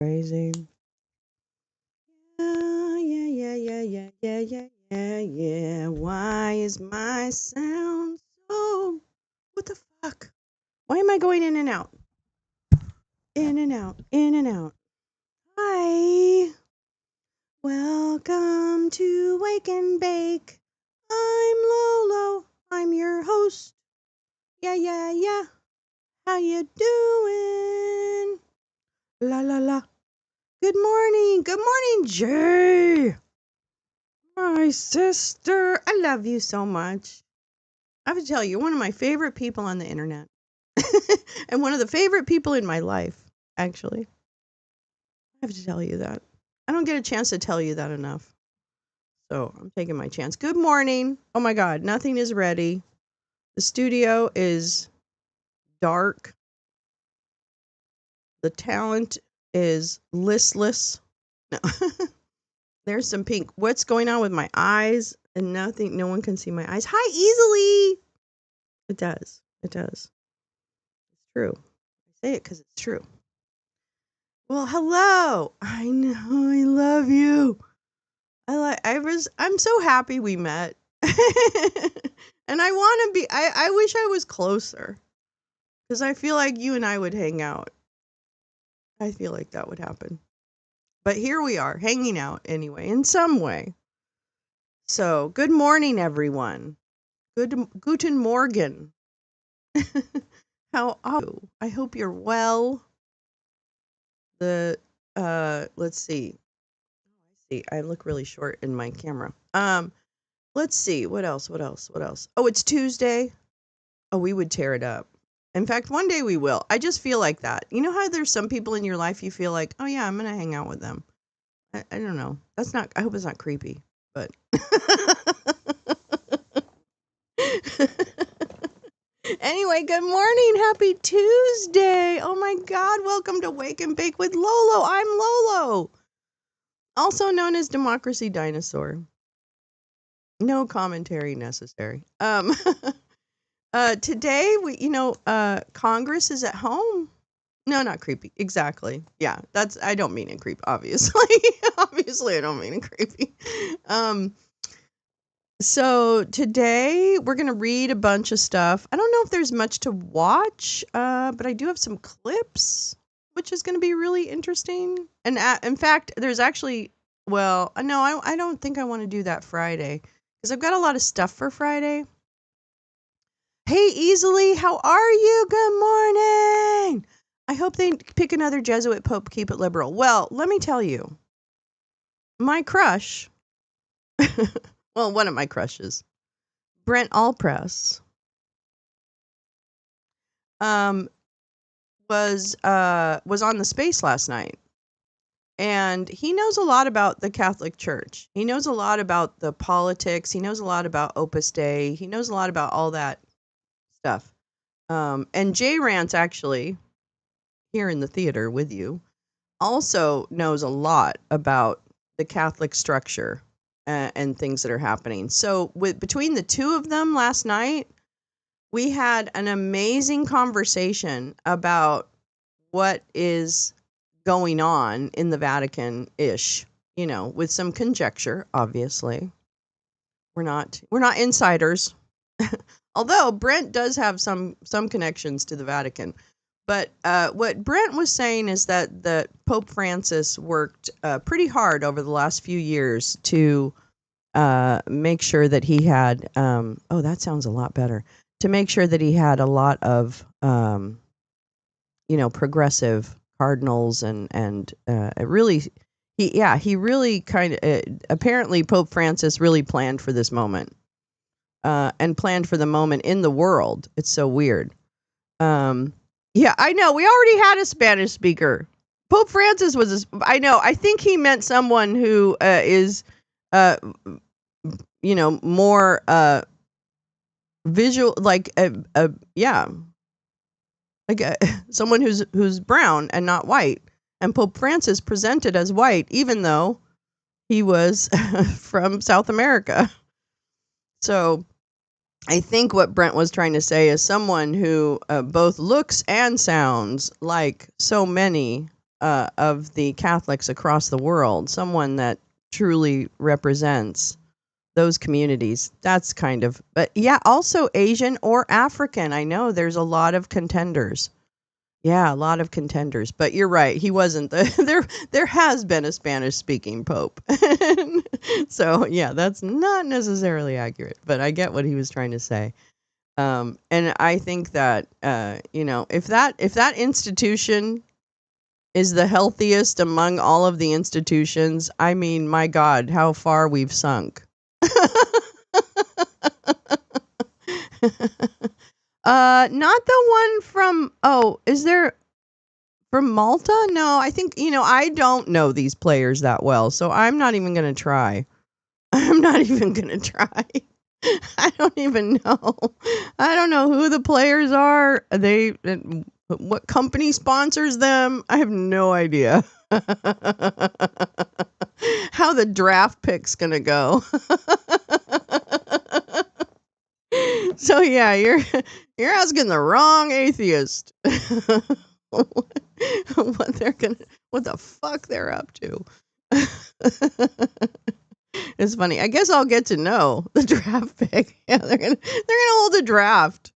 Crazy. Yeah. Why is my sound so? What the fuck? Why am I going in and out? In and out, in and out. Hi. Welcome to Wake and Bake. I'm Lolo. I'm your host. Yeah. How you doing? La. Good morning. Good morning, Jay. My sister. I love you so much. I have to tell you, you're one of my favorite people on the internet. And one of the favorite people in my life, actually. I have to tell you that. I don't get a chance to tell you that enough. So I'm taking my chance. Good morning. Oh my God, nothing is ready. The studio is dark. The talent is listless. No. There's some pink. What's going on with my eyes? And nothing, no one can see my eyes. Hi, easily. It does. It's true. I say it because it's true. Well, hello. I know I love you. I'm so happy we met. And I want to be I wish I was closer cuz I feel like you and I would hang out. I feel like that would happen. But here we are, hanging out anyway in some way. So, good morning everyone. Guten Morgen. How are you? I hope you're well. Let's see. I look really short in my camera. Let's see. What else? Oh, it's Tuesday. Oh, we would tear it up. In fact, one day we will. I just feel like that. You know how there's some people in your life you feel like, oh yeah, I'm gonna hang out with them. I don't know. That's not. I hope it's not creepy, but. Anyway, good morning. Happy Tuesday. Oh my God. Welcome to Wake and Bake with Lolo. I'm Lolo, also known as Democracy Dinosaur. No commentary necessary. Today Congress is at home. No, not creepy. Exactly. Yeah, I don't mean it creepy, obviously. Obviously, I don't mean it creepy. So today we're going to read a bunch of stuff. I don't know if there's much to watch, but I do have some clips, which is going to be really interesting. And in fact, there's actually, well, no, I don't think I want to do that Friday because I've got a lot of stuff for Friday. Hey, Easily, how are you? Good morning. I hope they pick another Jesuit pope, keep it liberal. Well, let me tell you, my crush, well, one of my crushes, Brent Allpress, was on the space last night, and he knows a lot about the Catholic Church. He knows a lot about the politics. He knows a lot about Opus Dei. He knows a lot about all that stuff. And Jay Rance, actually, here in the theater with you, also knows a lot about the Catholic structure and things that are happening. So between the two of them last night, we had an amazing conversation about what is going on in the Vatican-ish, with some conjecture, obviously. We're not insiders. Although Brent does have some connections to the Vatican. But what Brent was saying is that Pope Francis worked pretty hard over the last few years to make sure that he had, oh, that sounds a lot better, to make sure that he had a lot of, progressive cardinals and it really, he really kind of, apparently Pope Francis really planned for this moment and planned for the moment in the world. It's so weird. Yeah, I know. We already had a Spanish speaker. Pope Francis was I know. I think he meant someone who is, more visual, like yeah, like someone who's brown and not white. And Pope Francis presented as white, even though he was from South America. So I think what Brent was trying to say is someone who both looks and sounds like so many of the Catholics across the world, someone that truly represents those communities. That's kind of, but yeah, also Asian or African. I know there's a lot of contenders. Yeah, a lot of contenders. But you're right. He wasn't there has been a Spanish speaking pope. So yeah, that's not necessarily accurate, but I get what he was trying to say. And I think that if that institution is the healthiest among all of the institutions, I mean, my God, how far we've sunk. Not the one from, is there from Malta? No, I think, I don't know these players that well, so I'm not even going to try. I'm not even going to try. I don't even know. I don't know who the players are. What company sponsors them? I have no idea. How the draft pick's going to go. So yeah, you're asking the wrong atheist what the fuck they're up to. It's funny. I guess I'll get to know the draft pick. Yeah, they're gonna hold a draft.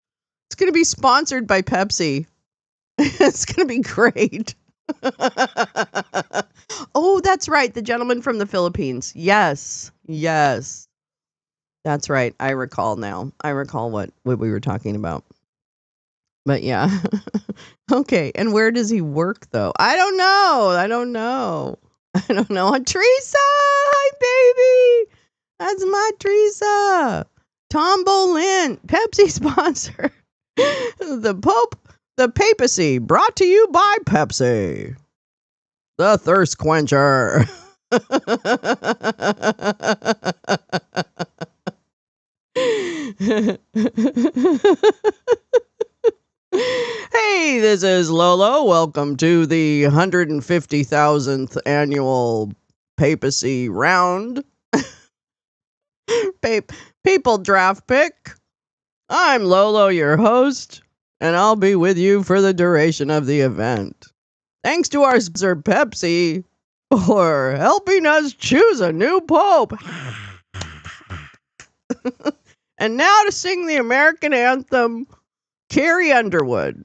It's gonna be sponsored by Pepsi. It's gonna be great. Oh, that's right. The gentleman from the Philippines. Yes. That's right. I recall now. I recall what we were talking about. But yeah. Okay. And where does he work though? I don't know. Teresa! Hi, baby! That's my Teresa. Tom Bolin, Pepsi sponsor. The papacy, brought to you by Pepsi. The thirst quencher. Hey, this is Lolo. Welcome to the 150,000th annual papacy round. People draft pick. I'm Lolo, your host, and I'll be with you for the duration of the event. Thanks to our sponsor, Pepsi, for helping us choose a new pope. And now to sing the American anthem, Carrie Underwood.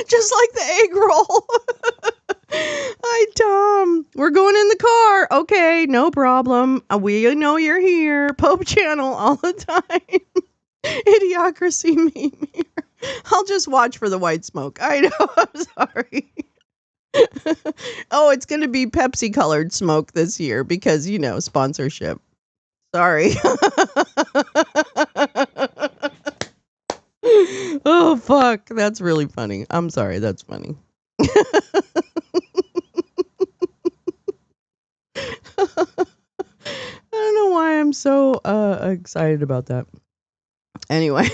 Just like the egg roll. Hi, Tom. We're going in the car. Okay, no problem. We know you're here. Pope channel all the time. Idiocracy meme here. I'll just watch for the white smoke. I know. I'm sorry. Oh, it's going to be Pepsi colored smoke this year because, sponsorship. Sorry. Oh, fuck. That's really funny. I'm sorry. That's funny. I don't know why I'm so excited about that. Anyway.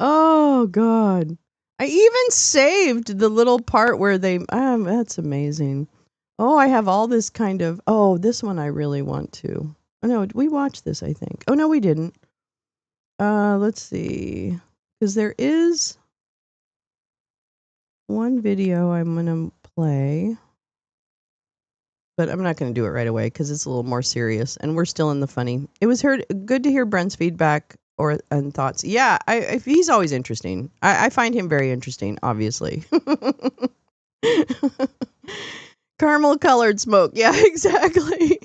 Oh, God. I even saved the little part where that's amazing. Oh, I have all this kind of, this one I really want to. Oh, no, we watched this, I think. Oh, no, we didn't. Let's see. Because there is one video I'm going to play. But I'm not going to do it right away because it's a little more serious. And we're still in the funny. It was good to hear Brent's feedback and thoughts. Yeah, he's always interesting. I find him very interesting, obviously. Caramel colored smoke. Yeah, exactly.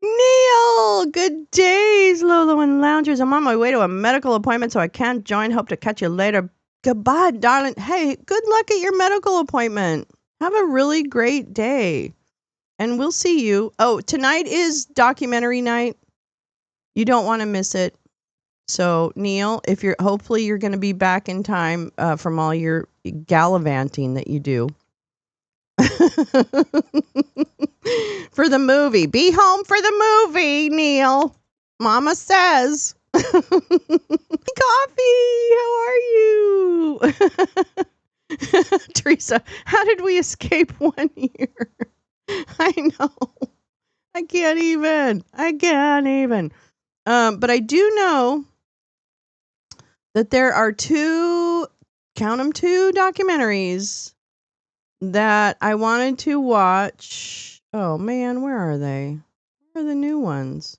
Neil, good days, Lolo and Loungers. I'm on my way to a medical appointment, so I can't join. Hope to catch you later. Goodbye, darling. Hey, good luck at your medical appointment. Have a really great day. And we'll see you. Oh, tonight is documentary night. You don't want to miss it. So, Neil, hopefully you're going to be back in time from all your gallivanting that you do. For the movie. Be home for the movie, Neil. Mama says. Coffee, how are you? Teresa, how did we escape 1 year? I know. I can't even. But I do know that there are two documentaries that I wanted to watch. Oh man, where are they? Where are the new ones?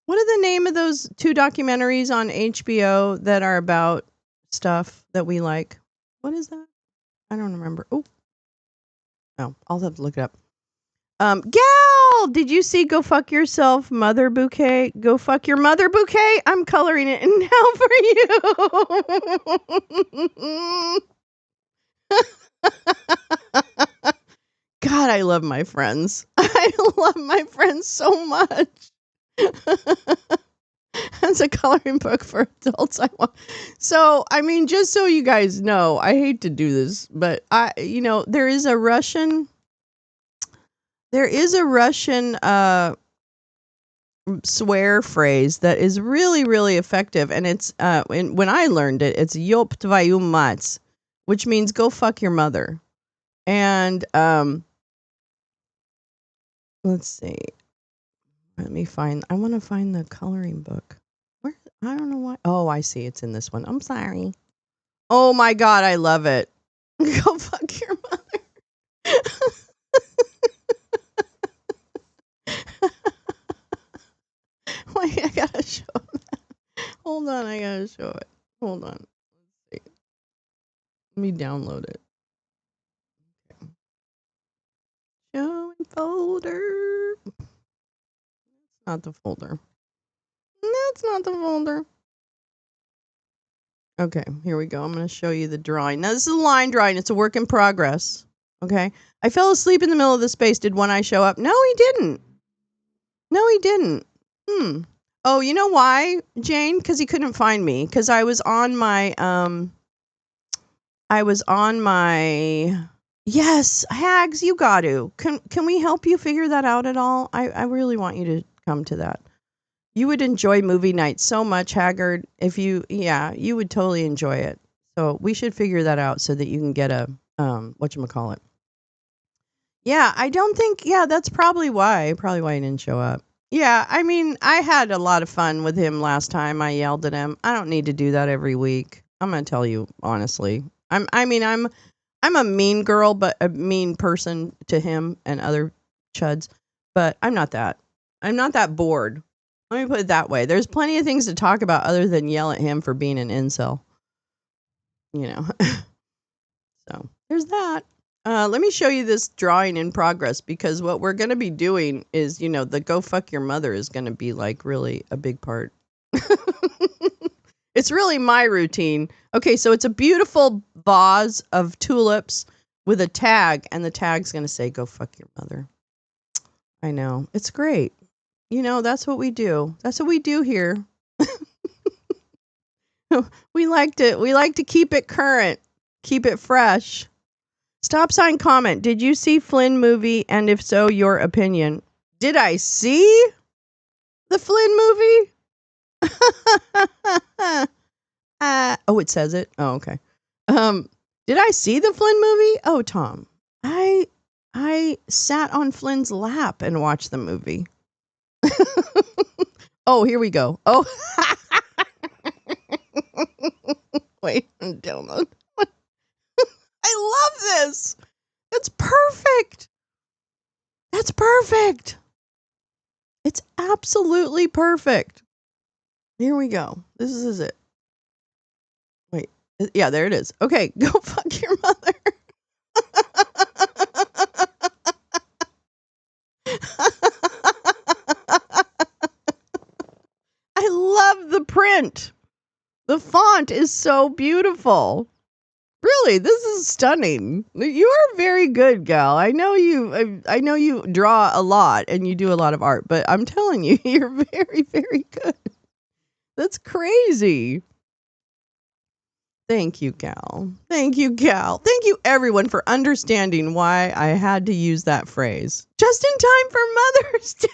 What are the name of those two documentaries on HBO that are about stuff that we like? What is that? I don't remember. Oh, no, I'll have to look it up. Gal, did you see Go Fuck Yourself Mother Bouquet? Go Fuck Your Mother Bouquet? I'm coloring it now for you. God, I love my friends. I love my friends so much. That's a coloring book for adults. So, I mean, just so you guys know, I hate to do this, but there is a Russian swear phrase that is really, really effective, and it's when I learned it, it's "Yop tvayu mats," which means "go fuck your mother." And let's see. I want to find the coloring book. Where? I don't know why. Oh, I see. It's in this one. I'm sorry. Oh my God, I love it. Go fuck your mother. Wait, I gotta show that. Hold on, I gotta show it. Hold on. Let me download it. Okay. Show in folder. Not the folder. That's not the folder. Okay, here we go. I'm going to show you the drawing. Now, this is a line drawing. It's a work in progress. Okay. I fell asleep in the middle of the space. Did One Eye show up? No, he didn't. No, he didn't. Oh, you know why, Jane? Because he couldn't find me. Because I was on my, yes, Hags, you got to. Can we help you figure that out at all? I really want you to come to that. You would enjoy movie night so much, Haggard. You would totally enjoy it. So we should figure that out so that you can get a, whatchamacallit. Yeah, I don't think, that's probably why he didn't show up. Yeah, I mean, I had a lot of fun with him last time. I yelled at him. I don't need to do that every week. I'm going to tell you honestly. I'm a mean girl, but a mean person to him and other chuds, but I'm not that. I'm not that bored. Let me put it that way. There's plenty of things to talk about other than yell at him for being an incel. So there's that. Let me show you this drawing in progress, because what we're going to be doing is, the go fuck your mother is going to be like really a big part. It's really my routine. Okay, so it's a beautiful vase of tulips with a tag, and the tag's going to say go fuck your mother. I know. It's great. That's what we do. That's what we do here. We like to keep it current, keep it fresh. Stop sign comment. Did you see Flynn movie? And if so, your opinion. Did I see the Flynn movie? Oh, it says it. Oh, okay. Did I see the Flynn movie? Oh, Tom, I sat on Flynn's lap and watched the movie. Oh, here we go. Oh, wait, download. I love this. It's perfect. That's perfect. It's absolutely perfect. Here we go. This is it. Wait. Yeah, there it is. Okay, go fuck your mother. I love the print. The font is so beautiful. Really, this is stunning. You are very good, gal. I know you draw a lot and you do a lot of art, but I'm telling you, you're very, very good. That's crazy. Thank you, gal. Thank you, gal. Thank you, everyone, for understanding why I had to use that phrase. Just in time for Mother's Day.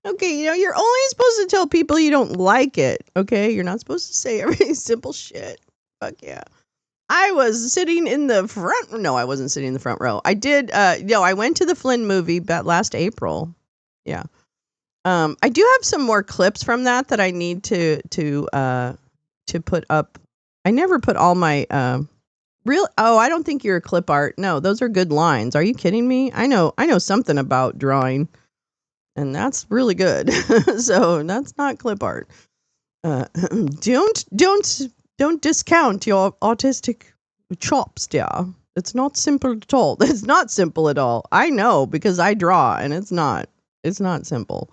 Okay, you're only supposed to tell people you don't like it, okay? You're not supposed to say every simple shit. Fuck yeah. I was sitting in the front. No, I wasn't sitting in the front row. I did. I went to the Flynn movie last April. Yeah. I do have some more clips from that I need to put up. I never put all my I don't think you're a clip art. No, those are good lines. Are you kidding me? I know something about drawing, and that's really good. So that's not clip art. Don't discount your artistic chops, dear. It's not simple at all. It's not simple at all. I know because I draw, and it's not simple.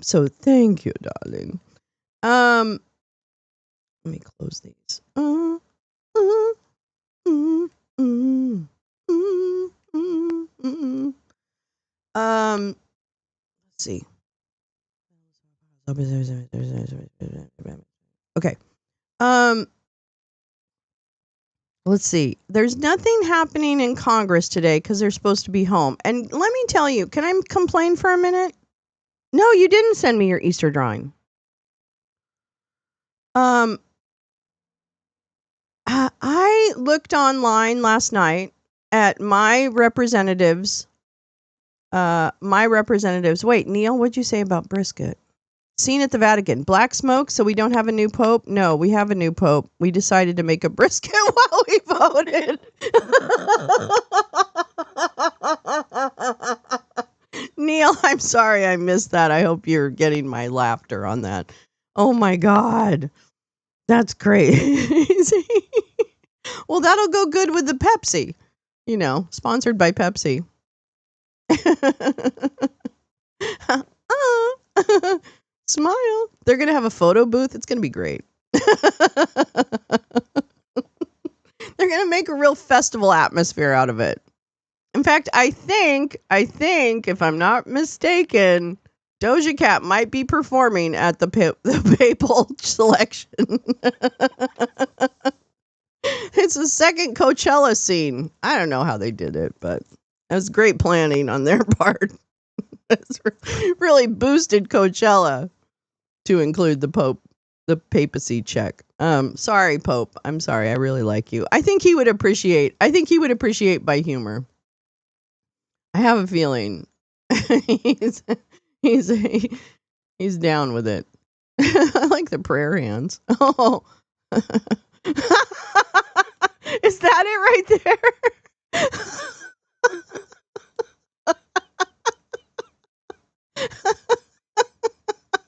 So thank you, darling. Let me close these. Let's see. Okay. Let's see. There's nothing happening in Congress today because they're supposed to be home. And let me tell you, can I complain for a minute? No, you didn't send me your Easter drawing. I looked online last night at my representatives. Wait, Neil, what'd you say about brisket? Seen at the Vatican. Black smoke, so we don't have a new pope? No, we have a new pope. We decided to make a brisket while we voted. Neil, I'm sorry I missed that. I hope you're getting my laughter on that. Oh my God. That's crazy. Well, that'll go good with the Pepsi. Sponsored by Pepsi. Smile. They're going to have a photo booth. It's going to be great. They're going to make a real festival atmosphere out of it. In fact, I think, if I'm not mistaken, Doja Cat might be performing at the papal selection. It's the second Coachella scene. I don't know how they did it, but it was great planning on their part. It's really boosted Coachella to include the papacy check. Sorry, Pope. I'm sorry. I really like you. I think he would appreciate my humor. I have a feeling he's down with it. I like the prayer hands. Oh. Is that it right there?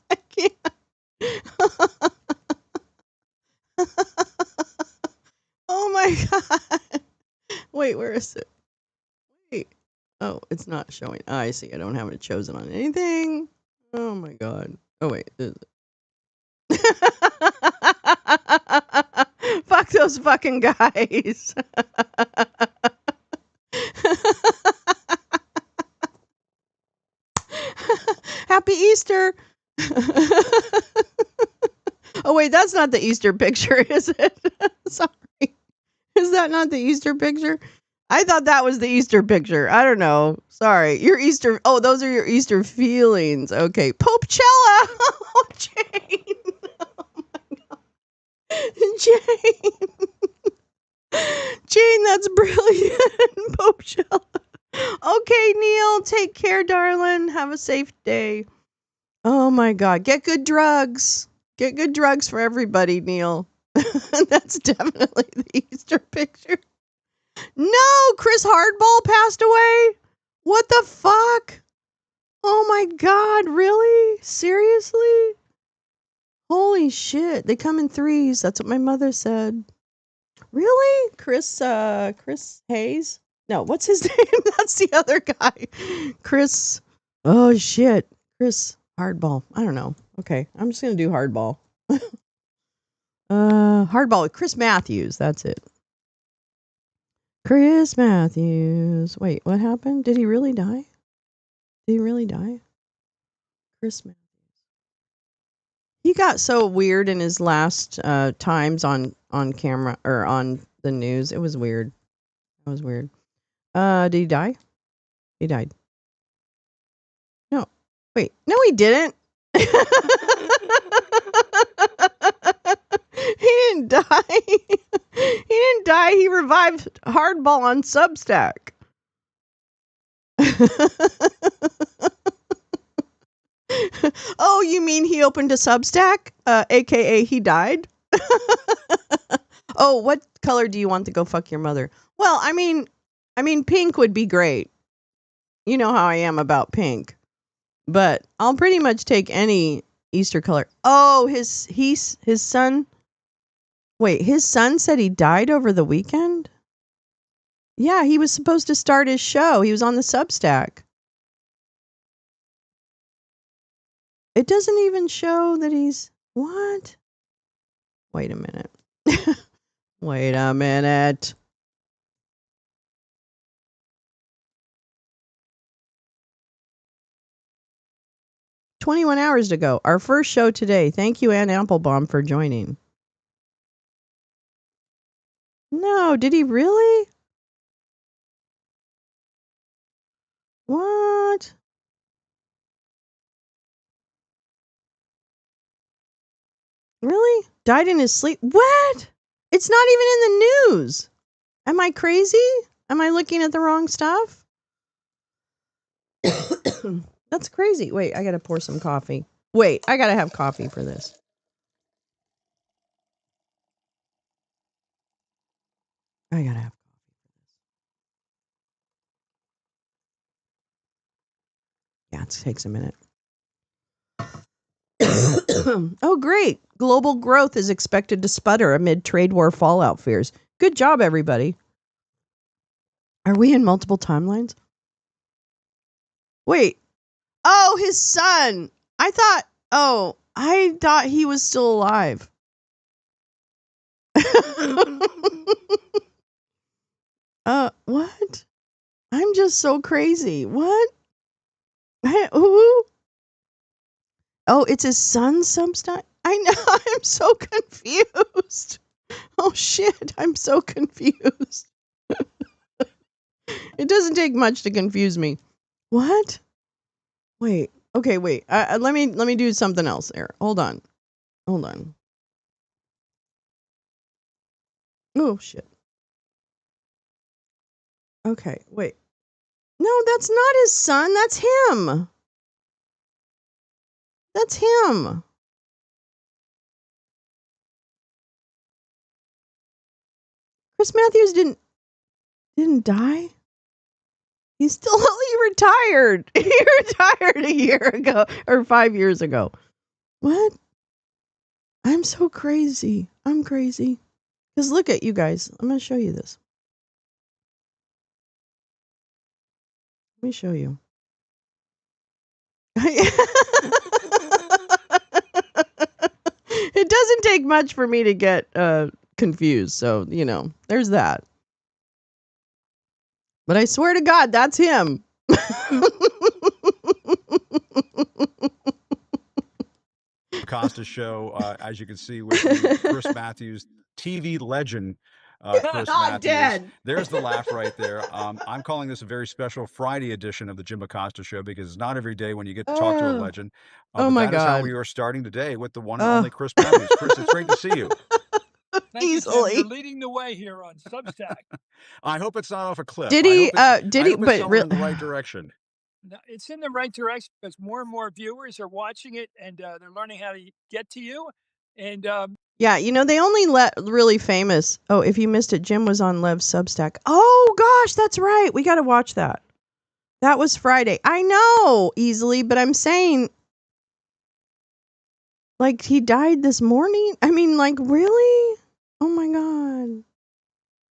I can't. Oh my God. Wait, where is it? Wait. Oh, it's not showing. Oh, I see. I don't have it chosen on anything. Oh my God. Oh, wait. Fuck those fucking guys. Happy Easter. Oh, wait, that's not the Easter picture, is it? Sorry. Is that not the Easter picture? I thought that was the Easter picture. I don't know. Sorry. Your Easter. Oh, those are your Easter feelings. Okay. Popecella. Oh, Jane. Oh, my God. Jane, that's brilliant. Popecella. Okay, Neil. Take care, darling. Have a safe day. Oh, my God. Get good drugs. Get good drugs for everybody, Neil. That's definitely the Easter picture. No, Chris Hardball passed away. What the fuck? Oh my God, really? Seriously? Holy shit. They come in threes. That's what my mother said. Really? Chris Hayes? No, what's his name? That's the other guy. Chris. Oh shit. Chris Hardball. I don't know. Okay, I'm just going to do Hardball. Hardball with Chris Matthews. That's it. Chris Matthews. Wait, what happened? Did he really die? Chris Matthews. He got so weird in his last times on camera or on the news. It was weird. Did he die? He died. No. Wait. No, he didn't. He didn't die. He didn't die. He revived Hardball on Substack. Oh, you mean he opened a Substack? AKA he died? Oh, what color do you want to go fuck your mother? Well, I mean, pink would be great. You know how I am about pink. But I'll pretty much take any Easter color. Oh, his son. Wait, his son said he died over the weekend? Yeah, he was supposed to start his show. He was on the Substack. It doesn't even show that he's... What? Wait a minute. Wait a minute. "21 hours ago. Our first show today. Thank you, Ann Applebaum, for joining." No, did he really? What? Really? Died in his sleep? What? It's not even in the news. Am I crazy? Am I looking at the wrong stuff? That's crazy. Wait, I gotta pour some coffee. Wait, I gotta have coffee for this. I gotta have Yeah, it takes a minute. Oh, great. Global growth is expected to sputter amid trade war fallout fears. Good job, everybody. Are we in multiple timelines? Wait. Oh, his son. I thought he was still alive. What? I'm just so crazy. What? Who? Oh, it's his son's Substack? I know. I'm so confused. Oh, shit. I'm so confused. It doesn't take much to confuse me. What? Wait. Okay, wait. Let me do something else there. Hold on. Oh, shit. Okay, wait. No, that's not his son. That's him. That's him. Chris Matthews didn't die. He retired. He retired a year ago or 5 years ago. What? I'm so crazy. I'm crazy. Because look at you guys. I'm going to show you this. Let me show you. It doesn't take much for me to get confused. So, there's that. But I swear to God, that's him. Costa show, as you can see, with Chris Matthews, TV legend. Chris Matthews. Dead. There's the laugh right there. I'm calling this a very special Friday edition of the Jim Acosta Show because it's not every day when you get to talk to a legend. Oh my God! That is how we are starting today with the one and only Chris Matthews. Chris, it's great to see you. Thank you, Tim. You're leading the way here on Substack. I hope it's not off a cliff. Did he? I hope it's going in the right direction. No, it's in the right direction because more and more viewers are watching it and they're learning how to get to you. And yeah, they only let really famous. Oh, if you missed it, Jim was on Lev's Substack. Oh gosh, that's right. We got to watch that. That was Friday. I know easily, but I'm saying, like, he died this morning. I mean, like, really? Oh my god.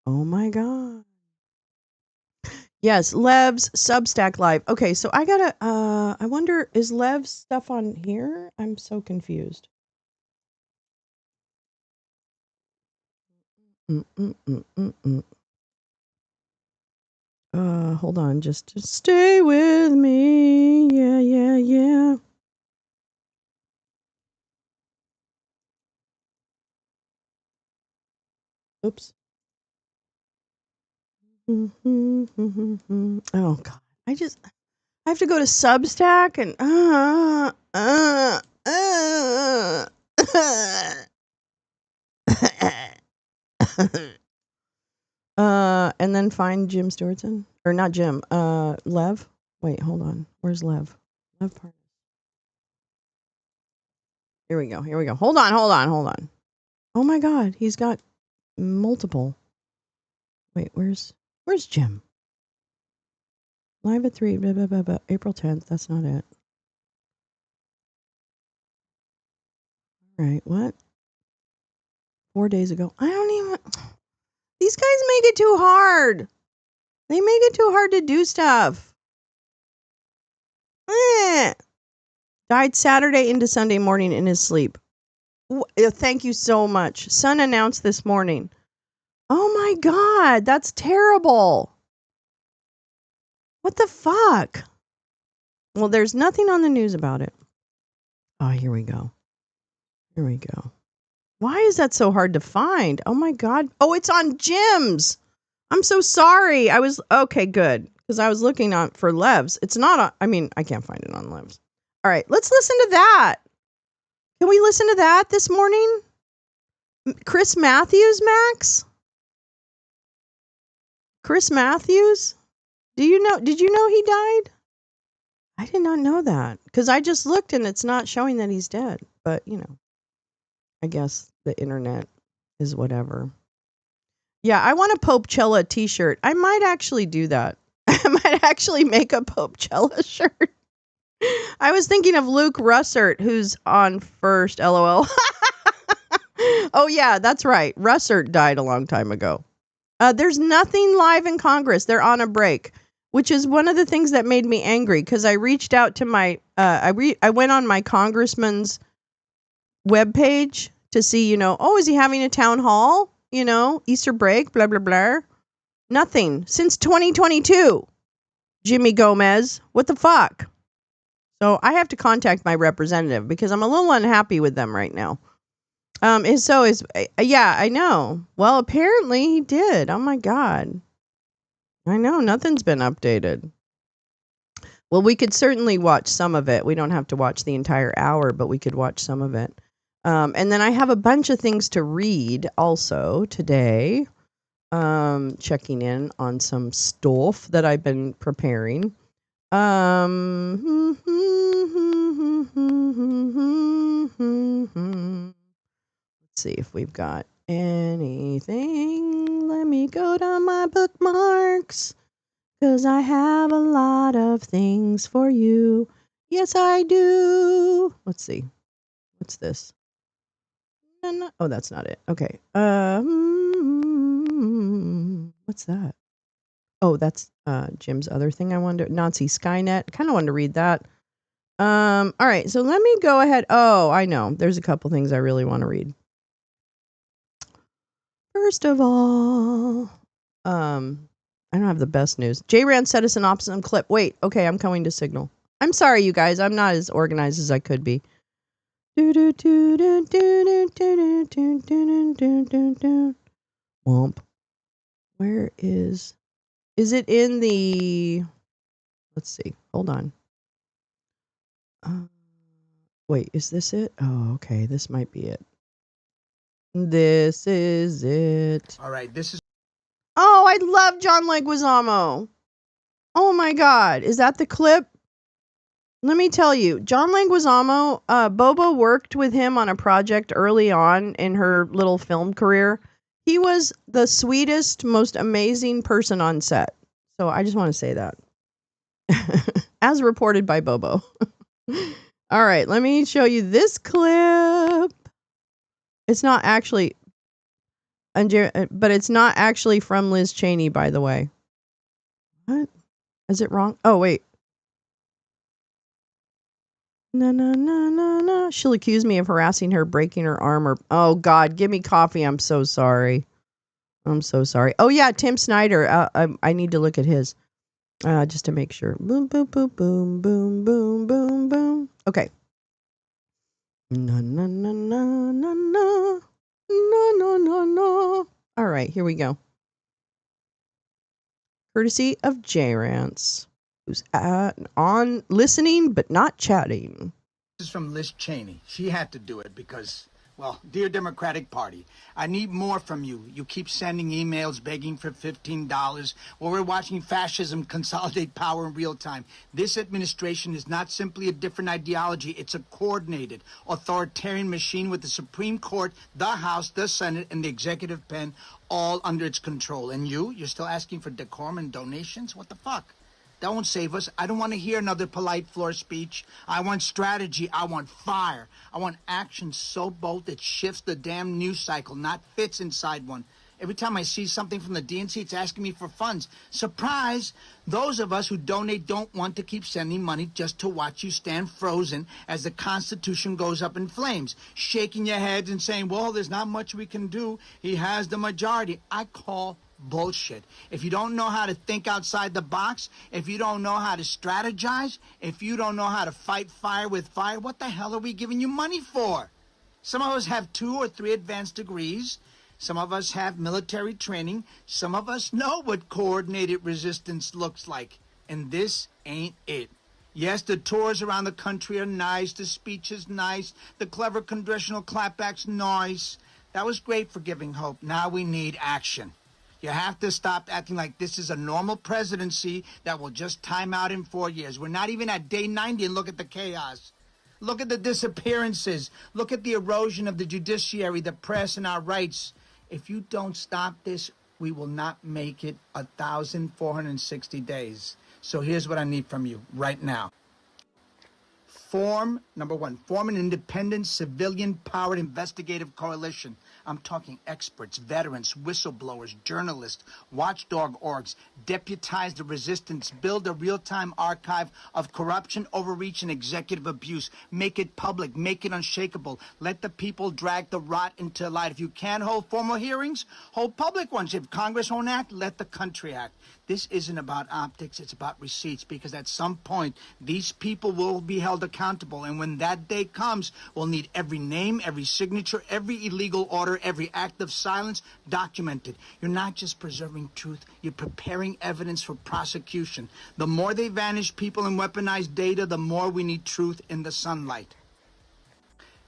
Oh my god. Yes, Lev's Substack Live. Okay, so I gotta. I wonder, is Lev's stuff on here? I'm so confused. Hold on, just stay with me. Yeah. Oops. Oh god, I have to go to Substack and And then find Jim Stewartson. Or not Jim. Lev. Wait, hold on. Where's Lev? Lev Parnas. Here we go. Hold on. Oh my God, he's got multiple. Wait, where's Jim? Live at 3, blah, blah, blah, blah. April 10th. That's not it. All right, what? 4 days ago. I don't even. These guys make it too hard. They make it too hard to do stuff. Died Saturday into Sunday morning in his sleep. Thank you so much. Sun announced this morning. Oh my God, that's terrible. What the fuck? Well, there's nothing on the news about it. Oh, here we go. Why is that so hard to find? Oh my God. Oh, it's on Jim's. I'm so sorry. Okay, good. Because I was looking for Lev's. It's not I can't find it on Lev's. All right, let's listen to that. Can we listen to that this morning? Chris Matthews, Max? Chris Matthews? Did you know he died? I did not know that. Because I just looked and it's not showing that he's dead. But, I guess the internet is whatever. Yeah, I want a Popecella t-shirt. I might actually do that. I might actually make a Popecella shirt. I was thinking of Luke Russert, who's on first, LOL. Oh, yeah, that's right. Russert died a long time ago. There's nothing live in Congress. They're on a break, which is one of the things that made me angry because I reached out to my, I went on my congressman's webpage to see, is he having a town hall? Easter break, blah, blah, blah. Nothing since 2022. Jimmy Gomez, what the fuck? So I have to contact my representative because I'm a little unhappy with them right now. Yeah, I know. Well, apparently he did. Oh my God. I know, nothing's been updated. Well, we could certainly watch some of it. We don't have to watch the entire hour, but we could watch some of it. And then I have a bunch of things to read also today. Checking in on some stuff that I've been preparing. Let's see if we've got anything. Let me go to my bookmarks, 'cause I have a lot of things for you. Yes, I do. Let's see. What's this? No. Oh, that's not it. Okay. What's that? Oh, that's Jim's other thing I wanted. Nazi Skynet. Kind of wanted to read that. All right. So let me go ahead. Oh, I know. There's a couple things I really want to read. First of all, I don't have the best news. J-Ran sent us an awesome clip. Wait. Okay, I'm coming to Signal. I'm sorry, you guys. I'm not as organized as I could be. Womp. Where is it in the, let's see, hold on. Wait, is this it? Oh, okay, this might be it. This is it. All right, this is. Oh, I love John Leguizamo. Oh my God, is that the clip? Let me tell you, John Leguizamo, Bobo worked with him on a project early on in her little film career. He was the sweetest, most amazing person on set. So I just want to say that. As reported by Bobo. All right, let me show you this clip. It's not actually, but it's not actually from Liz Cheney, by the way. What? Is it wrong? Oh, wait. No. She'll accuse me of harassing her, breaking her arm, or... Oh, God, give me coffee. I'm so sorry. Oh, yeah, Tim Snyder. I need to look at his. Just to make sure. Boom, boom, boom, boom, boom, boom, boom, boom. Okay. No. All right, here we go. Courtesy of J-Rance, who's on listening but not chatting. This is from Liz Cheney. She had to do it because Well, dear Democratic Party, I need more from you. You keep sending emails begging for $15 while we're watching fascism consolidate power in real time. This administration is not simply a different ideology. It's a coordinated, authoritarian machine with the Supreme Court, the House, the Senate, and the executive pen all under its control. And you're still asking for decorum and donations? What the fuck? That won't save us. I don't want to hear another polite floor speech. I want strategy. I want fire. I want action so bold it shifts the damn news cycle, not fits inside one. Every time I see something from the DNC, it's asking me for funds. Surprise! Those of us who donate don't want to keep sending money just to watch you stand frozen as the Constitution goes up in flames, shaking your heads and saying, well, there's not much we can do. He has the majority. I call bullshit. If you don't know how to think outside the box, if you don't know how to strategize, if you don't know how to fight fire with fire, what the hell are we giving you money for? Some of us have 2 or 3 advanced degrees. Some of us have military training. Some of us know what coordinated resistance looks like. And this ain't it. Yes, the tours around the country are nice. The speech is nice. The clever congressional clapback's nice. That was great for giving hope. Now we need action. You have to stop acting like this is a normal presidency that will just time out in 4 years. We're not even at day 90 and look at the chaos. Look at the disappearances. Look at the erosion of the judiciary, the press, and our rights. If you don't stop this, we will not make it 1,460 days. So here's what I need from you right now. Number one, form an independent, civilian-powered investigative coalition. I'm talking experts, veterans, whistleblowers, journalists, watchdog orgs. Deputize the resistance. Build a real-time archive of corruption, overreach, and executive abuse. Make it public. Make it unshakable. Let the people drag the rot into light. If you can't hold formal hearings, hold public ones. If Congress won't act, let the country act. This isn't about optics. It's about receipts, because at some point, these people will be held accountable. And when that day comes, we'll need every name, every signature, every illegal order, every act of silence documented. You're not just preserving truth. You're preparing evidence for prosecution. The more they vanish people and weaponize data, the more we need truth in the sunlight.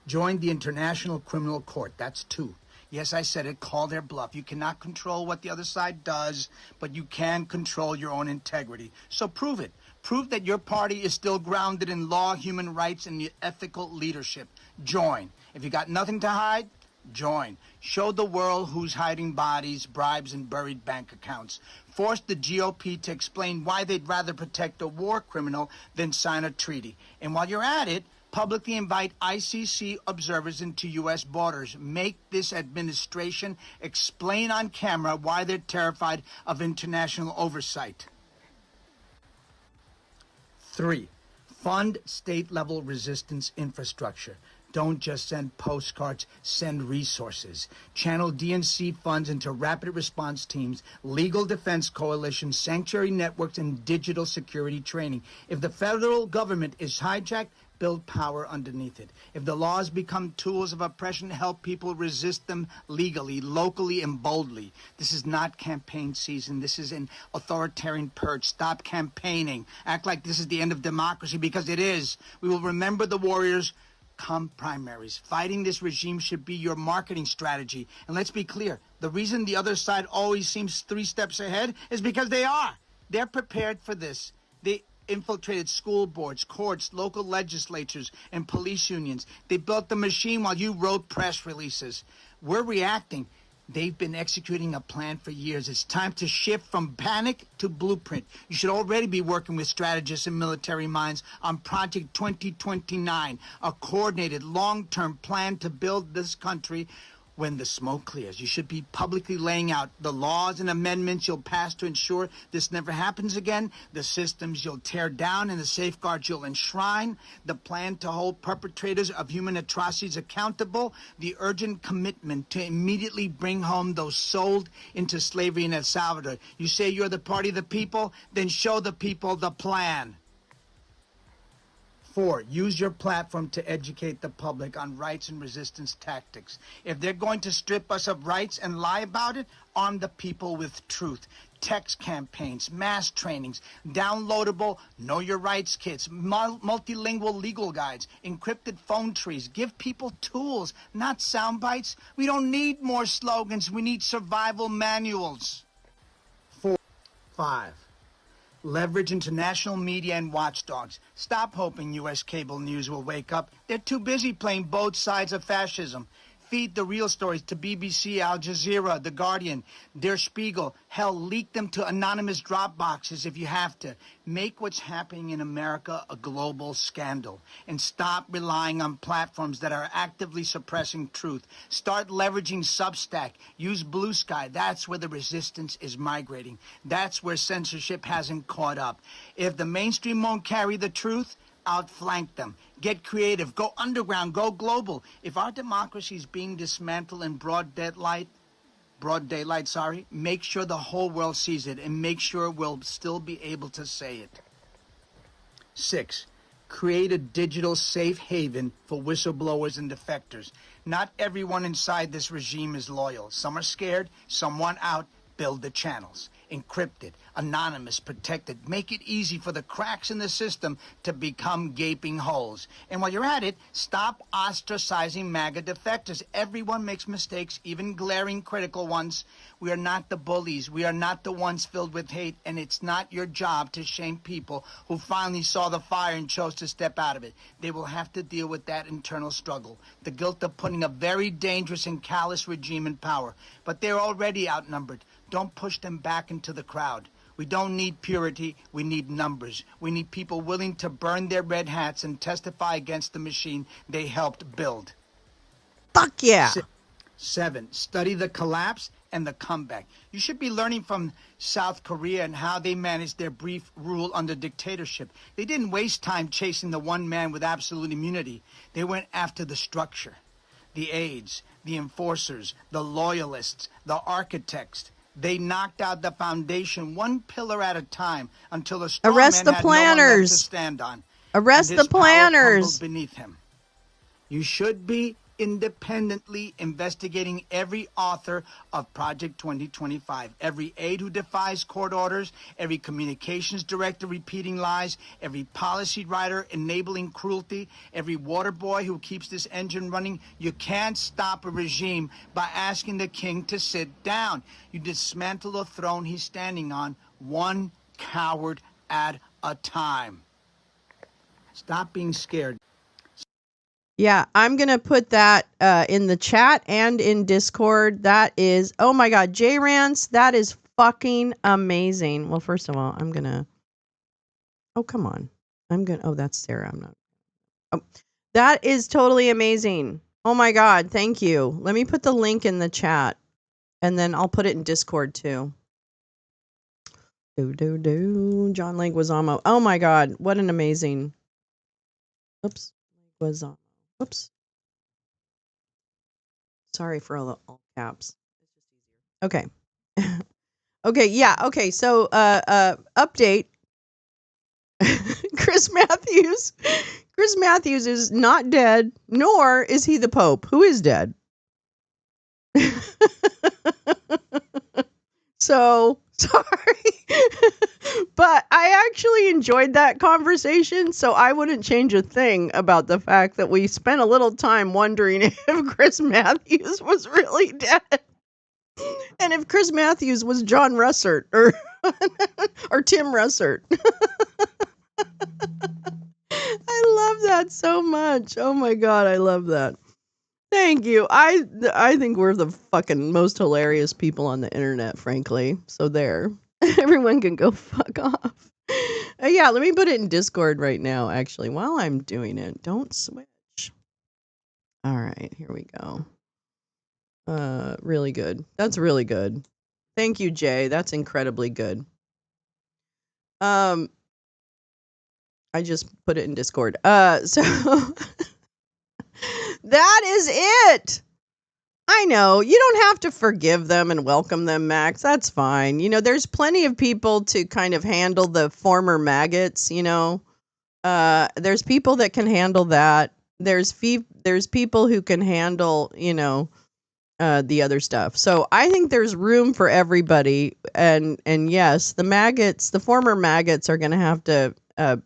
Join the International Criminal Court. That's 2. Yes, I said it. Call their bluff. You cannot control what the other side does, but you can control your own integrity. So prove it. Prove that your party is still grounded in law, human rights, and ethical leadership. Join. If you got nothing to hide, join. Show the world who's hiding bodies, bribes, and buried bank accounts. Force the GOP to explain why they'd rather protect a war criminal than sign a treaty. And while you're at it, publicly invite ICC observers into U.S. borders. Make this administration explain on camera why they're terrified of international oversight. 3, fund state-level resistance infrastructure. Don't just send postcards, send resources. Channel DNC funds into rapid response teams, legal defense coalitions, sanctuary networks, and digital security training. If the federal government is hijacked, build power underneath it. If the laws become tools of oppression, help people resist them legally, locally, and boldly. This is not campaign season. This is an authoritarian purge. Stop campaigning. Act like this is the end of democracy, because it is. We will remember the warriors come primaries. Fighting this regime should be your marketing strategy. And let's be clear, the reason the other side always seems 3 steps ahead is because they are. They're prepared for this. They infiltrated school boards, courts, local legislatures, and police unions. They built the machine while you wrote press releases. We're reacting. They've been executing a plan for years. It's time to shift from panic to blueprint. You should already be working with strategists and military minds on Project 2029, a coordinated long-term plan to build this country when the smoke clears. You should be publicly laying out the laws and amendments you'll pass to ensure this never happens again, the systems you'll tear down and the safeguards you'll enshrine, the plan to hold perpetrators of human atrocities accountable, the urgent commitment to immediately bring home those sold into slavery in El Salvador. You say you're the party of the people? Then show the people the plan. 4, use your platform to educate the public on rights and resistance tactics. If they're going to strip us of rights and lie about it, arm the people with truth. Text campaigns, mass trainings, downloadable know your rights kits, multilingual legal guides, encrypted phone trees. Give people tools, not sound bites. We don't need more slogans. We need survival manuals. 5. Leverage international media and watchdogs. Stop hoping U.S. cable news will wake up. They're too busy playing both sides of fascism. Feed the real stories to BBC, Al Jazeera, The Guardian, Der Spiegel. Hell, leak them to anonymous drop boxes if you have to. Make what's happening in America a global scandal. And stop relying on platforms that are actively suppressing truth. Start leveraging Substack. Use Blue Sky. That's where the resistance is migrating. That's where censorship hasn't caught up. If the mainstream won't carry the truth, outflank them. Get creative. Go underground. Go global. If our democracy is being dismantled in broad daylight, make sure the whole world sees it and make sure we'll still be able to say it. 6. Create a digital safe haven for whistleblowers and defectors. Not everyone inside this regime is loyal. Some are scared. Some want out. Build the channels. Encrypted, anonymous, protected. Make it easy for the cracks in the system to become gaping holes. And while you're at it, stop ostracizing MAGA defectors. Everyone makes mistakes, even glaring critical ones. We are not the bullies. We are not the ones filled with hate. And it's not your job to shame people who finally saw the fire and chose to step out of it. They will have to deal with that internal struggle, the guilt of putting a very dangerous and callous regime in power. But they're already outnumbered. Don't push them back into the crowd. We don't need purity. We need numbers. We need people willing to burn their red hats and testify against the machine they helped build. Fuck yeah. 7. Study the collapse and the comeback. You should be learning from South Korea and how they managed their brief rule under dictatorship. They didn't waste time chasing the one man with absolute immunity. They went after the structure, the aides, the enforcers, the loyalists, the architects. They knocked out the foundation one pillar at a time until a strong Arrest man the had no one left to planners. stand on. Arrest And the his power planners. crumbled beneath him. You should be independently investigating every author of Project 2025, every aide who defies court orders, every communications director repeating lies, every policy writer enabling cruelty, every water boy who keeps this engine running. You can't stop a regime by asking the king to sit down. You dismantle the throne he's standing on, one coward at a time. Stop being scared. Yeah, I'm going to put that in the chat and in Discord. That is, oh my God, J-Rance, that is fucking amazing. Well, first of all, I'm going to, oh, come on. Oh, that's Sarah. I'm not. Oh, that is totally amazing. Oh my God, thank you. Let me put the link in the chat and then I'll put it in Discord too. John Leguizamo. Oh my God, what an amazing. Oops. Leguizamo. Oops. Sorry for all caps. Okay. Okay, yeah. Okay, so update. Chris Matthews. Chris Matthews is not dead, nor is he the Pope. Who is dead? So, sorry. But I actually enjoyed that conversation, so I wouldn't change a thing about the fact that we spent a little time wondering if Chris Matthews was really dead. And if Chris Matthews was John Russert or Tim Russert. I love that so much. Oh my God, I love that. Thank you. I think we're the fucking most hilarious people on the internet, frankly. So there. Everyone can go fuck off. Yeah, let me put it in Discord right now, actually, while I'm doing it. Don't switch. All right, here we go. Really good. That's really good. Thank you, Jay. That's incredibly good. I just put it in Discord. So that is it. I know you don't have to forgive them and welcome them, Max. That's fine. You know, there's plenty of people to kind of handle the former maggots, you know. There's people that can handle that. There's people who can handle, the other stuff. So I think there's room for everybody. And yes, the former maggots are going to have to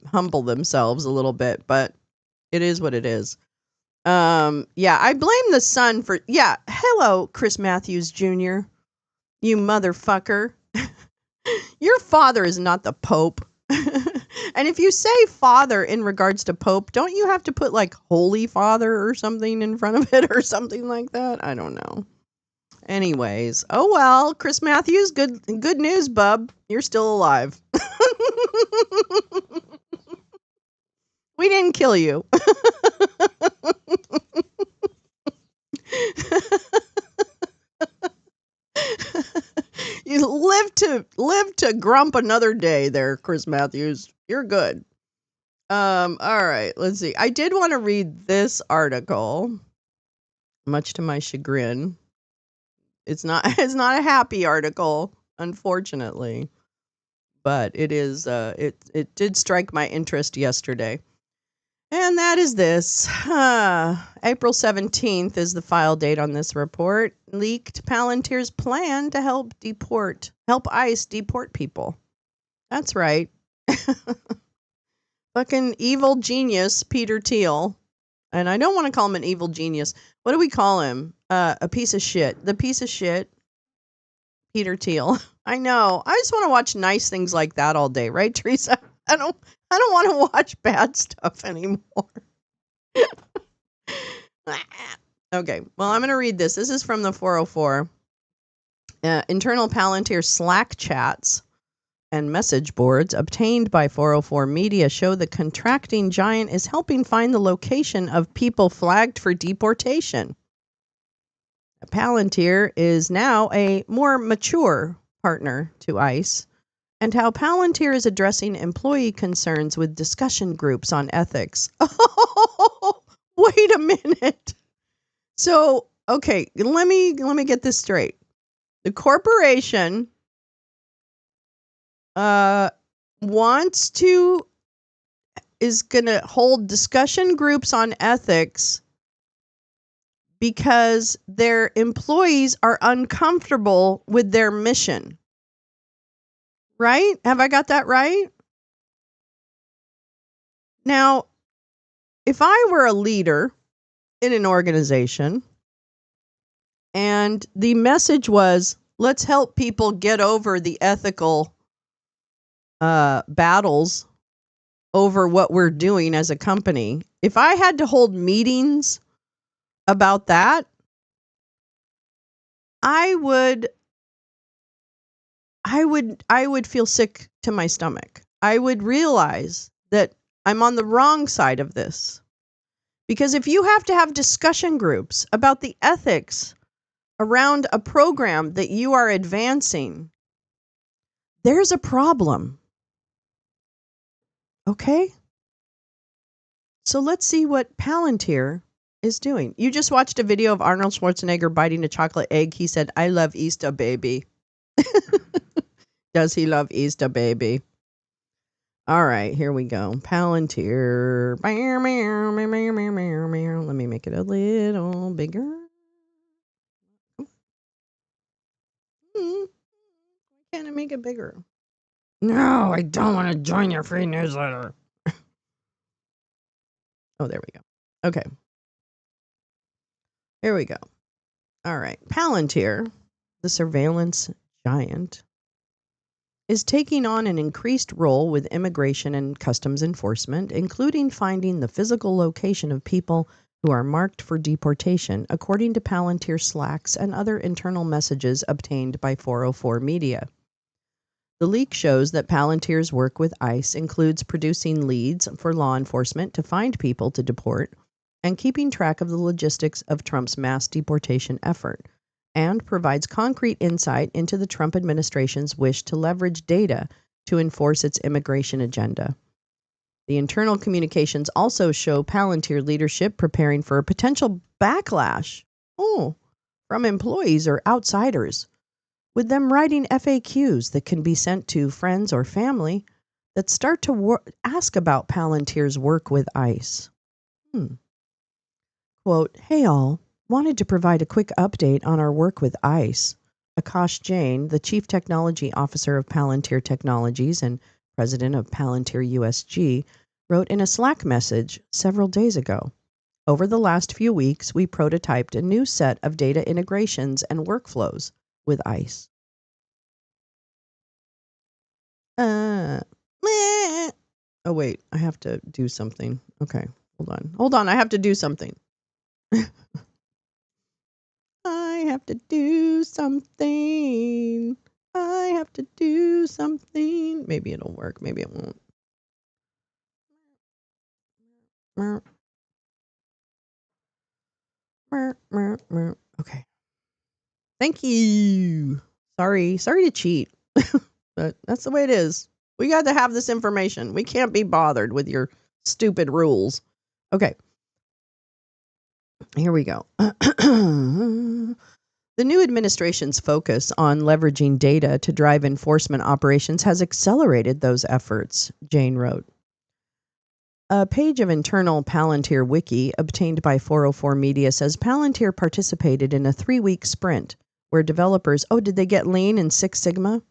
humble themselves a little bit, but it is what it is. Yeah, I blame the sun for, hello, Chris Matthews Jr., you motherfucker. Your father is not the Pope. And if you say father in regards to Pope, don't you have to put like Holy Father or something in front of it or something like that? I don't know. Anyways, oh well, Chris Matthews, good news, bub. You're still alive. We didn't kill you. You live to grump another day there, Chris Matthews. You're good. All right, let's see. I did want to read this article, much to my chagrin. It's not a happy article, unfortunately. But it is it did strike my interest yesterday. And that is this. April 17th is the file date on this report. Leaked Palantir's plan to help ICE deport people. That's right. Fucking evil genius, Peter Thiel. And I don't want to call him an evil genius. What do we call him? A piece of shit. The piece of shit, Peter Thiel. I know. I just want to watch nice things like that all day, right, Teresa? I don't want to watch bad stuff anymore. Okay, well, I'm going to read this. This is from the 404. Internal Palantir Slack chats and message boards obtained by 404 Media show the contracting giant is helping find the location of people flagged for deportation. Palantir is now a more mature partner to ICE, and how Palantir is addressing employee concerns with discussion groups on ethics. Oh, wait a minute. So, okay, let me get this straight. The corporation is going to hold discussion groups on ethics because their employees are uncomfortable with their mission. Right? Have I got that right? Now, if I were a leader in an organization and the message was, let's help people get over the ethical battles over what we're doing as a company, if I had to hold meetings about that, I would feel sick to my stomach. I would realize that I'm on the wrong side of this. Because if you have to have discussion groups about the ethics around a program that you are advancing, there's a problem. Okay? So let's see what Palantir is doing. You just watched a video of Arnold Schwarzenegger biting a chocolate egg. He said, "I love Easter, baby." Does he love Easter, baby? All right, here we go. Palantir. Let me make it a little bigger. Why can't I make it bigger? No, I don't want to join your free newsletter. Oh, there we go. Okay. Here we go. All right. Palantir, the surveillance giant, is taking on an increased role with immigration and customs enforcement, including finding the physical location of people who are marked for deportation, according to Palantir Slacks and other internal messages obtained by 404 Media. The leak shows that Palantir's work with ICE includes producing leads for law enforcement to find people to deport and keeping track of the logistics of Trump's mass deportation effort, and provides concrete insight into the Trump administration's wish to leverage data to enforce its immigration agenda. The internal communications also show Palantir leadership preparing for a potential backlash from employees or outsiders, with them writing FAQs that can be sent to friends or family that start to ask about Palantir's work with ICE. Quote, "Hey all, wanted to provide a quick update on our work with ICE." Akash Jain, the Chief Technology Officer of Palantir Technologies and President of Palantir USG, wrote in a Slack message several days ago. Over the last few weeks, we prototyped a new set of data integrations and workflows with ICE. Oh, wait, I have to do something. Okay, hold on, I have to do something. I have to do something. I have to do something. Maybe it'll work, maybe it won't. Okay. Thank you. Sorry to cheat. But that's the way it is. We got to have this information. We can't be bothered with your stupid rules. Okay. Here we go. The new administration's focus on leveraging data to drive enforcement operations has accelerated those efforts, Jane wrote. A page of internal Palantir wiki obtained by 404 Media says Palantir participated in a 3-week sprint where developers, did they get lean in Six Sigma?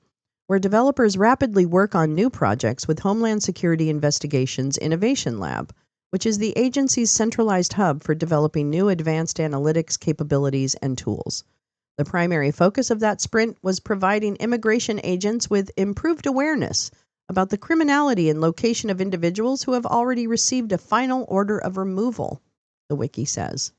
Where developers rapidly work on new projects with Homeland Security Investigations Innovation Lab, which is the agency's centralized hub for developing new advanced analytics capabilities and tools. The primary focus of that sprint was providing immigration agents with improved awareness about the criminality and location of individuals who have already received a final order of removal, the wiki says.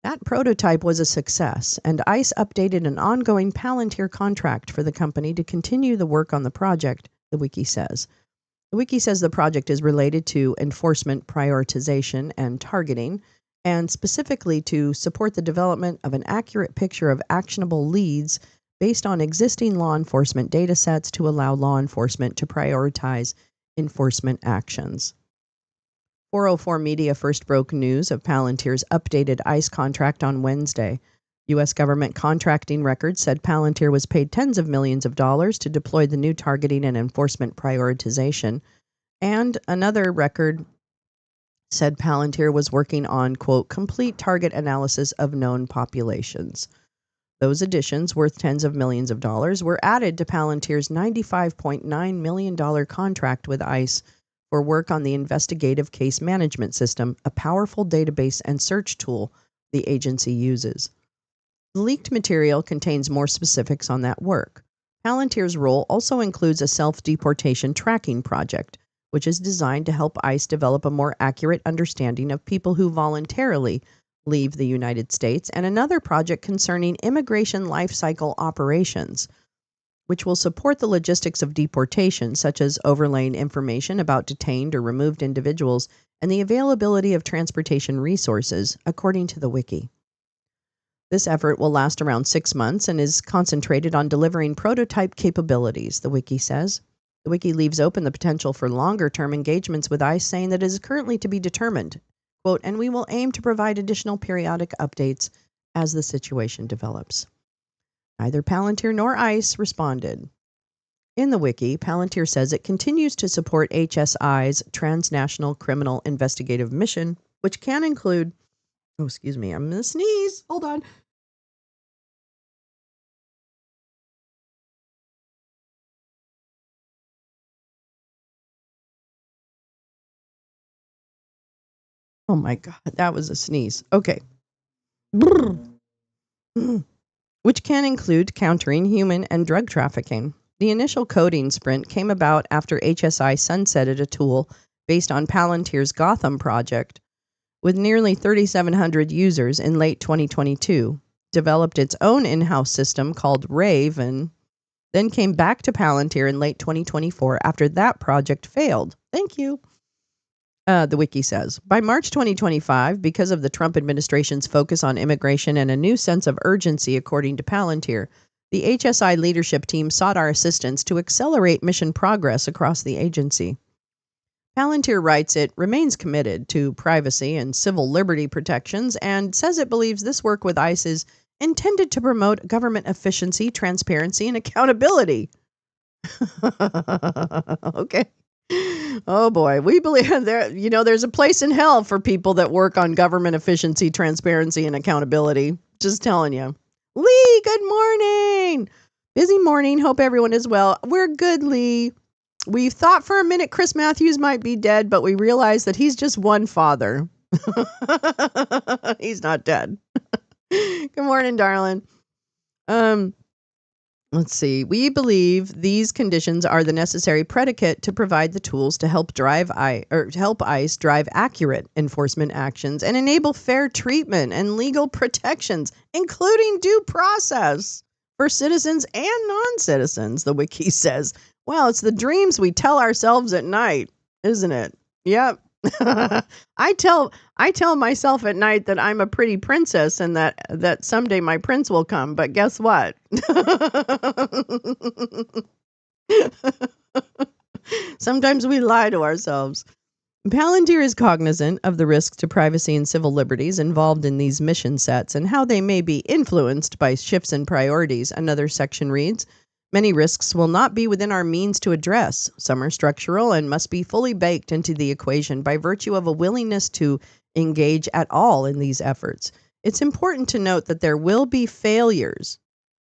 That prototype was a success, and ICE updated an ongoing Palantir contract for the company to continue the work on the project, the wiki says. The wiki says the project is related to enforcement prioritization and targeting, and specifically to support the development of an accurate picture of actionable leads based on existing law enforcement data sets to allow law enforcement to prioritize enforcement actions. 404 Media first broke news of Palantir's updated ICE contract on Wednesday. U.S. government contracting records said Palantir was paid tens of millions of dollars to deploy the new targeting and enforcement prioritization, and another record said Palantir was working on, quote, complete target analysis of known populations. Those additions, worth tens of millions of dollars, were added to Palantir's $95.9 million contract with ICE for work on the investigative case management system, a powerful database and search tool the agency uses. The leaked material contains more specifics on that work. Palantir's role also includes a self-deportation tracking project, which is designed to help ICE develop a more accurate understanding of people who voluntarily leave the United States, and another project concerning immigration lifecycle operations, which will support the logistics of deportation, such as overlaying information about detained or removed individuals and the availability of transportation resources, according to the wiki. This effort will last around 6 months and is concentrated on delivering prototype capabilities, the wiki says. The wiki leaves open the potential for longer-term engagements with ICE, saying that it is currently to be determined. Quote, and we will aim to provide additional periodic updates as the situation develops. Neither Palantir nor ICE responded. In the wiki, Palantir says it continues to support HSI's transnational criminal investigative mission, which can include... Oh, excuse me, I'm going to sneeze. Hold on. Oh my God, that was a sneeze. Okay. Which can include countering human and drug trafficking. The initial coding sprint came about after HSI sunsetted a tool based on Palantir's Gotham project with nearly 3,700 users in late 2022, developed its own in-house system called Raven, then came back to Palantir in late 2024 after that project failed. Thank you. The wiki says, by March 2025, because of the Trump administration's focus on immigration and a new sense of urgency, according to Palantir, the HSI leadership team sought our assistance to accelerate mission progress across the agency. Palantir writes it remains committed to privacy and civil liberty protections and says it believes this work with ICE is intended to promote government efficiency, transparency, and accountability. Okay. Oh boy, we believe there's a place in hell for people that work on government efficiency, transparency, and accountability. Just telling you. Lee, good morning. Busy morning. Hope everyone is well. We're good, Lee. We thought for a minute Chris Matthews might be dead, but we realized that he's just one father. He's not dead. Good morning, darling. Let's see. We believe these conditions are the necessary predicate to provide the tools to help ICE drive accurate enforcement actions and enable fair treatment and legal protections, including due process for citizens and non-citizens, the wiki says. Well, it's the dreams we tell ourselves at night, isn't it? Yep. I tell myself at night that I'm a pretty princess and that someday my prince will come, but guess what? Sometimes we lie to ourselves. Palantir is cognizant of the risks to privacy and civil liberties involved in these mission sets and how they may be influenced by shifts in priorities. Another section reads, many risks will not be within our means to address. Some are structural and must be fully baked into the equation by virtue of a willingness to engage at all in these efforts. It's important to note that there will be failures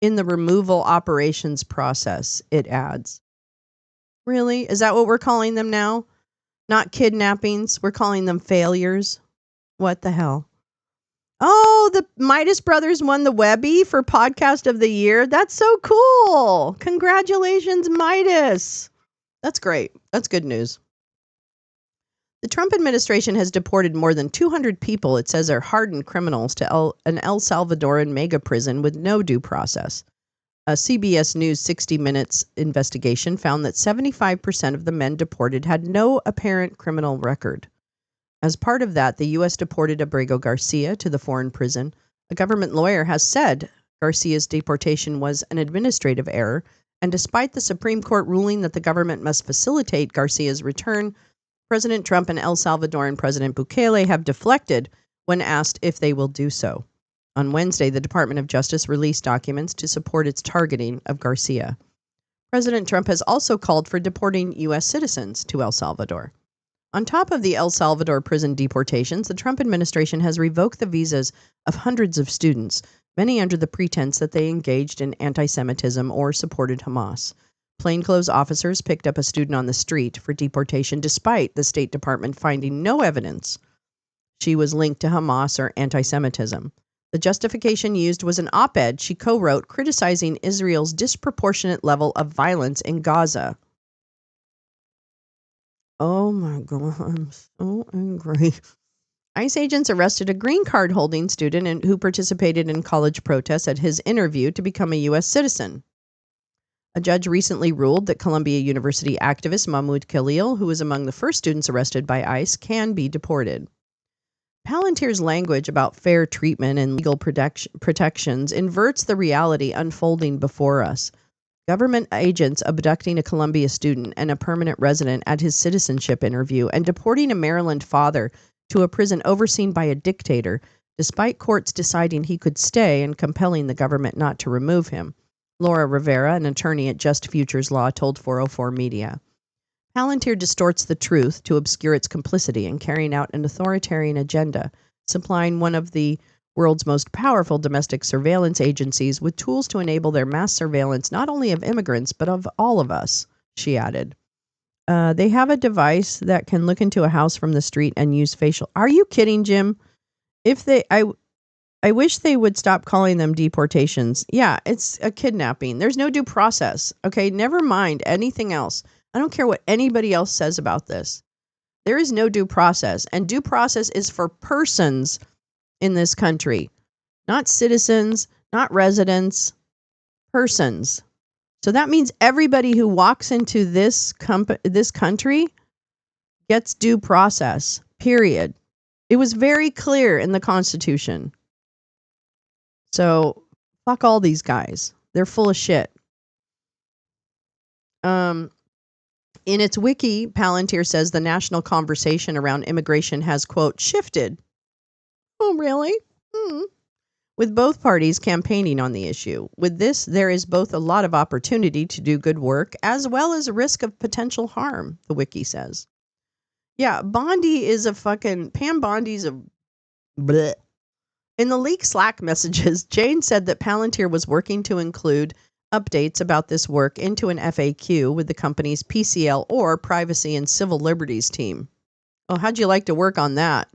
in the removal operations process, it adds. Really? Is that what we're calling them now? Not kidnappings. We're calling them failures. What the hell? Oh, the Midas Brothers won the Webby for Podcast of the Year. That's so cool. Congratulations, Midas. That's great. That's good news. The Trump administration has deported more than 200 people it says are hardened criminals to an El Salvadoran mega prison with no due process. A CBS News 60 Minutes investigation found that 75% of the men deported had no apparent criminal record. As part of that, the U.S. deported Abrego Garcia to the foreign prison. A government lawyer has said Garcia's deportation was an administrative error, and despite the Supreme Court ruling that the government must facilitate Garcia's return, President Trump and El Salvadoran President Bukele have deflected when asked if they will do so. On Wednesday, the Department of Justice released documents to support its targeting of Garcia. President Trump has also called for deporting U.S. citizens to El Salvador. On top of the El Salvador prison deportations, the Trump administration has revoked the visas of hundreds of students, many under the pretense that they engaged in anti-Semitism or supported Hamas. Plainclothes officers picked up a student on the street for deportation despite the State Department finding no evidence she was linked to Hamas or anti-Semitism. The justification used was an op-ed she co-wrote criticizing Israel's disproportionate level of violence in Gaza. Oh my God, I'm so angry. ICE agents arrested a green card holding student who participated in college protests at his interview to become a U.S. citizen. A judge recently ruled that Columbia University activist Mahmoud Khalil, who was among the first students arrested by ICE, can be deported. Palantir's language about fair treatment and legal protections inverts the reality unfolding before us. Government agents abducting a Columbia student and a permanent resident at his citizenship interview and deporting a Maryland father to a prison overseen by a dictator, despite courts deciding he could stay and compelling the government not to remove him. Laura Rivera, an attorney at Just Futures Law, told 404 Media. Palantir distorts the truth to obscure its complicity in carrying out an authoritarian agenda, supplying one of the world's most powerful domestic surveillance agencies with tools to enable their mass surveillance not only of immigrants, but of all of us, she added. They have a device that can look into a house from the street and use facial... Are you kidding, Jim? I wish they would stop calling them deportations. Yeah, it's a kidnapping. There's no due process. Okay, never mind anything else. I don't care what anybody else says about this. There is no due process, and due process is for persons in this country, not citizens, not residents, persons. So that means everybody who walks into this country gets due process, period. It was very clear in the Constitution. So fuck all these guys. They're full of shit. In its wiki, Palantir says the national conversation around immigration has, quote, shifted. Oh, really? with both parties campaigning on the issue. With this, there is both a lot of opportunity to do good work as well as a risk of potential harm, the wiki says. Yeah, Bondi is a fucking... Pam Bondi's a... bleh. In the leaked Slack messages, Jane said that Palantir was working to include updates about this work into an FAQ with the company's PCL or Privacy and Civil Liberties team. Oh, how'd you like to work on that?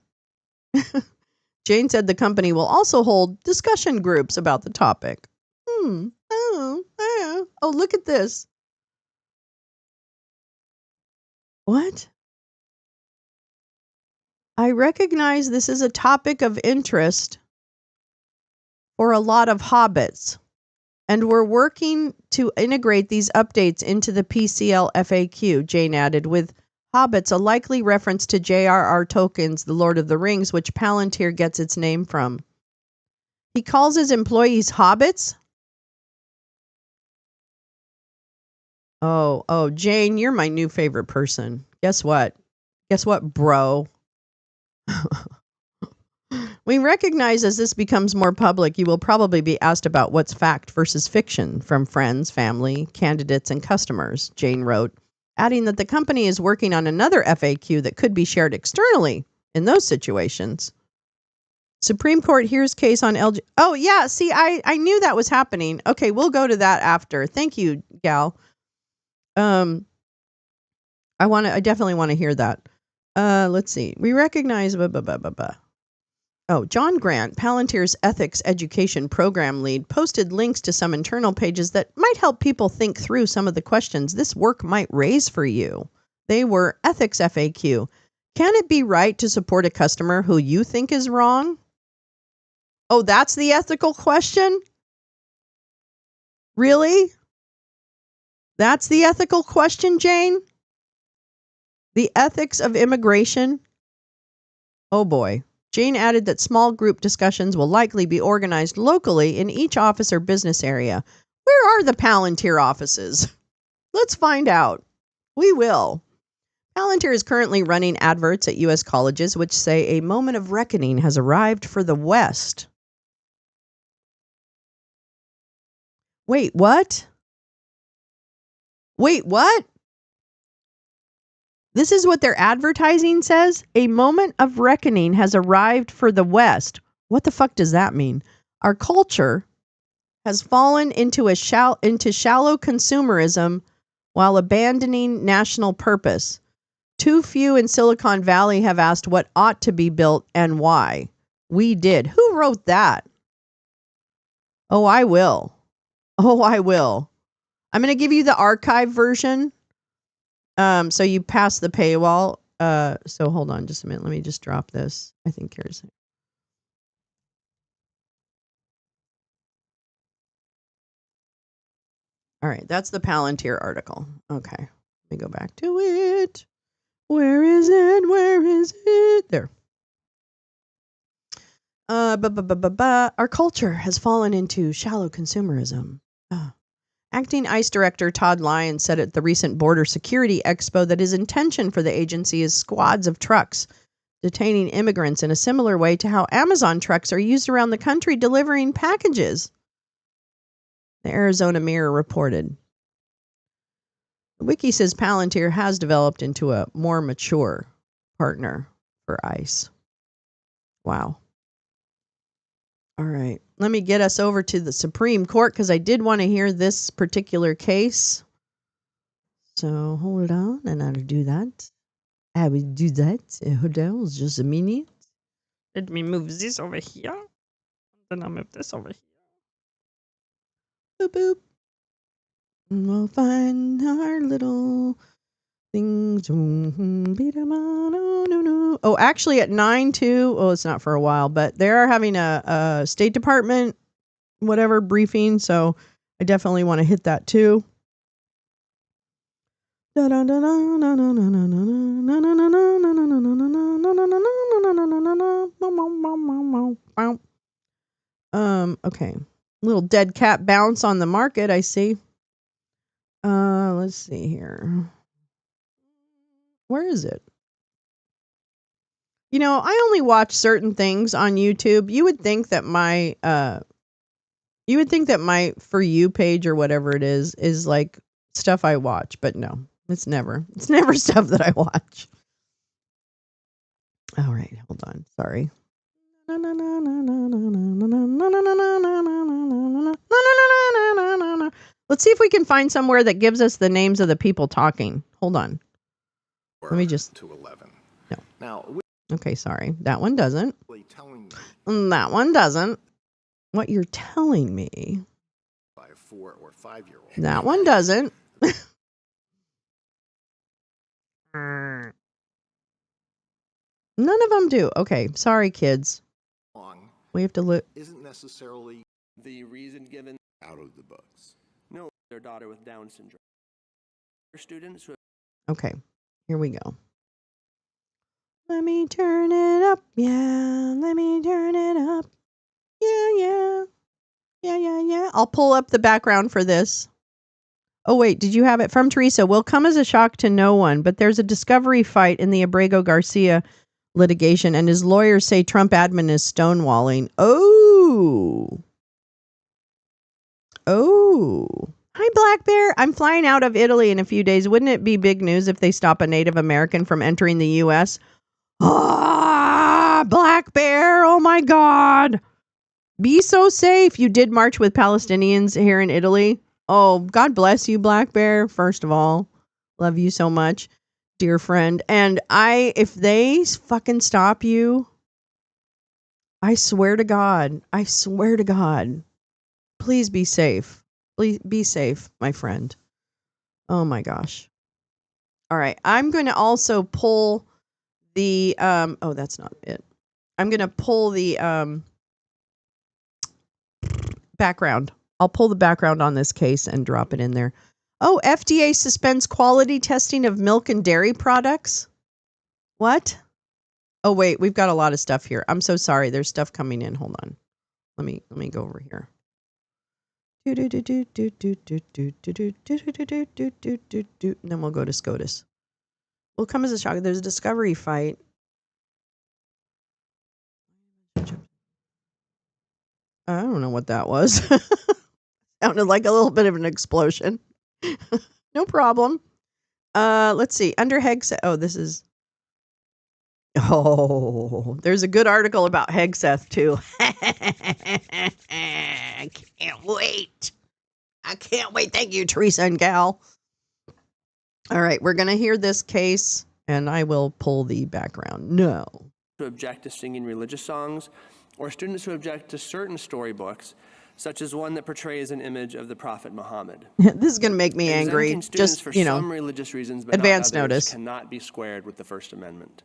Jane said the company will also hold discussion groups about the topic. Oh, look at this. What? I recognize this is a topic of interest for a lot of hobbits, and we're working to integrate these updates into the PCL FAQ, Jane added, with hobbits a likely reference to J.R.R. Tolkien's The Lord of the Rings, which Palantir gets its name from. He calls his employees hobbits? Oh, Jane, you're my new favorite person. Guess what? Guess what, bro? We recognize as this becomes more public, you will probably be asked about what's fact versus fiction from friends, family, candidates, and customers, Jane wrote, adding that the company is working on another FAQ that could be shared externally in those situations. Supreme Court hears case on LG. Oh, yeah, see, I knew that was happening. Okay, we'll go to that after. Thank you, gal. I definitely want to hear that. Let's see. We recognize... Oh, John Grant, Palantir's ethics education program lead, posted links to some internal pages that might help people think through some of the questions this work might raise for you. They were ethics FAQ. Can it be right to support a customer who you think is wrong? Oh, that's the ethical question? Really? That's the ethical question, Jane? The ethics of immigration? Oh boy. Jane added that small group discussions will likely be organized locally in each office or business area. Where are the Palantir offices? Let's find out. We will. Palantir is currently running adverts at U.S. colleges which say a moment of reckoning has arrived for the West. Wait, what? Wait, what? This is what their advertising says? A moment of reckoning has arrived for the West. What the fuck does that mean? Our culture has fallen into shallow consumerism while abandoning national purpose. Too few in Silicon Valley have asked what ought to be built and why. We did. Who wrote that? Oh, I will. I'm going to give you the archive version. So you pass the paywall. So hold on just a minute. Let me just drop this. I think here's it. All right. That's the Palantir article. Okay. Let me go back to it. Where is it? There. Our culture has fallen into shallow consumerism. Acting ICE Director Todd Lyons said at the recent Border Security Expo that his intention for the agency is squads of trucks detaining immigrants in a similar way to how Amazon trucks are used around the country delivering packages. The Arizona Mirror reported. The wiki says Palantir has developed into a more mature partner for ICE. Wow. All right. Let me get us over to the Supreme Court because I did want to hear this particular case. So hold on, and I'll do that. I will do that. Hold on, just a minute. Let me move this over here. Then I'll move this over here. Boop, boop. And we'll find our little things. Oh, actually at 9/2. Oh, it's not for a while, but they are having a State Department whatever briefing, so I definitely want to hit that too. Okay. Little dead cat bounce on the market, I see. Let's see here. Where is it? You know, I only watch certain things on YouTube. You would think that my For You page or whatever it is like stuff I watch, but no, it's never stuff that I watch. All right, hold on. Sorry. Let's see if we can find somewhere that gives us the names of the people talking. Hold on. Let me just to 11. No. Now, Okay, sorry. That one doesn't. telling me That one doesn't. What you're telling me. by a 4 or 5-year-old. That one doesn't. None of them do. Okay, sorry, kids. We have to look. Isn't necessarily the reason given out of the books. no their daughter with Down syndrome. Students who Okay, here we go. Let me turn it up. Yeah, let me turn it up. Yeah. I'll pull up the background for this. Oh, wait, did you have it? From Teresa. Will come as a shock to no one, but there's a discovery fight in the Abrego Garcia litigation, and his lawyers say Trump admin is stonewalling. Oh. Hi, Black Bear. I'm flying out of Italy in a few days. Wouldn't it be big news if they stop a Native American from entering the U.S.? Ah, Black Bear. Oh, my God. Be so safe. You did march with Palestinians here in Italy. Oh, God bless you, Black Bear. First of all, love you so much, dear friend. And if they fucking stop you, I swear to God, please be safe. Please be safe, my friend. Oh my gosh. All right. I'm going to also pull the, oh, that's not it. I'm going to pull the, background. I'll pull the background on this case and drop it in there. Oh, FDA suspends quality testing of milk and dairy products. What? Oh, wait, we've got a lot of stuff here. I'm so sorry. There's stuff coming in. Hold on. Let me go over here. And then we'll go to SCOTUS. Will come as a shock. There's a discovery fight. I don't know what that was. Sounded like a little bit of an explosion. No problem. Let's see. Under Hegseth. Oh, this is. Oh, there's a good article about Hegseth too. I can't wait. Thank you, Teresa and Gal. All right, we're gonna hear this case, and I will pull the background. No. who object to singing religious songs, or students who object to certain storybooks, such as one that portrays an image of the Prophet Muhammad. This is going to make me angry. Exempting students Just, for you know, some religious reasons, but advance not others, notice. cannot be squared with the First Amendment.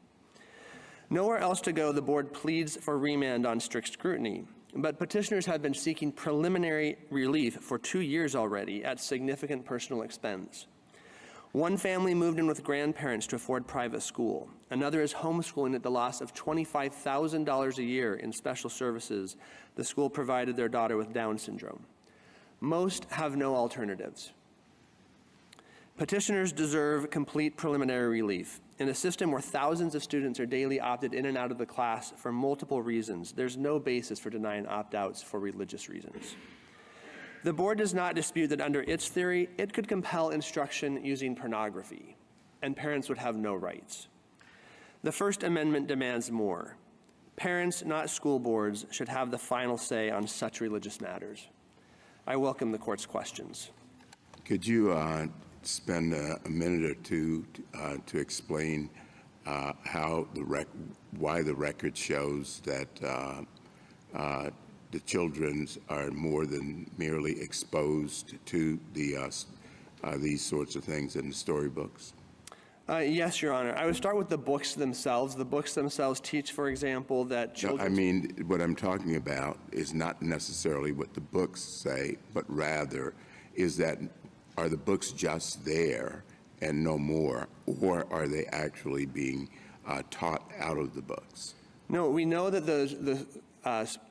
Nowhere else to go, the board pleads for remand on strict scrutiny, but petitioners have been seeking preliminary relief for 2 years already at significant personal expense. One family moved in with grandparents to afford private school. Another is homeschooling at the loss of $25,000 a year in special services the school provided their daughter with Down syndrome. Most have no alternatives. Petitioners deserve complete preliminary relief. In a system where thousands of students are daily opted in and out of the class for multiple reasons, there's no basis for denying opt-outs for religious reasons. The board does not dispute that under its theory, it could compel instruction using pornography, and parents would have no rights. The First Amendment demands more. Parents, not school boards, should have the final say on such religious matters. I welcome the court's questions. Could you spend a minute or two to explain why the record shows that the children are more than merely exposed to these sorts of things in the storybooks? Yes, Your Honor. I would start with the books themselves. The books themselves teach, for example, that children... No, I mean, what I'm talking about is not necessarily what the books say, but rather are the books just there and no more, or are they actually being taught out of the books? No, we know that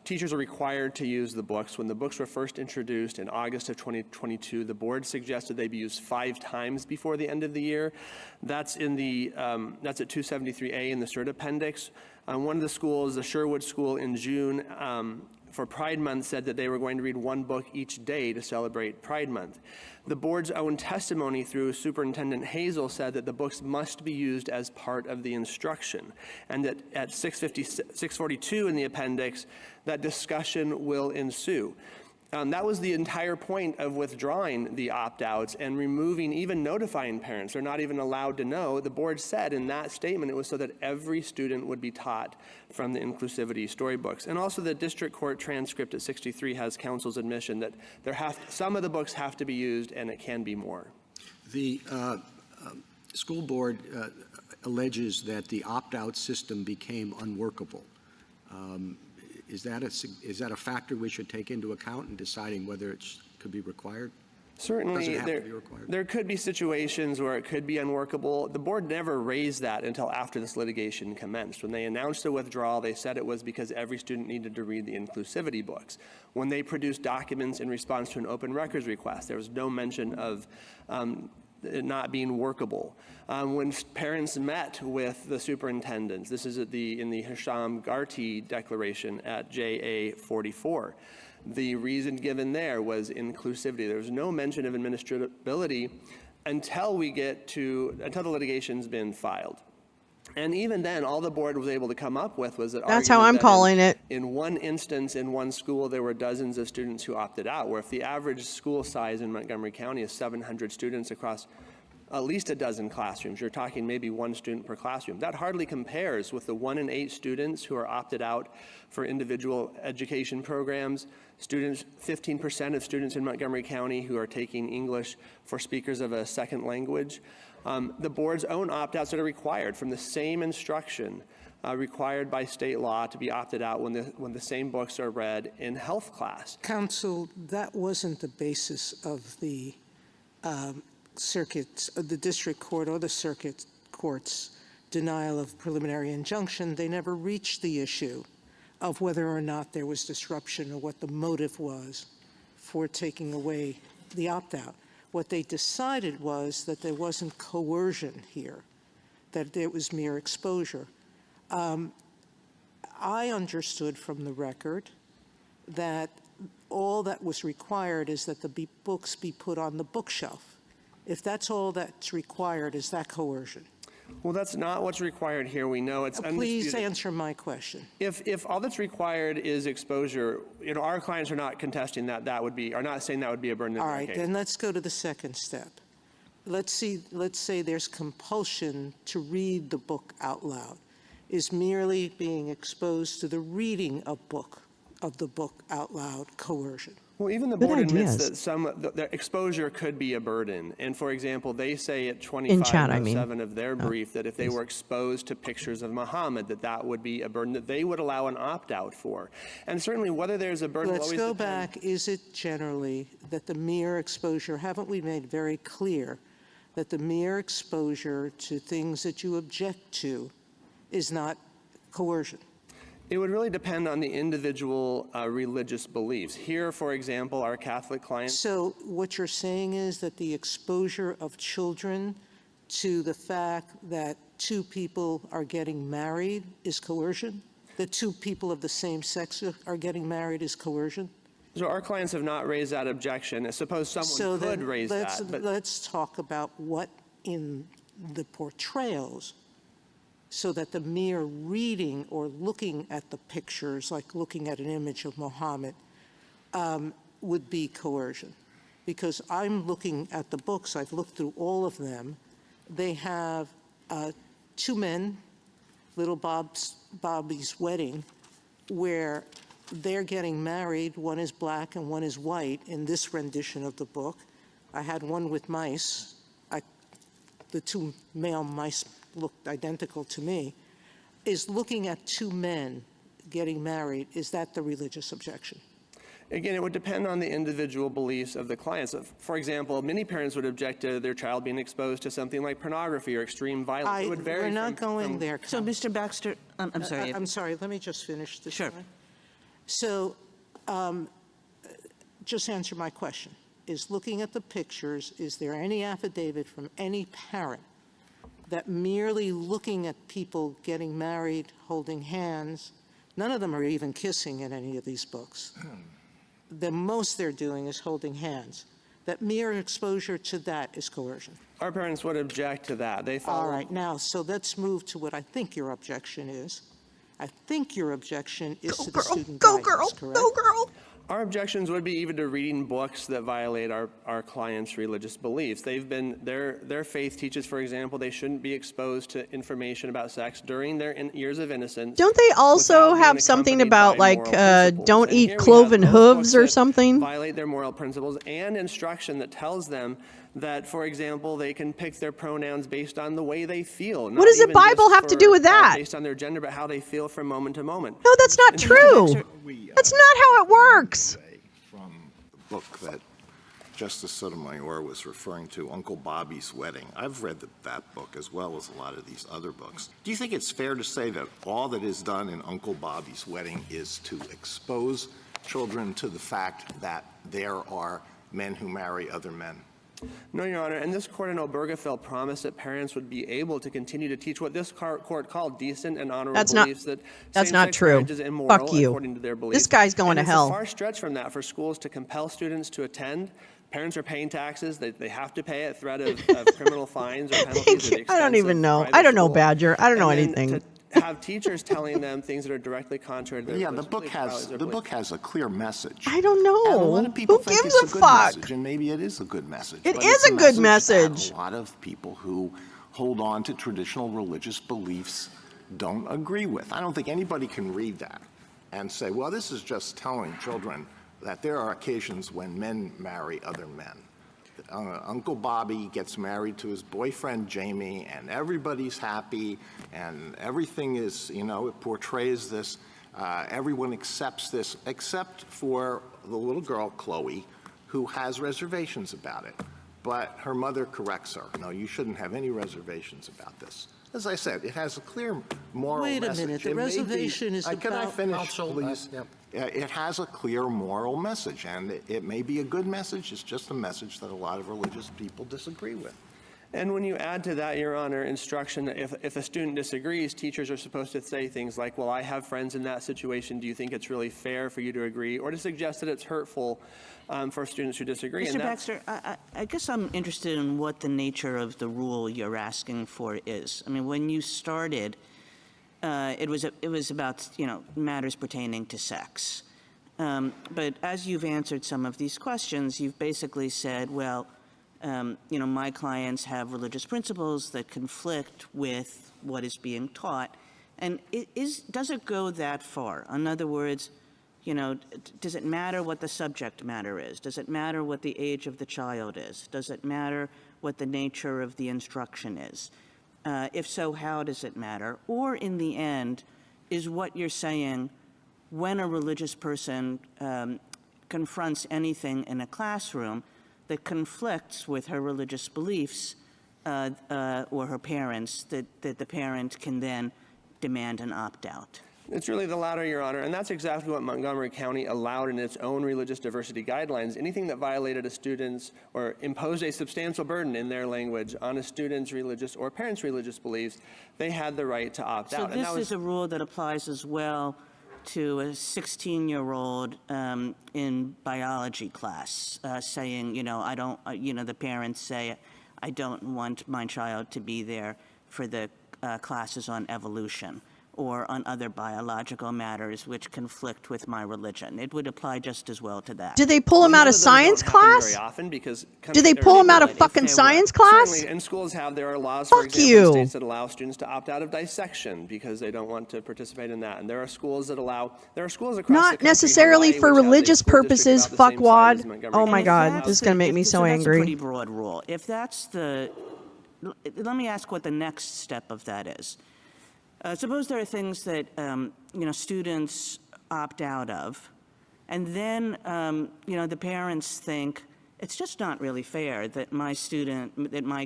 teachers are required to use the books. When the books were first introduced in August of 2022, the board suggested they be used 5 times before the end of the year. That's in the that's at 273A in the CERT appendix. One of the schools, the Sherwood School in June, for Pride Month said that they were going to read 1 book each day to celebrate Pride Month. The board's own testimony through Superintendent Hazel said that the books must be used as part of the instruction, and that at 642 in the appendix, that discussion will ensue. That was the entire point of withdrawing the opt-outs and removing, even notifying parents. They're not even allowed to know. The board said in that statement it was so that every student would be taught from the inclusivity storybooks. And also the district court transcript at 63 has counsel's admission that some of the books have to be used and it can be more. The school board alleges that the opt-out system became unworkable. Is that a factor we should take into account in deciding whether it could be required? Certainly, there could be situations where it could be unworkable. The board never raised that until after this litigation commenced. When they announced the withdrawal, they said it was because every student needed to read the inclusivity books. When they produced documents in response to an open records request, there was no mention of it not being workable. When parents met with the superintendents, this is in the Hisham Garti declaration at JA 44. The reason given there was inclusivity. There was no mention of administrability until the litigation's been filed. And even then, all the board was able to come up with was that that's how I'm calling it. In one instance, in one school, there were dozens of students who opted out, where if the average school size in Montgomery County is 700 students across at least a dozen classrooms, you're talking maybe 1 student per classroom. That hardly compares with the 1 in 8 students who are opted out for individual education programs. 15% of students in Montgomery County who are taking English for speakers of a second language. The board's own opt-outs that are required from the same instruction required by state law to be opted out when the same books are read in health class. Counsel, that wasn't the basis of the circuits, the district court or the circuit court's denial of preliminary injunction. They never reached the issue of whether or not there was disruption or what the motive was for taking away the opt-out. What they decided was that there wasn't coercion here, that it was mere exposure. I understood from the record that all that was required is that the books be put on the bookshelf. If that's all that's required, is that coercion? Well, that's not what's required here. We know it's undisputed. Please answer my question. If all that's required is exposure, our clients are not contesting that would be, are not saying that would be a burden. All right, then let's go to the second step. Let's say there's compulsion to read the book out loud. Is merely being exposed to the reading of the book out loud coercion? Well, even the board admits that the exposure could be a burden. And for example, they say at 2507 of their brief that if they were exposed to pictures of Muhammad, that would be a burden that they would allow an opt-out for. And certainly whether there's a burden will always Let's go back. Is it generally that the mere exposure, haven't we made very clear that the mere exposure to things that you object to is not coercion? It would really depend on the individual religious beliefs. Here, for example, our Catholic clients. So what you're saying is that the exposure of children to the fact that 2 people are getting married is coercion? That 2 people of the same sex are getting married is coercion? So our clients have not raised that objection. I suppose someone could raise that. But let's talk about what in the portrayals, so that the mere reading or looking at the pictures, like looking at an image of Muhammad, would be coercion. Because I'm looking at the books, I've looked through all of them. They have 2 men, little Bobby's wedding, where they're getting married. One is black and one is white in this rendition of the book. I had one with mice. The 2 male mice looked identical to me. Is looking at 2 men getting married, is that the religious objection? Again, it would depend on the individual beliefs of the clients. For example, many parents would object to their child being exposed to something like pornography or extreme violence. It would vary. We're not going there. So, Mr. Baxter, I'm sorry. I'm sorry, let me just finish this. Sure. So just answer my question. Is looking at the pictures, is there any affidavit from any parent that merely looking at people getting married, holding hands, none of them are even kissing in any of these books. The most they're doing is holding hands. That mere exposure to that is coercion. Our parents would object to that. They follow. All right, now, so let's move to what I think your objection is. I think your objection is to the student guidance, correct? Go girl. Our objections would be even to reading books that violate our clients' religious beliefs. They've been, their faith teaches, for example, they shouldn't be exposed to information about sex during their years of innocence. Don't they also have something about, like, don't eat cloven hooves or something? Violate their moral principles, and instruction that tells them that, for example, they can pick their pronouns based on the way they feel. What does the Bible have to do with that? Based on their gender, but how they feel from moment to moment. No, that's not true. That's not how it works. From the book that Justice Sotomayor was referring to, Uncle Bobby's Wedding. I've read that book as well as a lot of these other books. Do you think it's fair to say that all that is done in Uncle Bobby's Wedding is to expose children to the fact that there are men who marry other men? No, Your Honor, and this court in Obergefell promised that parents would be able to continue to teach what this court called decent and honorable beliefs. That's not true. Is immoral, Fuck you. according to their beliefs. This guy's going to hell. It's a far stretch from that for schools to compel students to attend. Parents are paying taxes. They have to pay at threat of criminal fines or penalties. I don't even know. I don't know, Badger. I don't know anything. To have teachers telling them things that are directly contrary to their Yeah, the book has a clear message. I don't know. And a lot of people Who think gives it's a a good fuck? message, and maybe it is a good message. It but is it's a good that message. A lot of people who hold on to traditional religious beliefs don't agree with. I don't think anybody can read that and say, well, this is just telling children that there are occasions when men marry other men. Uncle Bobby gets married to his boyfriend Jamie, and everybody's happy, and everything is, it portrays this. Everyone accepts this, except for the little girl, Chloe, who has reservations about it. But her mother corrects her. No, you shouldn't have any reservations about this. As I said, it has a clear moral message. Wait a minute, the reservation is Can I about... finish, please? It has a clear moral message, and it may be a good message. It's just a message that a lot of religious people disagree with. And when you add to that, Your Honor, instruction, if a student disagrees, teachers are supposed to say things like, well, I have friends in that situation. Do you think it's really fair for you to agree? Or to suggest that it's hurtful for students who disagree. Mr. Baxter, I guess I'm interested in what the nature of the rule you're asking for is. I mean, when you started, it was about, matters pertaining to sex. But as you've answered some of these questions, you've basically said, well, my clients have religious principles that conflict with what is being taught. And does it go that far? In other words, does it matter what the subject matter is? Does it matter what the age of the child is? Does it matter what the nature of the instruction is? If so, how does it matter? Or in the end, is what you're saying, when a religious person confronts anything in a classroom that conflicts with her religious beliefs or her parents, that the parent can then demand an opt-out? It's really the latter, Your Honor, and that's exactly what Montgomery County allowed in its own religious diversity guidelines. Anything that violated a student's or imposed a substantial burden, in their language, on a student's religious or parent's religious beliefs, they had the right to opt out. So this is a rule that applies as well to a 16-year-old in biology class saying, the parents say, I don't want my child to be there for the classes on evolution or on other biological matters which conflict with my religion. It would apply just as well to that. Do they pull them out of science class? Very often because Do they pull them out of fucking science class? Certainly, and schools there are laws, Fuck for example, you. in states that allow students to opt out of dissection because they don't want to participate in that. And there are schools across the country, Not necessarily Hawaii, for which has a religious school district purposes, about the same size fuckwad. as Montgomery Oh my County. God, this is going to make me so That's a pretty angry. broad rule. If that's let me ask what the next step of that is. Suppose there are things that, students opt out of, and then, the parents think, it's just not really fair that my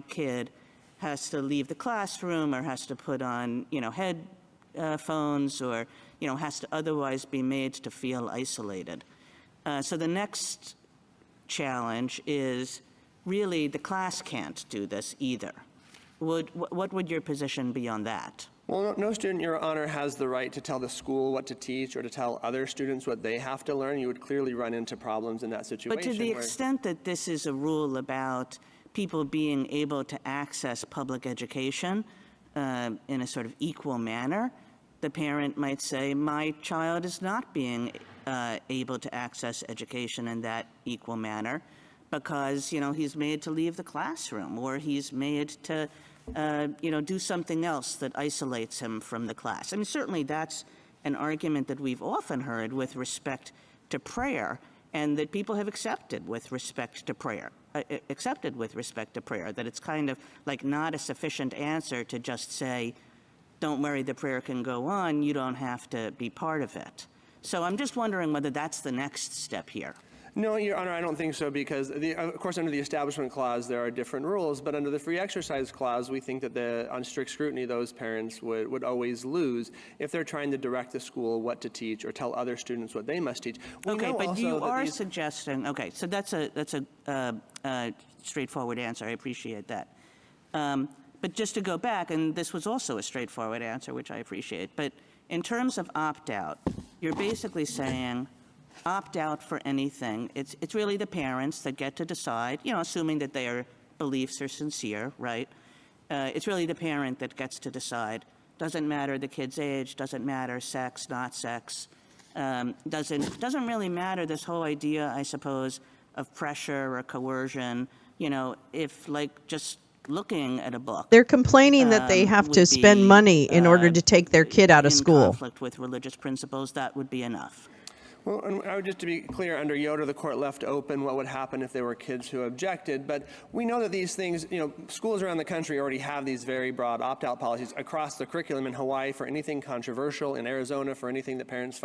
kid has to leave the classroom or has to put on, phones or, has to otherwise be made to feel isolated. So the next challenge is really the class can't do this either. What would your position be on that? Well, no student, Your Honor, has the right to tell the school what to teach or to tell other students what they have to learn. You would clearly run into problems in that situation. But to the extent that this is a rule about people being able to access public education in a sort of equal manner, the parent might say, my child is not being able to access education in that equal manner because, he's made to leave the classroom or he's made to do something else that isolates him from the class. I mean, certainly that's an argument that we've often heard with respect to prayer and that people have accepted with respect to prayer, that it's kind of like not a sufficient answer to just say, don't worry, the prayer can go on, you don't have to be part of it. So I'm just wondering whether that's the next step here. No, Your Honor, I don't think so because, of course, under the Establishment Clause, there are different rules, but under the Free Exercise Clause, we think that on strict scrutiny, those parents would always lose if they're trying to direct the school what to teach or tell other students what they must teach. Okay, but you are suggesting, okay, so that's a straightforward answer. I appreciate that. But just to go back, and this was also a straightforward answer, which I appreciate, but in terms of opt-out, you're basically saying opt out for anything. It's really the parents that get to decide, assuming that their beliefs are sincere, right? It's really the parent that gets to decide. Doesn't matter the kid's age, doesn't matter sex, not sex. Doesn't really matter this whole idea, I suppose, of pressure or coercion, if just looking at a book. They're complaining that they have to spend money in order to take their kid out of school. In conflict with religious principles, that would be enough. Well, and just to be clear, under Yoder, the court left open what would happen if there were kids who objected. But we know that these things, schools around the country already have these very broad opt-out policies across the curriculum. In Hawaii for anything controversial, in Arizona for anything that parents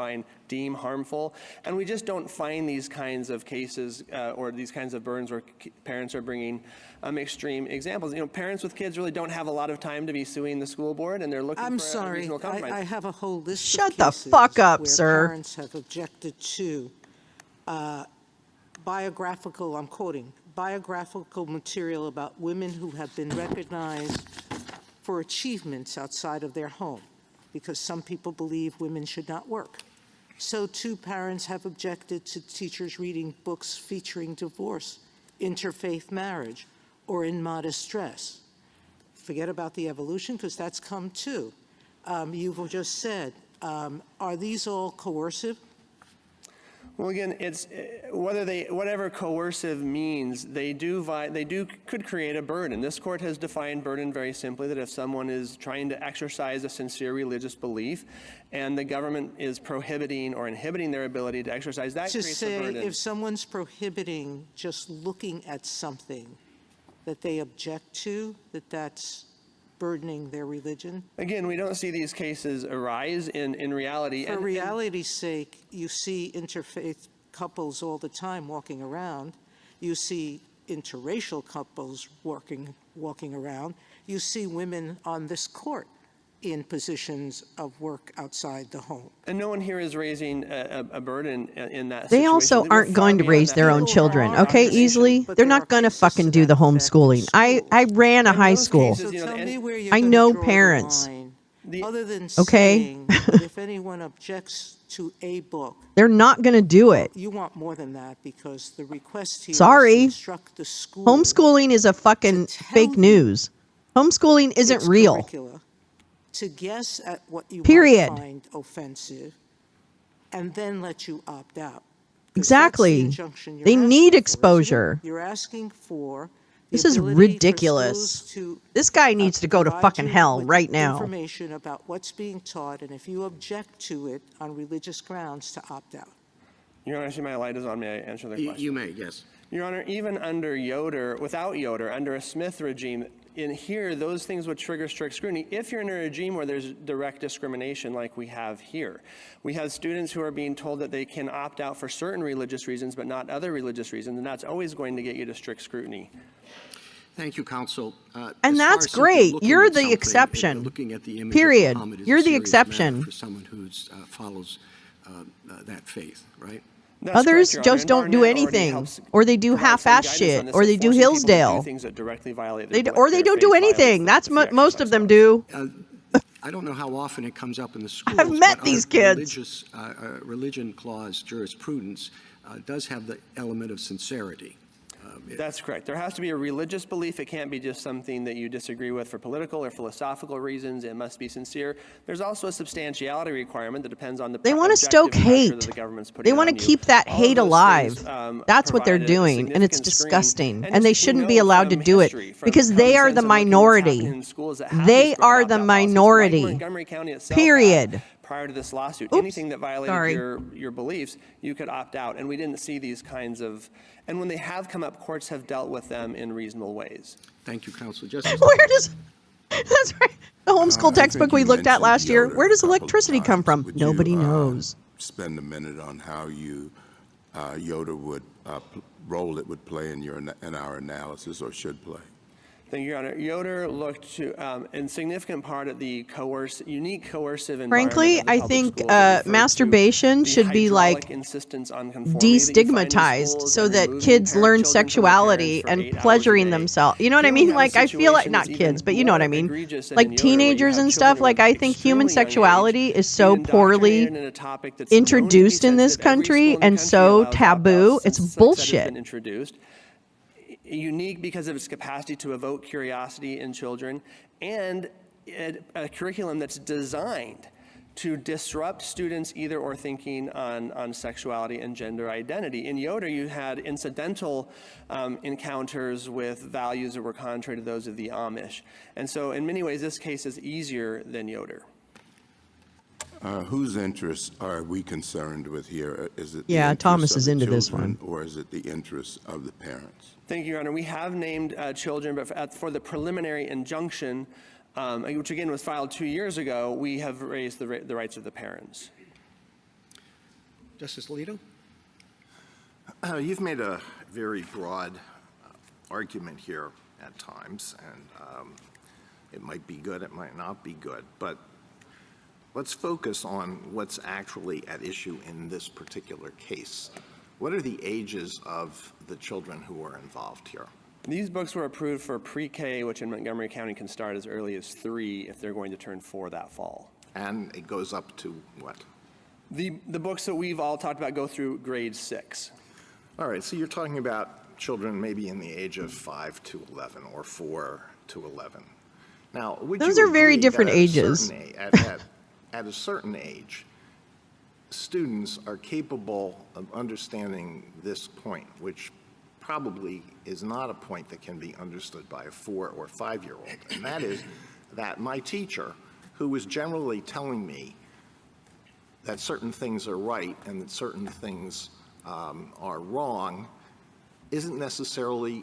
deem harmful. And we just don't find these kinds of cases or these kinds of burdens where parents are bringing extreme examples. Parents with kids really don't have a lot of time to be suing the school board, and they're looking for a reasonable compromise. I have a whole list Shut of the cases fuck up, where sir. parents have objected to biographical, I'm quoting, biographical material about women who have been recognized for achievements outside of their home, because some people believe women should not work. So too, parents have objected to teachers reading books featuring divorce, interfaith marriage, or in modest dress. Forget about the evolution, because that's come too. You've just said, are these all coercive? Well, again, it's whatever coercive means, they could create a burden. This court has defined burden very simply, that if someone is trying to exercise a sincere religious belief and the government is prohibiting or inhibiting their ability to exercise, that creates a burden. If someone's prohibiting just looking at something that they object to, that's burdening their religion? Again, we don't see these cases arise in reality. For reality's sake, you see interfaith couples all the time walking around. You see interracial couples walking around. You see women on this court in positions of work outside the home. And no one here is raising a burden in that They situation. also aren't going to raise their own children, okay, easily? They're not going to fucking do the homeschooling. I ran a high school. So tell me where you're I gonna know draw the parents. line, other than Okay? saying that if anyone objects to a book, They're not going to do it. you want more than that, because the request here is Sorry. to instruct the school. Homeschooling is a fucking fake news. Homeschooling isn't its real. curricula, to guess at what you Period. might find offensive, and then let you opt out. 'Cause that's the Exactly. injunction you're They asking need for, isn't it? exposure. You're asking for the This is ability for ridiculous. schools to, This guy needs to go to provide fucking you hell with right now. information about what's being taught, and if you object to it on religious grounds, to opt out. Your Honor, I see my light is on. May I answer the question? You may, yes. Your Honor, even under Yoder, without Yoder, under a Smith regime, in here, those things would trigger strict scrutiny. If you're in a regime where there's direct discrimination like we have here, we have students who are being told that they can opt out for certain religious reasons but not other religious reasons, and that's always going to get you to strict scrutiny. Thank you, counsel. And as that's far as simply great. looking You're at the something, exception. looking at the image Period. of Muhammad is You're a the serious matter exception. for someone who follows that faith, right? That's Others correct, Your Honor, just and don't do Barnett already anything, helps or they do provide some half-ass guidance shit, on this, or of they do forcing people to do Hillsdale. things that directly violate They their or they their don't faith do violates anything. the That's free what most exercise of them clause. do. I don't know how often it comes up in the schools. I've met but these our kids. Religion clause jurisprudence does have the element of sincerity. That's correct. There has to be a religious belief. It can't be just something that you disagree with for political or philosophical reasons. It must be sincere. There's also a substantiality requirement that depends on the They want to objective stoke pressure hate. that the government's They putting want to on you. keep that All of hate those alive. things, That's what they're provide a doing, and it's significant screen. disgusting. And And they as we shouldn't know be allowed to from do it history, from because they common are sense the and looking at what's happening minority. in schools that have They these broad are the opt-out policies, like minority. Montgomery County itself had, Period. prior to this lawsuit, Oops, anything that violated sorry. your beliefs, you could opt out. And we didn't see these kinds of, and when they have come up, courts have dealt with them in reasonable ways. Thank you, counsel. Justice. Where does that's right. The homeschool I textbook think we you looked at mentioned last year. Yoder Where a does couple of electricity come times. from? Would Nobody you, knows. spend a minute on how Yoder would role it would play in our analysis, or should play? Thank you, Your Honor. Yoder looked to, in significant part, at the unique coercive environment Frankly, of the I public think schools that referred to masturbation the should be hydraulic like insistence on conformity that you find in destigmatized schools so and that removing kids learn children from their sexuality parents for and 8 hours a pleasuring day. themselves. You know what I Here we mean? have a Like, I feel like, situation not that's kids, even but you know what I more mean? egregious than Like in Yoder, where you teenagers have and children stuff. Like, who are I think human extremely young age sexuality is so being poorly indoctrinated in a topic that's known to be introduced in this sensitive. Every school country in the and country so allows taboo. opt-outs It's since sex ed has bullshit. been introduced. Unique because of its capacity to evoke curiosity in children, and a curriculum that's designed to disrupt students' either or thinking on sexuality and gender identity. In Yoder, you had incidental encounters with values that were contrary to those of the Amish. And so in many ways, this case is easier than Yoder. Whose interests are we concerned with here? Is it the Yeah, interests Thomas of is the into this children, one. or is it the interests of the parents? Thank you, Your Honor. We have named children, but for the preliminary injunction, which again was filed 2 years ago, we have raised the rights of the parents. Justice Alito? You've made a very broad argument here at times, and it might be good, it might not be good, but let's focus on what's actually at issue in this particular case. What are the ages of the children who were involved here? These books were approved for pre-K, which in Montgomery County can start as early as 3 if they're going to turn 4 that fall. And it goes up to what? The books that we've all talked about go through grade 6. All right, so you're talking about children maybe in the age of 5 to 11 or 4 to 11. Now, would Those you are very agree different that at a ages. certain at a certain age, students are capable of understanding this point, which probably is not a point that can be understood by a 4 or 5-year-old, and that is that my teacher, who was generally telling me that certain things are right and that certain things are wrong, isn't necessarily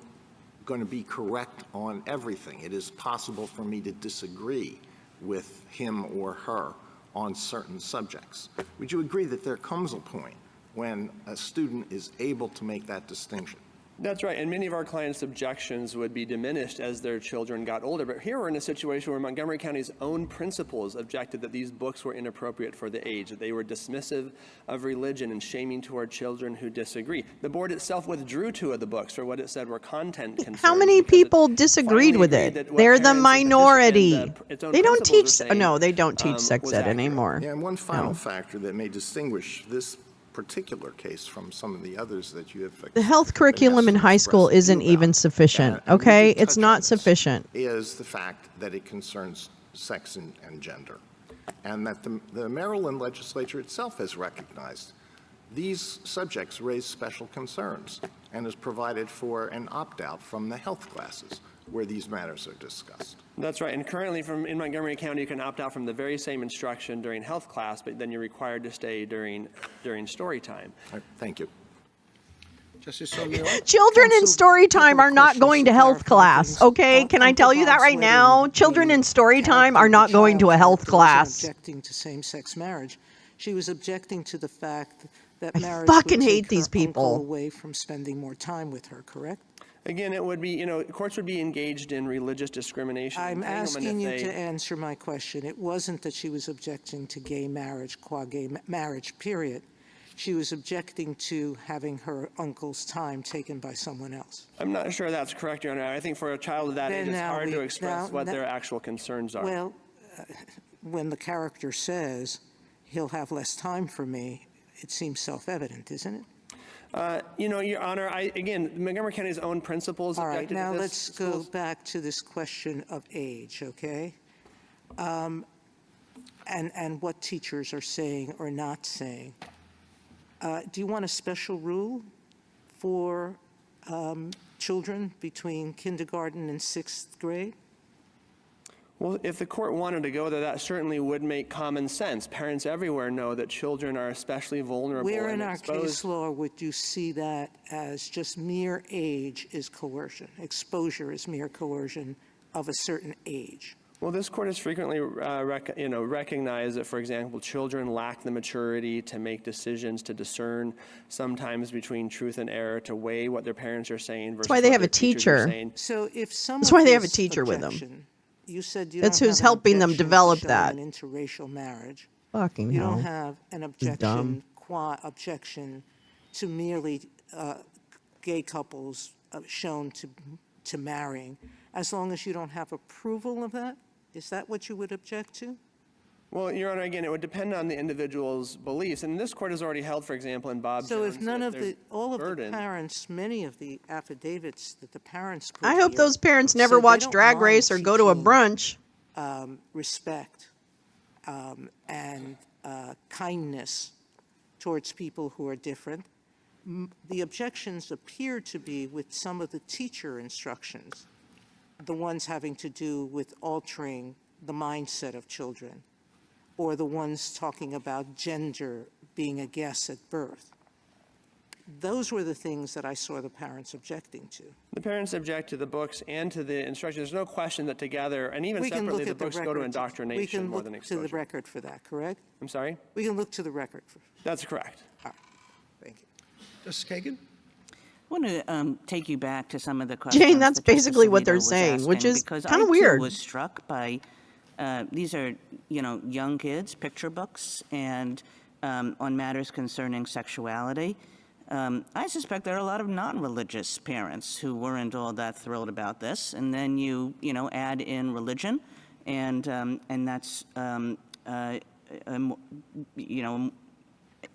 going to be correct on everything. It is possible for me to disagree with him or her on certain subjects. Would you agree that there comes a point when a student is able to make that distinction? That's right, and many of our clients' objections would be diminished as their children got older. But here we're in a situation where Montgomery County's own principals objected that these books were inappropriate for the age, that they were dismissive of religion and shaming toward children who disagree. The board itself withdrew 2 of the books for what it said were content concerns. How many people disagreed with it? They're the minority. They don't teach. No, they don't teach sex ed anymore. Yeah, and one final factor that may distinguish this particular case from some of the others that you have. The health curriculum in high school isn't even sufficient, okay? It's not sufficient. Is the fact that it concerns sex and gender, and that the Maryland legislature itself has recognized these subjects raise special concerns and has provided for an opt-out from the health classes where these matters are discussed. That's right, and currently in Montgomery County, you can opt out from the very same instruction during health class, but then you're required to stay during story time. Thank you. Justice Sotomayor? Children in story time are not going to health class, okay? Can I tell you that right now? Children in story time are not going to a health class. Objecting to same-sex marriage. She was objecting to the fact that I marriage fucking would hate take these her uncle people. away from spending more time with her, correct? Again, it would be, courts would be engaged in religious discrimination. I'm asking you if to answer my question. It wasn't that she was objecting to gay marriage, qua-gay marriage, period. She was objecting to having her uncle's time taken by someone else. I'm not sure that's correct, Your Honor. I think for a child of that age, it's hard to express what their actual concerns are. Well, when the character says, he'll have less time for me, it seems self-evident, isn't it? Your Honor, again, Montgomery County's own principles. All right, now let's go back to this question of age, okay? And what teachers are saying or not saying. Do you want a special rule for children between kindergarten and 6th grade? Well, if the court wanted to go there, that certainly would make common sense. Parents everywhere know that children are especially vulnerable. Where in and our exposed. case law would you see that as just mere age is coercion, exposure is mere coercion of a certain age? Well, this court has frequently recognized that, for example, children lack the maturity to make decisions, to discern sometimes between truth and error, to weigh what their parents are saying versus That's why they what have their a teachers are teacher. saying. So if someone That's why they have a teacher with them. You said you That's don't who's have an helping them objection to develop showing that. An interracial marriage. Fucking You hell. don't have an objection, objection to merely gay couples shown to marrying, as long as you don't have approval of that? Is that what you would object to? Well, Your Honor, again, it would depend on the individual's beliefs. And this court has already held, for example, in Bob So Jones, if none that of there's all of burden. the parents, many of the affidavits that the parents put I hope here those parents say never they watch don't Drag mind Race or go to a teaching, brunch. respect and kindness towards people who are different. The objections appear to be with some of the teacher instructions, the ones having to do with altering the mindset of children, or the ones talking about gender being a guess at birth. Those were the things that I saw the parents objecting to. The parents object to the books and to the instructions. There's no question that together, and even We can separately, look the at the books go to record. indoctrination more than We can look to exposure. the record for that, correct? I'm sorry? We can look to the record for. That's correct. Thank you. Justice Kagan? I want to take you back to some of the questions. Jane, that's that Justice basically what Alito they're was saying, which asking, is because kind of I, too, weird. was struck by these are young kids, picture books, and on matters concerning sexuality. I suspect there are a lot of non-religious parents who weren't all that thrilled about this, and then you add in religion, and that's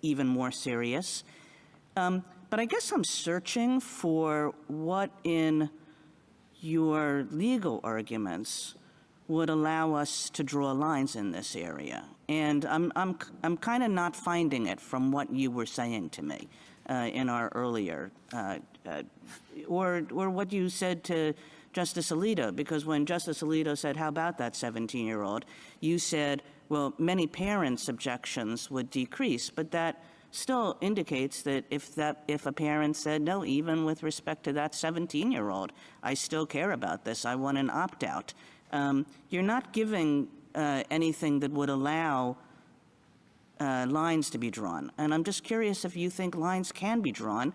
even more serious. But I guess I'm searching for what in your legal arguments would allow us to draw lines in this area, and I'm kind of not finding it from what you were saying to me in our earlier, or what you said to Justice Alito, because when Justice Alito said, "How about that 17-year-old?" you said, "Well, many parents' objections would decrease," but that still indicates that if a parent said, "No, even with respect to that 17-year-old, I still care about this. I want an opt-out." You're not giving anything that would allow lines to be drawn. And I'm just curious if you think lines can be drawn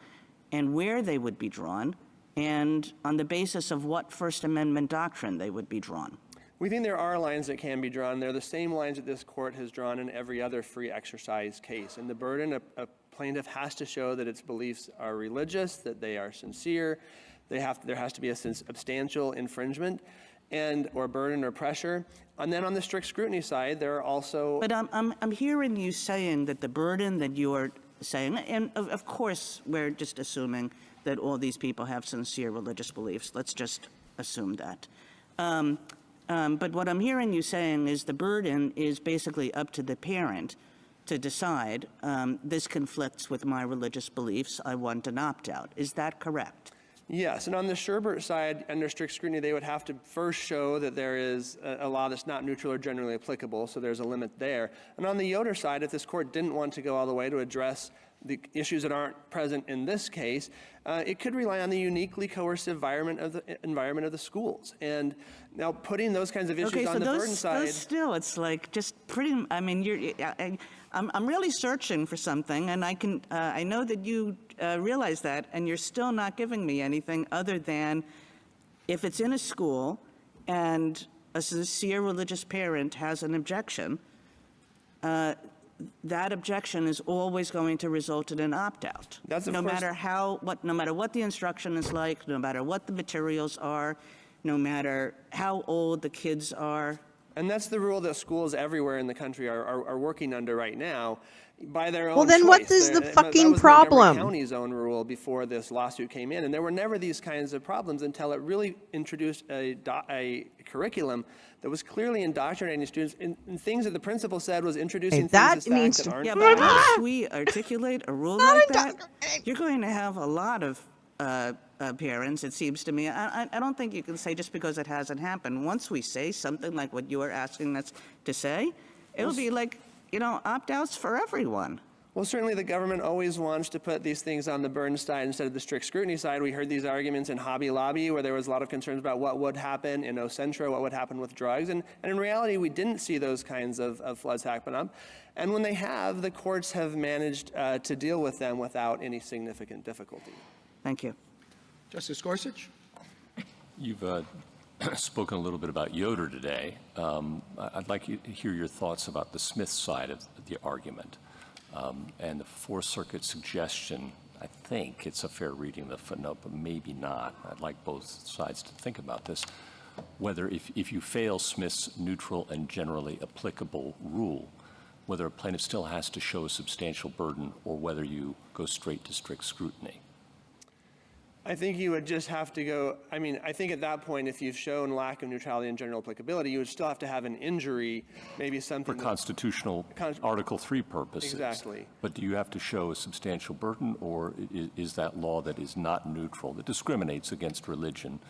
and where they would be drawn and on the basis of what First Amendment doctrine they would be drawn. We think there are lines that can be drawn. They're the same lines that this court has drawn in every other free exercise case. And the burden, a plaintiff has to show that its beliefs are religious, that they are sincere. There has to be a substantial infringement or burden or pressure. And then on the strict scrutiny side, there are also... But I'm hearing you saying that the burden that you're saying, and of course we're just assuming that all these people have sincere religious beliefs. Let's just assume that. But what I'm hearing you saying is the burden is basically up to the parent to decide, this conflicts with my religious beliefs, I want an opt-out. Is that correct? Yes, and on the Sherbert side, under strict scrutiny, they would have to first show that there is a law that's not neutral or generally applicable, so there's a limit there. And on the Yoder side, if this court didn't want to go all the way to address the issues that aren't present in this case, it could rely on the uniquely coercive environment of the schools. And now putting those kinds of issues on the burden side. Those still, it's like just pretty, I mean, I'm really searching for something, and I know that you realize that, and you're still not giving me anything other than if it's in a school and a sincere religious parent has an objection, that objection is always going to result in an opt-out. No matter what the instruction is like, no matter what the materials are, no matter how old the kids are. And that's the rule that schools everywhere in the country are working under right now by their own Well, then choice. what is the fucking that was problem? Montgomery County's own rule before this lawsuit came in. And there were never these kinds of problems until it really introduced a curriculum that was clearly indoctrinating students in things that the principal said was introducing things as facts that aren't. Yeah, but once we articulate a rule like that, you're going to have a lot of parents, it seems to me. I don't think you can say just because it hasn't happened. Once we say something like what you are asking us to say, it'll be like, opt-outs for everyone. Well, certainly the government always wants to put these things on the burden side instead of the strict scrutiny side. We heard these arguments in Hobby Lobby where there was a lot of concerns about what would happen in Ocentra, what would happen with drugs. And in reality, we didn't see those kinds of floods happen up. And when they have, the courts have managed to deal with them without any significant difficulty. Thank you. Justice Gorsuch? You've spoken a little bit about Yoder today. I'd like you to hear your thoughts about the Smith side of the argument. And the Fourth Circuit suggestion, I think it's a fair reading of the footnote, but maybe not. I'd like both sides to think about this, whether if you fail Smith's neutral and generally applicable rule, whether a plaintiff still has to show a substantial burden or whether you go straight to strict scrutiny. I think you would just have to go, I think at that point, if you've shown lack of neutrality and general applicability, you would still have to have an injury, maybe something. For constitutional Article 3 purposes. Exactly. But do you have to show a substantial burden, or is that law that is not neutral, that discriminates against religion,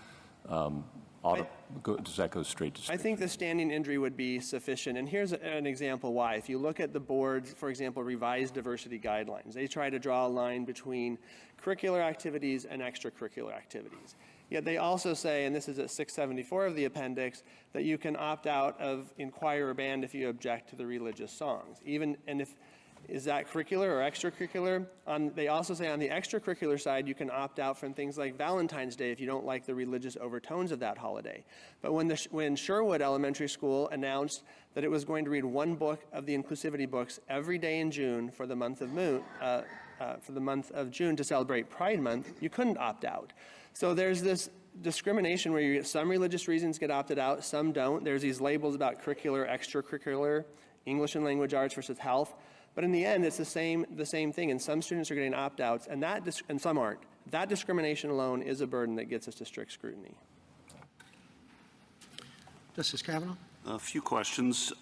does that go straight to strict? I think the standing injury would be sufficient. And here's an example why. If you look at the board's, for example, revised diversity guidelines, they try to draw a line between curricular activities and extracurricular activities. Yet they also say, and this is at 674 of the appendix, that you can opt out of in-choir or band if you object to the religious songs. Is that curricular or extracurricular? They also say on the extracurricular side, you can opt out from things like Valentine's Day if you don't like the religious overtones of that holiday. But when Sherwood Elementary School announced that it was going to read one book of the inclusivity books every day in June for the month of June to celebrate Pride Month, you couldn't opt out. So there's this discrimination where you get some religious reasons get opted out, some don't. There's these labels about curricular, extracurricular, English and language arts versus health. But in the end, it's the same thing, and some students are getting opt-outs, and some aren't. That discrimination alone is a burden that gets us to strict scrutiny. Justice Kavanaugh? A few questions.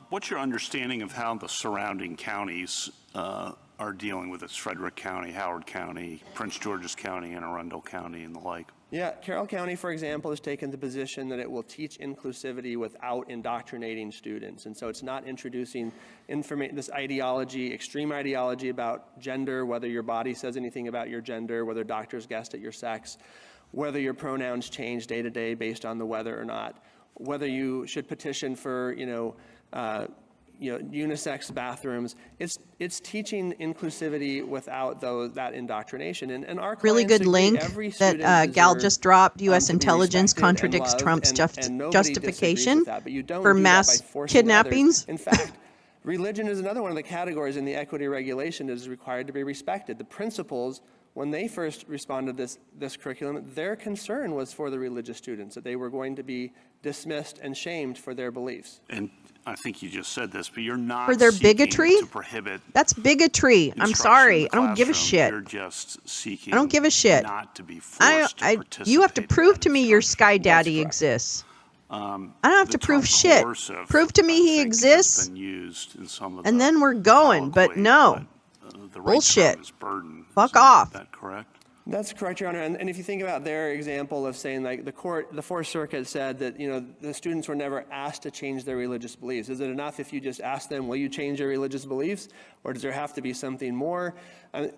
What's your understanding of how the surrounding counties are dealing with this? Frederick County, Howard County, Prince George's County, Anne Arundel County, and the like. Yeah, Carroll County, for example, has taken the position that it will teach inclusivity without indoctrinating students. And so it's not introducing this ideology, extreme ideology about gender, whether your body says anything about your gender, whether doctors guessed at your sex, whether your pronouns change day to day based on the weather or not, whether you should petition for, unisex bathrooms. It's teaching inclusivity without that indoctrination. And our really good link that Gal deserve, just dropped. U.S. to be intelligence respected contradicts and Trump's loved, and nobody justification disagrees with that, but you don't for do that mass by forcing kidnappings. others. In fact, religion is another one of the categories in the equity regulation that is required to be respected. The principals, when they first responded to this curriculum, their concern was for the religious students, that they were going to be dismissed and shamed for their beliefs. And I think you just said this, but you're not For their seeking bigotry? to prohibit. That's bigotry. I'm sorry. I don't give a shit. You're just seeking I don't give a shit. not to be forced to participate. You have to prove to me your Sky Daddy exists. I don't have to prove shit. Prove to me he exists, been used in some of and then we're going. But no. the right bullshit. term is burden. Fuck off. Is that correct? That's correct, Your Honor. And if you think about their example of saying, like, the Fourth Circuit said that, you know, the students were never asked to change their religious beliefs. Is it enough if you just ask them, will you change your religious beliefs? Or does there have to be something more?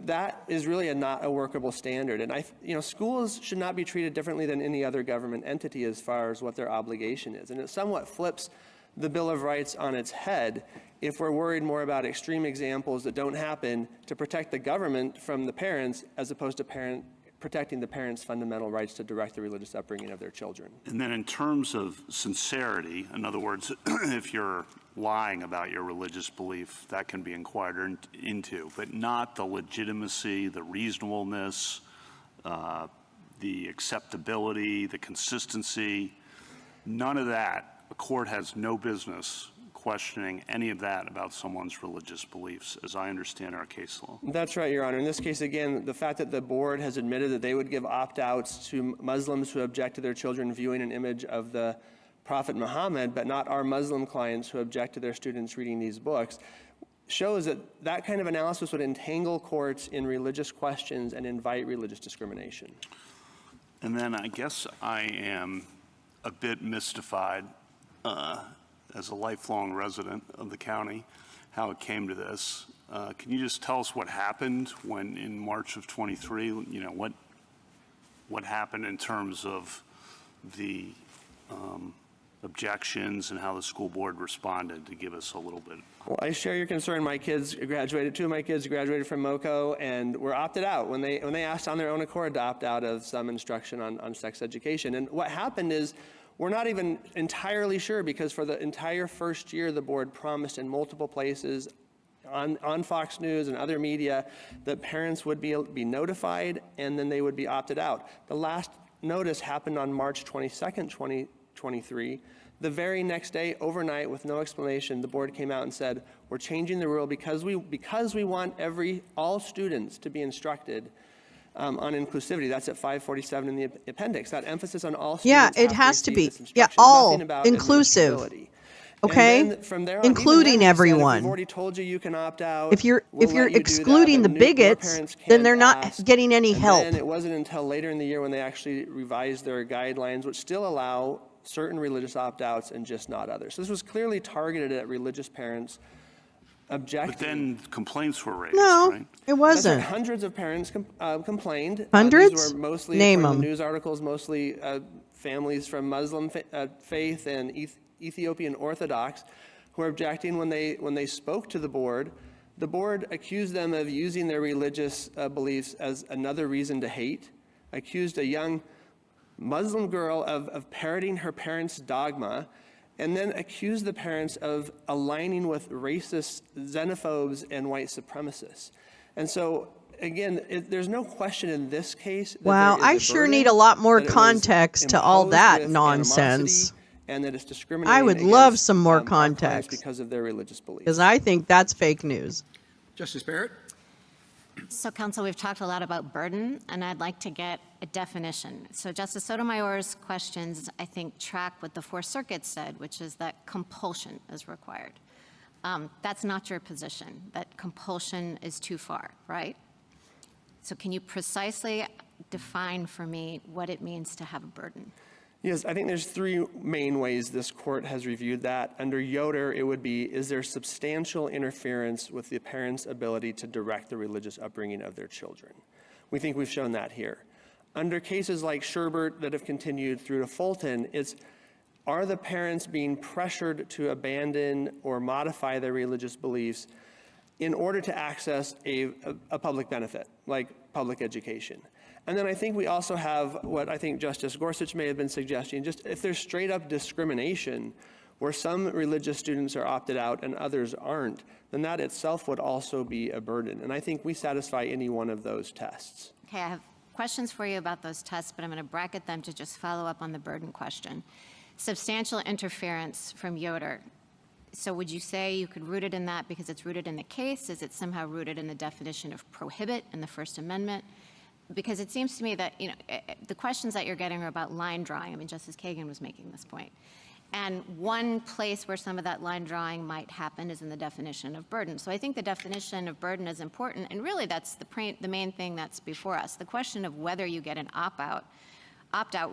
That is really not a workable standard. And you know, schools should not be treated differently than any other government entity as far as what their obligation is. And it somewhat flips the Bill of Rights on its head if we're worried more about extreme examples that don't happen to protect the government from the parents as opposed to protecting the parents' fundamental rights to direct the religious upbringing of their children. And then in terms of sincerity, in other words, if you're lying about your religious belief, that can be inquired into, but not the legitimacy, the reasonableness, the acceptability, the consistency, none of that. A court has no business questioning any of that about someone's religious beliefs, as I understand our case law. That's right, Your Honor. In this case, again, the fact that the board has admitted that they would give opt-outs to Muslims who object to their children viewing an image of the Prophet Muhammad, but not our Muslim clients who object to their students reading these books, shows that that kind of analysis would entangle courts in religious questions and invite religious discrimination. And then I guess I am a bit mystified as a lifelong resident of the county, how it came to this. Can you just tell us what happened when in March of 23, you know, what happened in terms of the objections and how the school board responded, to give us a little bit? Well, I share your concern. Two of my kids graduated from MoCo and were opted out when they asked on their own accord to opt out of some instruction on sex education. And what happened is, we're not even entirely sure, because for the entire first year, the board promised in multiple places on Fox News and other media that parents would be notified and then they would be opted out. The last notice happened on March 22nd, 2023. The very next day, overnight, with no explanation, the board came out and said, we're changing the rule because we want all students to be instructed on inclusivity. That's at 547 in the appendix. That emphasis on all students. Yeah, it has to be. Yeah, all inclusive. Okay, from there on, including everyone. We've already told you can opt out. If you're excluding the bigots, then they're not getting any help. And it wasn't until later in the year when they actually revised their guidelines, which still allow certain religious opt-outs and just not others. So this was clearly targeted at religious parents objecting. But then complaints were raised, no, right? It wasn't. Right. Hundreds of parents complained. Hundreds? These were mostly Name from them. The news articles, mostly families from Muslim faith and Ethiopian Orthodox who were objecting when they spoke to the board. The board accused them of using their religious beliefs as another reason to hate, accused a young Muslim girl of parroting her parents' dogma, and then accused the parents of aligning with racist xenophobes and white supremacists. And so, again, there's no question in this case that wow, I sure need a lot more context to all that nonsense. And that it's discriminating. I would love some more context because of their religious beliefs. Because I think that's fake news. Justice Barrett? So, counsel, we've talked a lot about burden, and I'd like to get a definition. So Justice Sotomayor's questions, I think, track what the Fourth Circuit said, which is that compulsion is required. That's not your position, that compulsion is too far, right? So can you precisely define for me what it means to have a burden? Yes, I think there's three main ways this court has reviewed that. Under Yoder, it would be, is there substantial interference with the parent's ability to direct the religious upbringing of their children? We think we've shown that here. Under cases like Sherbert that have continued through to Fulton, it's, are the parents being pressured to abandon or modify their religious beliefs in order to access a public benefit, like public education? And then I think we also have what I think Justice Gorsuch may have been suggesting, just if there's straight up discrimination where some religious students are opted out and others aren't, then that itself would also be a burden. And I think we satisfy any one of those tests. Okay, I have questions for you about those tests, but I'm going to bracket them to just follow up on the burden question. Substantial interference from Yoder. So would you say you could root it in that because it's rooted in the case? Is it somehow rooted in the definition of prohibit in the First Amendment? Because it seems to me that, you know, the questions that you're getting are about line drawing. I mean, Justice Kagan was making this point. And one place where some of that line drawing might happen is in the definition of burden. So I think the definition of burden is important, and really that's the main thing that's before us. The question of whether you get an opt-out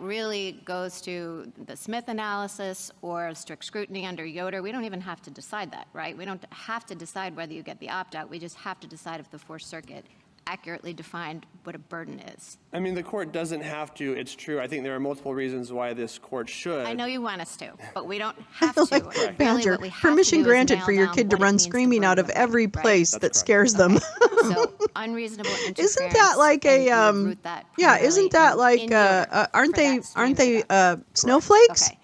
really goes to the Smith analysis or strict scrutiny under Yoder. We don't even have to decide that, right? We don't have to decide whether you get the opt-out. We just have to decide if the Fourth Circuit accurately defined what a burden is. I mean, the court doesn't have to. It's true. I think there are multiple reasons why this court should. I know you want us to, but we don't have to. Really, Badger, what we have permission to do granted is for nail your down kid to what it run means to screaming out of burden every right? place that scares them. So unreasonable interference. Isn't that like a isn't that like aren't they snowflakes? Okay.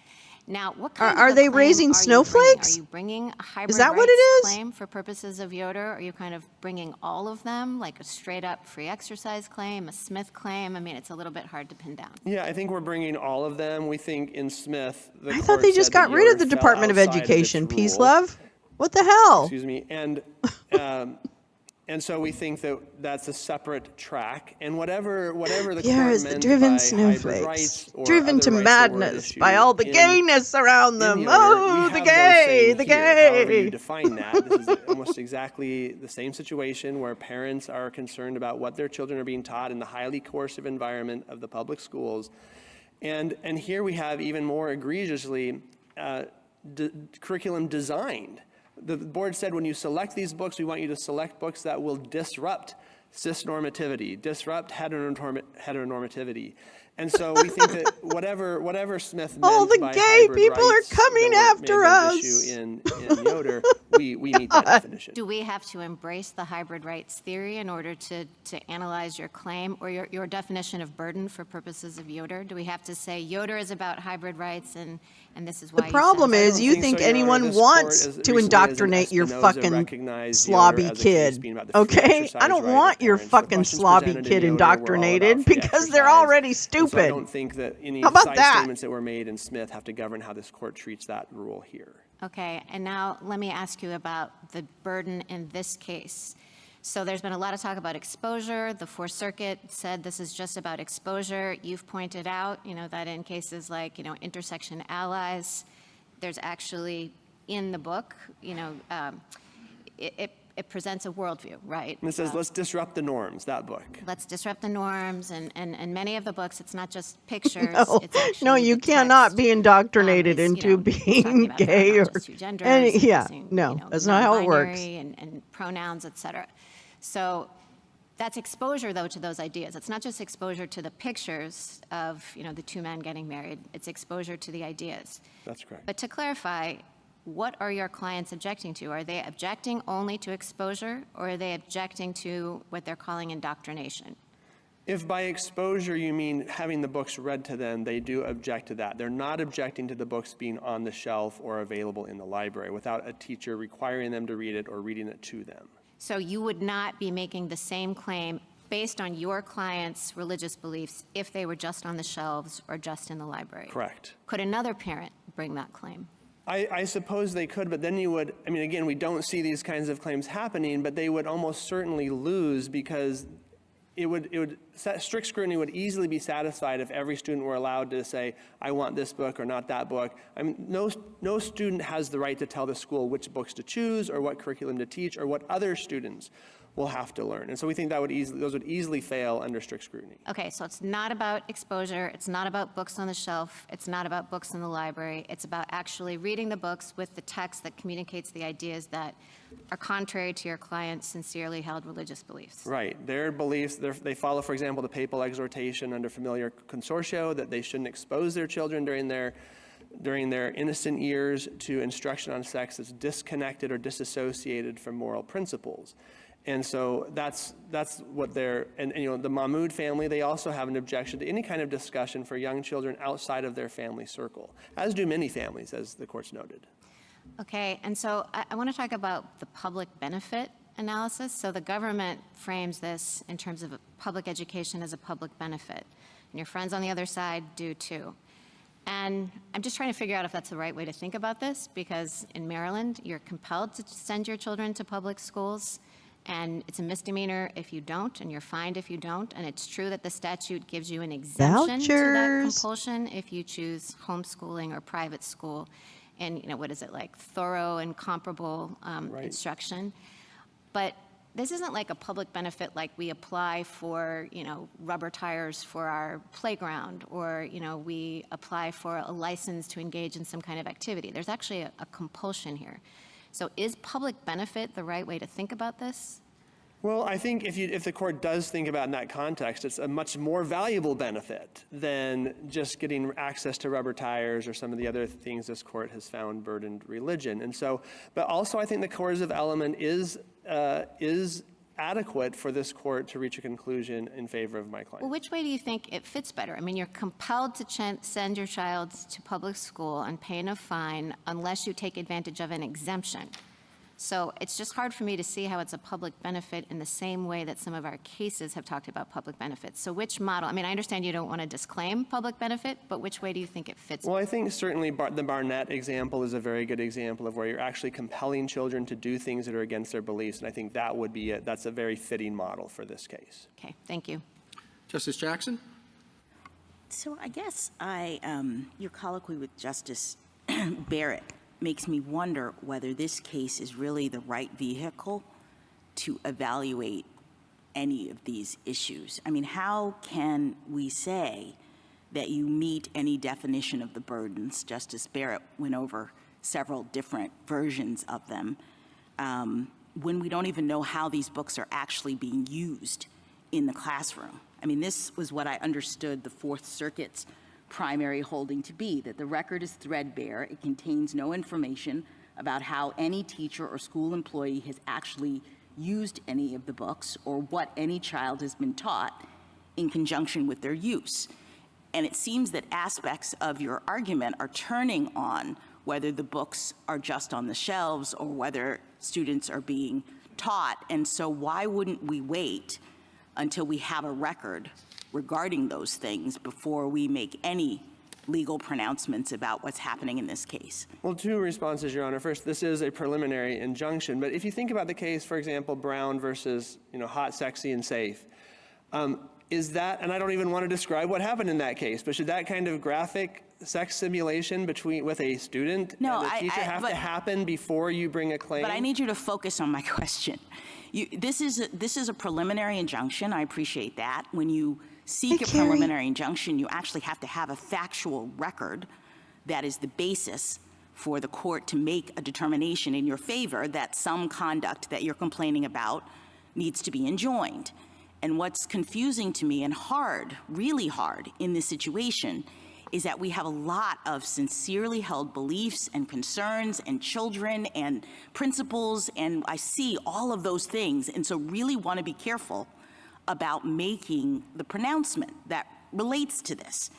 Now, what kind Are of a they claim raising are snowflakes? You bringing a hybrid Is that what it rights is? claim for purposes of Yoder? Are you kind of bringing all of them, like a straight-up free exercise claim, a Smith claim? I mean, it's a little bit hard to pin down. Yeah, I think we're bringing all of them. We think in Smith, I thought they just got rid of the Department of Education. Peace, love. What the hell? Excuse me. And so we think that that's a separate track, and whatever the court meant driven by snowflakes, hybrid rights or driven to other rights madness by all the gayness around them. Oh, the gay. However you define that, this is almost exactly the same situation where parents are concerned about what their children are being taught in the highly coercive environment of the public schools, and here we have even more egregiously curriculum designed. The board said when you select these books, we want you to select books that will disrupt cisnormativity, disrupt heteronormativity. And so we think that whatever Smith meant all the by gay people are coming after us. In Yoder, we meet that definition. Do we have to embrace the hybrid rights theory in order to analyze your claim or your definition of burden for purposes of Yoder? Do we have to say Yoder is about hybrid rights and this is why the problem is you think anyone wants to indoctrinate your fucking slobby kid, okay? I don't want your fucking slobby kid indoctrinated because they're already stupid. So I don't think that any How about side that? statements that were made in Smith have to govern how this court treats that rule here. Okay, and now let me ask you about the burden in this case. So there's been a lot of talk about exposure. The Fourth Circuit said this is just about exposure. You've pointed out, that in cases like, intersection allies, there's actually in the book, it presents a worldview, right? And it says, let's disrupt the norms, that book. Let's disrupt the norms, and many of the books, it's not just pictures. No, it's actually no, you cannot be indoctrinated into being gay or genders, no, that's not how it works. And pronouns, etc. So that's exposure, though, to those ideas. It's not just exposure to the pictures of, the two men getting married. It's exposure to the ideas. That's correct. But to clarify, what are your clients objecting to? Are they objecting only to exposure, or are they objecting to what they're calling indoctrination? If by exposure you mean having the books read to them, they do object to that. They're not objecting to the books being on the shelf or available in the library without a teacher requiring them to read it or reading it to them. So you would not be making the same claim based on your client's religious beliefs if they were just on the shelves or just in the library? Correct. Could another parent bring that claim? I suppose they could, but then you would, again, we don't see these kinds of claims happening, but they would almost certainly lose because strict scrutiny would easily be satisfied if every student were allowed to say, I want this book or not that book. No student has the right to tell the school which books to choose or what curriculum to teach or what other students will have to learn. And so we think that those would easily fail under strict scrutiny. Okay, so it's not about exposure, it's not about books on the shelf, it's not about books in the library, it's about actually reading the books with the text that communicates the ideas that are contrary to your client's sincerely held religious beliefs. Right, their beliefs, they follow, for example, the papal exhortation under Familiar Consortio that they shouldn't expose their children during their innocent years to instruction on sex that's disconnected or disassociated from moral principles. And so that's what the Mahmoud family, they also have an objection to any kind of discussion for young children outside of their family circle, as do many families, as the courts noted. Okay, and so I want to talk about the public benefit analysis. So the government frames this in terms of public education as a public benefit, and your friends on the other side do too. And I'm just trying to figure out if that's the right way to think about this, because in Maryland, you're compelled to send your children to public schools. And it's a misdemeanor if you don't, and you're fined if you don't. And it's true that the statute gives you an exemption to that compulsion if you choose homeschooling or private school. And, what is it, like thorough and comparable instruction. But this isn't like a public benefit like we apply for, rubber tires for our playground, or, we apply for a license to engage in some kind of activity. There's actually a compulsion here. So is public benefit the right way to think about this? Well, I think if the court does think about it in that context, it's a much more valuable benefit than just getting access to rubber tires or some of the other things this court has found burdened religion. And so, but also I think the coercive element is adequate for this court to reach a conclusion in favor of my client. Well, which way do you think it fits better? I mean, you're compelled to send your child to public school and pay a fine unless you take advantage of an exemption. So it's just hard for me to see how it's a public benefit in the same way that some of our cases have talked about public benefits. So which model? I mean, I understand you don't want to disclaim public benefit, but which way do you think it fits? Well, I think certainly the Barnett example is a very good example of where you're actually compelling children to do things that are against their beliefs, and I think that would be that's a very fitting model for this case. Okay, thank you. Justice Jackson? So I guess your colloquy with Justice Barrett makes me wonder whether this case is really the right vehicle to evaluate any of these issues. I mean, how can we say that you meet any definition of the burdens? Justice Barrett went over several different versions of them, when we don't even know how these books are actually being used in the classroom. I mean, this was what I understood the Fourth Circuit's primary holding to be, that the record is threadbare. It contains no information about how any teacher or school employee has actually used any of the books or what any child has been taught in conjunction with their use. And it seems that aspects of your argument are turning on whether the books are just on the shelves or whether students are being taught. And so why wouldn't we wait until we have a record regarding those things before we make any legal pronouncements about what's happening in this case? Well, two responses, Your Honor. First, this is a preliminary injunction, but if you think about the case, for example, Brown versus, hot, sexy, and safe, is that, and I don't even want to describe what happened in that case, but should that kind of graphic sex simulation with a student and a teacher have to happen before you bring a claim? But I need you to focus on my question. This is a preliminary injunction. I appreciate that. When you seek a preliminary injunction, you actually have to have a factual record that is the basis for the court to make a determination in your favor that some conduct that you're complaining about needs to be enjoined. And what's confusing to me and hard, really hard in this situation is that we have a lot of sincerely held beliefs and concerns and children and principles, and I see all of those things, and so really want to be careful about making the pronouncement that relates to this.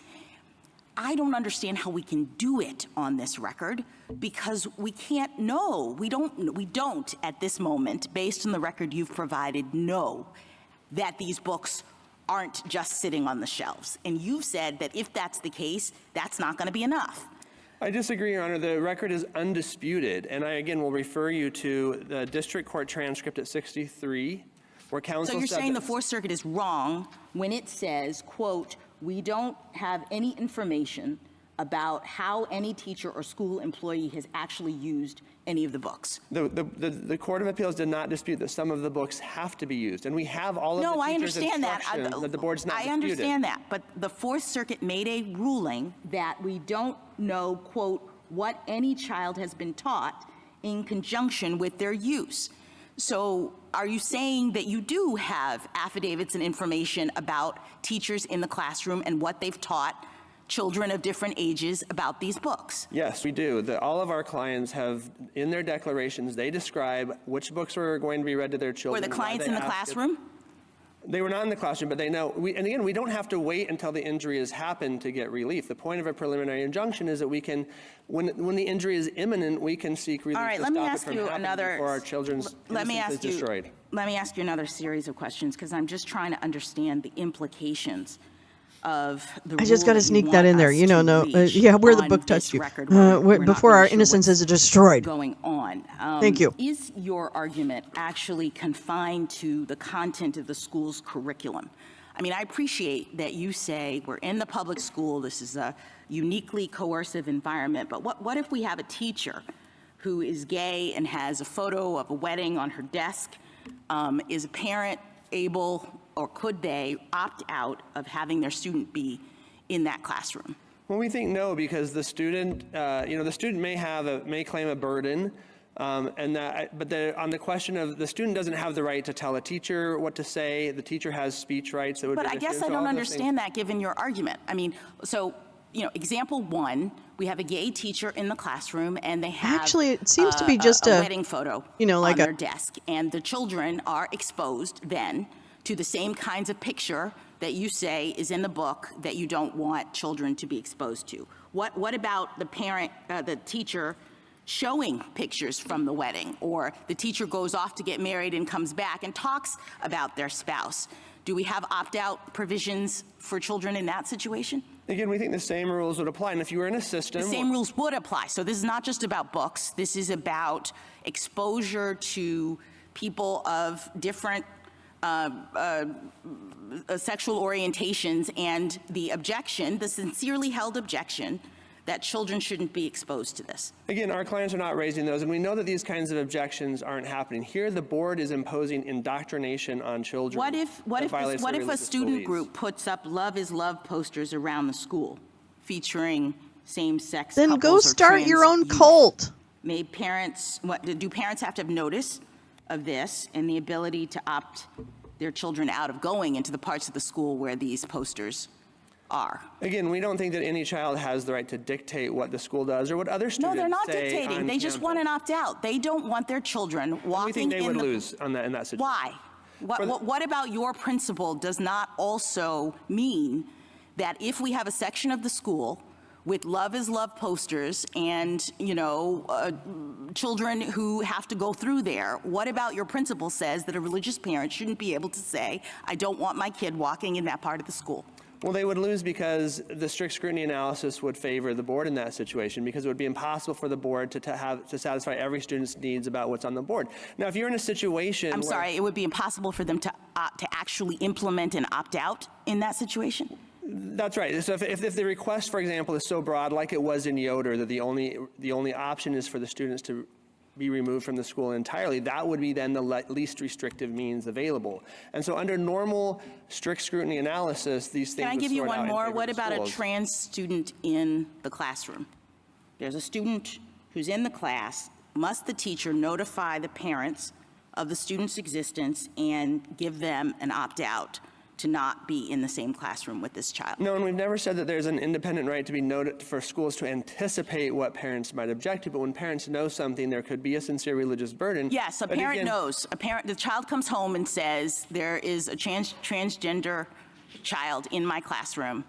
I don't understand how we can do it on this record because we can't know. We don't at this moment, based on the record you've provided, know that these books aren't just sitting on the shelves. And you've said that if that's the case, that's not going to be enough. I disagree, Your Honor. The record is undisputed, and I again will refer you to the district court transcript at 63, where counsel So you're said saying the Fourth Circuit is wrong when it says, quote, we don't have any information about how any teacher or school employee has actually used any of the books. The Court of Appeals did not dispute that some of the books have to be used, and we have all of the teachers' instruction that the board's not disputed. I understand that, but the Fourth Circuit made a ruling that we don't know, quote, what any child has been taught in conjunction with their use. So are you saying that you do have affidavits and information about teachers in the classroom and what they've taught children of different ages about these books? Yes, we do. All of our clients have, in their declarations, they describe which books were going to be read to their children. Were the clients in the classroom? They were not in the classroom, but they know. And again, we don't have to wait until the injury has happened to get relief. The point of a preliminary injunction is that we can, when the injury is imminent, we can seek relief. All right, to let me stop ask it from you happening another. Before our children's innocence is destroyed. Let me ask you another series of questions because I'm just trying to understand the implications of the I just got to sneak that in there. You know, where the book touched you. Before our innocence is destroyed. Going on. Thank you. Is your argument actually confined to the content of the school's curriculum? I mean, I appreciate that you say we're in the public school, this is a uniquely coercive environment, but what if we have a teacher who is gay and has a photo of a wedding on her desk? Is a parent able, or could they opt out of having their student be in that classroom? Well, we think no, because the student, the student may claim a burden, but on the question of the student doesn't have the right to tell a teacher what to say. The teacher has speech rights. That would but I guess I don't understand that given your argument. I mean, so, example one, we have a gay teacher in the classroom and they have actually it seems to be just a wedding photo like on their desk, and the children are exposed then to the same kinds of picture that you say is in the book that you don't want children to be exposed to. What about the parent, the teacher showing pictures from the wedding, or the teacher goes off to get married and comes back and talks about their spouse? Do we have opt-out provisions for children in that situation? Again, we think the same rules would apply, and if you were in a system... The same rules would apply. So this is not just about books. This is about exposure to people of different sexual orientations, and the objection, the sincerely held objection, that children shouldn't be exposed to this. Again, our clients are not raising those, and we know that these kinds of objections aren't happening. Here, the board is imposing indoctrination on children. What if a student group puts up "Love is Love" posters around the school featuring same-sex couples? Then go start your own cult. Do parents have to have notice of this and the ability to opt their children out of going into the parts of the school where these posters are? Again, we don't think that any child has the right to dictate what the school does or what other students say. No, they're not dictating. They just want an opt-out. They don't want their children walking. We think they would lose in that situation. Why? What about your principle does not also mean that if we have a section of the school with "Love is Love" posters and, children who have to go through there, what about your principle says that a religious parent shouldn't be able to say, "I don't want my kid walking in that part of the school"? Well, they would lose because the strict scrutiny analysis would favor the board in that situation, because it would be impossible for the board to satisfy every student's needs about what's on the board. Now, if you're in a situation I'm sorry, it would be impossible for them to actually implement and opt out in that situation? That's right. So if the request, for example, is so broad, like it was in Yoder, that the only option is for the students to be removed from the school entirely, that would be then the least restrictive means available. And so under normal strict scrutiny analysis, these things Can I give you one more? What about schools. a trans student in the classroom? There's a student who's in the class. Must the teacher notify the parents of the student's existence and give them an opt-out to not be in the same classroom with this child? No, and we've never said that there's an independent right to be noted for schools to anticipate what parents might object to, but when parents know something, there could be a sincere religious burden. Yes, a parent knows. The child comes home and says, there is a transgender child in my classroom,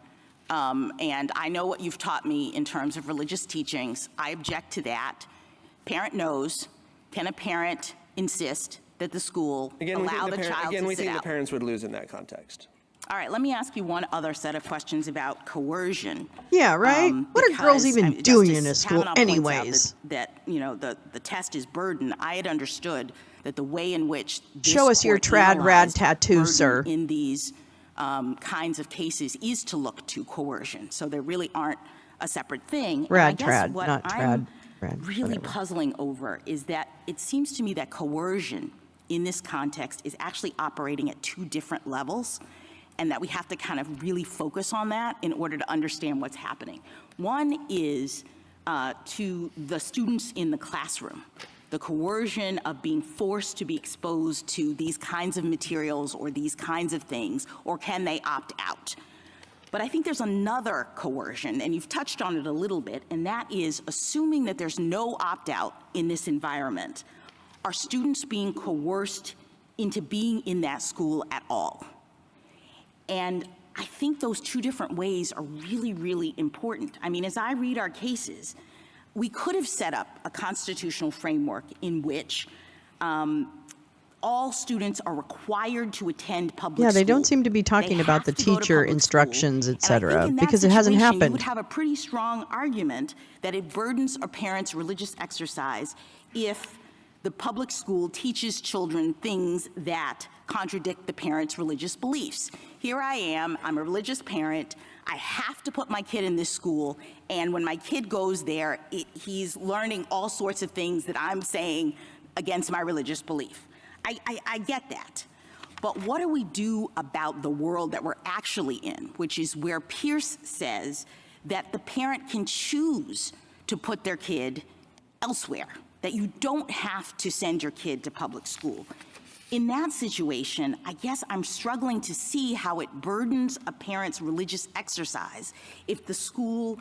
and I know what you've taught me in terms of religious teachings. I object to that. Parent knows. Can a parent insist that the school allow the child to sit out? Again, we think the parents would lose in that context. All right, let me ask you one other set of questions about coercion. Yeah, right? What are girls even doing in a school anyways? That the test is burden. I had understood that the way in which show us your trad rad tattoo, sir, in these kinds of cases is to look to coercion. So there really aren't a separate thing. Rad trad, not trad. Really puzzling over is that it seems to me that coercion in this context is actually operating at two different levels, and that we have to kind of really focus on that in order to understand what's happening. One is to the students in the classroom, the coercion of being forced to be exposed to these kinds of materials or these kinds of things, or can they opt out? But I think there's another coercion, and you've touched on it a little bit, and that is assuming that there's no opt-out in this environment. Are students being coerced into being in that school at all? And I think those two different ways are really, really important. I mean, as I read our cases, we could have set up a constitutional framework in which all students are required to attend public Yeah, school. they don't seem to be talking about the have to go to teacher public instructions, school. And I think etc., in that because it hasn't situation, You happened. would have a pretty strong argument that it burdens a parent's religious exercise if the public school teaches children things that contradict the parent's religious beliefs. Here I am, I'm a religious parent, I have to put my kid in this school, and when my kid goes there, he's learning all sorts of things that I'm saying against my religious belief. I get that. But what do we do about the world that we're actually in, which is where Pierce says that the parent can choose to put their kid elsewhere, that you don't have to send your kid to public school. In that situation, I guess I'm struggling to see how it burdens a parent's religious exercise if the school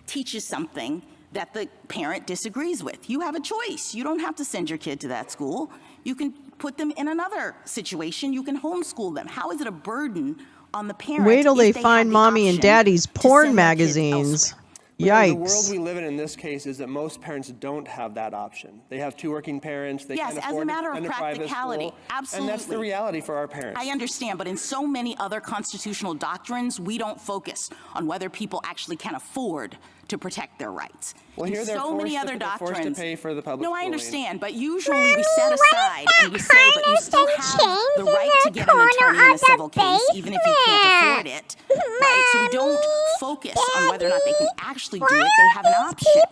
teaches something that the parent disagrees with. You have a choice. You don't have to send your kid to that school. You can put them in another situation. You can homeschool them. How is it a burden on the parent? Wait till they have find the mommy and option daddy's to porn send their kid magazines. elsewhere? The world Yikes. we live in this case is that most parents don't have that option. They have two working parents. They Yes, can't as a afford to matter of send a private practicality, school, absolutely. And that's the reality for our parents. I understand, but in so many other constitutional doctrines, we don't focus on whether people actually can afford to protect their rights. Well, here in they're so many forced other to, they're forced to doctrines. pay for the public No, I schooling. understand, but usually we set aside and we say, but you still have the right to get an attorney in a civil case, even if you can't afford it. Right? So we don't focus on whether or not they can actually do it. They have an option.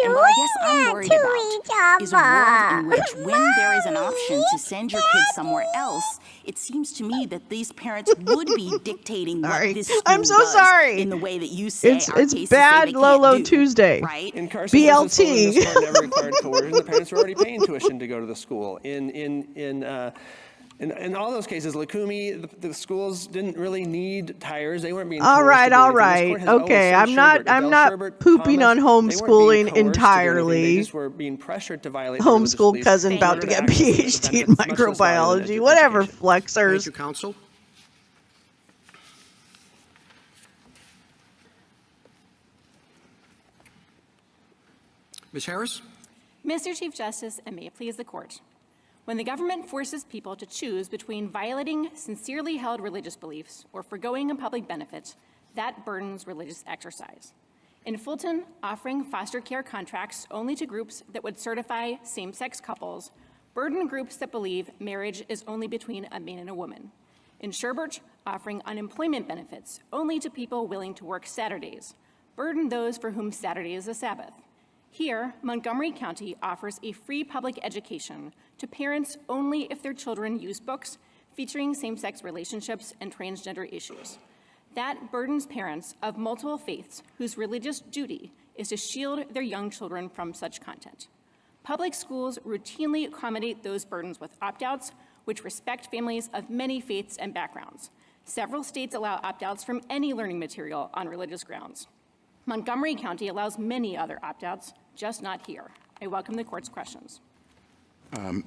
And what I guess I'm worried about is a world in which when there is an option to send your kids somewhere else, it seems to me that these parents would be dictating what this school I'm so does sorry. in the way that you say our It's cases bad say they Lolo can't do, Tuesday. right? In Carson versus Fuller, BLT. this court never required coercion. The parents were already paying tuition to go to the school. In all those cases, Lukumi, the schools didn't really need tires. They weren't being All coerced right, to do all anything. This right. court has always Okay, said I'm not Sherbert, Adele Sherbert, pooping Thomas, on they weren't being homeschooling coerced to do anything. They entirely. just were being pressured to violate their religious Homeschool beliefs cousin in about order to get access the PhD in benefits, much less violent microbiology. Whatever, education. flexers. Thank you, counsel. Ms. Harris? Mr. Chief Justice, and may it please the court. When the government forces people to choose between violating sincerely held religious beliefs or forgoing a public benefit, that burdens religious exercise. In Fulton, offering foster care contracts only to groups that would certify same-sex couples burden groups that believe marriage is only between a man and a woman. In Sherbert, offering unemployment benefits only to people willing to work Saturdays burden those for whom Saturday is a Sabbath. Here, Montgomery County offers a free public education to parents only if their children use books featuring same-sex relationships and transgender issues. That burdens parents of multiple faiths whose religious duty is to shield their young children from such content. Public schools routinely accommodate those burdens with opt-outs, which respect families of many faiths and backgrounds. Several states allow opt-outs from any learning material on religious grounds. Montgomery County allows many other opt-outs, just not here. I welcome the court's questions.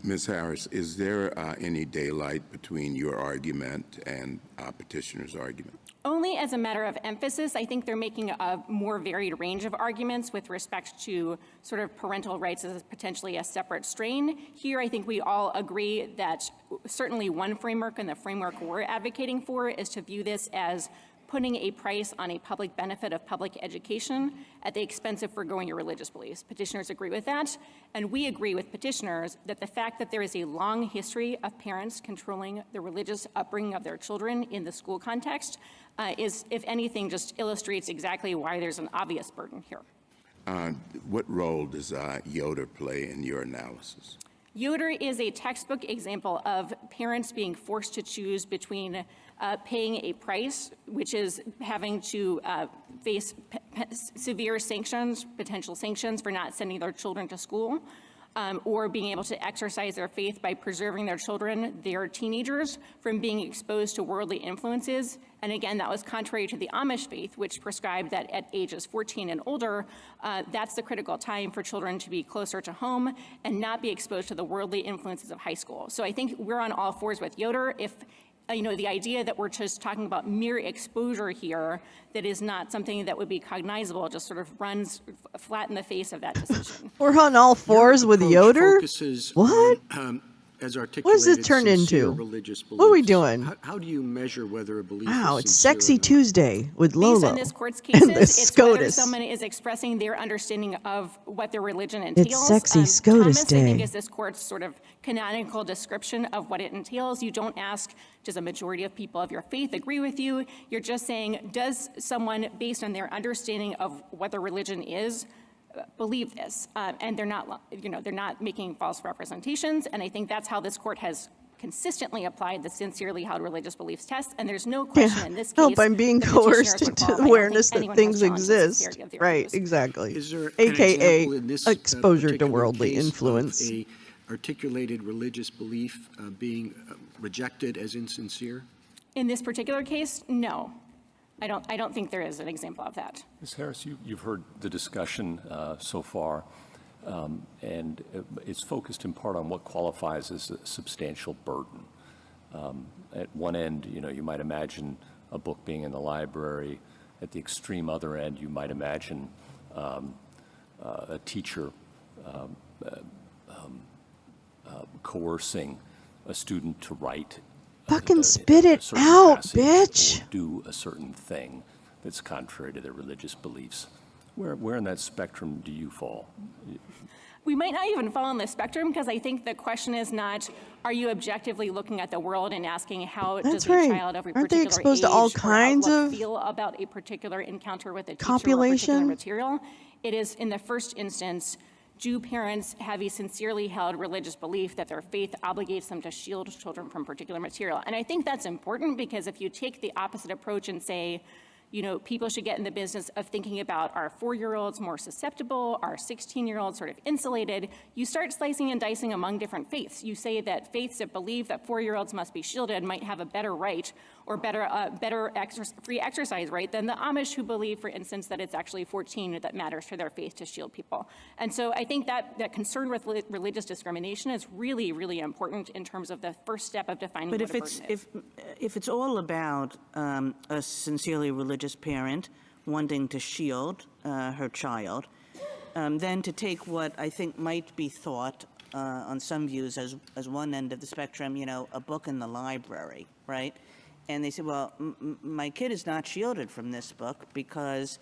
Ms. Harris, is there any daylight between your argument and petitioner's argument? Only as a matter of emphasis. I think they're making a more varied range of arguments with respect to sort of parental rights as potentially a separate strain. Here, I think we all agree that certainly one framework, and the framework we're advocating for, is to view this as putting a price on a public benefit of public education at the expense of forgoing your religious beliefs. Petitioners agree with that, and we agree with petitioners that the fact that there is a long history of parents controlling the religious upbringing of their children in the school context is, if anything, just illustrates exactly why there's an obvious burden here. What role does Yoder play in your analysis? Yoder is a textbook example of parents being forced to choose between paying a price, which is having to face severe sanctions, potential sanctions for not sending their children to school, or being able to exercise their faith by preserving their children, their teenagers, from being exposed to worldly influences. And again, that was contrary to the Amish faith, which prescribed that at ages 14 and older, that's the critical time for children to be closer to home and not be exposed to the worldly influences of high school. So I think we're on all fours with Yoder. If the idea that we're just talking about mere exposure here that is not something that would be cognizable just sort of runs flat in the face of that decision. We're on all fours with Yoder? Focuses what? On, as articulated, What does it turn sincere into? religious beliefs. What are we doing? How do you measure whether a belief Wow, is it's sincere Sexy or not? Tuesday with Based Lolo on this court's and the cases, it's whether SCOTUS. someone is expressing their understanding of what their religion entails. It's Sexy SCOTUS Thomas, I think, Day. is this court's sort of canonical description of what it entails. You don't ask, does a majority of people of your faith agree with you? You're just saying, does someone, based on their understanding of what their religion is, believe this? And they're not, they're not making false representations. And I think that's how this court has consistently applied the sincerely held religious beliefs test, and there's no question in this case. Help, I'm being the petitioners coerced would into qualify. I the don't awareness think that anyone things has challenged the exist. sincerity of the Right, arguments. exactly. Is there an AKA example in this exposure to particular worldly case of influence. a articulated religious belief being rejected as insincere? In this particular case, no. I don't think there is an example of that. Ms. Harris, you've heard the discussion so far, and it's focused in part on what qualifies as a substantial burden. At one end, you might imagine a book being in the library. At the extreme other end, you might imagine a teacher coercing a student to write Fucking spit it out, bitch. or do a certain thing that's contrary to their religious beliefs. Where in that spectrum do you fall? We might not even fall on the spectrum, because I think the question is not, are you objectively looking at the world and asking how That's does a right. child of a Aren't they particular exposed age to all or kinds outlook of feel about a particular encounter with a teacher or a copulation? particular material? It is, in the first instance, do parents have a sincerely held religious belief that their faith obligates them to shield children from particular material? And I think that's important, because if you take the opposite approach and say, people should get in the business of thinking about, are 4-year-olds more susceptible, are 16-year-olds sort of insulated, you start slicing and dicing among different faiths. You say that faiths that believe that 4-year-olds must be shielded might have a better right, or better free exercise right, than the Amish, who believe, for instance, that it's actually 14 that matters for their faith to shield people. And so I think that concern with religious discrimination is really, really important in terms of the first step of defining what a burden is. If it's all about a sincerely religious parent wanting to shield her child, then to take what I think might be thought on some views as one end of the spectrum, a book in the library, right? And they say, well, my kid is not shielded from this book because,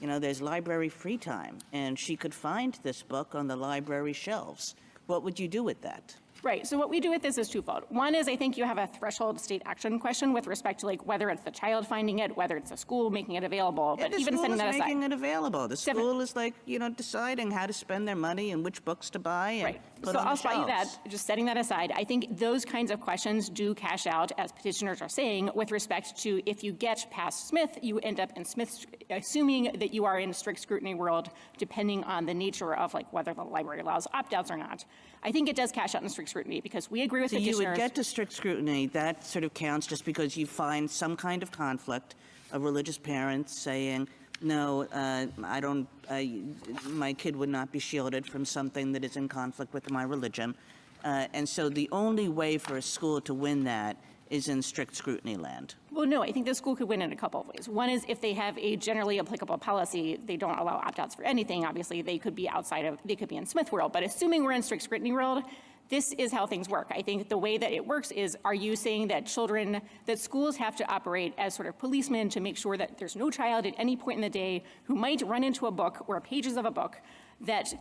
there's library free time, and she could find this book on the library shelves. What would you do with that? Right. So what we do with this is twofold. One is, I think you have a threshold state action question with respect to whether it's the child finding it, whether it's the school making it available. But the even school setting is that aside, making it available. The school is deciding how to spend their money and which books to buy and right. put So on the I'll spot you shelves. that. Just setting that aside, I think those kinds of questions do cash out, as petitioners are saying, with respect to if you get past Smith, you end up in Smith, assuming that you are in a strict scrutiny world, depending on the nature of whether the library allows opt-outs or not. I think it does cash out in strict scrutiny, because we agree with So petitioners. you would get to strict scrutiny. That sort of counts just because you find some kind of conflict, a religious parent saying, no, I don't, my kid would not be shielded from something that is in conflict with my religion. And so the only way for a school to win that is in strict scrutiny land. Well, no, I think the school could win in a couple of ways. One is, if they have a generally applicable policy, they don't allow opt-outs for anything. Obviously, they could be they could be in Smith world. But assuming we're in strict scrutiny world, this is how things work. I think the way that it works is, are you saying that that schools have to operate as sort of policemen to make sure that there's no child at any point in the day who might run into a book or pages of a book that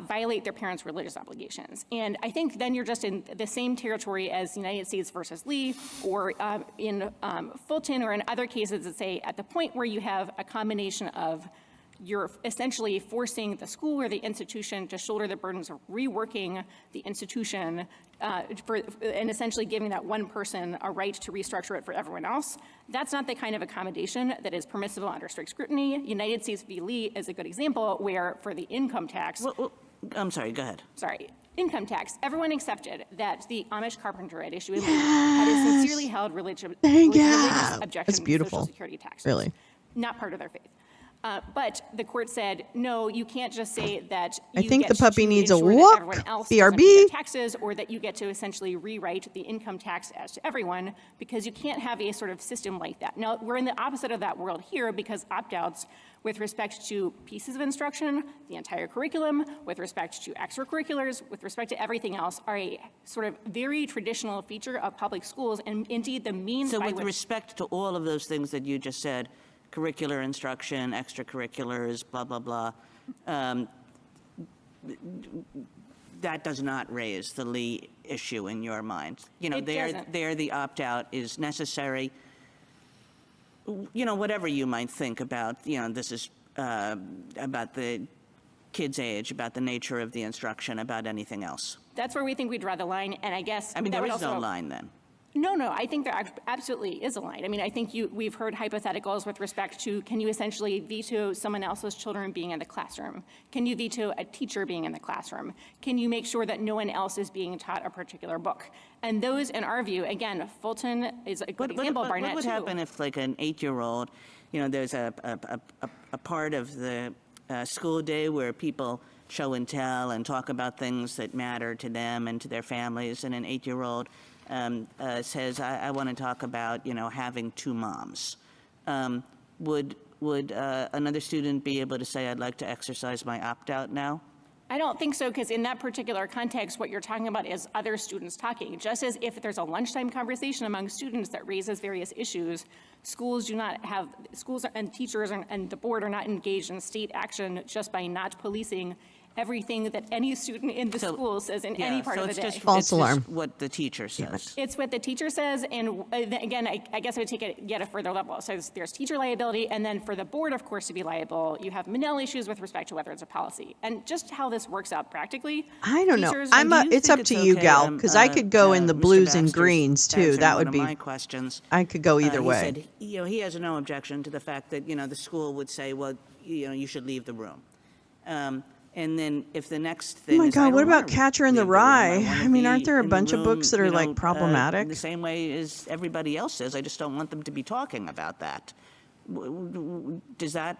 violate their parents' religious obligations? And I think then you're just in the same territory as United States versus Lee, or in Fulton, or in other cases that say, at the point where you have a combination of, you're essentially forcing the school or the institution to shoulder the burdens of reworking the institution and essentially giving that one person a right to restructure it for everyone else. That's not the kind of accommodation that is permissible under strict scrutiny. United States v. Lee is a good example, where for the income tax... I'm sorry, go ahead. Sorry. Income tax, everyone accepted that the Amish carpenter at issue in Lee had a sincerely held religious objection That's to beautiful. Social Security taxes. Really. Not part of their faith. But the court said, no, you can't just say that I you think get the puppy to needs a ensure that whoop, everyone else doesn't pay BRB. their taxes, or that you get to essentially rewrite the income tax as to everyone, because you can't have a sort of system like that. Now, we're in the opposite of that world here, because opt-outs with respect to pieces of instruction, the entire curriculum, with respect to extracurriculars, with respect to everything else, are a sort of very traditional feature of public schools, and indeed the means So by with which... respect to all of those things that you just said, curricular instruction, extracurriculars, blah, blah, blah, that does not raise the Lee issue in your mind. You know, there the opt-out is necessary. You know, whatever you might think about, you know, this is about the kid's age, about the nature of the instruction, about anything else. That's where we think we draw the line, and I guess... I mean, that there would is no also- line then. No, I think there absolutely is a line. I mean, I think we've heard hypotheticals with respect to, can you essentially veto someone else's children being in the classroom? Can you veto a teacher being in the classroom? Can you make sure that no one else is being taught a particular book? And those, in our view, again, Fulton is a good example, Barnett What would too. happen if, like, an 8-year-old, you know, there's a part of the school day where people show and tell and talk about things that matter to them and to their families, and an 8-year-old says, I want to talk about, you know, having 2 moms. Would another student be able to say, I'd like to exercise my opt-out now? I don't think so, because in that particular context, what you're talking about is other students talking. Just as if there's a lunchtime conversation among students that raises various issues, schools and teachers and the board are not engaged in state action just by not policing everything that any student in the school says in any part of the day. False alarm. Just what the teacher says. It's what the teacher says, and again, I guess I would take it yet a further level. So there's teacher liability, and then for the board, of course, to be liable, you have Manel issues with respect to whether it's a policy. And just how this works out practically. I don't know. teachers- It's up to you, Gal, because I could go in the Mr. blues and Baxter's greens too. answering That one would of be. my questions. I could go either He way. said, you know, he has no objection to the fact that, you know, the school would say, well, you know, you should leave the room. And then if the next thing Oh my is, I God, don't what about wanna Catcher in leave the room, Rye? wanna I mean, be aren't there a in the bunch of books that room, are you like know, problematic? in the same way as everybody else is. I just don't want them to be talking about that. Is that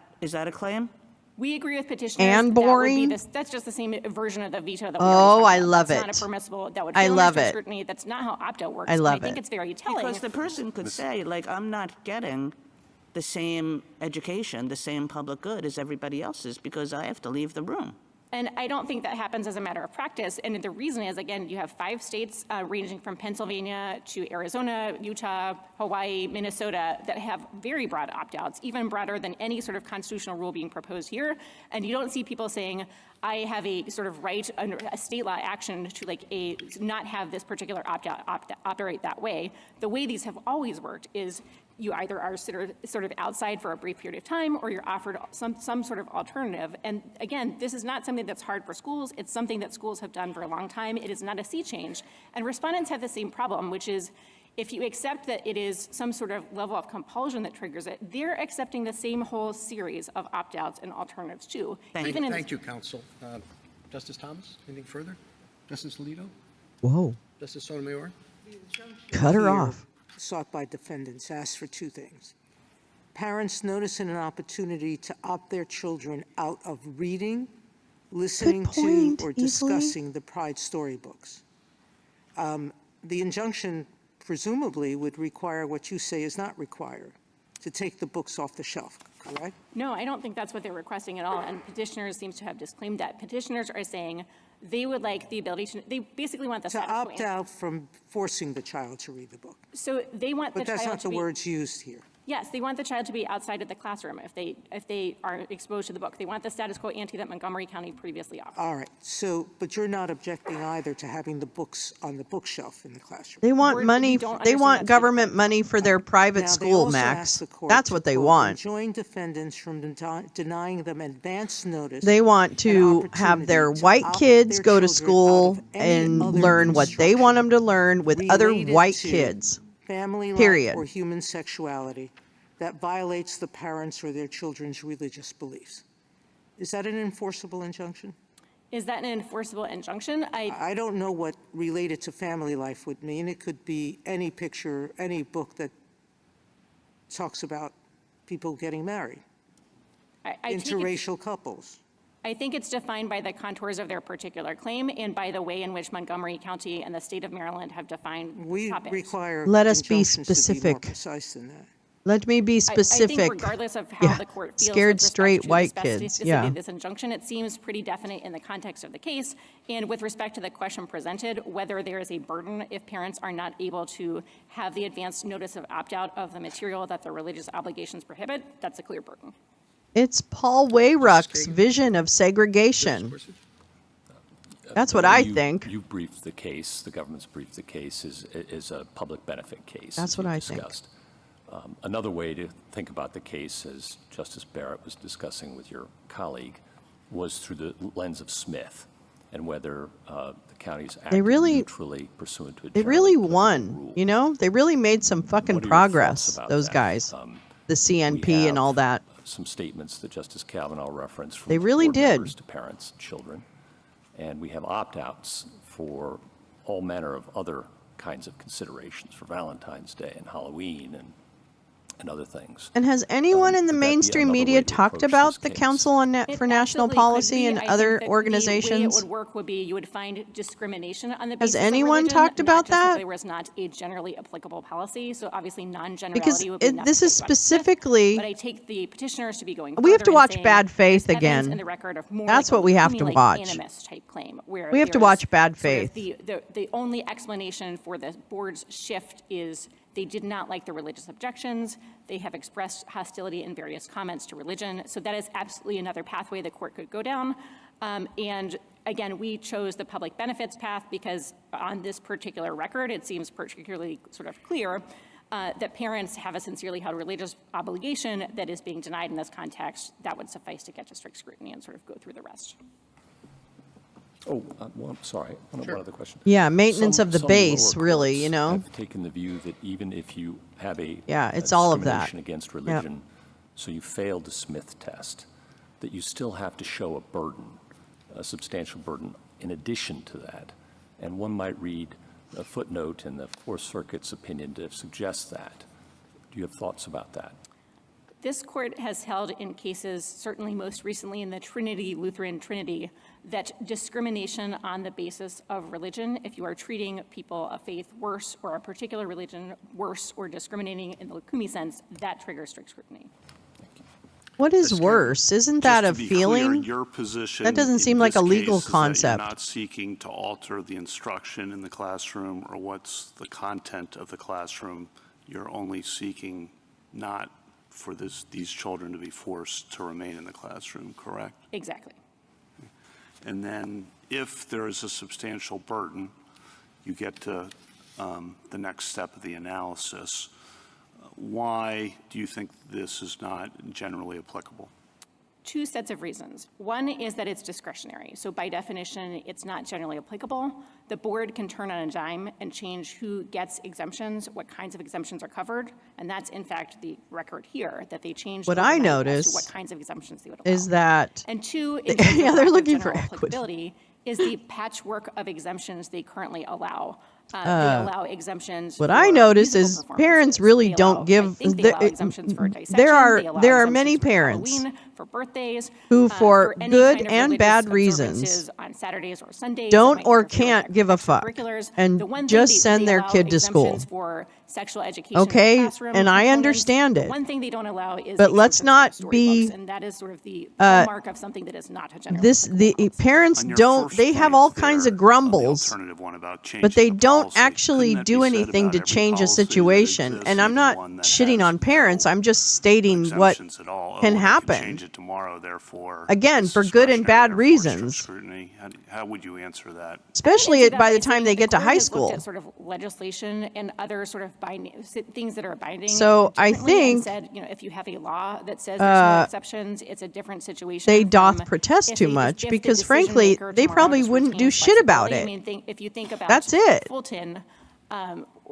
a claim? We agree with petitioners. And that would be boring? that's just the same version of the veto that we Oh, already talked I about. love That's it. not a permissible, that would I fail love strict it. scrutiny. That's not how opt-out works. I and love I think it. it's very telling. Because the person could say, like, I'm not getting the same education, the same public good as everybody else is because I have to leave the room. And I don't think that happens as a matter of practice. And the reason is, again, you have 5 states ranging from Pennsylvania to Arizona, Utah, Hawaii, Minnesota that have very broad opt-outs, even broader than any sort of constitutional rule being proposed here. And you don't see people saying, I have a sort of right under a state law action to not have this particular opt-out operate that way. The way these have always worked is you either are sort of outside for a brief period of time, or you're offered some sort of alternative. And again, this is not something that's hard for schools. It's something that schools have done for a long time. It is not a sea change. And respondents have the same problem, which is if you accept that it is some sort of level of compulsion that triggers it, they're accepting the same whole series of opt-outs and alternatives too. Thank you, counsel. Justice Thomas, anything further? Justice Alito? Whoa. Justice Sotomayor? Cut her Here, off. sought by defendants asks for 2 things. Parents noticing an opportunity to opt their children out of reading, listening point, to, or easily. discussing the Pride storybooks. The injunction presumably would require what you say is not required, to take the books off the shelf, correct? No, I don't think that's what they're requesting at all, and petitioners seem to have disclaimed that. Petitioners are saying they would like the ability to, they basically want the To status quo. opt out from forcing the child to read the book. So they want the But that's child not to the be, words used here. yes, they want the child to be outside of the classroom if they are exposed to the book. They want the status quo ante that Montgomery County previously offered. All right, so, but you're not objecting either to having the books on the bookshelf in the classroom. They want We money. don't They understand want that to be- government money for their private Now, they school, also Max. asked the court That's to, what they quote, want. enjoin defendants from denying them advance notice. They want and to have their opportunity to white opt kids their go to children school out of any and other learn what they want them to learn with other related white to kids. family life Period. or human sexuality that violates the parents' or their children's religious beliefs. Is that an enforceable injunction? Is that an enforceable injunction? I don't know what related to family life would mean. It could be any picture, any book that talks about people getting married. interracial couples? I think it's defined by the contours of their particular claim and by the way in which Montgomery County and the state of Maryland have defined We topics. require Let us be injunctions to be more specific. precise than that. Let me be I specific. think regardless of how the court feels Scared with respect straight to white the kids. specificity Yeah. of this injunction, it seems pretty definite in the context of the case. And with respect to the question presented, whether there is a burden if parents are not able to have the advance notice of opt-out of the material that their religious obligations prohibit, that's a clear burden. It's Paul Wayruck's vision of segregation. That's what I think. You briefed the case, the government's briefed the case is a public benefit case. That's what I think. Another way to think about the case, as Justice Barrett was discussing with your colleague, was through the lens of Smith and whether the counties acted neutrally pursuant to a They really won, you know? They really made some fucking progress, those guys. The CNP and all that. Some statements that Justice Kavanaugh referenced from They really board did. members to parents and children. And we have opt-outs for all manner of other kinds of considerations for Valentine's Day and Halloween and other things. And has anyone in the mainstream media talked about the Council on for National Policy and other organizations? The way it would work would be you would find discrimination on the basis Has anyone of religion, talked about not just that? There was not a generally applicable policy, so obviously non-generality Because would be this is specifically. But I take the petitioners to be going. We have to further and watch saying Bad Faith there's evidence again. in the record of more That's like what we have to seemingly watch. animus type claim, where We have to there's watch Bad sort of Faith. The only explanation for the board's shift is they did not like the religious objections. They have expressed hostility in various comments to religion. So that is absolutely another pathway the court could go down. And again, we chose the public benefits path because on this particular record, it seems particularly sort of clear that parents have a sincerely held religious obligation that is being denied in this context. That would suffice to get to strict scrutiny and sort of go through the rest. Oh, well, sorry, one other question. Yeah, maintenance of the Some base, lower really, courts you know? have taken the view that even if you have a it's all of that. discrimination against religion, so you failed the Smith test, that you still have to show a burden, a substantial burden in addition to that. And one might read a footnote in the Fourth Circuit's opinion to suggest that. Do you have thoughts about that? This court has held in cases, certainly most recently in the Trinity, Lutheran Trinity, that discrimination on the basis of religion, if you are treating people of faith worse or a particular religion worse or discriminating in the Lukumi sense, that triggers strict scrutiny. What is worse? Isn't that a feeling? Your position That doesn't seem like a legal concept. You're not seeking to alter the instruction in the classroom or what's the content of the classroom. You're only seeking not for these children to be forced to remain in the classroom, correct? Exactly. And then if there is a substantial burden, you get to the next step of the analysis. Why do you think this is not generally applicable? Two sets of reasons. One is that it's discretionary. So by definition, it's not generally applicable. The board can turn on a dime and change who gets exemptions, what kinds of exemptions are covered. And that's, in fact, the record here, that they changed What I overnight as notice to what kinds of exemptions they would allow. is that And two, yeah, they're looking for equity. applicability is the patchwork of exemptions they currently allow. They allow exemptions. What for I notice musical is performances. parents really They don't allow- give. I think they allow exemptions for dissection. There They allow are exemptions many for parents Halloween, for birthdays, who, for any good kind of and religious bad reasons, observances on Saturdays or Sundays that don't might or interfere with can't give a fuck extracurriculars. and The one thing just they send their allow kid to school. exemptions for sexual education Okay, in the classroom and I components. understand The it. one thing they don't allow is But let's not be. and that is sort of the hallmark of something that is not a general. The parents On your don't. first They have point all kinds of there, grumbles, alternative one about but changing they the don't policy, actually couldn't that do be said anything about to every change a policy that situation. exists, And I'm even not one that shitting has on parents. I'm just stating what exemptions at all? can Oh, we happen. change it tomorrow, therefore. Again, it's for good and bad discretionary, therefore strict reasons. scrutiny. How would you answer that? Especially by the I'd say time they the get to court high has looked school. at sort of legislation and other sort of binding things that are binding. So I differently and think, said, if you have a law that says there's no exceptions, it's a different situation. they doth from protest if too the- much if the because, decision frankly, maker they tomorrow probably just wouldn't do retains shit about flexibility. it. I mean, if you think about That's it. Fulton,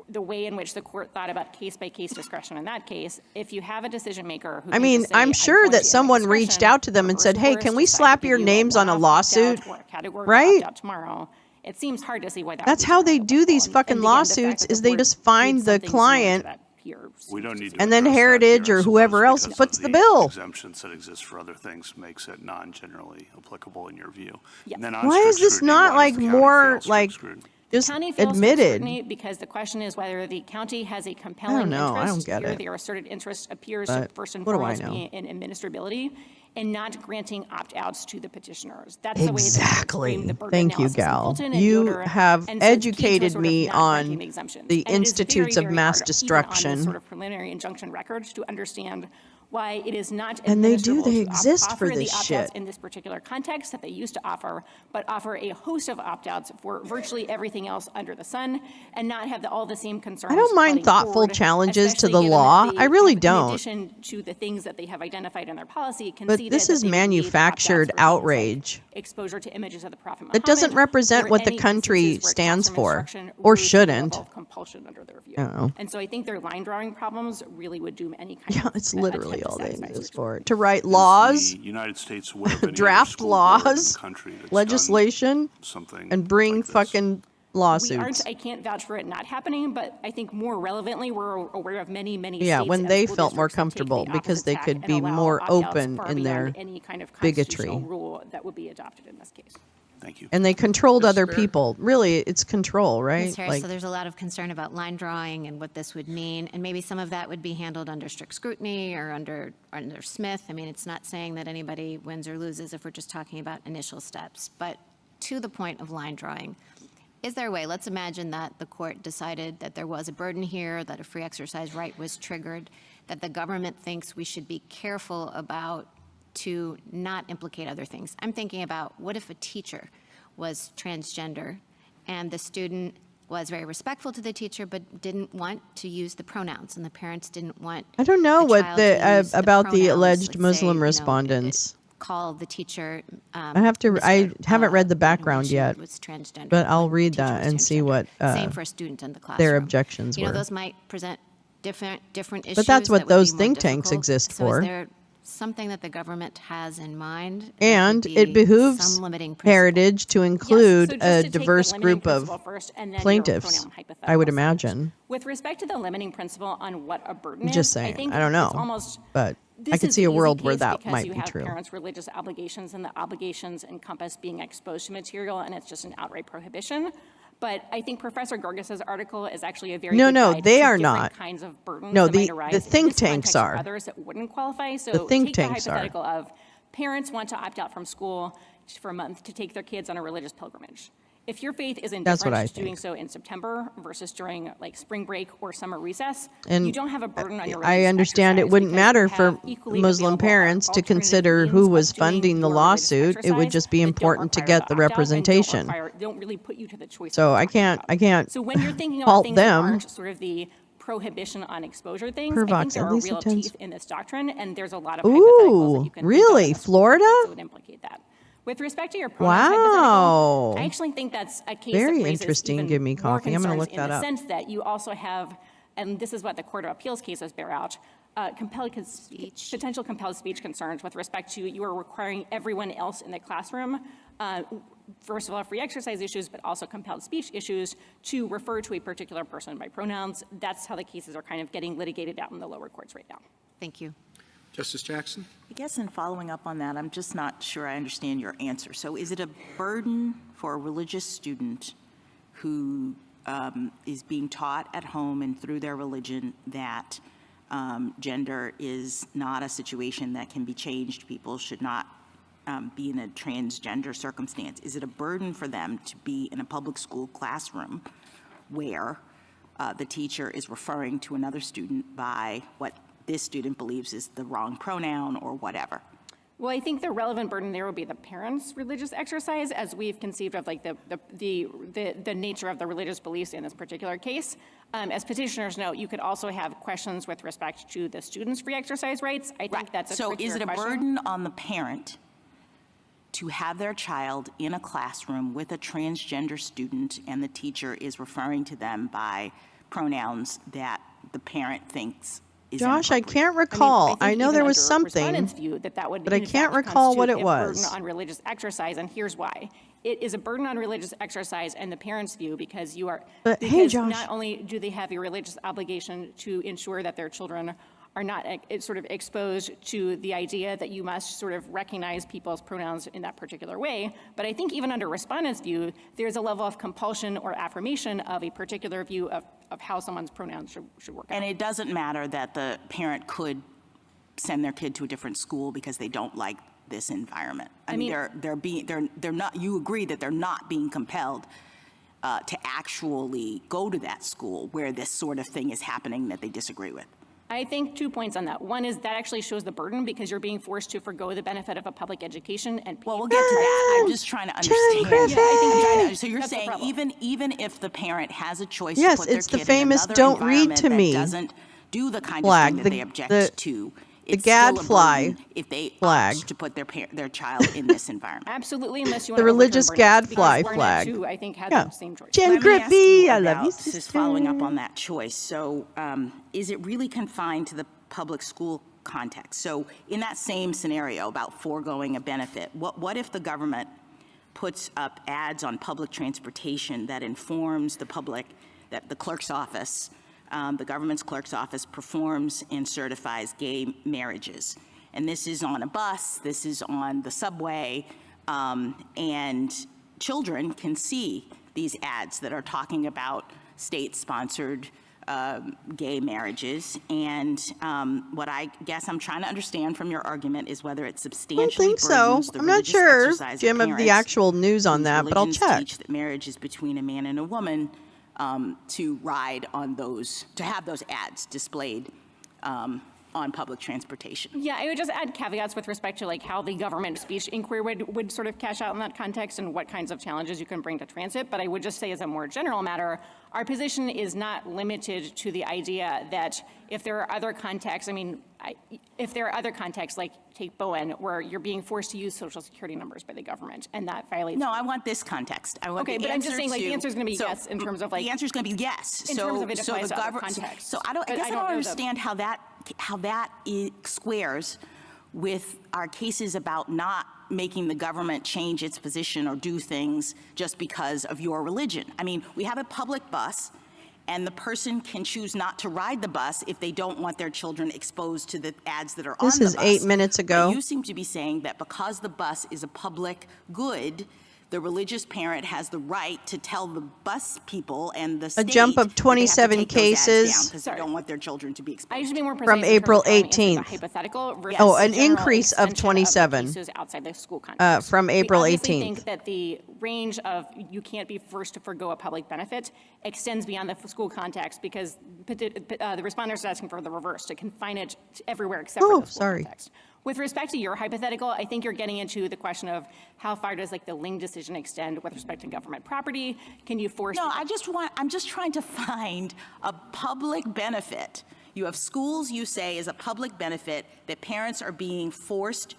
the way in which the court thought about case-by-case discretion in that case, if you have a decision maker who I mean, I'm sure that someone reached out to them and said, "Hey, can we slap your names on a lawsuit?" Right? Tomorrow, it seems hard to see why that. That's how they do these fucking lawsuits. Is they just find the client appears. We don't need to And then address that Heritage here, I or whoever suppose, else because foots of the bill. Exemptions that exist for other things makes it non-generally applicable in your view. Yeah. And then on Why strict is this scrutiny, not why like does the county more fail strict like scrutiny? just County fails strict admitted? scrutiny because the question is whether the county has a compelling know. I don't interest. get Here, it. their asserted interest appears But to first and what do I foremost know? be in administrability and not granting opt-outs to the petitioners. That's the way that Exactly. frame the burden Thank you, analysis in Gal. Fulton and You Yoder, have and so it's key to educated sort of me not granting on the exemptions. the And it is institutes very, of very mass hard, even on destruction. this sort of preliminary injunction records, to understand why it is not And they do, administrable they to exist offer for the this opt-outs shit. in this particular context that they used to offer, but offer a host of opt-outs for virtually everything else under the sun, and not have all the same concerns. I don't mind flooding thoughtful forward, challenges to especially the given that law. they I really have, don't. In addition to the things that they have identified in their policy, But conceded this that is they would need manufactured opt-outs for things like outrage. exposure to images of the Prophet That doesn't Muhammad, represent or what the any country instances where stands classroom for, instruction or rose to the shouldn't. level of compulsion under their view. I don't know. And so I think their line drawing problems really would doom any kind Yeah, of it's attempt literally to all they satisfy exist strict for. To write laws, The United States would have been draft school board in the laws, country that's legislation, done something and bring like this. fucking We lawsuits. aren't, I can't vouch for it not happening, but I think more relevantly, we're aware of many, many Yeah, states when and they school felt more districts that take comfortable the because opposite they tack could and be allow more opt-outs open far in beyond their any kind of bigotry. constitutional rule that would be adopted in this case. Thank you. And they controlled Ms. other Barrett? people. Really, it's control, right? Ms. Harris, so there's a lot of concern about line drawing and what this would mean, and maybe some of that would be handled under strict scrutiny or under Smith. I mean, it's not saying that anybody wins or loses if we're just talking about initial steps. But to the point of line drawing, is there a way, let's imagine that the court decided that there was a burden here, that a free exercise right was triggered, that the government thinks we should be careful about to not implicate other things. I'm thinking about, what if a teacher was transgender and the student was very respectful to the teacher but didn't want to use the pronouns, and the parents didn't want I don't know the what child to use about the pronouns, alleged like, Muslim say, respondents. call the teacher I have to. I haven't read the background yet, was transgender, but I'll when the read teacher that was and see transgender. what Same for a student in the classroom. their objections You know, were. those might present different issues. But that's what that would those be more think tanks difficult. exist So for. is there something that the government has in mind? And that would it be behooves some limiting principle? Heritage to include so just a to take the diverse limiting group of principle first, and then your plaintiffs, pronoun I would hypotheticals. imagine. With respect to the limiting principle on what a burden Just is, saying. I think I don't know. it's almost But I this could is see the a easy world where case that because might you be have true. parents' religious obligations, and the obligations encompass being exposed to material, and it's just an outright prohibition. But I think Professor Gorgas's article is actually a very No, good no, guide they to are different not. kinds of burdens No, that might the arise in think this tanks context or are. others that wouldn't qualify. So The think take tanks the are. hypothetical of parents want to opt out from school for a month to take their kids on a religious pilgrimage. If your faith is That's what I indifferent to doing think. so in September versus during like spring break or summer recess, And you don't have a burden on your I religious understand it exercise wouldn't because matter you for have equally Muslim available parents to alternative consider means who of was doing funding the your religious lawsuit. It would exercise just be that don't important to require get the opt-out and don't representation. don't really put you to the choice. So of I can't So when you're thinking about fault things that them. aren't sort of the prohibition on exposure things, Per I Vox, think there at are least real attends- teeth in this doctrine, and there's a lot of hypotheticals that Ooh, you can really? think of in a school Florida? context that would implicate that. With respect to your pronouns Wow. hypothetical, I actually think that's a case Very that raises interesting. even Give me more coffee. I'm gonna concerns look in that the up. sense that you also have, and this is what the Court of Appeals cases bear out, potential compelled speech concerns with respect to you are requiring everyone else in the classroom, first of all, free exercise issues, but also compelled speech issues, to refer to a particular person by pronouns. That's how the cases are kind of getting litigated out in the lower courts right now. Thank you. Justice Jackson? I guess in following up on that, I'm just not sure I understand your answer. So is it a burden for a religious student who is being taught at home and through their religion that gender is not a situation that can be changed? People should not be in a transgender circumstance. Is it a burden for them to be in a public school classroom where the teacher is referring to another student by what this student believes is the wrong pronoun or whatever? Well, I think the relevant burden there would be the parents' religious exercise, as we've conceived of like the nature of the religious beliefs in this particular case. As petitioners note, you could also have questions with respect to the students' free exercise rights. I think that's a So trickier is it a question. burden on the parent to have their child in a classroom with a transgender student and the teacher is referring to them by pronouns that the parent thinks is Josh, I inappropriate? can't recall. I, think know even there was under something, respondents' view that would, but I in can't fact, recall what constitute it a burden was. on religious exercise, and here's why. it is a burden on religious exercise and the parents' view because you are, But, hey, because Josh. not only do they have a religious obligation to ensure that their children are not sort of exposed to the idea that you must sort of recognize people's pronouns in that particular way, but I think even under respondents' view, there's a level of compulsion or affirmation of a particular view of how someone's pronouns should work out. And it doesn't matter that the parent could send their kid to a different school because they don't like this environment. I mean, they're not, you agree that they're not being compelled to actually go to that school where this sort of thing is happening that they disagree with. I think 2 points on that. One is that actually shows the burden because you're being forced to forgo the benefit of a public education. And well, we'll get to that. I'm just trying to understand. Yeah, I think so you're saying even if the parent has a choice Yes, to put their it's the kid famous in another "don't read environment to that me" doesn't do the kind flag, of thing that they object to, the it's still a gadfly burden if they flag. opt to put their child in this environment. Absolutely, unless you want The to religious overturn Burnett, gadfly because flag. Burnett, too, I think, had Yeah. the same choice. Jen Let me ask Grippy, you I love you, about, sister. just following up on that choice. So is it really confined to the public school context? So in that same scenario about foregoing a benefit, what if the government puts up ads on public transportation that informs the public that the clerk's office, the government's clerk's office performs and certifies gay marriages? And this is on a bus, this is on the subway, and children can see these ads that are talking about state-sponsored gay marriages. And what I guess I'm trying to understand from your argument is whether it I substantially don't think so. burdens the I'm not religious sure, exercise Jim, of the parents actual news on whose that, but I'll religions check. teach that marriage is between a man and a woman, to ride on those, to have those ads displayed on public transportation. Yeah, I would just add caveats with respect to like how the government speech inquiry would sort of cash out in that context and what kinds of challenges you can bring to transit. But I would just say as a more general matter, our position is not limited to the idea that if there are other contexts, I mean, if there are other contexts like take Bowen where you're being forced to use social security numbers by the government and that violates. No, I want this context. I want okay, the but I'm just saying like the answer answer is going to be so yes in terms of like. The answer is going to be yes. In terms of it so applies the to other government. contexts. So I guess I don't understand how that squares with our cases about not making the government change its position or do things just because of your religion. I mean, we have a public bus, and the person can choose not to ride the bus if they don't want their children exposed to the ads that are on the bus. This is 8 minutes ago. But you seem to be saying that because the bus is a public good, the religious parent has the right to tell the bus people and the state A jump of that they have to 27 take those ads cases. down because they don't want their children to be exposed. I should be more precise From April in terms of answering the 18th. hypothetical versus Oh, an the general increase of extension 27. cases outside the school context. From April We obviously 18th. think that the range of you can't be forced to forgo a public benefit extends beyond the school context because the respondents are asking for the reverse, to confine it to everywhere except for the school context. With respect to your hypothetical, I think you're getting into the question of how far does like the Ling decision extend with respect to government property? Can you force? No, I'm just trying to find a public benefit. You have schools, you say, is a public benefit that parents are being forced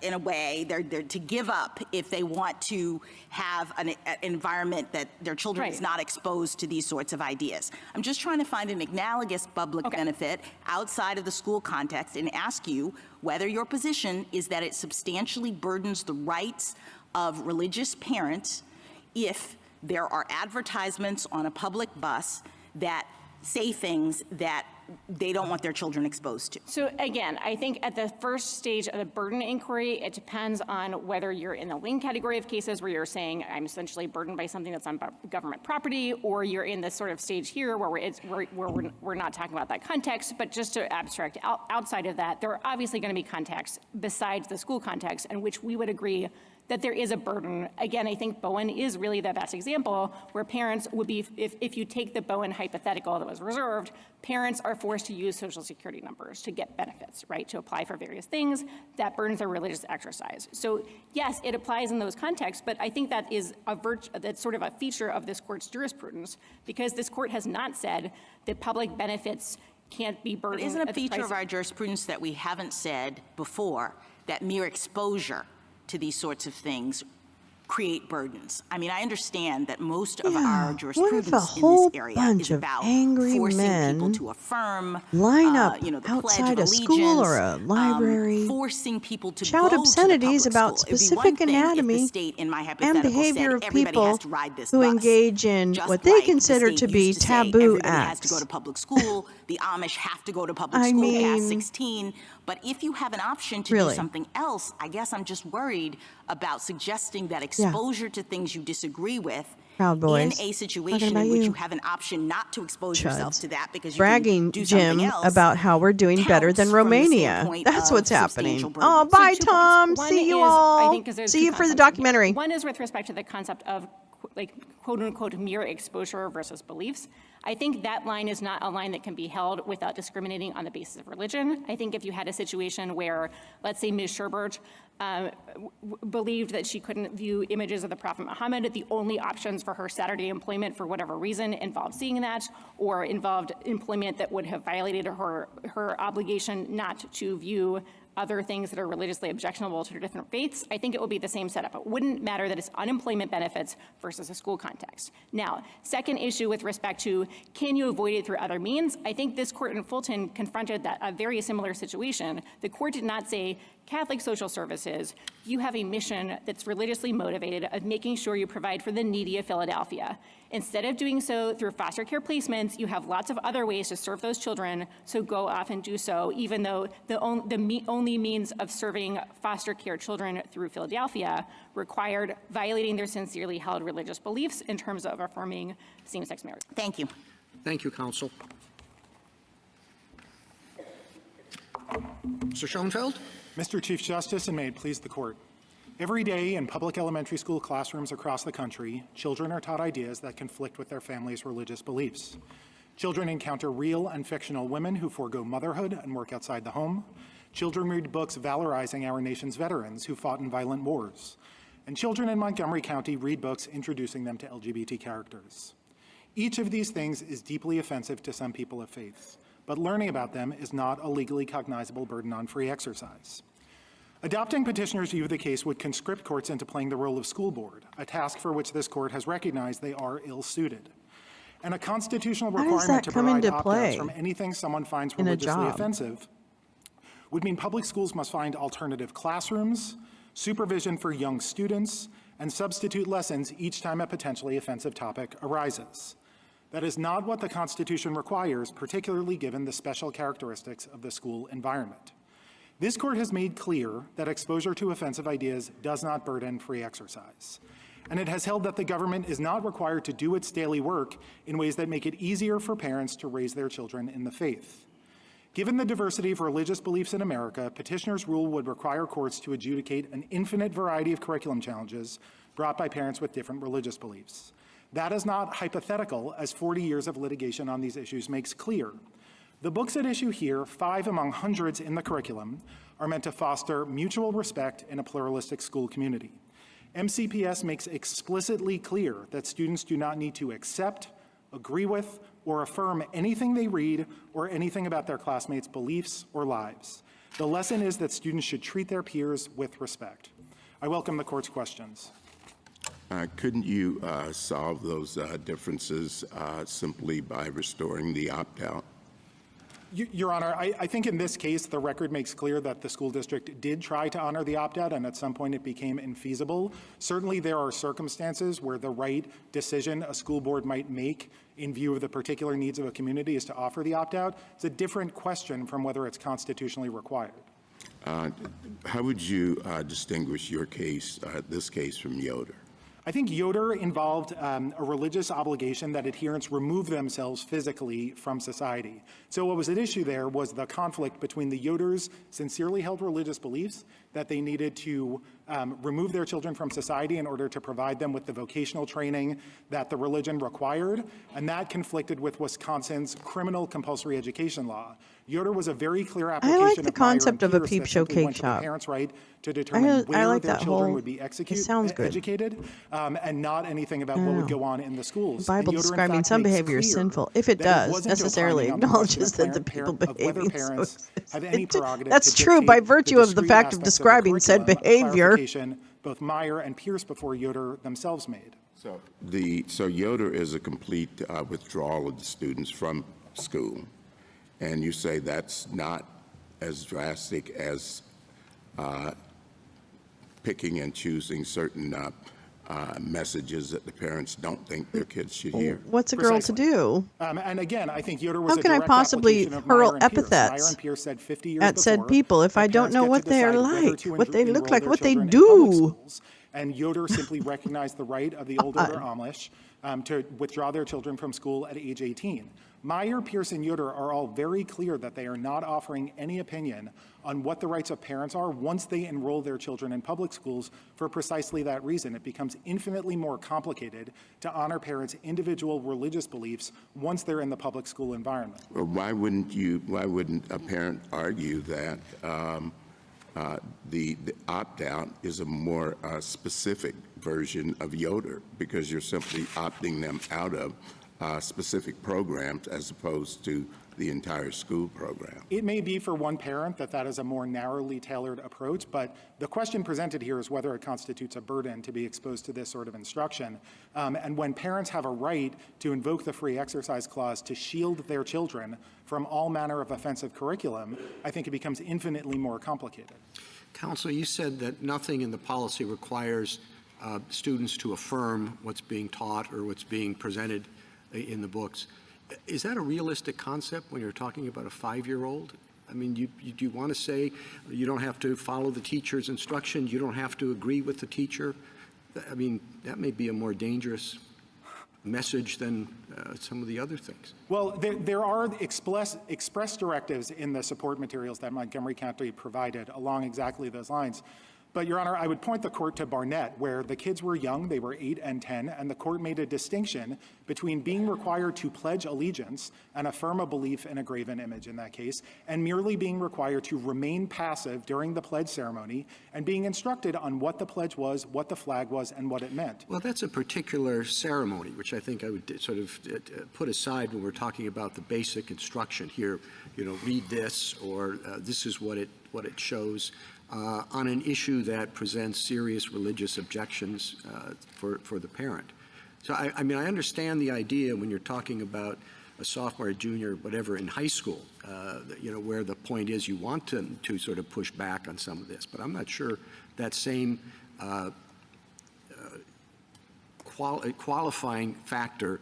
in a way they're to give up if they want to have an environment that their children is not exposed to these sorts of ideas. I'm just trying to find an analogous public benefit outside of the school context and ask you whether your position is that it substantially burdens the rights of religious parents if there are advertisements on a public bus that say things that they don't want their children exposed to. So again, I think at the first stage of the burden inquiry, it depends on whether you're in the Ling category of cases where you're saying I'm essentially burdened by something that's on government property, or you're in this sort of stage here where we're not talking about that context, but just to abstract outside of that, there are obviously going to be contexts besides the school context in which we would agree that there is a burden. Again, I think Bowen is really the best example where parents would be, if you take the Bowen hypothetical that was reserved, parents are forced to use social security numbers to get benefits, right, to apply for various things. That burdens their religious exercise. So yes, it applies in those contexts, but I think that is that's sort of a feature of this court's jurisprudence because this court has not said that public benefits can't be burdened. But isn't a feature of our jurisprudence that we haven't said before that mere exposure to these sorts of things create burdens. I mean, I understand that most of our What if a jurisprudence in whole this area bunch is of about angry forcing people men to affirm, line up the Pledge outside of a school or a Allegiance, library, forcing people to shout go obscenities to the public about school. It'd be specific one thing if the anatomy state, in my and hypothetical, behavior said of everybody has people to ride this who bus. engage in Just what they like the consider state to be used to say taboo everybody has to go acts. to public school, the Amish have to go to public I school past mean, 16. But if you have an option to really? do something else, I guess I'm just worried about suggesting that exposure to things you disagree with Proud Boys. in a Talking situation about in which you. you have an option not to expose yourself Chuds. to that because you Bragging, can do something Jim, else. about how we're doing better than counts from the Romania. standpoint That's of what's happening. substantial Oh, burden. bye, So 2 Tom. points. See you One is, all. I think, 'cause there's See two you for the concepts here. documentary. One is with respect to the concept of like quote unquote mere exposure versus beliefs. I think that line is not a line that can be held without discriminating on the basis of religion. I think if you had a situation where, let's say, Ms. Sherbert believed that she couldn't view images of the Prophet Muhammad, the only options for her Saturday employment for whatever reason involved seeing that, or involved employment that would have violated her obligation not to view other things that are religiously objectionable to different faiths, I think it would be the same setup. It wouldn't matter that it's unemployment benefits versus a school context. Now, second issue with respect to can you avoid it through other means? I think this court in Fulton confronted a very similar situation. The court did not say, Catholic Social Services, you have a mission that's religiously motivated of making sure you provide for the needy of Philadelphia. Instead of doing so through foster care placements, you have lots of other ways to serve those children, so go off and do so, even though the only means of serving foster care children through Philadelphia required violating their sincerely held religious beliefs in terms of affirming same-sex marriage. Thank you. Thank you, counsel. Mr. Schoenfeld? Mr. Chief Justice, and may it please the court. Every day in public elementary school classrooms across the country, children are taught ideas that conflict with their family's religious beliefs. Children encounter real and fictional women who forego motherhood and work outside the home. Children read books valorizing our nation's veterans who fought in violent wars. And children in Montgomery County read books introducing them to LGBT characters. Each of these things is deeply offensive to some people of faith, but learning about them is not a legally cognizable burden on free exercise. Adopting petitioners' view of the case would conscript courts into playing the role of school board, a task for which this court has recognized they are ill-suited. And a constitutional requirement to provide opt-outs from anything someone finds religiously offensive would mean public schools must find alternative classrooms, supervision for young students, and substitute lessons each time a potentially offensive topic arises. That is not what the Constitution requires, particularly given the special characteristics of the school environment. This court has made clear that exposure to offensive ideas does not burden free exercise. And it has held that the government is not required to do its daily work in ways that make it easier for parents to raise their children in the faith. Given the diversity of religious beliefs in America, petitioner's rule would require courts to adjudicate an infinite variety of curriculum challenges brought by parents with different religious beliefs. That is not hypothetical, as 40 years of litigation on these issues makes clear. The books at issue here, 5 among hundreds in the curriculum, are meant to foster mutual respect in a pluralistic school community. MCPS makes explicitly clear that students do not need to accept, agree with, or affirm anything they read or anything about their classmates' beliefs or lives. The lesson is that students should treat their peers with respect. I welcome the court's questions. Couldn't you solve those differences simply by restoring the opt-out? Your Honor, I think in this case, the record makes clear that the school district did try to honor the opt-out, and at some point it became infeasible. Certainly there are circumstances where the right decision a school board might make in view of the particular needs of a community is to offer the opt-out. It's a different question from whether it's constitutionally required. How would you distinguish your case, this case, from Yoder? I think Yoder involved a religious obligation that adherents remove themselves physically from society. So what was at issue there was the conflict between the Yoders' sincerely held religious beliefs that they needed to remove their children from society in order to provide them with the vocational training that the religion required, and that conflicted with Wisconsin's criminal compulsory education law. Yoder was a very clear application I like the concept of a peep show cake shop. Parents' right to determine where their children would be educated, and not anything about what would go on in the schools. The Bible describing some behavior is sinful, if it does, necessarily acknowledges that the people behaving so have any prerogative That's to true by dictate virtue the of the discrete fact of aspects describing the said curriculum. behavior. Clarification both Meyer and Pierce before Yoder themselves made. So Yoder is a complete withdrawal of the students from school, and you say that's not as drastic as picking and choosing certain messages that the parents don't think their kids should hear. What's a girl to do? And again, I think Yoder was How can I possibly hurl epithets at said people if I don't know what they are like, what they look like, what they do? And Yoder simply recognized the right of the older Amish to withdraw their children from school at age 18. Meyer, Pierce, and Yoder are all very clear that they are not offering any opinion on what the rights of parents are once they enroll their children in public schools for precisely that reason. It becomes infinitely more complicated to honor parents' individual religious beliefs once they're in the public school environment. Well, why wouldn't a parent argue that the opt-out is a more specific version of Yoder, because you're simply opting them out of specific programs as opposed to the entire school program? It may be for one parent that is a more narrowly tailored approach, but the question presented here is whether it constitutes a burden to be exposed to this sort of instruction. And when parents have a right to invoke the free exercise clause to shield their children from all manner of offensive curriculum, I think it becomes infinitely more complicated. Counsel, you said that nothing in the policy requires students to affirm what's being taught or what's being presented in the books. Is that a realistic concept when you're talking about a 5-year-old? I mean, do you want to say you don't have to follow the teacher's instruction, you don't have to agree with the teacher? I mean, that may be a more dangerous message than some of the other things. Well, there are express directives in the support materials that Montgomery County provided along exactly those lines. But, Your Honor, I would point the court to Barnett, where the kids were young, they were 8 and 10, and the court made a distinction between being required to pledge allegiance and affirm a belief in a graven image in that case, and merely being required to remain passive during the pledge ceremony and being instructed on what the pledge was, what the flag was, and what it meant. Well, that's a particular ceremony, which I think I would sort of put aside when we're talking about the basic instruction here, you know, read this, or this is what it shows. On an issue that presents serious religious objections for the parent. So, I mean, I understand the idea when you're talking about a sophomore, a junior, whatever, in high school, you know, where the point is you want to sort of push back on some of this. But I'm not sure that same qualifying factor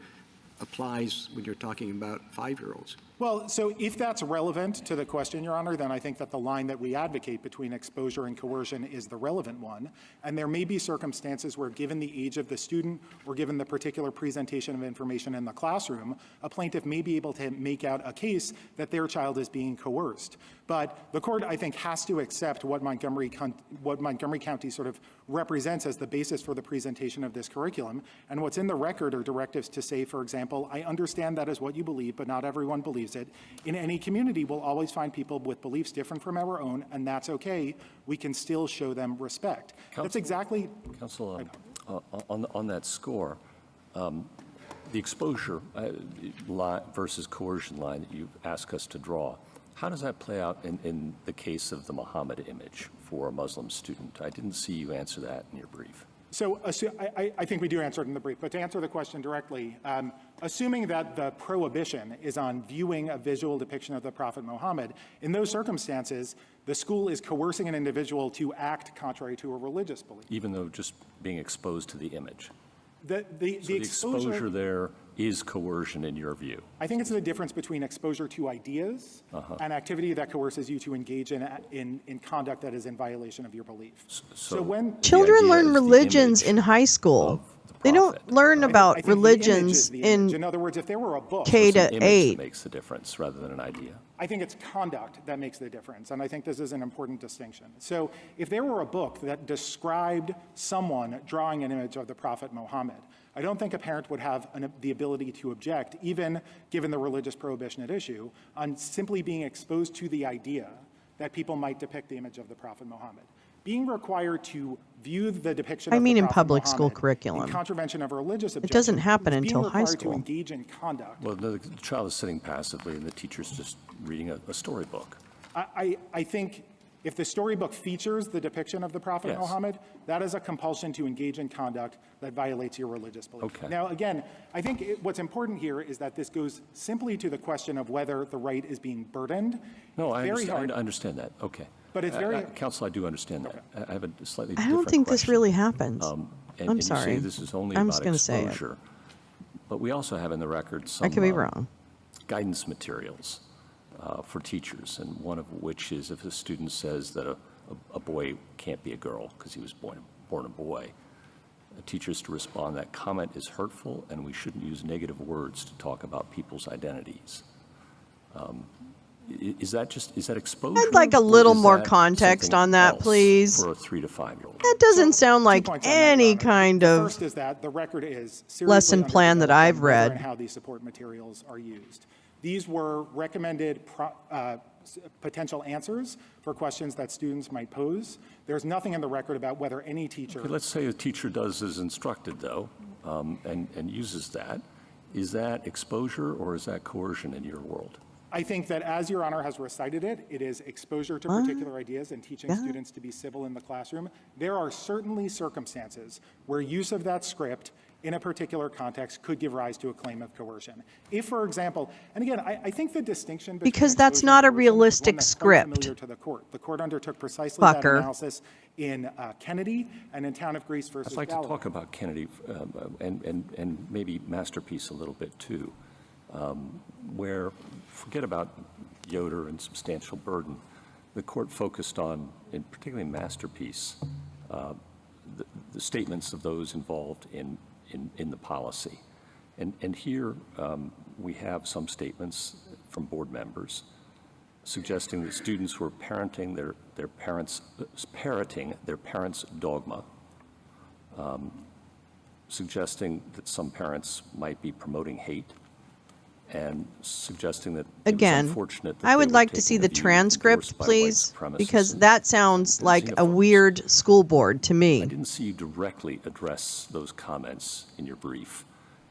applies when you're talking about 5-year-olds. Well, so if that's relevant to the question, Your Honor, then I think that the line that we advocate between exposure and coercion is the relevant one. And there may be circumstances where, given the age of the student or given the particular presentation of information in the classroom, a plaintiff may be able to make out a case that their child is being coerced. But the court, I think, has to accept what Montgomery County sort of represents as the basis for the presentation of this curriculum. And what's in the record are directives to say, for example, I understand that is what you believe, but not everyone believes it. In any community, we'll always find people with beliefs different from our own, and that's okay. We can still show them respect. That's exactly... Counsel, on that score, the exposure line versus coercion line that you ask us to draw, how does that play out in the case of the Muhammad image for a Muslim student? I didn't see you answer that in your brief. So I think we do answer it in the brief, but to answer the question directly, assuming that the prohibition is on viewing a visual depiction of the Prophet Muhammad, in those circumstances, the school is coercing an individual to act contrary to a religious belief. Even though just being exposed to the image? The exposure there is coercion in your view? I think it's the difference between exposure to ideas and activity that coerces you to engage in conduct that is in violation of your beliefs. So when children learn religions in high school, they don't learn about religions in other words, if there were a book, K to 8. That makes the difference rather than an idea. I think it's conduct that makes the difference, and I think this is an important distinction. So if there were a book that described someone drawing an image of the Prophet Muhammad, I don't think a parent would have the ability to object, even given the religious prohibition at issue, on simply being exposed to the idea that people might depict the image of the Prophet Muhammad. Being required to view the depiction of the in Prophet public Muhammad school curriculum. in contravention of religious objections, It doesn't happen until high being required school. to engage in conduct. Well, the child is sitting passively and the teacher's just reading a storybook. I think If the storybook features the depiction of the Prophet Yes. Muhammad, that is a compulsion to engage in conduct that violates your religious belief. Okay. Now, again, I think what's important here is that this goes simply to the question of whether the right is being burdened. No, I Very understand, hard. I understand that. Okay. But it's very- Counsel, I do understand that. I have a slightly I different don't think this question. really happens. And I'm you sorry. say this is only I'm about just gonna say it. exposure. But we also have in the record some I could be wrong. guidance materials for teachers, and one of which is if a student says that a boy can't be a girl because he was born a boy, teachers to respond, that comment is hurtful and we shouldn't use negative words to talk about people's identities. Is that exposure? I'd like a or little is more that context something on that, else please. For a 3 to 5 year old. That doesn't sound like points on that, Your any Honor. kind The of first is that the record is seriously lesson plan that underdeveloped on I've whether read. and how these support materials are used. These were recommended potential answers for questions that students might pose. There's nothing in the record about whether any teacher. Okay, let's say a teacher does as instructed, though, and uses that. Is that exposure or is that coercion in your world? I think that as Your Honor has recited it, it is exposure to particular ideas and teaching students to be civil in the classroom. There are certainly circumstances where use of that script in a particular context could give rise to a claim of coercion. If, for example, and again, I think the distinction between Because that's exposure not a and coercion is one realistic that's quite script. familiar to the court. The court undertook precisely that Fucker. analysis in Kennedy and in Town of Greece versus I'd like Gallagher. to talk about Kennedy and maybe Masterpiece a little bit too, where, forget about Yoder and substantial burden, the court focused on, in particularly Masterpiece, the statements of those involved in the policy. And here we have some statements from board members suggesting that students were parroting their parents' dogma, suggesting that some parents might be promoting hate, and suggesting that it was Again, unfortunate that I they would were like to taking see a the view transcript, endorsed by white please, supremacists because and- that sounds like a weird school board to I me. didn't see you directly address those comments in your brief,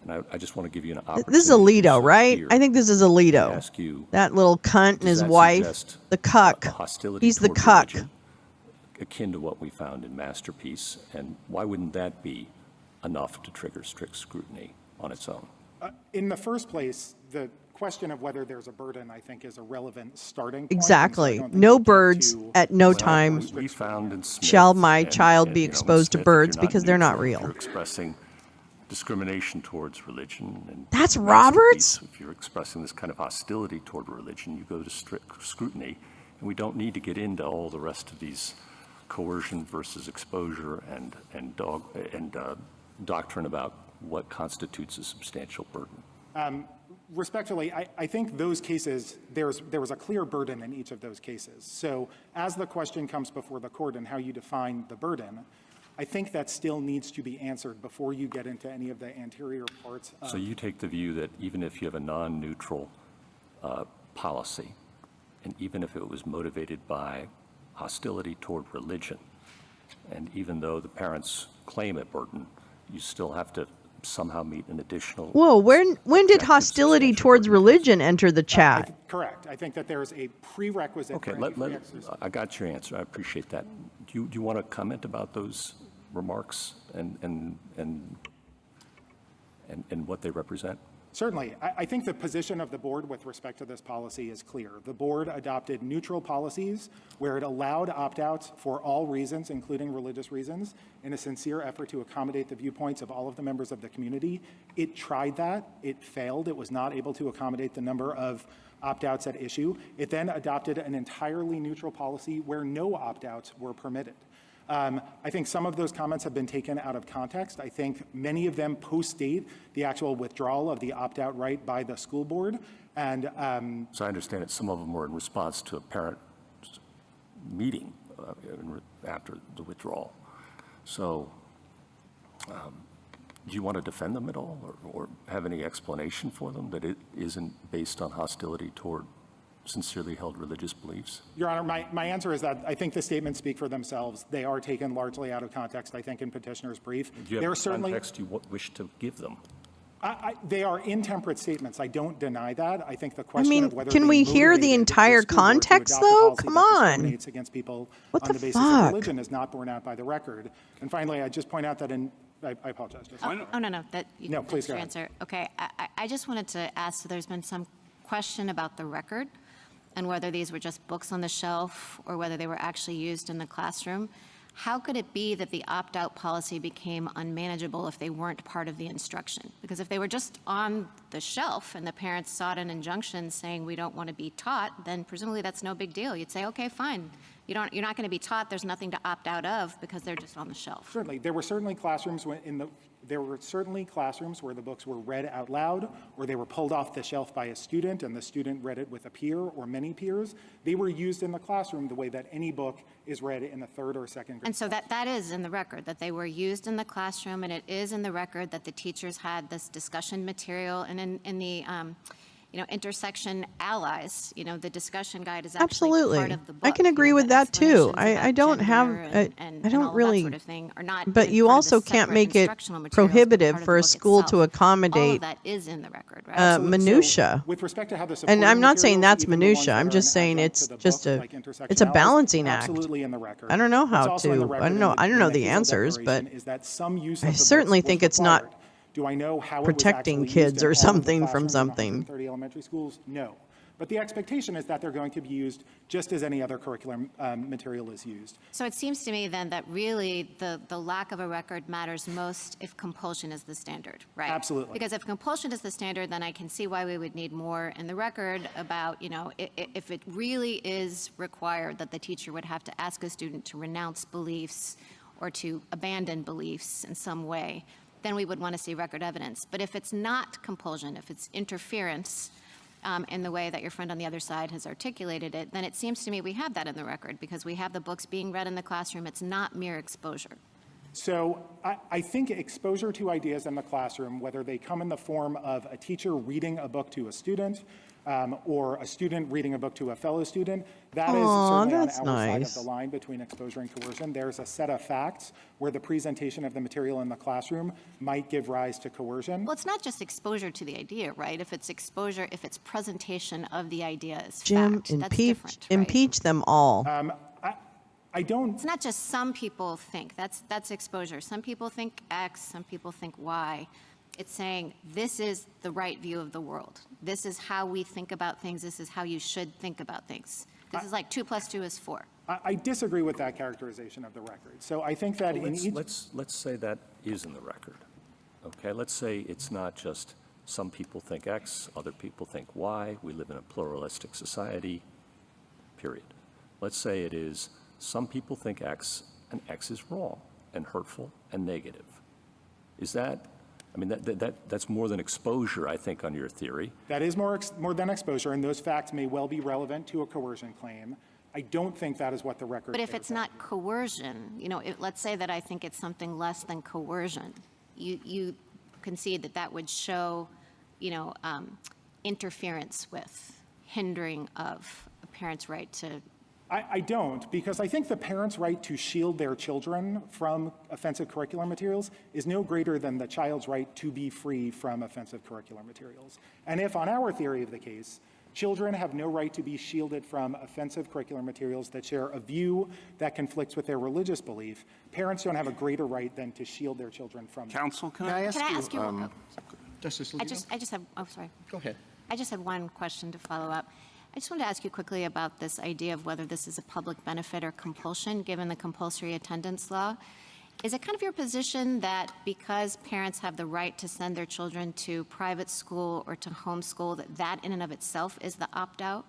and I just want to give you an opportunity. This is to do Alito, so right? here. I think this is Alito. Ask you, That little cunt and does his that wife, suggest the a cuck. hostility He's the toward cuck. religion, akin to what we found in Masterpiece, and why wouldn't that be enough to trigger strict scrutiny on its own? In the first place, the question of whether there's a burden, I think, is a relevant starting point. Exactly. And so I don't think No we get birds to- at no Well, time we found in Smith shall my and- child and, be you know, in exposed to Smith, if birds you're because they're not neutral, if real. You're expressing discrimination towards religion. And That's Masterpiece, Roberts? If you're expressing this kind of hostility toward religion, you go to strict scrutiny. And we don't need to get into all the rest of these coercion versus exposure and doctrine about what constitutes a substantial burden. Respectfully, I think those cases, there was a clear burden in each of those cases. So as the question comes before the court and how you define the burden, I think that still needs to be answered before you get into any of the anterior parts of. So you take the view that even if you have a non-neutral policy, and even if it was motivated by hostility toward religion, and even though the parents claim a burden, you still have to somehow meet an additional. Whoa, when did hostility towards religion enter the chat? Correct. I think that there is a prerequisite. Okay, for any free exercise. I got your answer. I appreciate that. Do you want to comment about those remarks and what they represent? Certainly. I think the position of the board with respect to this policy is clear. The board adopted neutral policies where it allowed opt-outs for all reasons, including religious reasons, in a sincere effort to accommodate the viewpoints of all of the members of the community. It tried that. It failed. It was not able to accommodate the number of opt-outs at issue. It then adopted an entirely neutral policy where no opt-outs were permitted. I think some of those comments have been taken out of context. I think many of them post-date the actual withdrawal of the opt-out right by the school board. And So I understand that some of them were in response to a parent meeting after the withdrawal. So do you want to defend them at all or have any explanation for them that it isn't based on hostility toward sincerely held religious beliefs? Your Honor, my answer is that I think the statements speak for themselves. They are taken largely out of context, I think, in petitioner's brief. Do you have the context you wish to give them? They are intemperate statements. I don't deny that. I think the question I mean, of whether can they we hear the motivated entire school board to context, adopt a though? policy Come that on. discriminates against people What on the the basis fuck? of religion is not borne out by the record. And finally, I just point out that I apologize. Oh, no, that you No, please that's your go answer. Okay, I just wanted to ask, so there's been some question about the record and whether these were just books on the shelf or whether they were actually used in the classroom. How could it be that the opt-out policy became unmanageable if they weren't part of the instruction? Because if they were just on the shelf and the parents sought an injunction saying we don't want to be taught, then presumably that's no big deal. You'd say, okay, fine. You're not going to be taught. There's nothing to opt out of because they're just on the shelf. Certainly, there were certainly classrooms where the books were read out loud, or they were pulled off the shelf by a student, and the student read it with a peer or many peers. They were used in the classroom the way that any book is read in the third or second grade. And so that is in the record, that they were used in the classroom, and it is in the record that the teachers had this discussion material, and in the intersection allies, the discussion guide is actually Absolutely. part of the book. I can agree with that too. I don't have, I don't really, Sort of thing, are not but even you part of the also can't separate make it instructional materials, but prohibitive part of for the a book school itself. to All accommodate of that is in the record, right? minutia. With respect to how the And supporting I'm not saying materials, that's even the ones minutia. that I'm are just an saying adjunct it's to the just book, a, like it's a intersectionality, balancing act. absolutely in the record. I don't know What's how also in the to, record I don't know in the Hazel answers, but Declaration is that some use I of the certainly books think was it's not required. Do I know how protecting it was kids or actually used in all of the something from classrooms in something. 130 elementary schools? No. But the expectation is that they're going to be used just as any other curriculum material is used. So it seems to me then that really the lack of a record matters most if compulsion is the standard, right? Absolutely. Because if compulsion is the standard, then I can see why we would need more in the record about, if it really is required that the teacher would have to ask a student to renounce beliefs or to abandon beliefs in some way, then we would want to see record evidence. But if it's not compulsion, if it's interference, in the way that your friend on the other side has articulated it, then it seems to me we have that in the record because we have the books being read in the classroom. It's not mere exposure. So I think exposure to ideas in the classroom, whether they come in the form of a teacher reading a book to a student or a student reading a book to a fellow student, that is certainly on our side of the line between exposure and coercion. There's a set of facts where the presentation of the material in the classroom might give rise to coercion. Well, it's not just exposure to the idea, right? If it's exposure, if it's presentation of the idea as Jim, fact, that's different, right? impeach them all. I don't. It's not just some people think. That's exposure. Some people think X, some people think Y. It's saying this is the right view of the world. This is how we think about things. This is how you should think about things. This is like 2 + 2 is 4. I disagree with that characterization of the record. So I think that Well, let's say that is in the record. Okay, let's say it's not just some people think X, other people think Y. We live in a pluralistic society, period. Let's say it is some people think X, and X is wrong and hurtful and negative. Is that, I mean, that's more than exposure, I think, on your theory. That is more than exposure, and those facts may well be relevant to a coercion claim. I don't think that is what the record But if it's not coercion, let's say that I think it's something less than coercion, you concede that would show, interference with, hindering of a parent's right to. I don't, because I think the parent's right to shield their children from offensive curricular materials is no greater than the child's right to be free from offensive curricular materials. And if, on our theory of the case, children have no right to be shielded from offensive curricular materials that share a view that conflicts with their religious belief, parents don't have a greater right than to shield their children from. Counsel, Can I ask you? Justice I Alito? just have. Oh, sorry. Go ahead. I just had one question to follow up. I just wanted to ask you quickly about this idea of whether this is a public benefit or compulsion, given the compulsory attendance law. Is it kind of your position that because parents have the right to send their children to private school or to homeschool, that in and of itself is the opt-out?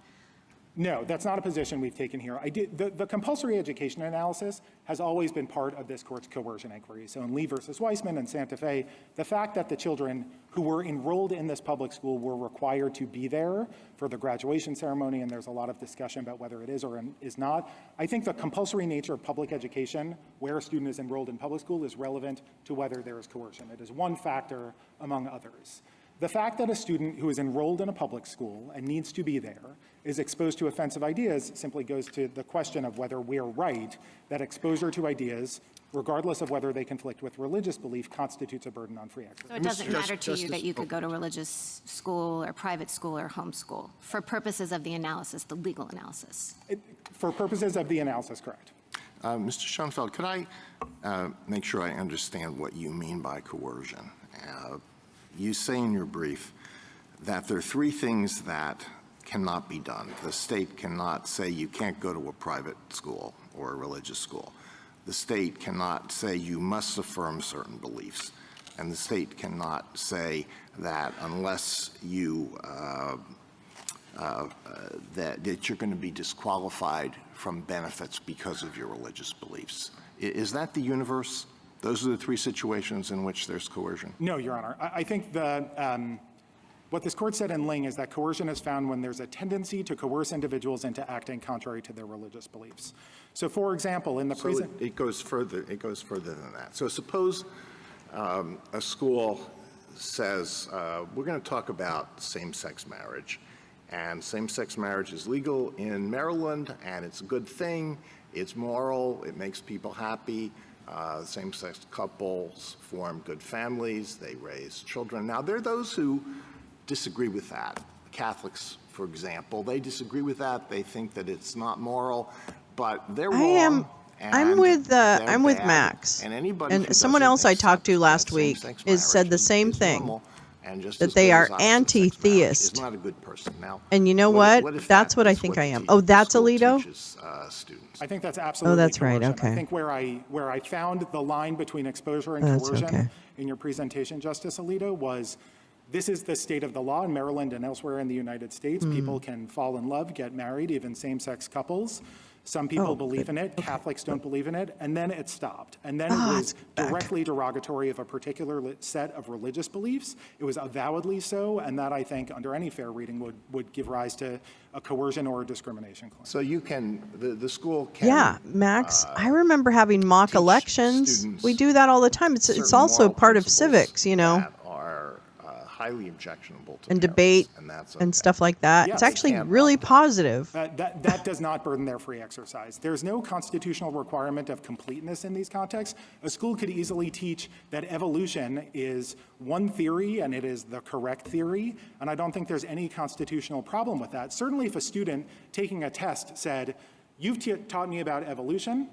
No, that's not a position we've taken here. The compulsory education analysis has always been part of this court's coercion inquiry. So in Lee versus Weissman and Santa Fe, the fact that the children who were enrolled in this public school were required to be there for the graduation ceremony, and there's a lot of discussion about whether it is or is not. I think the compulsory nature of public education, where a student is enrolled in public school, is relevant to whether there is coercion. It is one factor among others. The fact that a student who is enrolled in a public school and needs to be there is exposed to offensive ideas simply goes to the question of whether we're right that exposure to ideas, regardless of whether they conflict with religious belief, constitutes a burden on free exercise. So it doesn't matter to you that you could go to religious school or private school or homeschool for purposes of the analysis, the legal analysis? For purposes of the analysis, correct. Mr. Schoenfeld, could I make sure I understand what you mean by coercion? You say in your brief that there are three things that cannot be done. The state cannot say you can't go to a private school or a religious school. The state cannot say you must affirm certain beliefs. And the state cannot say that unless you, that you're going to be disqualified from benefits because of your religious beliefs. Is that the universe? Those are the three situations in which there's coercion? No, Your Honor. I think what this court said in Ling is that coercion is found when there's a tendency to coerce individuals into acting contrary to their religious beliefs. So, for example, in the present... It goes further than that. So suppose a school says, we're going to talk about same-sex marriage. And same-sex marriage is legal in Maryland, and it's a good thing. It's moral. It makes people happy. Same-sex couples form good families. They raise children. Now, there are those who disagree with that. Catholics, for example, they disagree with that. They think that it's not moral, but they're wrong. I'm with Max. And someone else I talked to last week said the same thing. That they are anti-theist. Is not a good person. Now, and you know what? That's what I think I am. Oh, that's Alito? I think that's absolutely that's right. Okay. I think where I found the line between exposure and coercion in your presentation, Justice Alito, was this is the state of the law in Maryland and elsewhere in the United States. People can fall in love, get married, even same-sex couples. Some people believe in it. Catholics don't believe in it. And then it stopped. And then it was directly derogatory of a particular set of religious beliefs. It was avowedly so. And that, I think, under any fair reading, would give rise to a coercion or a discrimination claim. So you can, the school can... Yeah, Max, I remember having mock elections. We do that all the time. It's also part of civics, you know. That are highly objectionable to and debate and stuff like that. Yes. It's actually really positive. That does not burden their free exercise. There's no constitutional requirement of completeness in these contexts. A school could easily teach that evolution is one theory and it is the correct theory, and I don't think there's any constitutional problem with that. Certainly if a student taking a test said, you've taught me about evolution,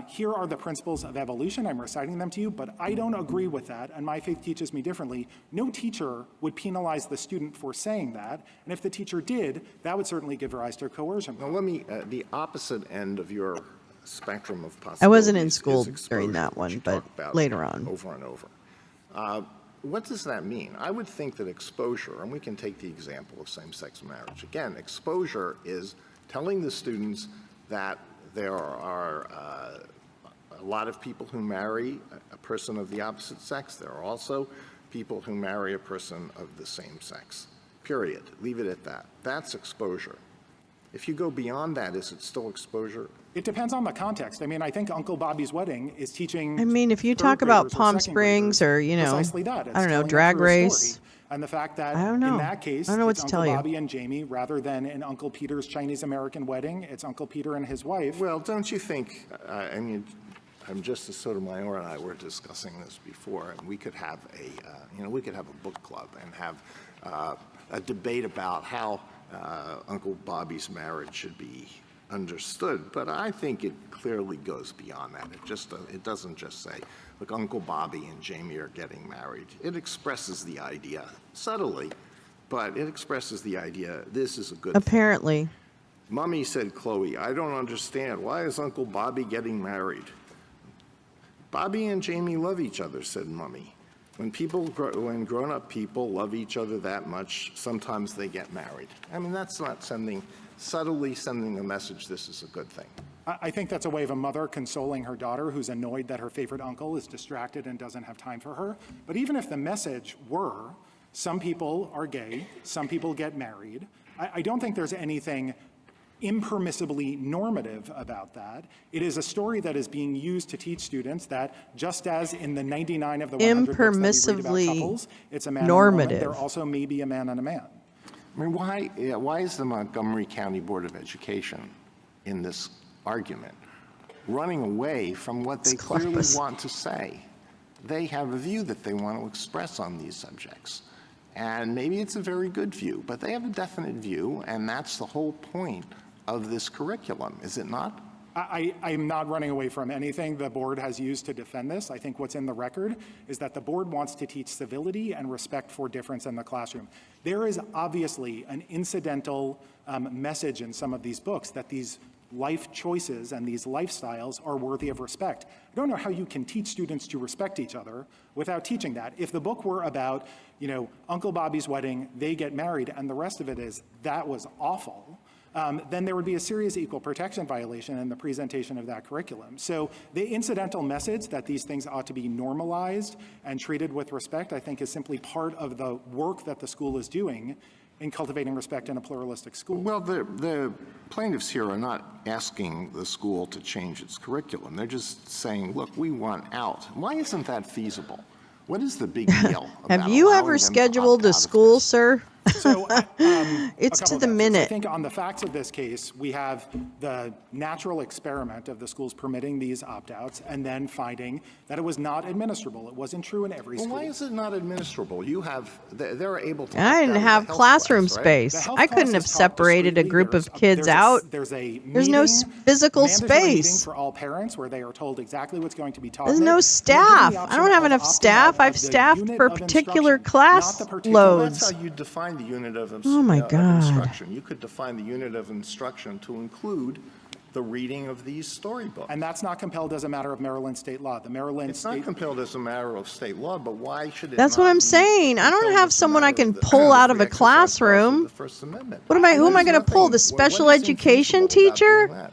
here are the principles of evolution. I'm reciting them to you, but I don't agree with that, and my faith teaches me differently. No teacher would penalize the student for saying that, and if the teacher did, that would certainly give rise to coercion. Now, let me, the opposite end of your spectrum of possibilities. I wasn't in school during that one, but later on. Over and over. What does that mean? I would think that exposure, and we can take the example of same-sex marriage. Again, exposure is telling the students that there are a lot of people who marry a person of the opposite sex. There are also people who marry a person of the same sex, period. Leave it at that. That's exposure. If you go beyond that, is it still exposure? It depends on the context. I mean, I think Uncle Bobby's Wedding is teaching... I mean, if you talk about Palm Springs or, you know, I don't know, Drag Race... And the fact that in that case, it's Uncle Bobby and Jamie, rather than in Uncle Peter's Chinese-American wedding, it's Uncle Peter and his wife. Well, don't you think, I mean, Justice Sotomayor and I were discussing this before, and we could have we could have a book club and have a debate about how Uncle Bobby's marriage should be understood, but I think it clearly goes beyond that. It doesn't just say, look, Uncle Bobby and Jamie are getting married. It expresses the idea subtly, but it expresses the idea this is a good Apparently. thing. Mummy said, Chloe, I don't understand. Why is Uncle Bobby getting married? Bobby and Jamie love each other, said Mummy. When grown-up people love each other that much, sometimes they get married. I mean, that's not subtly sending a message this is a good thing. I think that's a way of a mother consoling her daughter who's annoyed that her favorite uncle is distracted and doesn't have time for her. But even if the message were, some people are gay, some people get married, I don't think there's anything impermissibly normative about that. It is a story that is being used to teach students that just as in the 99 of the 100 books that we read about couples, it's a man and a woman, there also may be a man and a man. I mean, why is the Montgomery County Board of Education in this argument running away from what they clearly want to say? They have a view that they want to express on these subjects. And maybe it's a very good view, but they have a definite view, and that's the whole point of this curriculum, is it not? I'm not running away from anything the board has used to defend this. I think what's in the record is that the board wants to teach civility and respect for difference in the classroom. There is obviously an incidental message in some of these books that these life choices and these lifestyles are worthy of respect. I don't know how you can teach students to respect each other without teaching that. If the book were about, Uncle Bobby's wedding, they get married, and the rest of it is, that was awful, then there would be a serious equal protection violation in the presentation of that curriculum. So the incidental message that these things ought to be normalized and treated with respect, I think, is simply part of the work that the school is doing in cultivating respect in a pluralistic school. Well, the plaintiffs here are not asking the school to change its curriculum. They're just saying, look, we want out. Why isn't that feasible? What is the big deal? Have you ever scheduled a school, sir? So, it's to the minute. I think on the facts of this case, we have the natural experiment of the schools permitting these opt-outs and then finding that it was not administrable. It wasn't true in every school. Why is it not administrable? They're able to. I didn't have classroom space. I couldn't have separated a group of kids out. There's no physical space. For all parents where they are told exactly what's going to be taught. There's no staff. I don't have enough staff. I've staffed for particular class loads. That's how you define the unit of instruction. You could define the unit of instruction to include the reading of these storybooks. And that's not compelled as a matter of Maryland state law. It's not compelled as a matter of state law, but why should it? That's what I'm saying. I don't have someone I can pull out of a classroom. Who am I going to pull? The special education teacher?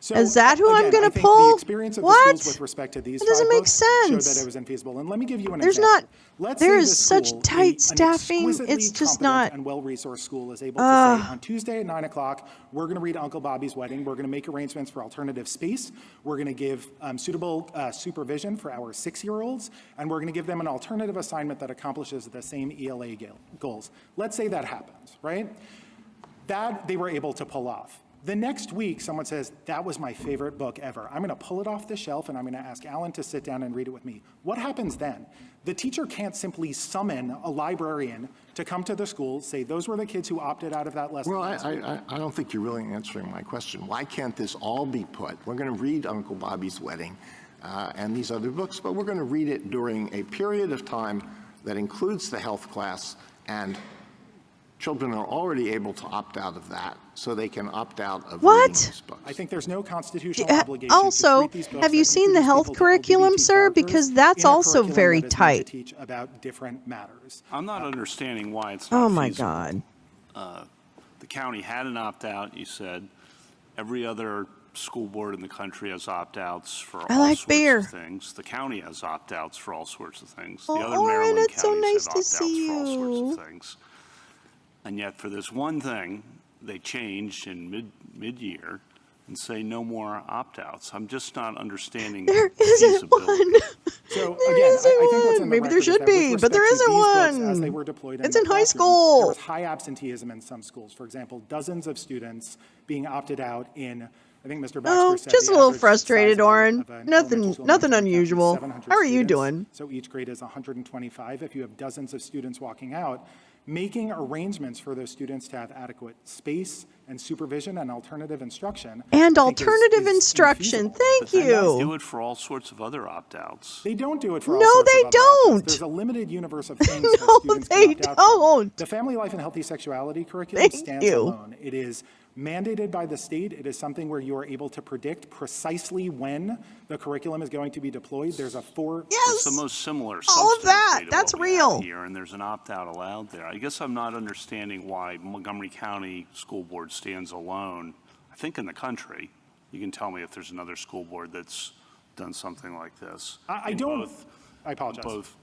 So, is that who again, I'm going to pull? pull? The experience of what? The schools with respect to these it doesn't make sense. Showed that it was infeasible. And let me give you an example. There is such tight staffing. It's just not. And well-resourced school is able to say on Tuesday at 9 o'clock, we're going to read Uncle Bobby's Wedding. We're going to make arrangements for alternative space. We're going to give suitable supervision for our 6-year-olds, and we're going to give them an alternative assignment that accomplishes the same ELA goals. Let's say that happens, right? That they were able to pull off. The next week, someone says, that was my favorite book ever. I'm going to pull it off the shelf, and I'm going to ask Alan to sit down and read it with me. What happens then? The teacher can't simply summon a librarian to come to the school, say, those were the kids who opted out of that lesson. Well, I don't think you're really answering my question. Why can't this all be put? We're going to read Uncle Bobby's Wedding and these other books, but we're going to read it during a period of time that includes the health class, and children are already able to opt out of that, so they can opt out of reading these books. I think there's no constitutional obligation also, to treat these books have you seen the health curriculum, sir? Because that's also very tight. To teach about different matters. I'm not understanding why it's not Oh my feasible. God. The county had an opt-out, you said. Every other school board in the country has opt-outs for all sorts of things. The county has opt-outs for all sorts of things. The other Maryland it's so nice counties have to opt-outs see for all you. sorts of things. And yet for this one thing, they changed in mid-year and say no more opt-outs. I'm just not understanding There isn't one. So There again, isn't I think what's one. in the Maybe there record is should that be, with but there respect to isn't these books one. as they were deployed It's the in high classroom, school. There was high absenteeism in some schools. For example, dozens of students being opted out in, I think Mr. Baxter said just a the little average frustrated, size Oren. of an elementary school Nothing in Maryland County is unusual. 700 How are you students. doing? So each grade is 125. If you have dozens of students walking out, making arrangements for those students to have adequate space and supervision and alternative instruction. And I think alternative is instruction. infeasible. Thank They you. do it for all sorts of other opt-outs. They don't do it for all No, sorts they of other opt-outs. don't. There's a limited universe of things No, that students they can opt out from. don't. The Family Life and Healthy Sexuality curriculum Thank stands you. alone. It is mandated by the state. It is something where you are able to predict precisely when the curriculum is going to be deployed. There's a It's the most similar all of that. substantive data That's what we have real. here, and there's an opt-out allowed there. I guess I'm not understanding why Montgomery County School Board stands alone. I think in the country, you can tell me if there's another school board that's done something like this. I don't. I apologize. Both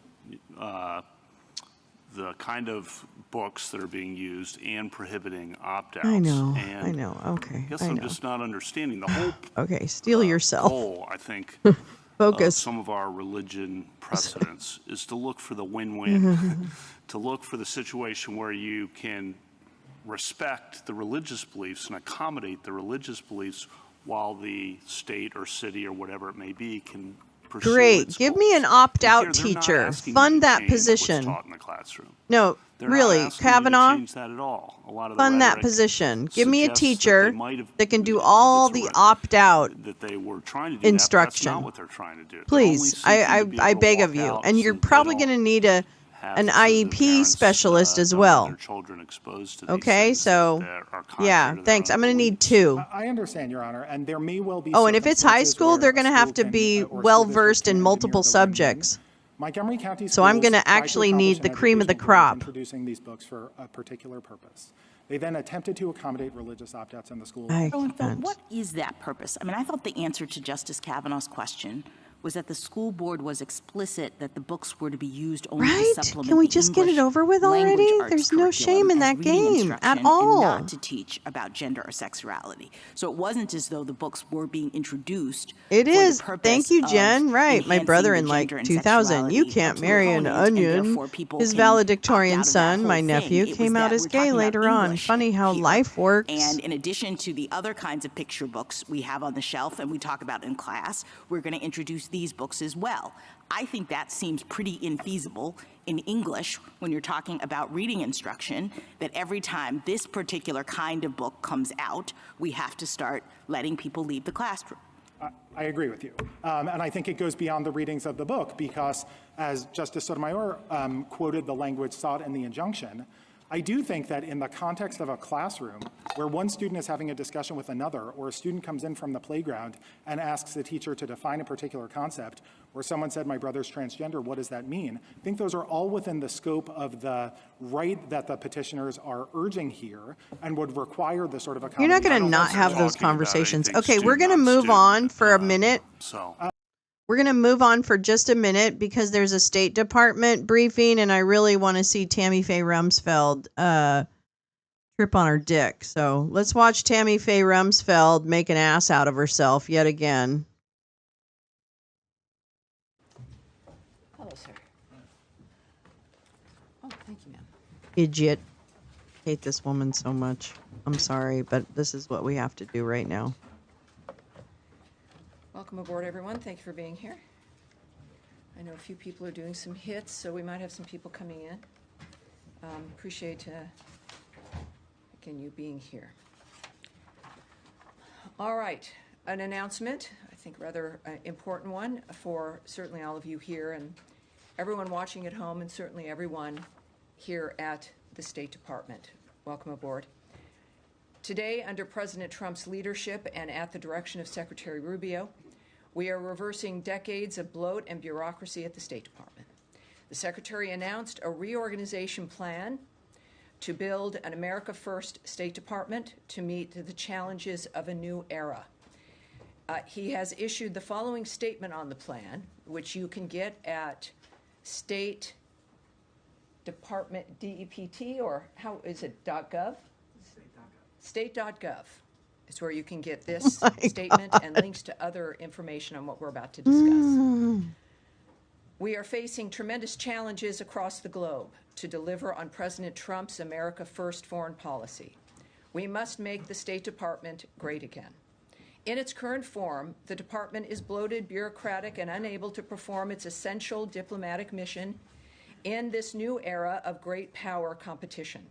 the kind of books that are being used and prohibiting opt-outs. I know. Okay. I guess I I'm know. just not understing the whole Okay, steel yourself. goal, I think, Focus. of some of our religion precedents is to look for the win-win, to look for the situation where you can respect the religious beliefs and accommodate the religious beliefs while the state or city or whatever it may be can pursue Great. its Give goals. me an And opt-out here, they're not teacher. asking you Fund to that change what's position. taught in the classroom. No, They're really, not asking you to Kavanaugh, change that at all. A lot of the fund that rhetoric position. Give me a suggests that they teacher might have- that can do all the opt-out that they were trying to do instruction. that, but that's not what they're trying to do. They're Please, only seeking to be I able to beg walk of you. out And you're so they probably don't going to need have an to, so the IEP parents, specialist as don't have well. their children exposed to these Okay, things so, that are contrary yeah, to their thanks. own I'm going to need beliefs. 2. I understand, Your Honor, and there may well be. Oh, and if it's high circumstances school, where they're a going to school have to can, be or school well-versed district in can multiple engineer the win-win. subjects. Montgomery County So I'm schools gonna tried to actually accomplish need an the cream of the educational goal of crop. introducing these books for a particular purpose. They then attempted to accommodate religious opt-outs in the school. What is that purpose? I mean, I thought the answer to Justice Kavanaugh's question was that the school board was explicit that the books were to be used only Right? to supplement Can we the just get it English over with language already? arts There's no shame curriculum in as that reading game instruction at all. and not to teach about gender or sexuality. So it wasn't as though the books were being introduced. It for is. The purpose Thank you, of Jen. Right. My enhancing brother the in like gender and 2000. You sexuality can't of marry an opponent, and onion. therefore people His can opt valedictorian out of that son, whole my thing. nephew, It was came out that as we're gay talking about later on. English Funny how here. life works. And in addition to the other kinds of picture books we have on the shelf and we talk about in class, we're going to introduce these books as well. I think that seems pretty infeasible in English when you're talking about reading instruction, that every time this particular kind of book comes out, we have to start letting people leave the classroom. I agree with you. And I think it goes beyond the readings of the book because, as Justice Sotomayor quoted the language sought in the injunction, I do think that in the context of a classroom where one student is having a discussion with another, or a student comes in from the playground and asks the teacher to define a particular concept, or someone said, my brother's transgender, what does that mean? I think those are all within the scope of the right that the petitioners are urging here and would require the sort of You're not accommodation. going to not have those conversations. Okay, we're going to move on for a minute. We're going to move on for just a minute because there's a State Department briefing, and I really want to see Tammy Faye Rumsfeld trip on her dick. So let's watch Tammy Faye Rumsfeld make an ass out of herself yet again. Hello, sir. Oh, thank you, ma'am. Idiot. Hate this woman so much. I'm sorry, but this is what we have to do right now. Welcome aboard, everyone. Thank you for being here. I know a few people are doing some hits, so we might have some people coming in. Appreciate, again, you being here. All right, an announcement, I think rather important one for certainly all of you here and everyone watching at home and certainly everyone here at the State Department. Welcome aboard. Today, under President Trump's leadership and at the direction of Secretary Rubio, we are reversing decades of bloat and bureaucracy at the State Department. The Secretary announced a reorganization plan to build an America First State Department to meet the challenges of a new era. He has issued the following statement on the plan, which you can get at State Department DEPT, or how is it, .gov? State.gov is where you can get this statement and links to other information on what we're about to discuss. We are facing tremendous challenges across the globe to deliver on President Trump's America First foreign policy. We must make the State Department great again. In its current form, the department is bloated, bureaucratic, and unable to perform its essential diplomatic mission in this new era of great power competition.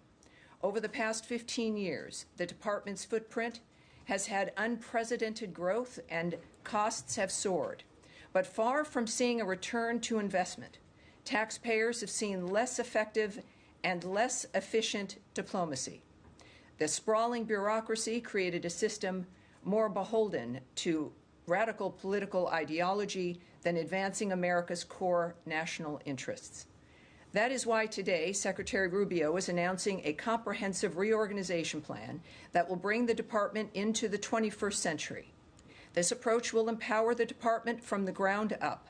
Over the past 15 years, the department's footprint has had unprecedented growth and costs have soared. But far from seeing a return to investment, taxpayers have seen less effective and less efficient diplomacy. The sprawling bureaucracy created a system more beholden to radical political ideology than advancing America's core national interests. That is why today Secretary Rubio is announcing a comprehensive reorganization plan that will bring the department into the 21st century. This approach will empower the department from the ground up,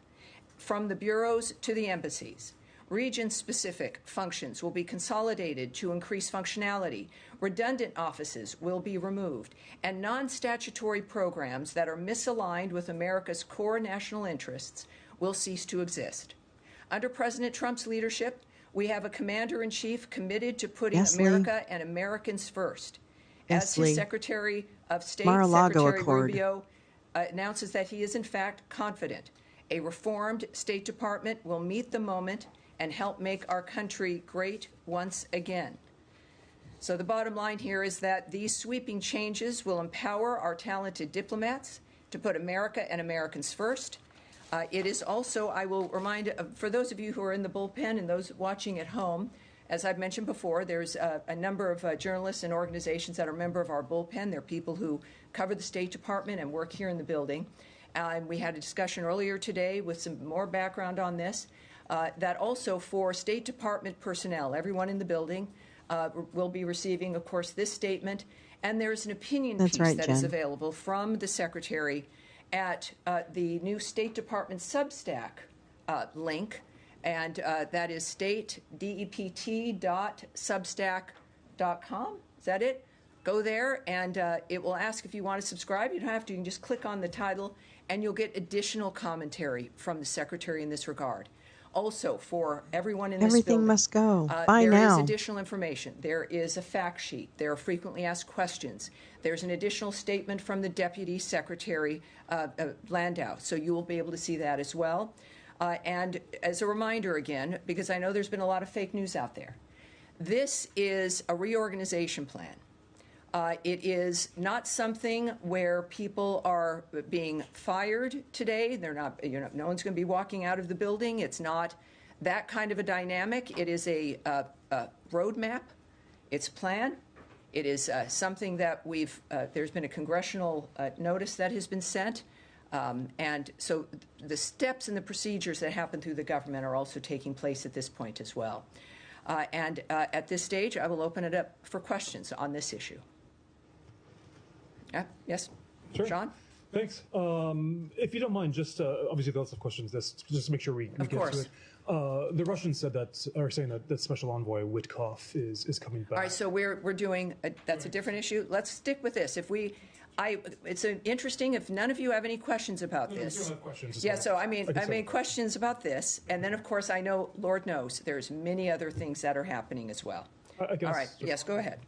from the bureaus to the embassies. Region-specific functions will be consolidated to increase functionality. Redundant offices will be removed, and non-statutory programs that are misaligned with America's core national interests will cease to exist. Under President Trump's leadership, we have a commander-in-chief committed to putting America and Americans first. As his Secretary of State, Secretary Rubio, announces that he is in fact confident a reformed State Department will meet the moment and help make our country great once again. So the bottom line here is that these sweeping changes will empower our talented diplomats to put America and Americans first. It is also, I will remind, for those of you who are in the bullpen and those watching at home, as I've mentioned before, there's a number of journalists and organizations that are a member of our bullpen. They're people who cover the State Department and work here in the building. And we had a discussion earlier today with some more background on this, that also for State Department personnel, everyone in the building will be receiving, of course, this statement. And there's an opinion piece that is available from the Secretary at the new State Department Substack link. And that is dept.substack.com. Is that it? Go there, and it will ask if you want to subscribe. You don't have to. You can just click on the title, and you'll get additional commentary from the Secretary in this regard. Also, for everyone in this building, everything must go by now. There is additional information. There is a fact sheet. There are frequently asked questions. There's an additional statement from the Deputy Secretary Landau, so you will be able to see that as well. And as a reminder again, because I know there's been a lot of fake news out there, this is a reorganization plan. It is not something where people are being fired today. They're not, no one's going to be walking out of the building. It's not that kind of a dynamic. It is a roadmap. It's a plan. It is something that there's been a congressional notice that has been sent. And so the steps and the procedures that happen through the government are also taking place at this point as well. And at this stage, I will open it up for questions on this issue. Yes? Sure. Sean? Thanks. If you don't mind, just obviously lots of questions, just to make sure we get to it. The Russians said are saying that Special Envoy Witkoff is coming back. All right, so we're doing, that's a different issue. Let's stick with this. It's interesting if none of you have any questions about this. Yeah, so I mean questions about this, and then of course I know, Lord knows, there's many other things that are happening as well. All right, yes, go ahead.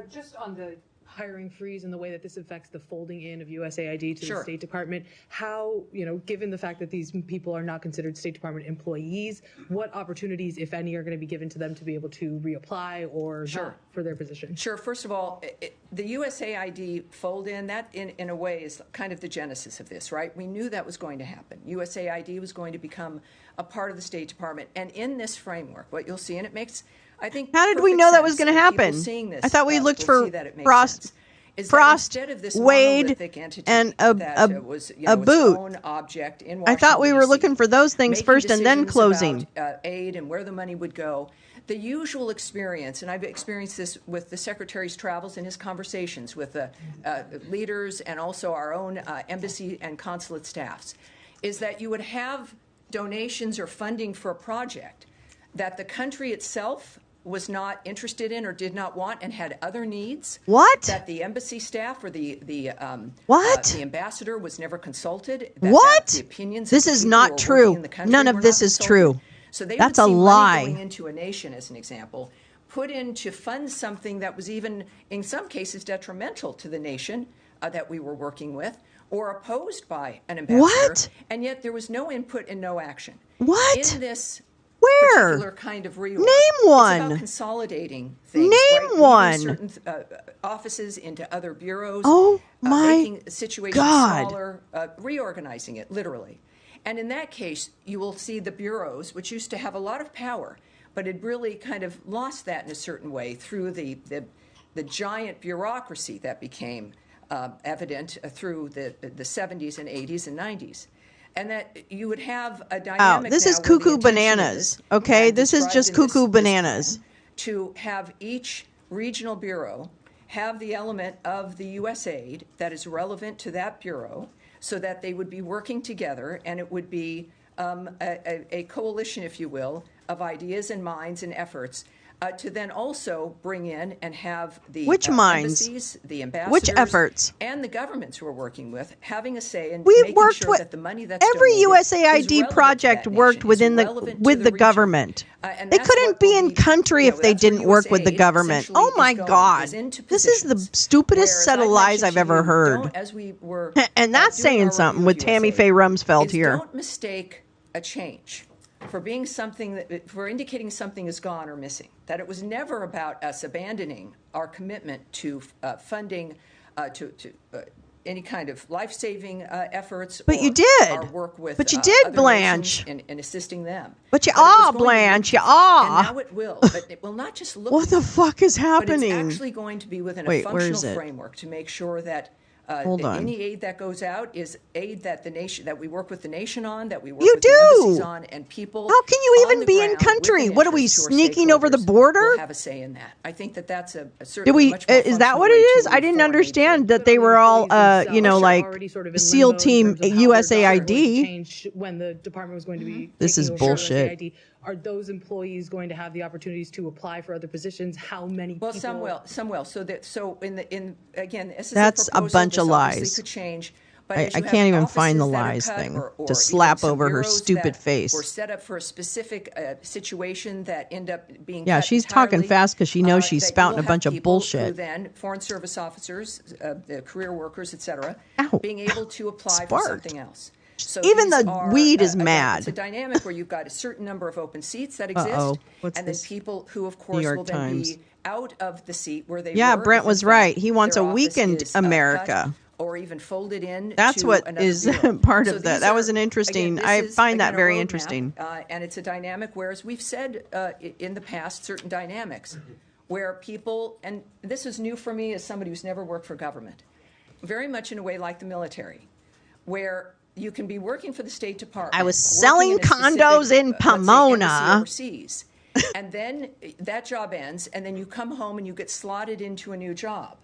Just on the hiring freeze and the way that this affects the folding in of USAID to the State Department, how, given the fact that these people are not considered State Department employees, what opportunities, if any, are going to be given to them to be able to reapply or not for their position? Sure. First of all, the USAID fold in, that in a way is kind of the genesis of this, right? We knew that was going to happen. USAID was going to become a part of the State Department. And in this framework, what you'll see, and it makes, I think, how did we know that was going to happen? I thought we looked for Frost, Wade, and a boot. I thought we were looking for those things first and then closing. Aid and where the money would go. The usual experience, and I've experienced this with the Secretary's travels and his conversations with the leaders and also our own embassy and consulate staffs, is that you would have donations or funding for a project that the country itself was not interested in or did not want and had other needs. What? That the embassy staff or the ambassador was never consulted. What? The opinions this is not true. None of this is true. So they That's would a see lie. money going into a nation, as an example, put in to fund something that was even, in some cases, detrimental to the nation that we were working with, or opposed by an ambassador. What? And yet there was no input and no action. What? In this Where? particular kind of reorg. Name It's one. about consolidating things. Name one. Certain offices into other bureaus. Oh my making situations God. smaller, reorganizing it literally. And in that case, you will see the bureaus, which used to have a lot of power, but had really kind of lost that in a certain way through the giant bureaucracy that became evident through the 70s and 80s and 90s. And that you would have a dynamic. This is cuckoo bananas. Okay, this is just cuckoo bananas. To have each regional bureau have the element of the USAID that is relevant to that bureau, so that they would be working together, and it would be a coalition, if you will, of ideas and minds and efforts to then also bring in and have the embassies, the ambassadors, which efforts, and the governments we're working with having a say in we making worked sure with that the money that's every donated USAID project worked within with the government. They couldn't be in country if they didn't work with the government. Oh my God, this is the stupidest set of lies I've ever heard. And that's saying something with Tammy Faye Rumsfeld here. Don't mistake a change for being something for indicating something is gone or missing. That it was never about us abandoning our commitment to funding to any kind of life-saving efforts. But you did. Our work with but you did, Blanche. In assisting them. But you Blanche. You And now it will. But it will not just look. What the fuck is happening? But it's actually going to be within a functional framework to make sure that any aid that goes out is aid that the nation, that we work with the nation on, that we work with the embassies on, and people. How can you even be in country? What are we sneaking over the border? We'll have a say in that. I think that that's certainly much more is that what it is? I didn't understand that they were all, like SEAL Team USAID. When the department was going to be this is bullshit. USAID. Are those employees going to have the opportunities to apply for other positions? How many people? Well, some will. So again, this is that's a bunch of lies. Could change, but I can't even find the lies thing to slap over her stupid face. We're set up for a specific situation that end up being she's talking fast because she knows she's spouting a bunch of bullshit. Who then Foreign Service officers, the career workers, etc., being able to apply for something else. So even the weed is mad. It's a dynamic where you've got a certain number of open seats that exist, and then people who, of course, will then be out of the seat where they were. Yeah, Brent was right. He wants a weakened America. Or even folded in. That's what is part of that. That was an interesting. I find that very interesting. And it's a dynamic, whereas we've said in the past certain dynamics where people, and this is new for me as somebody who's never worked for government, very much in a way like the military, where you can be working for the State Department. I was selling condos in Pomona. Overseas, and then that job ends, and then you come home and you get slotted into a new job.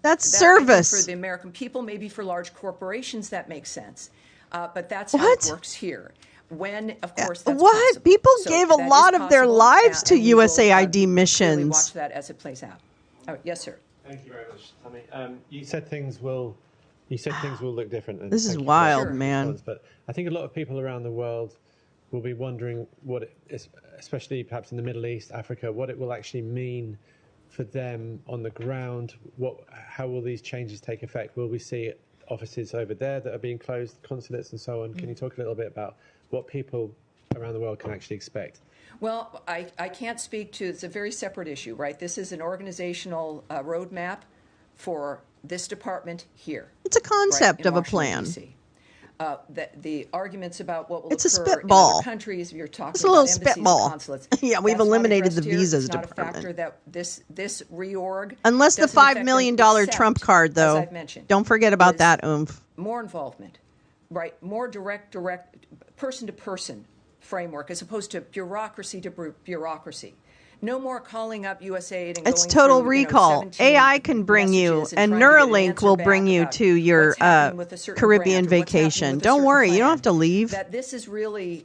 That's service. For the American people, maybe for large corporations, that makes sense. But that's how it works here. When, of course, that's possible. People gave a lot of their lives to USAID missions. Really watch that as it plays out. Oh, yes, sir. Thank you very much, Tammy. You said things will look different. And this is wild, man. But I think a lot of people around the world will be wondering what it is, especially perhaps in the Middle East, Africa, what it will actually mean for them on the ground. How will these changes take effect? Will we see offices over there that are being closed, consulates and so on? Can you talk a little bit about what people around the world can actually expect? Well, I can't speak to, it's a very separate issue, right? This is an organizational roadmap for this department here. It's a concept of a plan. The arguments about what will occur in other countries, you're talking it's a little about embassies spitball. And consulates. Yeah, we've eliminated the visas department. It's not a factor that this reorg. Unless the $5 million Trump card, though. As I've mentioned, don't forget about that, oomph. More involvement, right? More direct, person-to-person framework as opposed to bureaucracy to bureaucracy. No more calling up USAID and it's total recall. AI can bring you, and Neuralink will bring you to your Caribbean vacation. Don't worry, you don't have to leave. That this is really,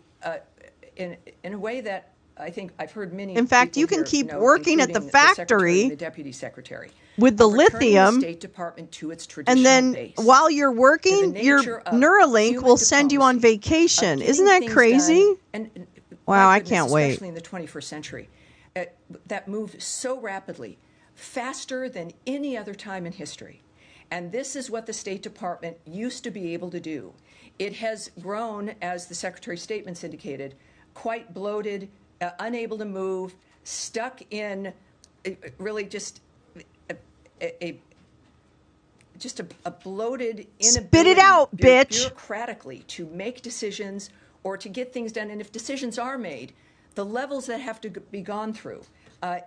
in a way that I think I've heard many. In fact, you can keep working at the factory, the deputy secretary, with the lithium, the State Department to its traditional and then base. while you're working, your Neuralink will send you on vacation. Isn't that crazy? Wow, I can't wait. Especially in the 21st century. That moved so rapidly, faster than any other time in history. And this is what the State Department used to be able to do. It has grown, as the Secretary's statements indicated, quite bloated, unable to move, stuck in really just a bloated inability. Spit it out, bitch. Bureaucratically to make decisions or to get things done. And if decisions are made, the levels that have to be gone through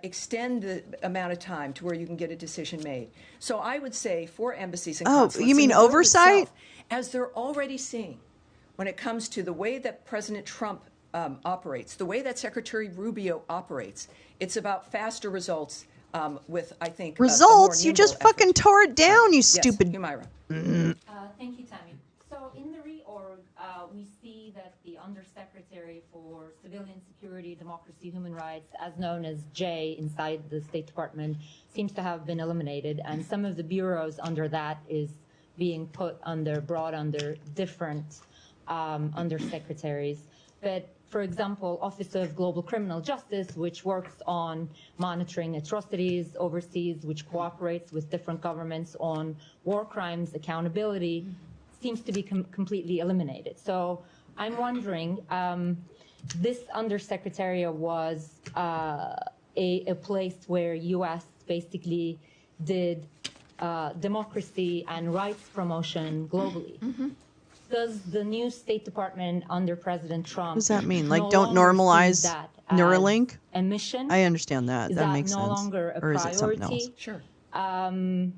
extend the amount of time to where you can get a decision made. So I would say for embassies and consulates, you mean oversight? Itself, as they're already seeing when it comes to the way that President Trump operates, the way that Secretary Rubio operates, it's about faster results with, I think, results? You just fucking tore it down, you stupid. Humaira. Thank you, Tammy. So in the reorg, we see see that the Undersecretary for Civilian Security, Democracy, Human Rights, as known as J inside the State Department, seems to have been eliminated, and some of the bureaus under that is being brought under different undersecretaries. But for example, Office of Global Criminal Justice, which works on monitoring atrocities overseas, which cooperates with different governments on war crimes accountability, seems to be completely eliminated. So I'm wondering, this undersecretariat was a place where U.S. basically did democracy and rights promotion globally. Does the new State Department under President Trump What does that mean? Like, no don't longer normalize see that as Neuralink? a mission? I understand that. Is That makes no sense. longer a Or is it something else? priority? Sure.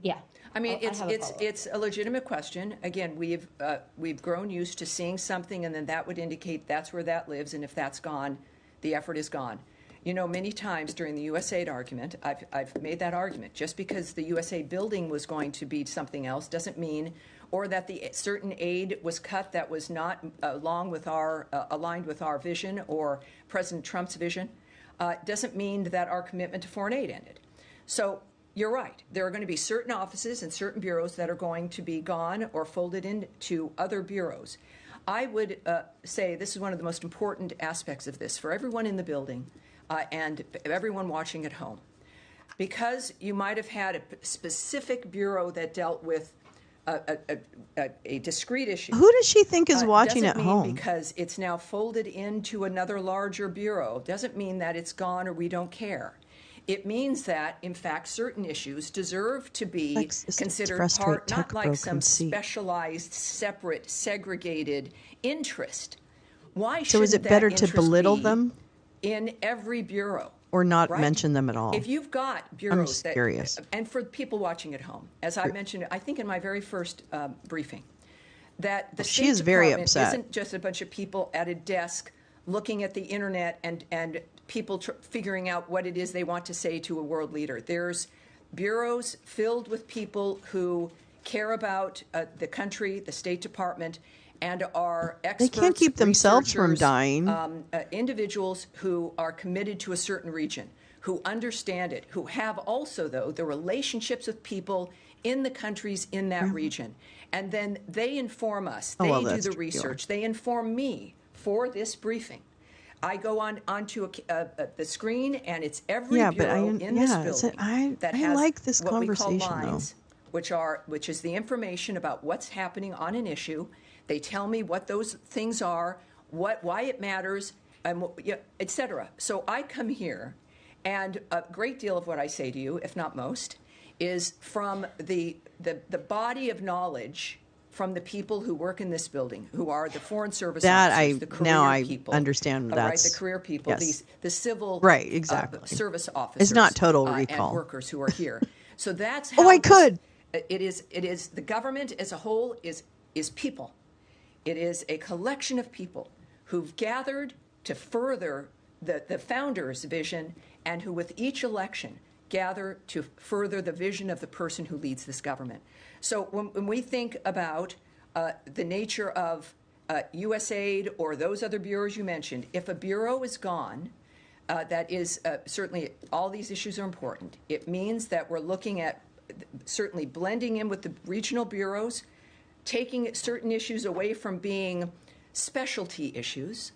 Yeah. I mean, I have a follow-up. it's a legitimate question. Again, we've grown used to seeing something, and then that would indicate that's where that lives, and if that's gone, the effort is gone. You know, many times during the USAID argument, I've made that argument. Just because the USAID building was going to be something else doesn't mean, or that the certain aid was cut that was not aligned with our vision or President Trump's vision, doesn't mean that our commitment to foreign aid ended. So you're right. There are going to be certain offices and certain bureaus that are going to be gone or folded into other bureaus. I would say this is one of the most important aspects of this for everyone in the building and everyone watching at home. Because you might have had a specific bureau that dealt with a discrete issue. Who does she think is watching at doesn't mean home? Because it's now folded into another larger bureau doesn't mean that it's gone or we don't care. It means that, in fact, certain issues deserve to be considered part, not like some specialized, separate, segregated interest. Why So is it shouldn't better that to interest belittle be them? in every bureau? Or not Right? mention them at all? If you've got I'm bureaus just that, curious. and for people watching at home, as I mentioned, I think in my very first briefing, that the She State is very Department upset. isn't just a bunch of people at a desk looking at the internet and people figuring out what it is they want to say to a world leader. There's bureaus filled with people who care about the country, the State Department, and are experts, They can't keep themselves from researchers, dying. Individuals who are committed to a certain region, who understand it, who have also, though, the relationships with people in the countries in that region. And then they inform us. They do the research. They inform me for this briefing. I go onto the screen, and it's every bureau in this building that has like this what we call conversation, though. lines, which is the information about what's happening on an issue. They tell me what those things are, why it matters, et cetera. So I come here, and a great deal of what I say to you, if not most, is from the body of knowledge from the people who work in this building, who are the Foreign Service officers, the career people. Understand Right, that's the career people, the civil service officers. It's not total recall. And workers who are here. So that's Oh, how I could. It is the government as a whole is people. It is a collection of people who've gathered to further the founder's vision, and who with each election gather to further the vision of the person who leads this government. So when we think about the nature of USAID or those other bureaus you mentioned, if a bureau is gone, that is certainly all these issues are important. It means that we're looking at certainly blending in with the regional bureaus, taking certain issues away from being specialty issues,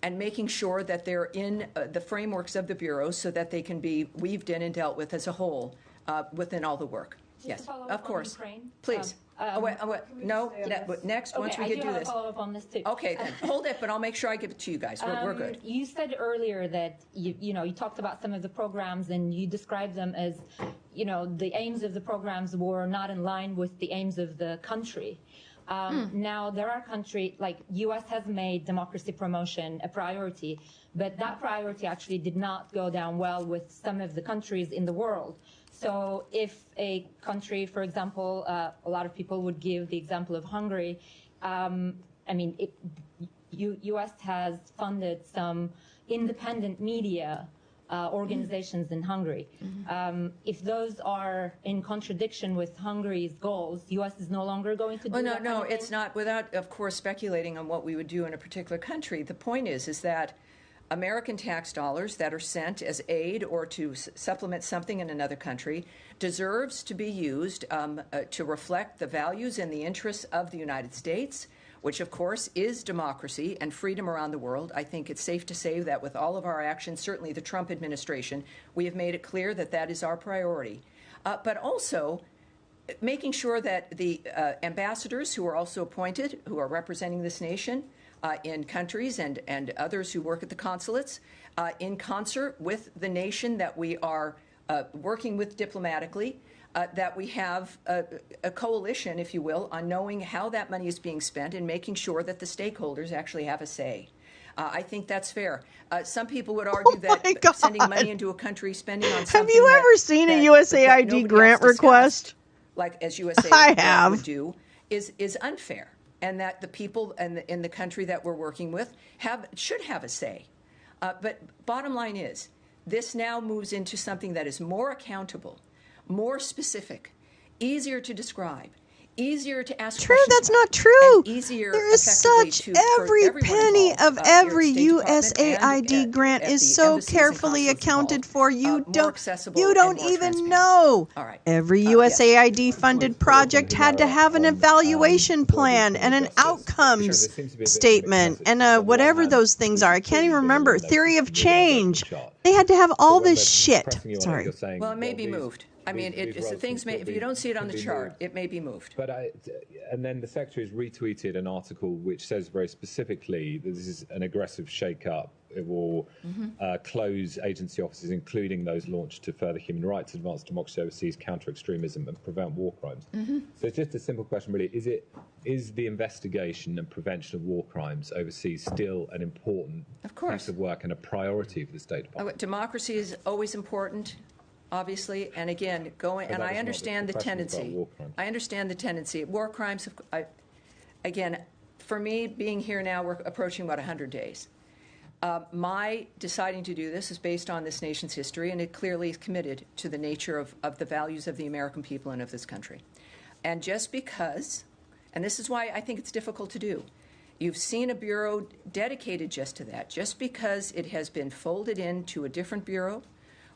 and making sure that they're in the frameworks of the bureaus so that they can be weaved in and dealt with as a whole within all the work. Yes, of course. Please. No, next, once we get do this. I do have a follow-up on this, too. Okay, then. Hold it, but I'll make sure I give it to you guys. We're good. You said earlier that, you talked about some of the programs, and you described them as, the aims of the programs were not in line with the aims of the country. Now, there are countries, like U.S. has made democracy promotion a priority, but that priority actually did not go down well with some of the countries in the world. So if a country, for example, a lot of people would give the example of Hungary, U.S. has funded some independent media organizations in Hungary. If those are in contradiction with Hungary's goals, U.S. is no longer going to do that? No, it's not. Without, of course, speculating on what we would do in a particular country, the point is that American tax dollars that are sent as aid or to supplement something in another country deserves to be used to reflect the values and the interests of the United States, which of course is democracy and freedom around the world. I think it's safe to say that with all of our actions, certainly the Trump administration, we have made it clear that that is our priority. But also making sure that the ambassadors who are also appointed, who are representing this nation, in countries and others who work at the consulates, in concert with the nation that we are working with diplomatically, that we have a coalition, if you will, on knowing how that money is being spent and making sure that the stakeholders actually have a say. I think that's fair. Some people would argue that sending money into a country, spending on something Have you ever seen a USAID grant request? Like as USAID would do, is unfair. And that the people in the country that we're working with should have a say. But bottom line is, this now moves into something that is more accountable, more specific, easier to describe, easier to ask True, questions that's about, not true. and easier There is effectively such for every everyone penny involved, of here at every State Department USAID and grant at is the so embassies and carefully consulates accounted involved, for. You more don't accessible you and don't more even transparent. know. All right. Every Yes. USAID funded project had to have an evaluation plan and an outcomes statement and whatever those things are. I can't even remember. Theory of change. They had to have all this shit. Sorry. Well, it may be moved. I mean, if you don't see it on the chart, it may be moved. But and then the Secretary has retweeted an article which says very specifically that this is an aggressive shake-up. It will close agency offices, including those launched to further human rights, advance democracy overseas, counter extremism, and prevent war crimes. So it's just a simple question, really: is the investigation and prevention of war crimes overseas still an important piece of work and a priority for the State Department? Democracy is always important, obviously, and again, and I understand the tendency. I understand the tendency. War crimes, again, for me, being here now, we're approaching about 100 days. My deciding to do this is based on this nation's history, and it clearly is committed to the nature of the values of the American people and of this country. And just because, and this is why I think it's difficult to do, you've seen a bureau dedicated just to that, just because it has been folded into a different bureau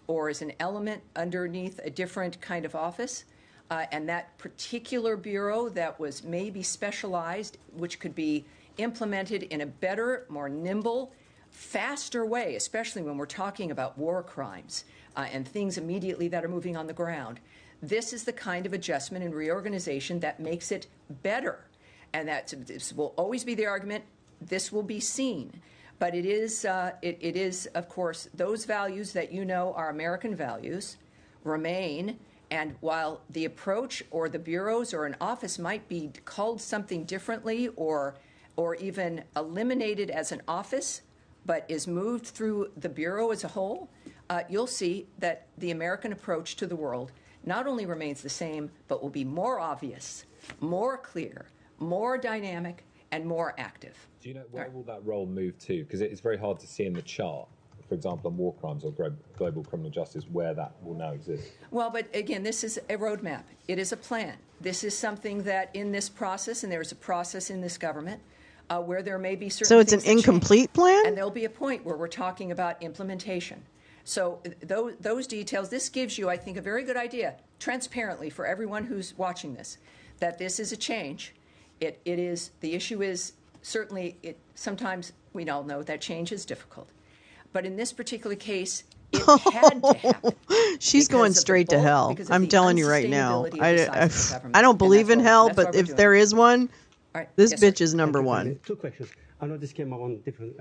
or is an element underneath a different kind of office, and that particular bureau that was maybe specialized, which could be implemented in a better, more nimble, faster way, especially when we're talking about war crimes and things immediately that are moving on the ground. This is the kind of adjustment and reorganization that makes it better. And this will always be the argument. This will be seen. But it is, of course, those values that you know are American values remain. And while the approach or the bureaus or an office might be called something differently or even eliminated as an office, but is moved through the bureau as a whole, you'll see that the American approach to the world not only remains the same, but will be more obvious, more clear, more dynamic, and more active. Do you know where will that role move to? Because it's very hard to see in the chart, for example, on war crimes or global criminal justice, where that will now exist. Well, but again, this is a roadmap. It is a plan. This is something that in this process, and there is a process in this government, where there may be certain So it's an things that incomplete change. plan? And there'll be a point where we're talking about implementation. So those details, this gives you, I think, a very good idea, transparently for everyone who's watching this, that this is a change. The issue is certainly, sometimes we all know that change is difficult. But in this particular case, it had to happen. She's going straight to hell. I'm telling you right now. I don't believe in hell, but if there is one, this bitch is number one. Two questions. I know this came up on different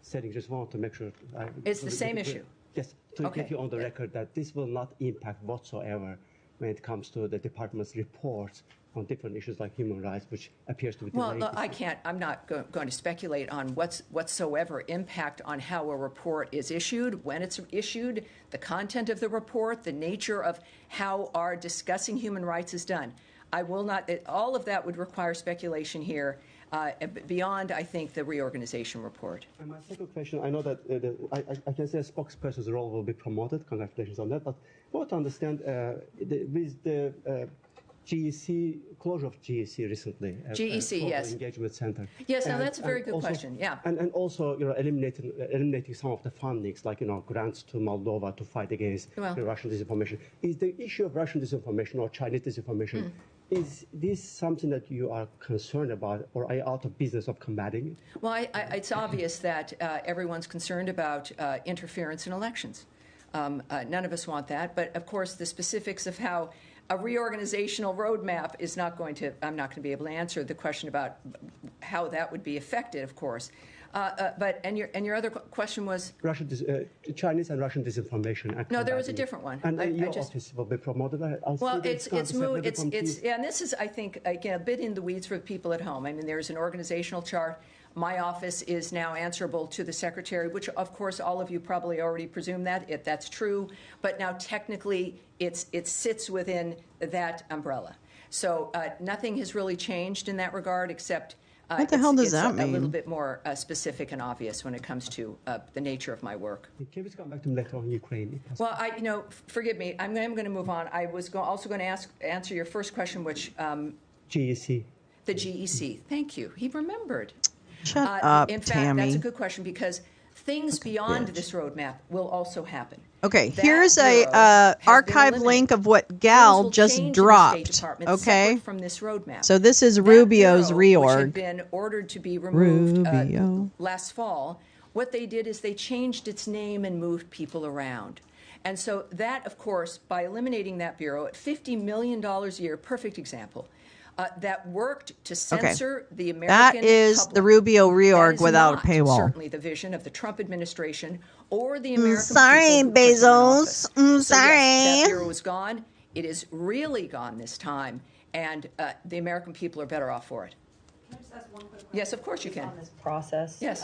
settings. Just want to make sure. It's the same issue. Yes, to get you on the record that this will not impact whatsoever when it comes to the department's reports on different issues like human rights, which appears to be delayed. Well, I'm not going to speculate on whatsoever impact on how a report is issued, when it's issued, the content of the report, the nature of how our discussing human rights is done. I will not, all of that would require speculation here. beyond, I think, the reorganization report. And my second question, I know that I can say a spokesperson's role will be promoted. Congratulations on that. But I want to understand with the GEC, closure of GEC recently. GEC, yes. Engagement Center. Yes, now that's a very good question, yeah. And also, eliminating some of the fundings, like, grants to Moldova to fight against the Russian disinformation. Is the issue of Russian disinformation or Chinese disinformation, is this something that you are concerned about, or are you out of business of combating it? Well, it's obvious that everyone's concerned about interference in elections. None of us want that, but of course the specifics of how a reorganizational roadmap is not going to, I'm not going to be able to answer the question about how that would be affected, of course. And your other question was? Chinese and Russian disinformation. No, there was a different one. And your office will be promoted? Well, it's moved, yeah, and this is, I think, again, a bit in the weeds for people at home. I mean, there's an organizational chart. My office is now answerable to the secretary, which, of course, all of you probably already presume that, if that's true. But now, technically, it sits within that umbrella. So nothing has really changed in that regard, except what the hell does that mean? A little bit more specific and obvious when it comes to the nature of my work. Can we come back to later on Ukraine? Well, forgive me. I'm going to move on. I was also going to answer your first question, which GEC. The GEC. Thank you. He remembered. Shut up, in fact, Tammy. that's a good question because things beyond this roadmap will also happen. Okay, here's a archive link of what Gal just dropped. Okay, from this roadmap. So this is Rubio's reorg. Which had been ordered to be removed last fall. What they did is they changed its name and moved people around. And so that, of course, by eliminating that bureau at $50 million a year, perfect example. That worked to censor the American That is public. the Rubio reorg without a paywall. Certainly the vision of the Trump administration or the American sorry, Bezos. Sorry. Yes, that bureau is gone. It is really gone this time, and the American people are better off for it. Can I just ask one quick question? Yes, of course you can. On this process. Yes.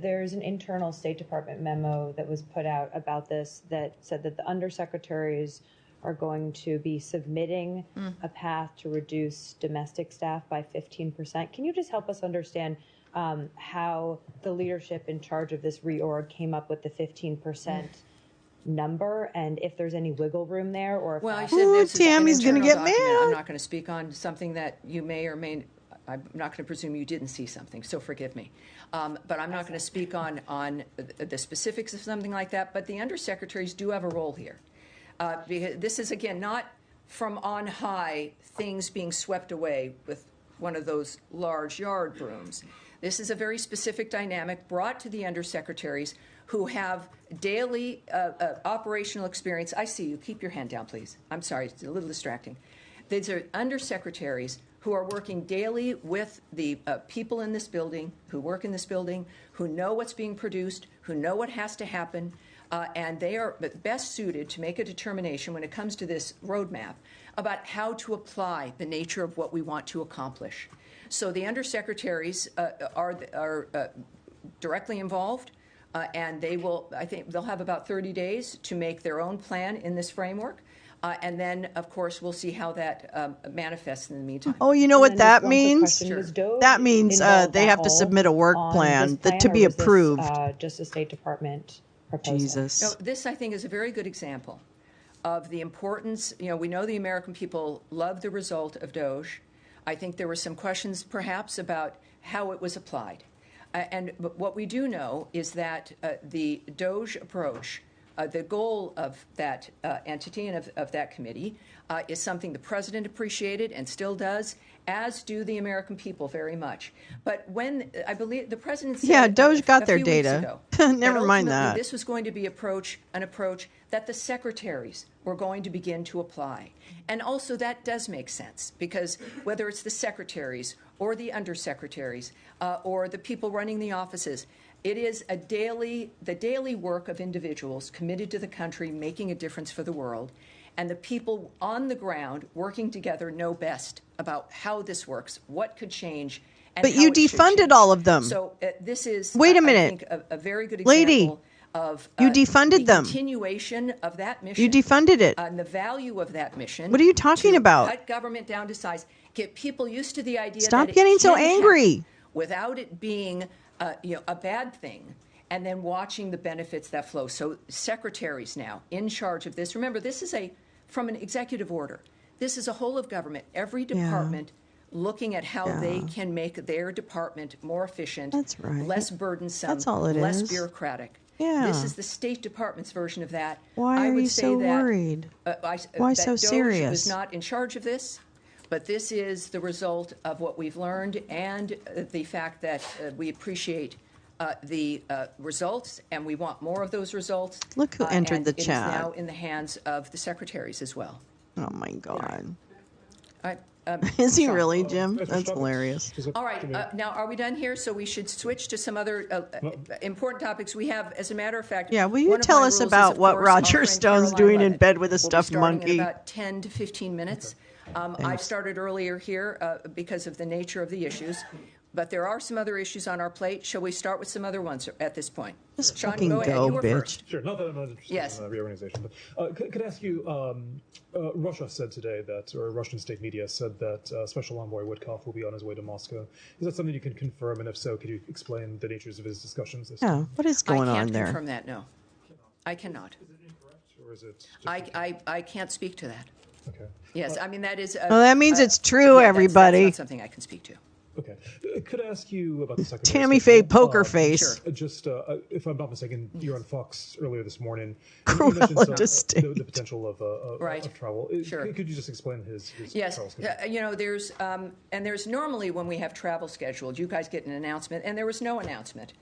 There's an internal State Department memo that was put out about this that said that the undersecretaries are going to be submitting a path to reduce domestic staff by 15%. Can you just help us understand how the leadership in charge of this reorg came up with the 15% number, and if there's any wiggle room there, or if well, you said this Tammy's going to get mad. I'm not going to speak on something that you may or may. I'm not going to presume you didn't see something, so forgive me. But I'm not going to speak on the specifics of something like that. But the undersecretaries do have a role here. This is, again, not from on high things being swept away with one of those large yard brooms. This is a very specific dynamic brought to the undersecretaries who have daily operational experience. I see you. Keep your hand down, please. I'm sorry. It's a little distracting. These are undersecretaries who are working daily with the people in this building, who work in this building, who know what's being produced, who know what has to happen. And they are best suited to make a determination when it comes to this roadmap about how to apply the nature of what we want to accomplish. So the undersecretaries are directly involved, and they will, I think they'll have about 30 days to make their own plan in this framework. And then, of course, we'll see how that manifests in the meantime. Oh, you know what that means? Sure. That means they have to submit a work plan to be approved. Just a State Department proposal. Jesus. No, this, I think, is a very good example of the importance. We know the American people love the result of DOGE. I think there were some questions, perhaps, about how it was applied. But what we do know is that the DOGE approach, the goal of that entity and of that committee is something the president appreciated and still does, as do the American people very much. But when I believe the president said DOGE got their few weeks data. ago, Never mind that. This was going to be an approach that the secretaries were going to begin to apply. And also that does make sense, because whether it's the secretaries or the undersecretaries or the people running the offices, it is the daily work of individuals committed to the country, making a difference for the world. And the people on the ground working together know best about how this works, what could change, and but how you it should defunded change. all of them. So this is, wait a I minute, think, a very good lady, example of you defunded them. Continuation of that mission. You defunded it. And the value of that mission. What are you talking about? Cut government down to size. get people used to the idea Stop that getting it so can angry. happen without it being a bad thing, and then watching the benefits that flow. So secretaries now in charge of this. Remember, this is from an executive order. This is a whole of government, every department looking at how they can make their department more efficient, That's right. less burdensome, That's all it less is. bureaucratic. Yeah. This is the State Department's version of that. Why I are would you say so that, worried? Why that so DOJ serious? was not in charge of this, but this is the result of what we've learned and the fact that we appreciate the results, and we want more of those results. Look who entered and the it is chat. now in the hands of the secretaries as well. Oh, my God. All right, Is he Sean. really, Jim? That's hilarious. All right, now are we done here? So we should switch to some other important topics we have. As a matter of fact, Yeah, will you one of tell my us rules is, about of what course, Roger our friend Stone's Caroline doing in Levitt bed with a will be stuffed starting monkey? in about 10 to 15 minutes. I started earlier here because of the nature of the issues, but there are some other issues on our plate. Shall we start with some other ones at this point? Just Sean, fucking go ahead. go, You were bitch. first. Sure, not that I'm not interested in reorganization, but could I ask you, Russia said today that, or Russian state media said that Special Envoy Witkoff will be on his way to Moscow. Is that something you can confirm, and if so, could you explain the natures of his discussions this time? What is going on I can't there? confirm that, no. I cannot. Is it incorrect, or is it just I can't speak to that. Okay. Yes, I mean, that is... Well, that means it's true, everybody. That's not something I can speak to. Okay. Could I ask you about the secretary? Tammy Faye Poker Face. Sure. Just, if I'm not mistaken, you're on Fox earlier this morning. Cruella You mentioned de State. the potential of travel. Sure. Could you just explain his Yes, travel schedule? you know, there's normally when we have travel scheduled, you guys get an announcement, and there was no announcement.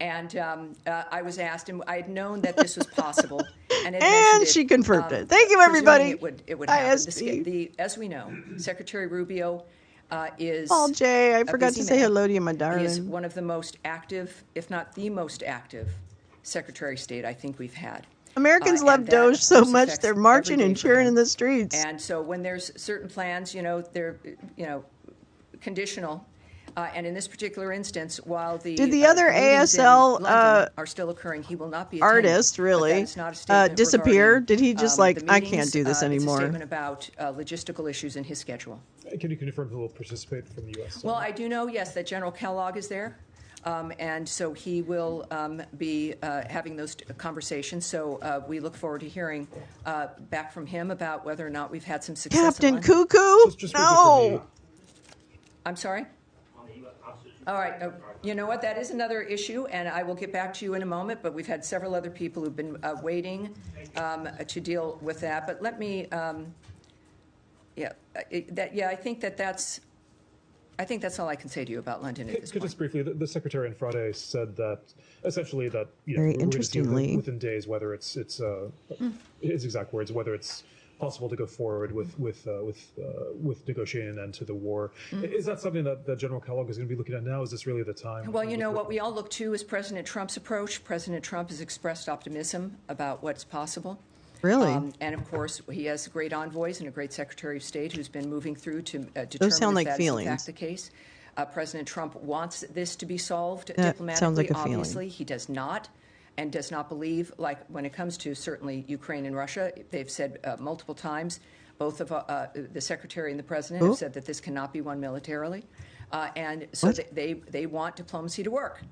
And I was asked, and I had known that this was possible, and she confirmed it. Thank you, everybody. It would happen. ISP. As we know, Secretary Rubio is Paul J. I a forgot busy to say man. hello to you, my He is darling. one of the most active, if not the most active, Secretary of State I think we've had. Americans And love that, Doge of so course, much affects they're marching every and day for cheering him. in the streets. And so when there's certain plans, they're, conditional. And in this particular instance, while the Did the other meetings in ASL London are still occurring, he will not be attending. artist But really that is not a statement disappear? regarding, Did he just the I meetings. can't do this It's a anymore? statement about logistical issues in his schedule. Can you confirm who will participate from the U.S.? Well, I do know, yes, that General Kellogg is there. And so he will be having those conversations. So we look forward to hearing back from him about whether or not we've had some success. Captain Cuckoo? No. I'm sorry? All right. You know what? That is another issue, and I will get back to you in a moment. But we've had several other people who've been waiting to deal with that. But let me, I think that's all I can say to you about London at this point. Just briefly, the Secretary on Friday said that essentially that Very we're going to see interestingly. within days whether it's his exact words, whether it's possible to go forward with negotiating an end to the war. Is that something that General Kellogg is going to be looking at now? Is this really the time? Well, what we all look to is President Trump's approach. President Trump has expressed optimism about what's possible. Really? And of course, he has great envoys and a great Secretary of State who's been moving through to determine Those sound like if that is in feelings. fact the case. President Trump wants this to be solved That diplomatically. sounds like a feeling. Obviously, he does not. And does not believe, like when it comes to certainly Ukraine and Russia, they've said multiple times, both of the Secretary and the President have said that this cannot be won militarily. And so they want diplomacy to work.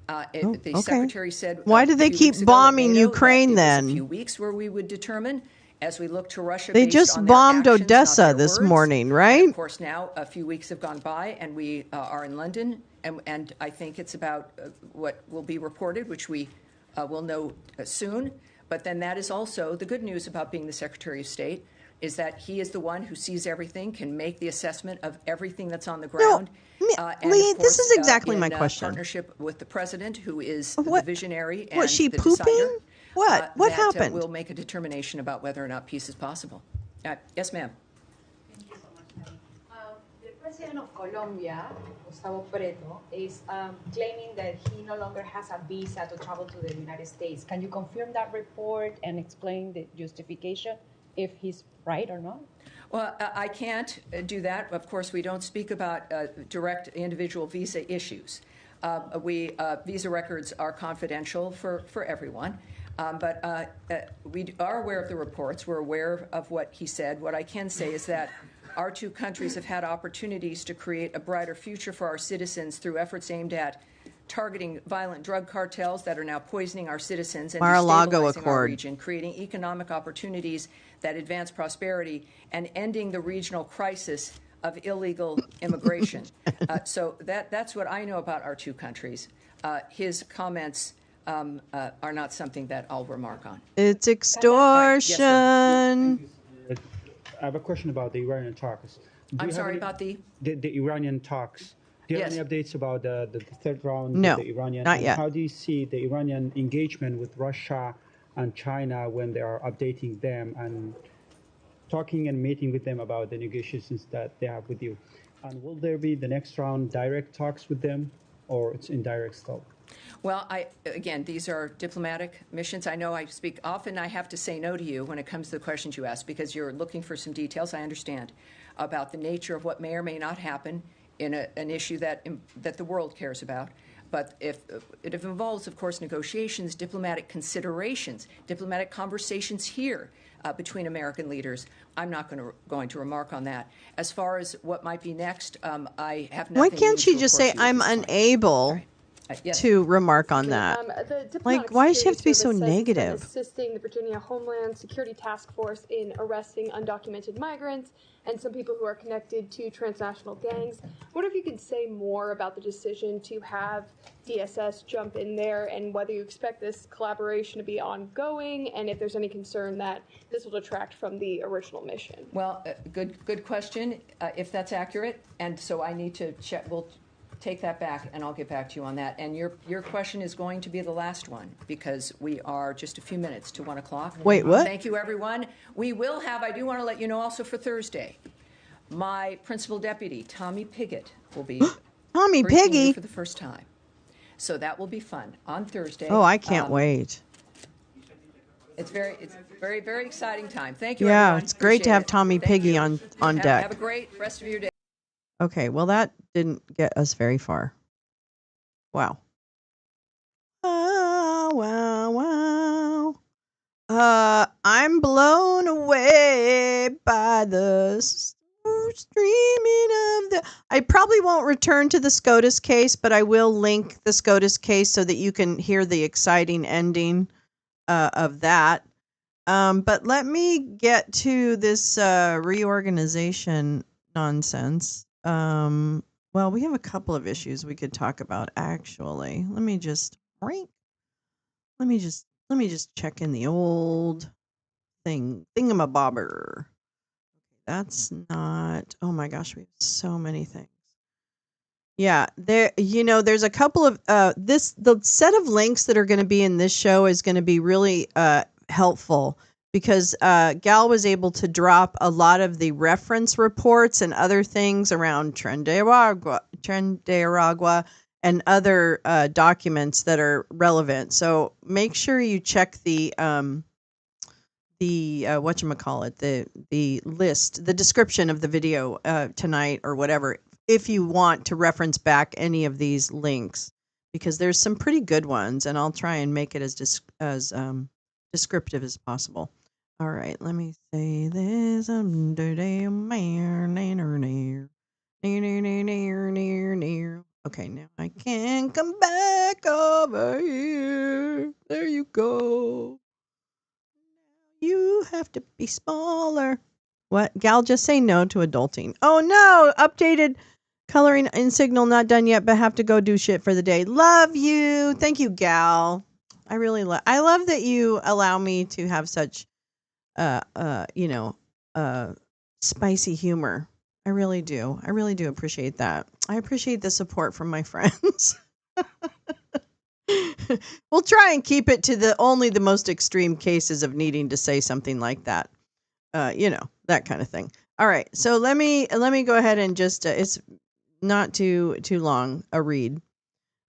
The Secretary said... Why do they keep bombing Ukraine then? A few weeks where we would determine, as we look to Russia... They based just on their bombed actions, Odessa not their this words. morning, right? And of course, now a few weeks have gone by, and we are in London, and I think it's about what will be reported, which we... we'll know soon, but then that is also the good news about being the Secretary of State is that he is the one who sees everything, can make the assessment of everything that's on the ground. And Lee, of this course, is exactly my in question. Partnership with the President, who is the visionary and Was she the pooping? decider, What that, happened? We'll make a determination about whether or not peace is possible. Yes, ma'am. The president of Colombia, Gustavo Petro, is claiming that he no longer has a visa to travel to the United States. Can you confirm that report and explain the justification, if he's right or not? Well, I can't do that. Of course, we don't speak about direct individual visa issues. Visa records are confidential for everyone. But we are aware of the reports. We're aware of what he said. What I can say is that Our two countries have had opportunities to create a brighter future for our citizens through efforts aimed at targeting violent drug cartels that are now poisoning our citizens and Mar-a-Lago destabilizing our Accord. region, creating economic opportunities that advance prosperity, and ending the regional crisis of illegal immigration. So that's what I know about our two countries. His comments are not something that I'll remark on. It's extortion. I have a question about the Iranian talks. I'm sorry, about the Iranian talks. Do you have any updates about the third round No, with the Iranian? not yet. How do you see the Iranian engagement with Russia and China when they are updating them and talking and meeting with them about the negotiations that they have with you? And will there be the next round direct talks with them, or it's indirect still? Well, again, these are diplomatic missions. I know I speak often. I have to say no to you when it comes to the questions you ask because you're looking for some details, I understand, about the nature of what may or may not happen in an issue that the world cares about. But if it involves, of course, negotiations, diplomatic considerations, diplomatic conversations here between American leaders, I'm not going to remark on that. As far as what might be next, I have nothing. Why can't new she to just report say, to you at I'm this point. unable Yes. to remark on that? Like, why does she have to be so negative? Assisting the Virginia Homeland Security Task Force in arresting undocumented migrants and some people who are connected to transnational gangs. I wonder if you could say more about the decision to have DSS jump in there and whether you expect this collaboration to be ongoing and if there's any concern that this will detract from the original mission. Well, good question, if that's accurate. And so I need to check. We'll take that back, and I'll get back to you on that. And your question is going to be the last one because we are just a few minutes to 1 o'clock. Wait, what? Thank you, everyone. We will have, I do want to let you know also for Thursday, my principal deputy, Tommy Pigott, will be Tommy briefing Piggy you for the first time. So that will be fun on Thursday. Oh, I can't wait. It's very, very exciting time. Thank you, Yeah, everyone. it's great to Appreciate have it. Tommy Thank Piggy you. on deck. Have a great rest of your day. Okay, well, that didn't get us very far. Wow. Wow. I'm blown away by the streaming of the... I probably won't return to the SCOTUS case, but I will link the SCOTUS case so that you can hear the exciting ending of that. But let me get to this reorganization nonsense. Well, we have a couple of issues we could talk about actually. Let me just check in the old thingamabobber. That's not. Oh my gosh, we have so many things. Yeah, there's a couple of the set of links that are going to be in this show is going to be really helpful because Gal was able to drop a lot of the reference reports and other things around Trinidad and other documents that are relevant. So make sure you check the whatchamacallit, the list, the description of the video tonight or whatever, if you want to reference back any of these links, because there's some pretty good ones, and I'll try and make it as descriptive as possible. All right, let me say this. Okay, now I can come back over here. There you go. You have to be smaller. What? Gal, just say no to adulting. Oh no! Updated coloring in Signal not done yet, but have to go do shit for the day. Love you. Thank you, Gal. I really I love that you allow me to have such spicy humor. I really do. I really do appreciate that. I appreciate the support from my friends. We'll try and keep it to only the most extreme cases of needing to say something like that. That kind of thing. All right. So let me go ahead and just it's not too long a read.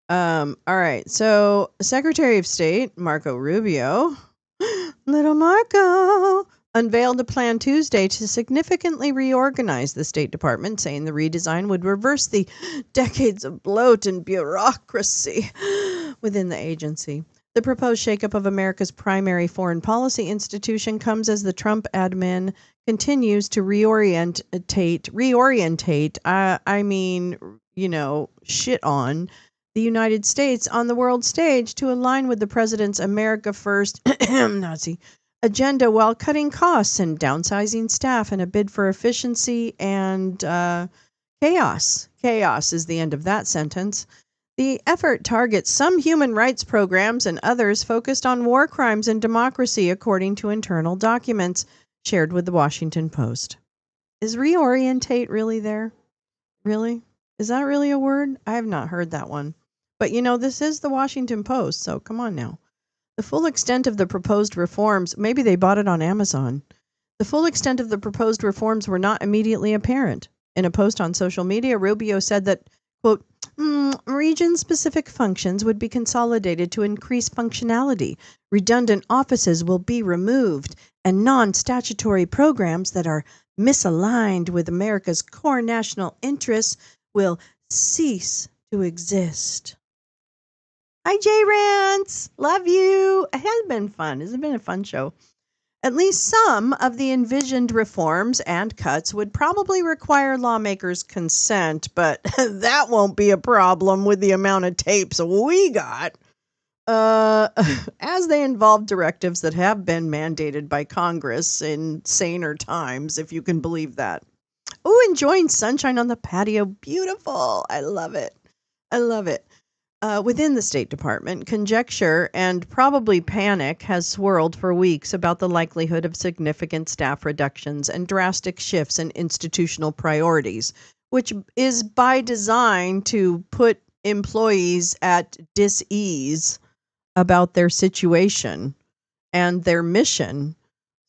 All right. So Secretary of State Marco Rubio, little Marco, unveiled a plan Tuesday to significantly reorganize the State Department, saying the redesign would reverse the decades of bloat and bureaucracy within the agency. The proposed shakeup of America's primary foreign policy institution comes as the Trump admin continues to shit on the United States on the world stage to align with the president's America First Nazi agenda while cutting costs and downsizing staff in a bid for efficiency and chaos. Chaos is the end of that sentence. The effort targets some human rights programs and others focused on war crimes and democracy, according to internal documents shared with the Washington Post. Is reorientate really there? Really? Is that really a word? I have not heard that one. But this is the Washington Post, so come on now. The full extent of the proposed reforms, maybe they bought it on Amazon. The full extent of the proposed reforms were not immediately apparent. In a post on social media, Rubio said that, quote, region-specific functions would be consolidated to increase functionality. Redundant offices will be removed, and non-statutory programs that are misaligned with America's core national interests will cease to exist. Hi, Jay Rance. Love you. It has been fun. It's been a fun show. At least some of the envisioned reforms and cuts would probably require lawmakers' consent, but that won't be a problem with the amount of tapes we got. As they involve directives that have been mandated by Congress in saner times, if you can believe that. Oh, enjoying sunshine on the patio. Beautiful. I love it. I love it. Within the State Department, conjecture and probably panic has swirled for weeks about the likelihood of significant staff reductions and drastic shifts in institutional priorities, which is by design to put employees at dis-ease about their situation and their mission.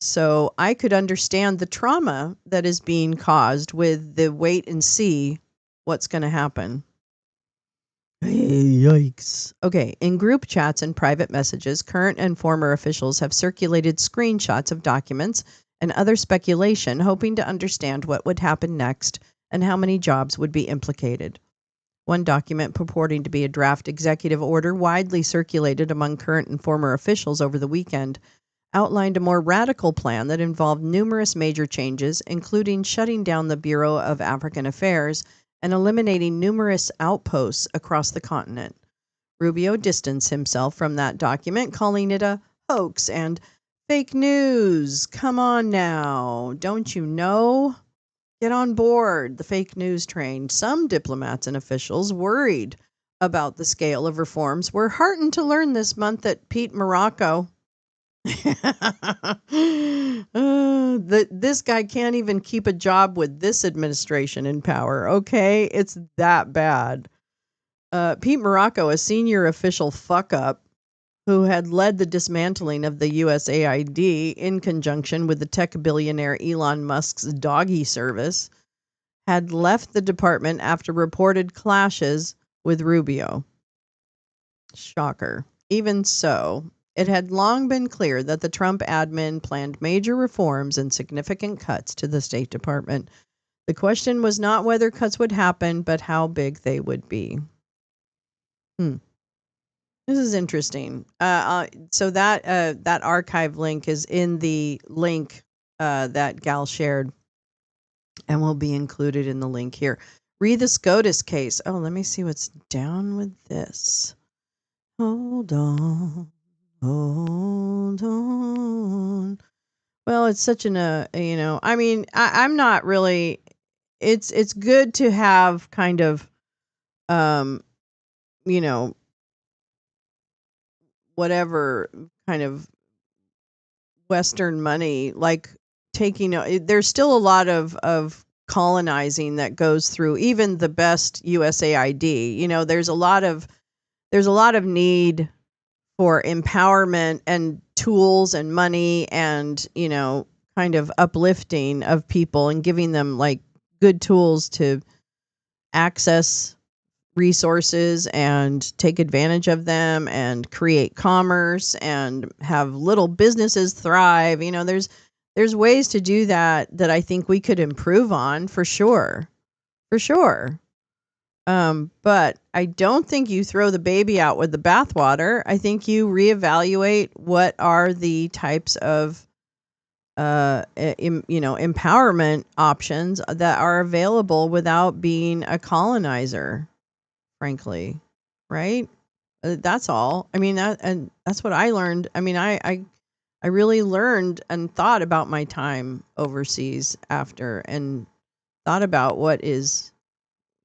So I could understand the trauma that is being caused with the wait and see what's going to happen. Yikes. Okay, in group chats and private messages, current and former officials have circulated screenshots of documents and other speculation, hoping to understand what would happen next and how many jobs would be implicated. One document purporting to be a draft executive order widely circulated among current and former officials over the weekend outlined a more radical plan that involved numerous major changes, including shutting down the Bureau of African Affairs and eliminating numerous outposts across the continent. Rubio distanced himself from that document, calling it a hoax and fake news. Come on now. Don't you know? Get on board the fake news train. Some diplomats and officials worried about the scale of reforms were heartened to learn this month that Pete Morocco, this guy can't even keep a job with this administration in power. Okay, it's that bad. Pete Morocco, a senior official fuck-up who had led the dismantling of the USAID in conjunction with the tech billionaire Elon Musk's doggy service, had left the department after reported clashes with Rubio. Shocker. Even so, it had long been clear that the Trump admin planned major reforms and significant cuts to the State Department. The question was not whether cuts would happen, but how big they would be. This is interesting. So that archive link is in the link that Gal shared and will be included in the link here. Read the SCOTUS case. Oh, let me see what's down with this. Hold on. Hold on. Well, it's such I'm not really, it's good to have kind of, whatever kind of Western money, like taking, there's still a lot of colonizing that goes through even the best USAID. There's a lot of need for empowerment and tools and money and, kind of uplifting of people and giving them like good tools to access resources and take advantage of them and create commerce and have little businesses thrive. There's ways to do that I think we could improve on for sure. For sure. But I don't think you throw the baby out with the bathwater. I think you reevaluate what are the types of empowerment options that are available without being a colonizer, frankly, right? That's all. I mean, and that's what I learned. I mean, I really learned and thought about my time overseas after, and thought about what is,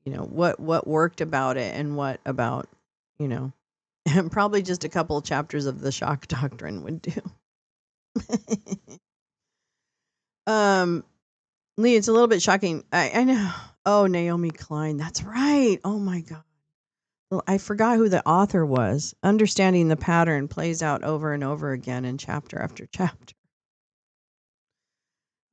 what worked about it, and what about, and probably just a couple chapters of the shock doctrine would do. Lee, it's a little bit shocking. I know. Oh, Naomi Klein. That's right. Oh my God. Well, I forgot who the author was. Understanding the pattern plays out over and over again in chapter after chapter.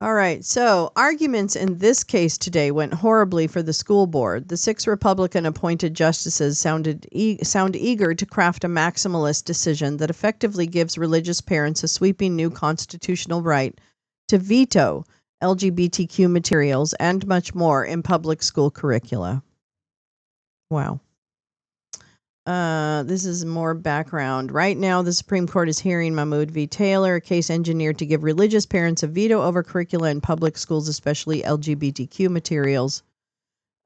All right. So arguments in this case today went horribly for the school board. The 6 Republican appointed justices sound eager to craft a maximalist decision that effectively gives religious parents a sweeping new constitutional right to veto LGBTQ materials and much more in public school curricula. Wow. This is more background. Right now, the Supreme Court is hearing Mahmoud v. Taylor, a case engineered to give religious parents a veto over curricula in public schools, especially LGBTQ materials.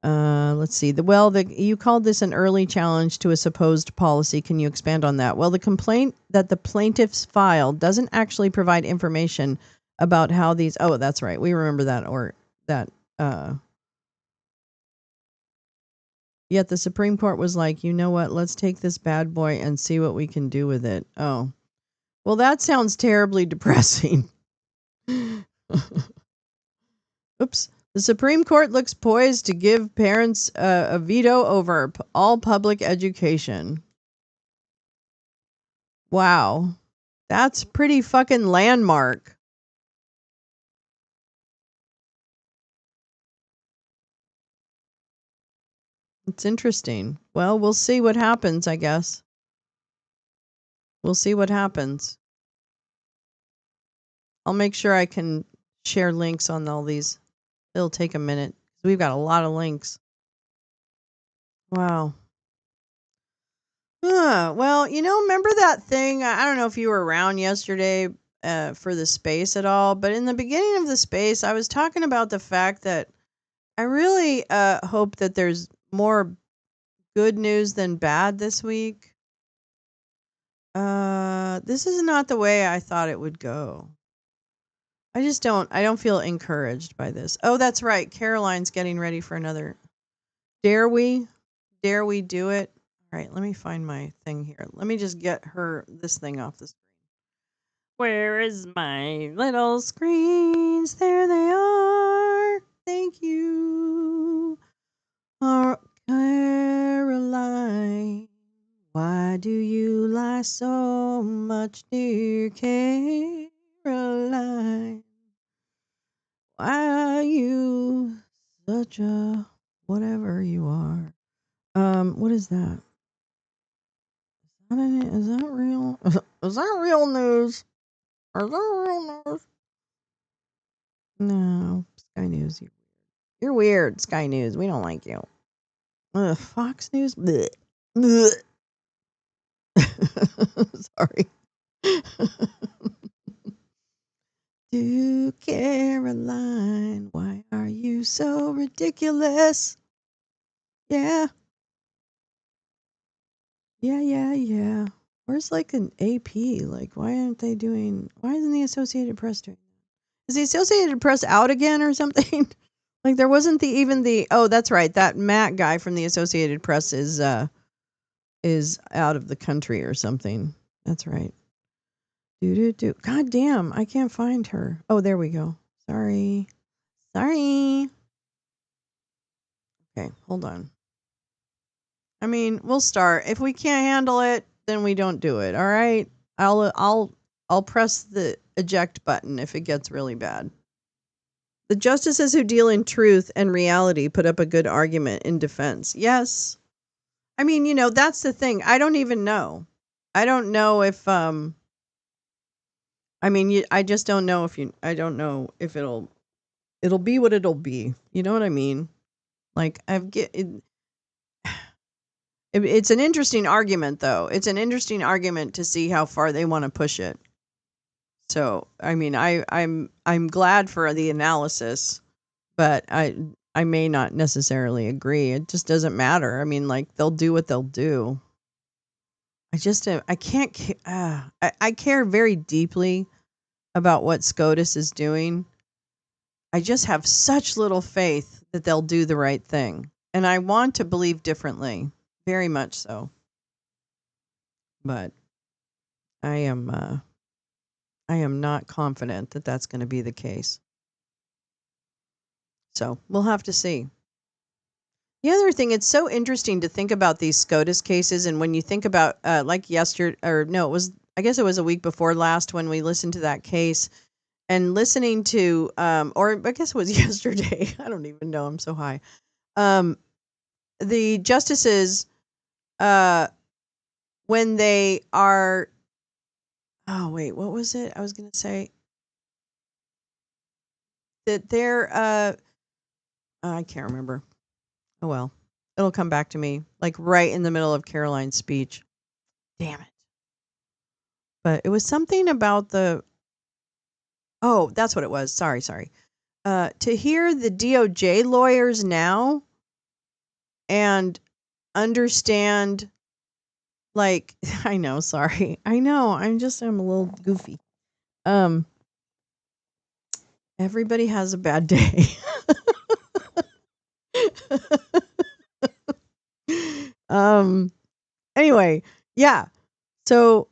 Let's see. You called this an early challenge to a supposed policy. Can you expand on that? Well, the complaint that the plaintiffs filed doesn't actually provide information about how these. Oh, that's right. We remember that, or that. Yet the Supreme Court was like, you know what? Let's take this bad boy and see what we can do with it. Oh, well, that sounds terribly depressing. Oops. The Supreme Court looks poised to give parents a veto over all public education. Wow. That's pretty fucking landmark. It's interesting. Well, we'll see what happens, I guess. We'll see what happens. I'll make sure I can share links on all these. It'll take a minute. We've got a lot of links. Wow. Well, remember that thing? I don't know if you were around yesterday for the space at all, but in the beginning of the space, I was talking about the fact that I really hope that there's more good news than bad this week. This is not the way I thought it would go. I don't feel encouraged by this. Oh, that's right. Caroline's getting ready for another. Dare we? Dare we do it? All right, let me find my thing here. Let me just get this thing off the screen. Where is my little screens? There they are. Thank you. Oh, Caroline, why do you lie so much, dear Caroline? Why are you such a whatever you are? What is that? Is that real? Is that real news? Is that real news? No, Sky News. You're weird, Sky News. We don't like you. Fox News. Blech. Blech. Sorry. To Caroline, why are you so ridiculous? Yeah. Yeah. Where's like an AP? Like, why isn't the Associated Press doing that? Is the Associated Press out again or something? Like, there wasn't oh, that's right. That Matt guy from the Associated Press is out of the country or something. That's right. God damn, I can't find her. Oh, there we go. Sorry. Okay, hold on. I mean, we'll start. If we can't handle it, then we don't do it. All right. I'll press the eject button if it gets really bad. The justices who deal in truth and reality put up a good argument in defense. Yes. I mean, that's the thing. I don't even know. I don't know if I just don't know I don't know if it'll be what it'll be. You know what I mean? Like It's an interesting argument, though. It's an interesting argument to see how far they want to push it. So, I mean, I'm glad for the analysis, but I may not necessarily agree. It just doesn't matter. I mean, like, they'll do what they'll do. I can't. I care very deeply about what SCOTUS is doing. I just have such little faith that they'll do the right thing, and I want to believe differently, very much so. But I am not confident that that's going to be the case. So we'll have to see. The other thing, it's so interesting to think about these SCOTUS cases, and when you think about like yesterday, or no, I guess it was a week before last when we listened to that case, and listening to, or I guess it was yesterday. I don't even know. I'm so high. The justices, when they are, oh wait, what was it? I was going to say that they're, I can't remember. Oh well, it'll come back to me, like right in the middle of Caroline's speech. Damn it. But it was something about that's what it was. Sorry. To hear the DOJ lawyers now and understand, like, I know, sorry. I know, I'm a little goofy. Everybody has a bad day. Anyway, yeah. So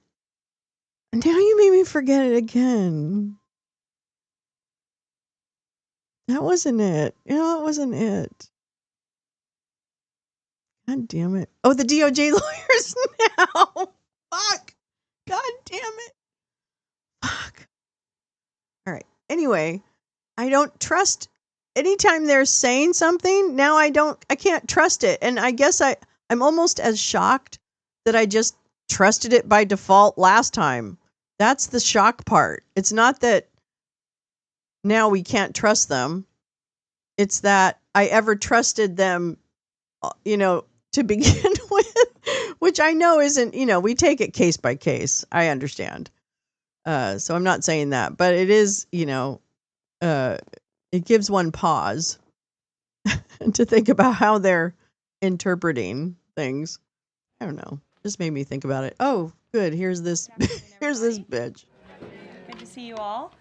now you made me forget it again. That wasn't it. Yeah, it wasn't it. God damn it. Oh, the DOJ lawyers now. Fuck. God damn it. Fuck. All right. Anyway, I don't trust anytime they're saying something. Now I can't trust it. And I guess I'm almost as shocked that I just trusted it by default last time. That's the shock part. It's not that now we can't trust them. It's that I ever trusted them, to begin with, which I know isn't, we take it case by case. I understand. So I'm not saying that, but it is, it gives one pause to think about how they're interpreting things. I don't know. Just made me think about it. Oh, good. Here's this bitch. Good to see you all.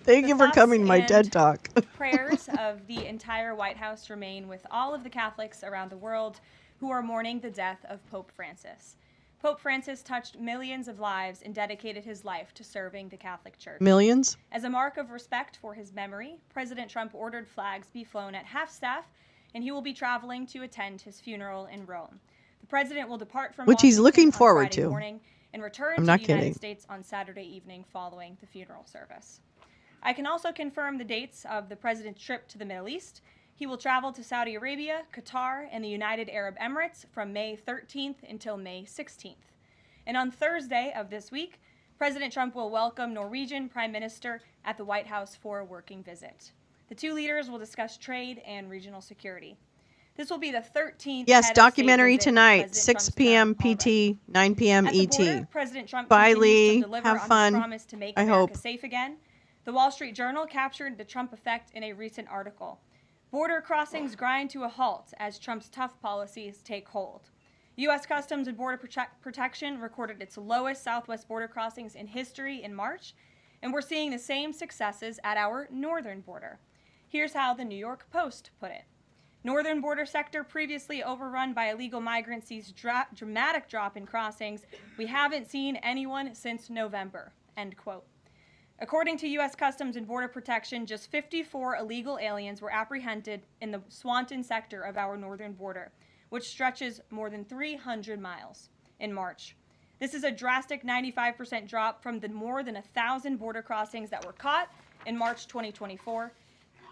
Thank you for coming to my TED Talk. Prayers of the entire White House remain with all of the Catholics around the world who are mourning the death of Pope Francis. Pope Francis touched millions of lives and dedicated his life to serving the Catholic Church. Millions? As a mark of respect for his memory, President Trump ordered flags be flown at half-staff, and he will be traveling to attend his funeral in Rome. The president will depart from which he's looking forward Friday to. Morning and return I'm to not the kidding. United States on Saturday evening following the funeral service. I can also confirm the dates of the president's trip to the Middle East. He will travel to Saudi Arabia, Qatar, and the United Arab Emirates from May 13th until May 16th. And on Thursday of this week, President Trump will welcome Norwegian Prime Minister at the White House for a working visit. The two leaders will discuss trade and regional security. This will be the 13th Yes, head of documentary state visit tonight, 6 p.m. PT, 9 p.m. At the ET. border, President Trump Bye, continues Lee. to deliver Have on fun. his promise to make I America hope. safe again. The Wall Street Journal captured the Trump effect in a recent article. Border crossings grind to a halt as Trump's tough policies take hold. U.S. Customs and Border Protection recorded its lowest southwest border crossings in history in March, and we're seeing the same successes at our northern border. Here's how the New York Post put it. Northern border sector previously overrun by illegal migrants sees dramatic drop in crossings. We haven't seen anyone since November, end quote. According to U.S. Customs and Border Protection, just 54 illegal aliens were apprehended in the Swanton sector of our northern border, which stretches more than 300 miles in March. This is a drastic 95% drop from the more than 1,000 border crossings that were caught in March 2024.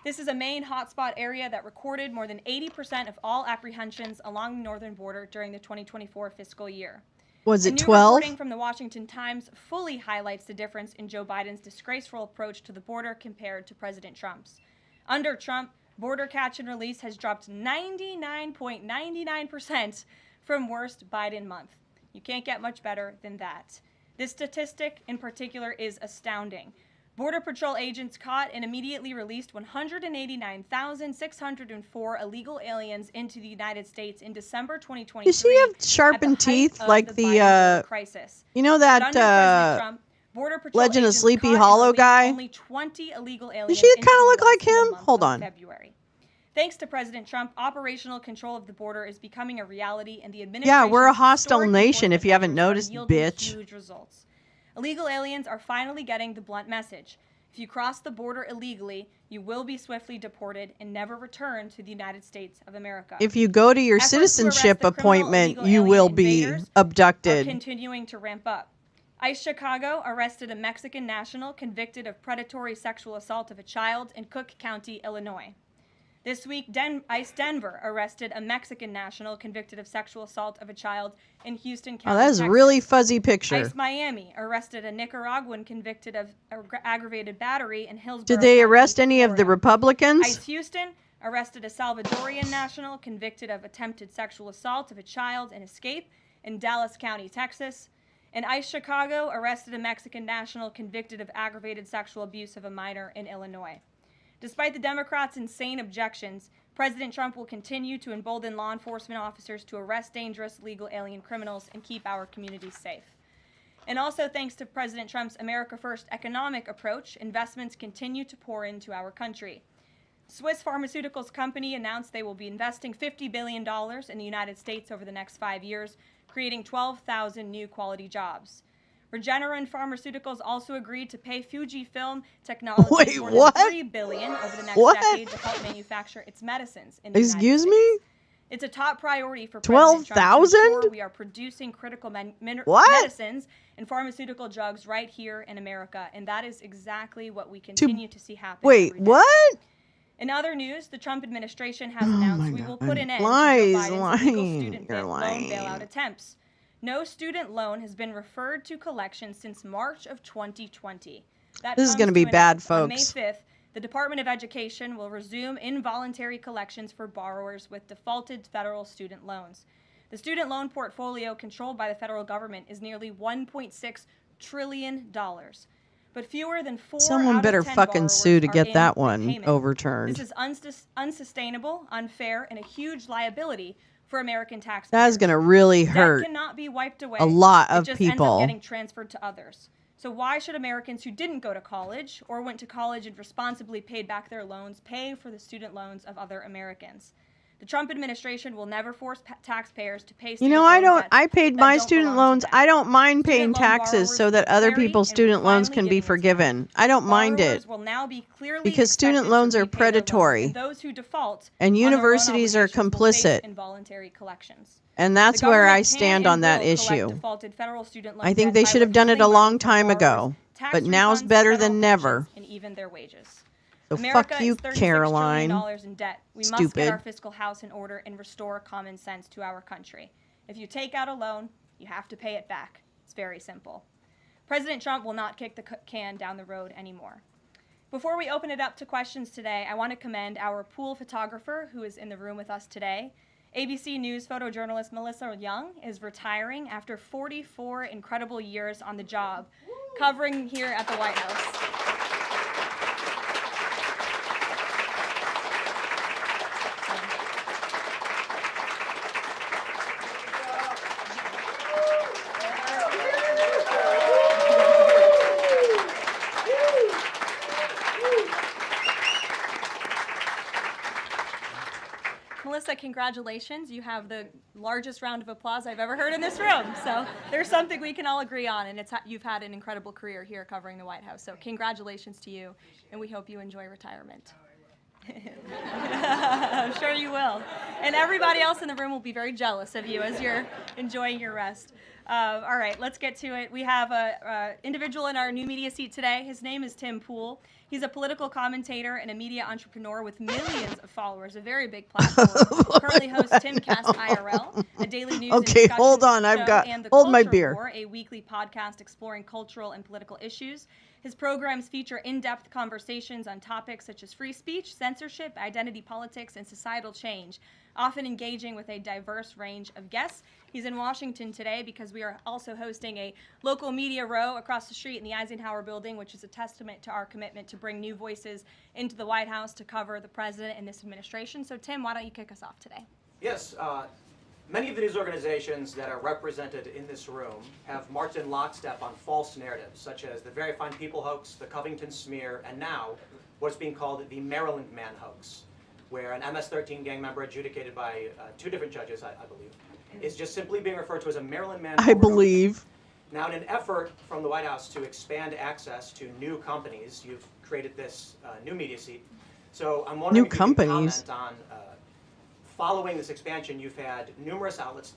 This is a main hotspot area that recorded more than 80% of all apprehensions along the northern border during the 2024 fiscal year. Was it new 12? Reporting from the Washington Times fully highlights the difference in Joe Biden's disgraceful approach to the border compared to President Trump's. Under Trump, border catch and release has dropped 99.99% from worst Biden month. You can't get much better than that. This statistic in particular is astounding. Border Patrol agents caught and immediately released 189,604 illegal aliens into the United States in December 2023. Does she have sharpened teeth like the crisis. you know But under President that Trump, Border Patrol Legend of agents Sleepy caught and Hollow released guy? only 20 illegal aliens. Does she into kind of the look US like in the him? month Hold of on. February. Thanks to President Trump, operational control of the border is becoming a reality, and the administration Yeah, we're a hostile nation if you haven't noticed, bitch. huge results. Illegal aliens are finally getting the blunt message. If you cross the border illegally, you will be swiftly deported and never return to the United States of America. If you go to your Efforts to arrest citizenship the criminal appointment, illegal you alien will be invaders abducted. are continuing to ramp up. ICE Chicago arrested a Mexican national convicted of predatory sexual assault of a child in Cook County, Illinois. This week, ICE Denver arrested a Mexican national convicted of sexual assault of a child in Houston County, Oh, that is a Texas. really fuzzy picture. ICE Miami arrested a Nicaraguan convicted of aggravated battery in Hillsborough. Did they County, arrest any of the Florida. Republicans? ICE Houston arrested a Salvadorian national convicted of attempted sexual assault of a child in Escape in Dallas County, Texas. And ICE Chicago arrested a Mexican national convicted of aggravated sexual abuse of a minor in Illinois. Despite the Democrats' insane objections, President Trump will continue to embolden law enforcement officers to arrest dangerous legal alien criminals and keep our communities safe. And also, thanks to President Trump's America First economic approach, investments continue to pour into our country. Swiss pharmaceuticals company announced they will be investing $50 billion in the United States over the next 5 years, creating 12,000 new quality jobs. Regeneron Pharmaceuticals also agreed to pay Fujifilm Technologies more than $3 billion over the next decade to help manufacture its medicines in the United Excuse States. me? It's a top priority for President Trump to 12,000? ensure we are producing critical medicines and pharmaceutical drugs right here in America, and that is exactly what we continue to see happen. Wait, what? In other news, the Trump administration has announced we will put an end to Joe Lies, Biden's illegal lying. student You're loan lying. bailout attempts. No student loan has been referred to collection since March of 2020. That This is comes going to be an bad, end. On May folks. 5th, the Department of Education will resume involuntary collections for borrowers with defaulted federal student loans. The student loan portfolio controlled by the federal government is nearly $1.6 trillion. But fewer than 4 Someone out of better 10 fucking borrowers sue to are get in that one repayment. overturned. This is unsustainable, unfair, and a huge liability for American taxpayers. That is going to really hurt Debt cannot be wiped away. a lot It of just ends up people. getting transferred to others. So why should Americans who didn't go to college or went to college and responsibly paid back their loans pay for the student loans of other Americans? The Trump administration will never force taxpayers to pay You student know, loan I debts paid that my don't student belong to loans. them. I don't mind paying Student loan taxes borrowers so that will other carry people's and student loans finally can be getting into forgiven. I don't mind Borrowers it will now be clearly because student expected loans to are repay their loans, predatory and those who default and on their loan universities are obligations will face complicit. involuntary collections. And that's The where government I can stand and on that will collect issue. defaulted federal student loan I think debt they by should have done it a withholding long money from time ago, borrowers, tax but now's refunds, better federal than never. pensions, and even their wages. So America fuck you, is $36 Caroline. trillion in debt. We must Stupid. get our fiscal house in order and restore common sense to our country. If you take out a loan, you have to pay it back. It's very simple. President Trump will not kick the can down the road anymore. Before we open it up to questions today, I want to commend our pool photographer who is in the room with us today. ABC News photojournalist Melissa Young is retiring after 44 incredible years on the job, covering here at the White House. Melissa, congratulations. You have the largest round of applause I've ever heard in this room. So there's something we can all agree on, and you've had an incredible career here covering the White House. So congratulations to you, and we hope you enjoy retirement. I'm sure you will. And everybody else in the room will be very jealous of you as you're enjoying your rest. All right, let's get to it. We have an individual in our new media seat today. His name is Tim Pool. He's a political commentator and a media entrepreneur with millions of followers, a very big platform. Currently hosts Timcast IRL, a daily news and discussion hold on. I've show, got and The hold my Culture beer. War, a weekly podcast exploring cultural and political issues. His programs feature in-depth conversations on topics such as free speech, censorship, identity politics, and societal change. often engaging with a diverse range of guests. He's in Washington today because we are also hosting a local media row across the street in the Eisenhower building, which is a testament to our commitment to bring new voices into the White House to cover the president and this administration. So Tim, why don't you kick us off today? Yes, many of the news organizations that are represented in this room have marched in lockstep on false narratives, such as the Very Fine People hoax, the Covington smear, and now what's being called the Maryland Man hoax, where an MS-13 gang member adjudicated by 2 different judges, I believe, is just simply being referred to as a Maryland Man. I believe. Now, in an effort from the White House to expand access to new companies, you've created this new media seat. So I'm wondering if you can comment on, following this expansion, you've had numerous outlets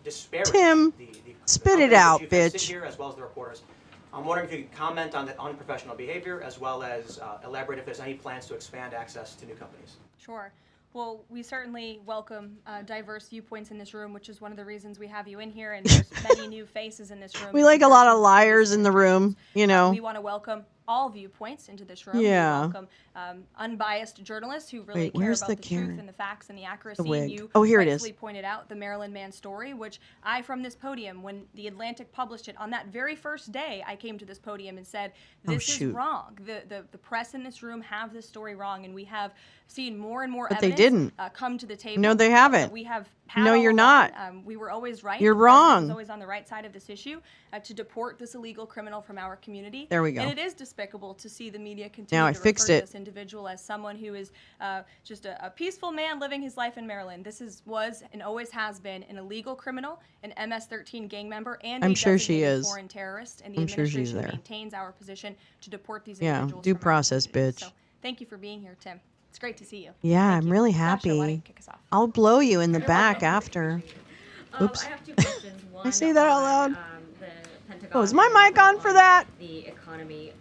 disparage Tim, spit it out, you've had sit bitch. here, as well as the reporters. I'm wondering if you can comment on that unprofessional behavior, as well as elaborate if there's any plans to expand access to new companies. Sure. Well, we certainly welcome diverse viewpoints in this room, which is one of the reasons we have you in here, and there's many new faces in this room. We like a lot of liars in the room, you know. We want to welcome all viewpoints into this room. Yeah. We welcome unbiased journalists who really Wait, care where's about the the truth Karen? and the facts and the accuracy. The wig. And you Oh, here it is. rightfully pointed out the Maryland Man story, which I, from this podium, when The Atlantic published it, on that very first day, I came to this podium and said, this is wrong. The press in this room have this story wrong, and we have seen more and more But they evidence didn't. Come to the table. No, they haven't. We have had No, all you're along. not. We were always right. You're The president wrong. was always on the right side of this issue to deport this illegal criminal from our community. There we go. And it is despicable to see the media continue Now I to fixed refer to it. this individual as someone who is just a peaceful man living his life in Maryland. This was and always has been an illegal criminal, an MS-13 gang member, and I'm a sure she designated is. foreign terrorist. And the I'm sure she's administration there. maintains our position to deport these Yeah, individuals. due from our process, community. bitch. So thank you for being here, Tim. It's great to see you. Yeah, I'm really Sasha, why don't happy. you kick us off? I'll blow you in the back after. Oops. I have 2 questions. One I say that out on, loud. The Pentagon. Oh, is my mic on for that? The economy.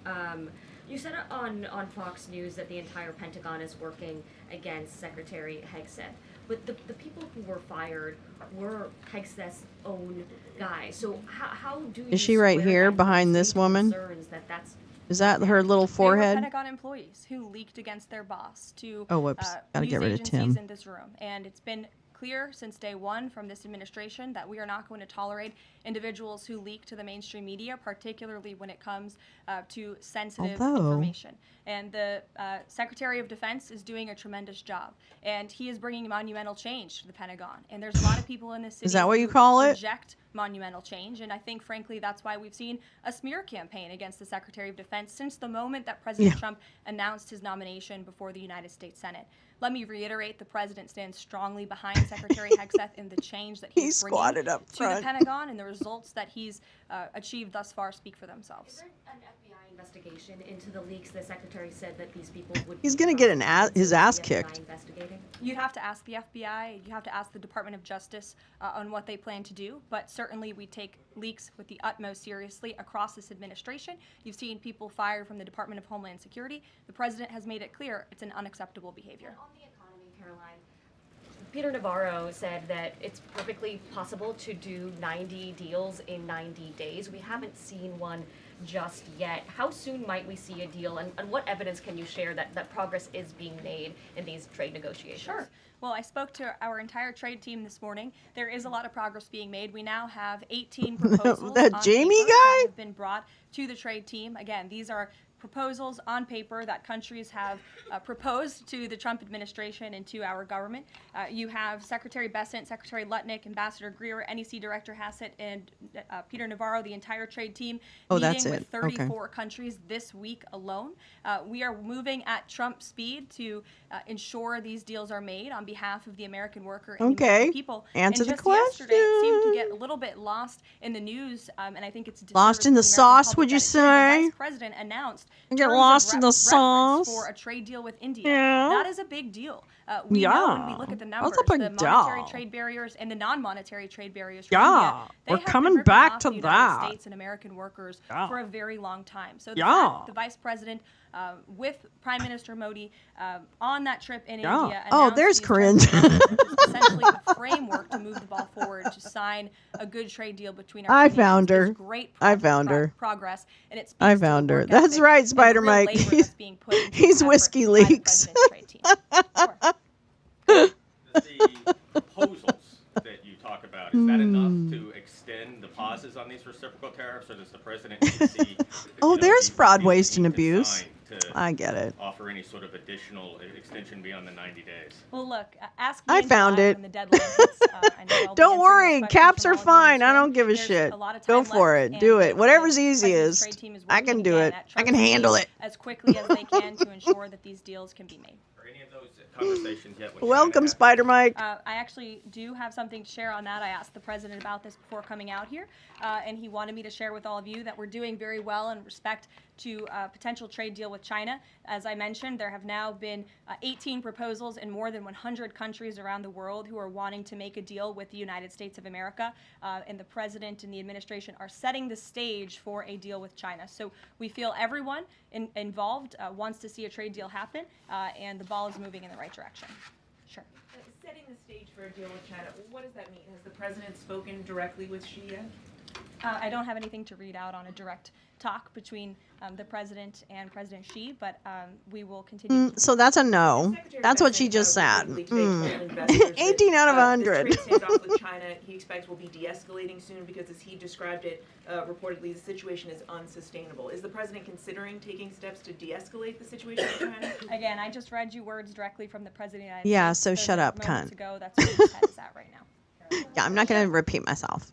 You said on Fox News that the entire Pentagon is working against Secretary Hegseth. But the people who were fired were Hegseth's own guys. So how do you Is she right square here that behind with this the woman? concerns that that's Is that her little They were forehead? Pentagon employees who leaked against their boss to Oh, whoops. Gotta news get rid of agencies Tim. in this room. And it's been clear since day one from this administration that we are not going to tolerate individuals who leak to the mainstream media, particularly when it comes to sensitive Although- information. And the Secretary of Defense is doing a tremendous job. And he is bringing monumental change to the Pentagon. And there's a lot of people in this city Is that what you who call it? reject monumental change. And I think, frankly, that's why we've seen a smear campaign against the Secretary of Defense since the moment that President Trump announced his nomination before the United States Senate. Let me reiterate, the president stands strongly behind Secretary Hegseth in the change that he's bringing squatted up to the front. Pentagon, and the results that he's achieved thus far speak for themselves. Is there an FBI investigation into the leaks? The secretary said that these people would. He's gonna get his ass kicked. Investigating. You'd have to ask the FBI, you have to ask the Department of Justice on what they plan to do, but certainly we take leaks with the utmost seriously across this administration. You've seen people fired from the Department of Homeland Security. The president has made it clear it's an unacceptable behavior. On the economy, Caroline, Peter Navarro said that it's perfectly possible to do 90 deals in 90 days. We haven't seen one just yet. How soon might we see a deal, and what evidence can you share that progress is being made in these trade negotiations? Sure. Well, I spoke to our entire trade team this morning. There is a lot of progress being made. We now have 18 proposals That on Jamie paper guy? that have been brought to the trade team. Again, these are proposals on paper that countries have proposed to the Trump administration and to our government. You have Secretary Bessent, Secretary Lutnick, Ambassador Greer, NEC Director Hassett, and Peter Navarro, the entire trade team, Oh, meeting that's with it. Okay. 34 countries this week alone. We are moving at Trump speed to ensure these deals are made on behalf of the American worker and the Okay. American people. Answer and the just yesterday, it seemed to question. get a little bit lost in the news, and I think it's a Lost disservice in to the American sauce, public would you that it did. The say? Vice President announced I get terms of lost in the reference sauce. for a trade deal with India. Yeah. That is a big deal. We know when we Yeah. look at the That's a numbers, big the monetary deal. trade barriers and the non-monetary trade barriers for Yeah. India, they We're have been coming ripping back off to the United that. States and American workers Yeah. for a very long time. So the Yeah. fact that the Vice President with Prime Minister Modi on that trip in Yeah. India Oh, announced there's these Corinne. terms of reference, which is essentially the framework to move the ball forward to sign a good trade deal between our I two found nations her. is great I found her. progress, and it's I found her. That's right, Spider Mike. He's Whiskey Leaks. Is that enough to extend the pauses on these reciprocal tariffs, or does the president need to see Oh, there's fraud, deals waste, and being abuse. consigned to I get it. offer any sort of additional extension beyond the 90 days? Well, look, ask me I in found July it. when the deadline hits. I know I'll be Don't answering worry, those questions caps from are all of you in fine. this I room. don't give a There's shit. a lot of Go time for left, it. and Do the it. Whatever's President's easiest. trade team is I can working do again it. at I can Trump's handle speed it. as quickly as they can to ensure that these deals can be made. Are any of those conversations yet with Welcome, China Spider Mike. I actually do have something to share on that. I asked the president about this before coming out here, and he wanted me to share with all of you that we're doing very well in respect to a potential trade deal with China. As I mentioned, there have now been 18 proposals in more than 100 countries around the world who are wanting to make a deal with the United States of America, and the president and the administration are setting the stage for a deal with China. So we feel everyone involved wants to see a trade deal happen, and the ball is moving in the right direction. Sure. Setting the stage for a deal with China, what does that mean? Has the president spoken directly with Xi yet? I don't have anything to read out on a direct talk between the president and President Xi, but we will continue. So that's a no. That's what she just said. 18 out of 100. The trade standoff with China, he expects will be de-escalating soon because, as he described it, reportedly the situation is unsustainable. Is the president considering taking steps to de-escalate the situation with China? Again, I just read you words directly from the president of the United Yeah, States. so Those shut are up, moments cunt. ago. That's where his head is at right now. Yeah, I'm not going to repeat myself.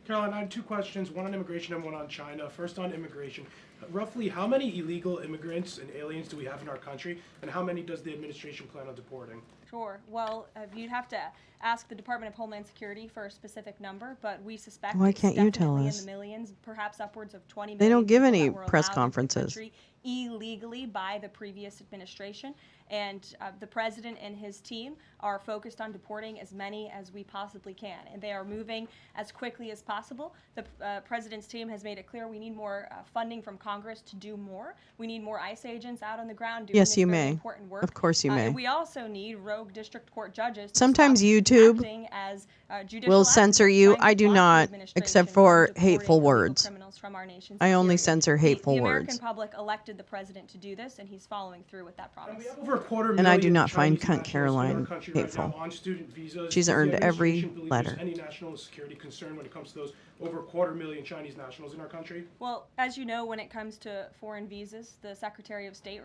Caroline, I have two questions, one on immigration and one on China. First on immigration. Roughly how many illegal immigrants and aliens do we have in our country, and how many does the administration plan on deporting? Sure. Well, you'd have to ask the Department of Homeland Security for a specific number, but we suspect Why it's can't you tell definitely us? in the millions, perhaps upwards of 20 million. They don't give people any that were press allowed into the conferences. country illegally by the previous administration, and the president and his team are focused on deporting as many as we possibly can, and they are moving as quickly as possible. The president's team has made it clear we need more funding from Congress to do more. We need more ICE agents out on the ground doing Yes, this you very may. important work. Of course you may. And we also need rogue district court judges to Sometimes stop YouTube acting as judicial will advocates, censor you. trying to I do block the not, administration except from for deporting hateful illegal words. criminals from our nation's I only interior. censor hateful The American words. public elected the president to do this, and he's following through with that promise. Over a quarter And I do million not find Chinese cunt nationals in Caroline our country right hateful. now on student visas. She's Does the earned every administration believe letter. there's any national security concern when it comes to those over a quarter million Chinese nationals in our country? Well, as you know, when it comes to foreign visas, the Secretary of State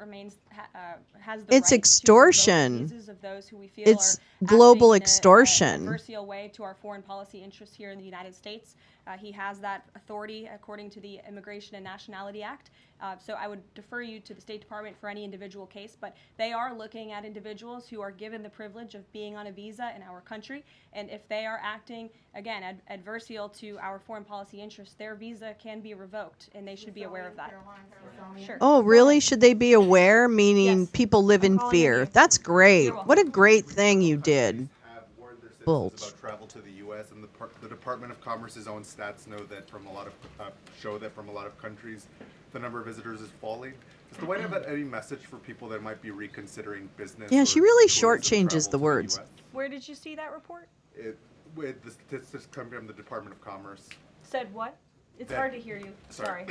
has the It's right extortion. to revoke visas of those who we feel It's are global acting in extortion. a adversarial way to our foreign policy interests here in the United States. He has that authority according to the Immigration and Nationality Act. So I would defer you to the State Department for any individual case, but they are looking at individuals who are given the privilege of being on a visa in our country, and if they are acting, again, adversarial to our foreign policy interests, their visa can be revoked, and they should be aware of that. Sure. Oh, really? Should they be aware? Meaning people live in calling fear. That's great. What a great thing you did. About travel to the U.S. and the Department of Commerce's own stats know that show that from a lot of countries, the number of visitors is falling. Does the White House have any message for people that might be reconsidering business? Yeah, or she really tourism shortchanges travel the to words. US? Where did you see that report? With the statistics coming from the Department of Commerce, Said what? It's That- hard to hear you. Sorry.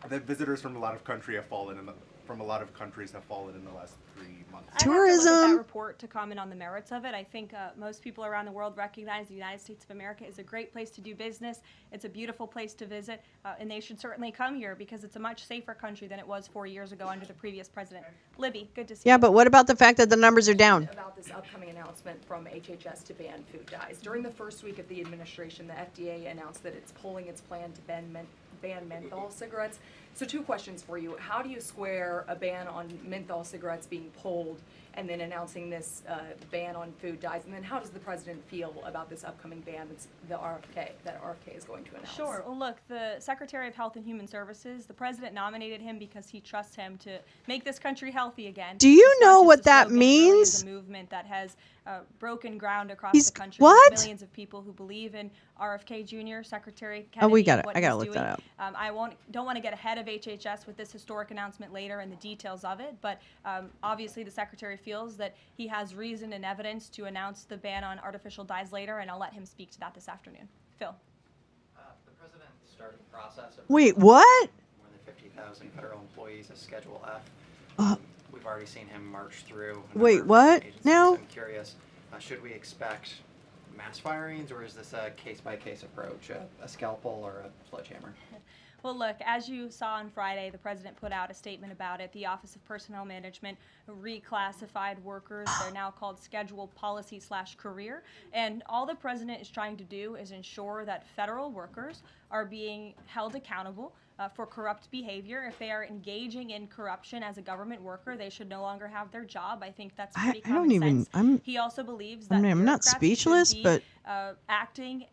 that visitors from a lot of countries have fallen in the last 3 months. I'd have to look at that report to comment on the merits of it. I think most people around the world recognize the United States of America is a great place to do business. It's a beautiful place to visit, and they should certainly come here because it's a much safer country than it was 4 years ago under the previous president. Libby, good to see you. Yeah, but what about the fact that the numbers are down? About this upcoming announcement from HHS to ban food dyes. During the first week of the administration, the FDA announced that it's pulling its plan to ban menthol cigarettes. So 2 questions for you. How do you square a ban on menthol cigarettes being pulled and then announcing this ban on food dyes? And then how does the president feel about this upcoming ban that RFK is going to announce? Sure. Well, look, the Secretary of Health and Human Services, the president nominated him because he trusts him to make this country healthy again. Do you It's not know just what a that slogan, it really is means? a movement that has broken ground across He's- the country. what? There's millions of people who believe in RFK Jr., Secretary Kennedy. Oh, we got and it. what I gotta he's look that doing. up. Don't want to get ahead of HHS with this historic announcement later and the details of it, but obviously the Secretary feels that he has reason and evidence to announce the ban on artificial dyes later, and I'll let him speak to that this afternoon. Phil. The president started the process of Wait, what? more than 50,000 federal employees as Schedule F. We've already seen him march through. a number Wait, of what? agencies. Now? I'm curious, should we expect mass firings, or is this a case-by-case approach, a scalpel or a sledgehammer? Well, look, as you saw on Friday, the president put out a statement about it. The Office of Personnel Management reclassified workers. They're now called scheduled policy/career. And all the president is trying to do is ensure that federal workers are being held accountable for corrupt behavior. If they are engaging in corruption as a government worker, they should no longer have their job. I think that's pretty common sense. He also believes that I'm not bureaucrats speechless, should be, but acting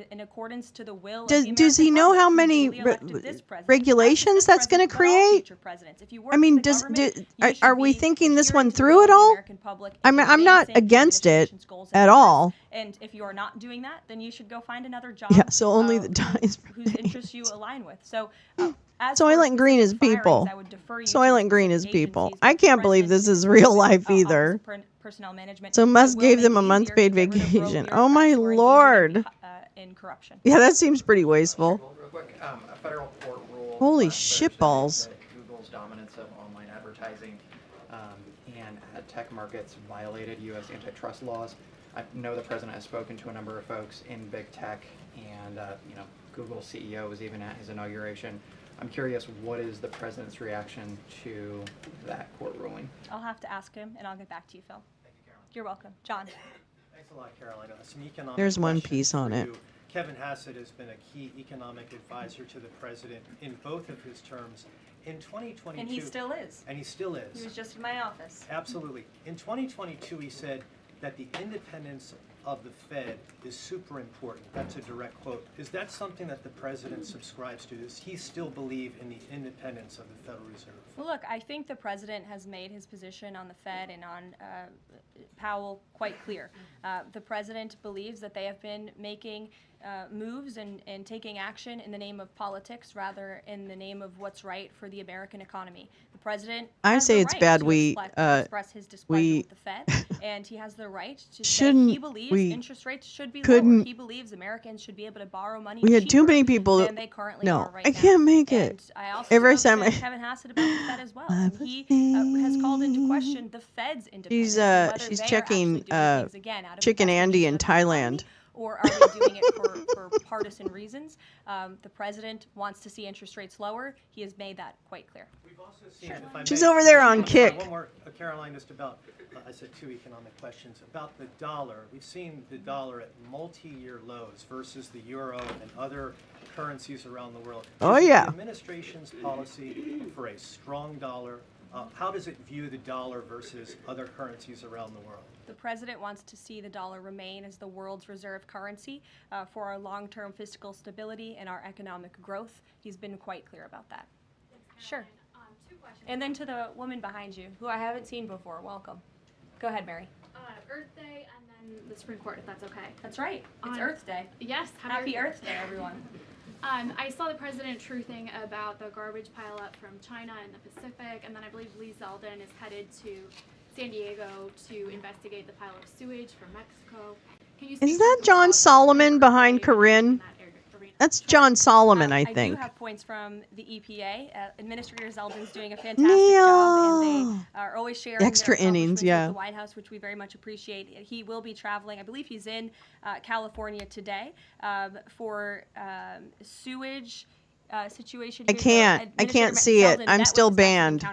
in accordance to the will of does the does American he know public how who many duly elected this president, regulations that's going to but all create? future presidents. If you work I mean, for the government, you should are we be thinking this one adhering to the through will at of the all? American public I and mean, I'm not advancing the against it administration's goals and at interests. all. And if you are not doing that, then you should go find another job. Yeah, so only the ties. Whose interests you align with. So, as Soylent Green is people. I would defer you to Soylent Green is specific people. agencies, I but the can't believe president this is is real with, life Office either. of Personnel Management. So It Musk will gave make them a it month's easier paid to get rid of rogue vacation. Oh my bureaucrats who are engaging lord. in corruption. Yeah, that seems pretty wasteful. Real quick, a federal court ruled Holy last shitballs. Thursday that Google's dominance of online advertising and ad tech markets violated U.S. antitrust laws. I know the president has spoken to a number of folks in big tech, and Google's CEO was even at his inauguration. I'm curious, what is the president's reaction to that court ruling? I'll have to ask him, and I'll get back to you, Phil. Thank you, Caroline. You're welcome. John. Thanks a lot, Carolina. Some economic There's one questions piece on for it. you. Kevin Hassett has been a key economic advisor to the president in both of his terms. In 2022, And he still is. And he still is. He was just in my office. Absolutely. In 2022, he said that the independence of the Fed is super important. That's a direct quote. Is that something that the president subscribes to? Does he still believe in the independence of the Federal Reserve? Well, look, I think the president has made his position on the Fed and on Powell quite clear. The president believes that they have been making moves and taking action in the name of politics rather in the name of what's right for the American economy. The president has say the it's right bad to we, express his displeasure with the Fed, and he has the right to say Shouldn't he believes we interest rates should be lower. couldn't- He believes Americans should be able to borrow money We had too cheaper many people. than they currently No, are right I now. can't make it. And I also Every spoke time to Kevin Hassett about the Fed as well. And he has called into question the Fed's independence. and whether She's they are checking actually doing things, again, out of Chicken the best Andy in interest of the economy, Thailand. or are they doing it for partisan reasons? The president wants to see interest rates lower. He has made that quite clear. We've also seen, if I She's may, over there on one kick. more, Caroline, just about, I said two economic questions. About the dollar, we've seen the dollar at multi-year lows versus the euro and other currencies around the world. Oh, Is yeah. the administration's policy for a strong dollar, how does it view the dollar versus other currencies around the world? The president wants to see the dollar remain as the world's reserve currency for our long-term fiscal stability and our economic growth. He's been quite clear about that. Sure. And then to the woman behind you, who I haven't seen before, welcome. Go ahead, Mary. Earth Day and then the Supreme Court, if that's okay. That's right. It's Earth Day. Yes. Happy Earth Day, everyone. I saw the president truthing about the garbage pileup from China in the Pacific, and then I believe Lee Zeldin is headed to San Diego to investigate the pile of sewage from Mexico. Can you Is that John Solomon behind Corinne? That's John Solomon, I do think. have points from the EPA. Administrator Zeldin's doing a fantastic job, and they are always sharing Extra their innings, accomplishments yeah. with the White House, which we very much appreciate. He will be traveling. I believe he's in California today for sewage situation. I can't see it. I'm still banned.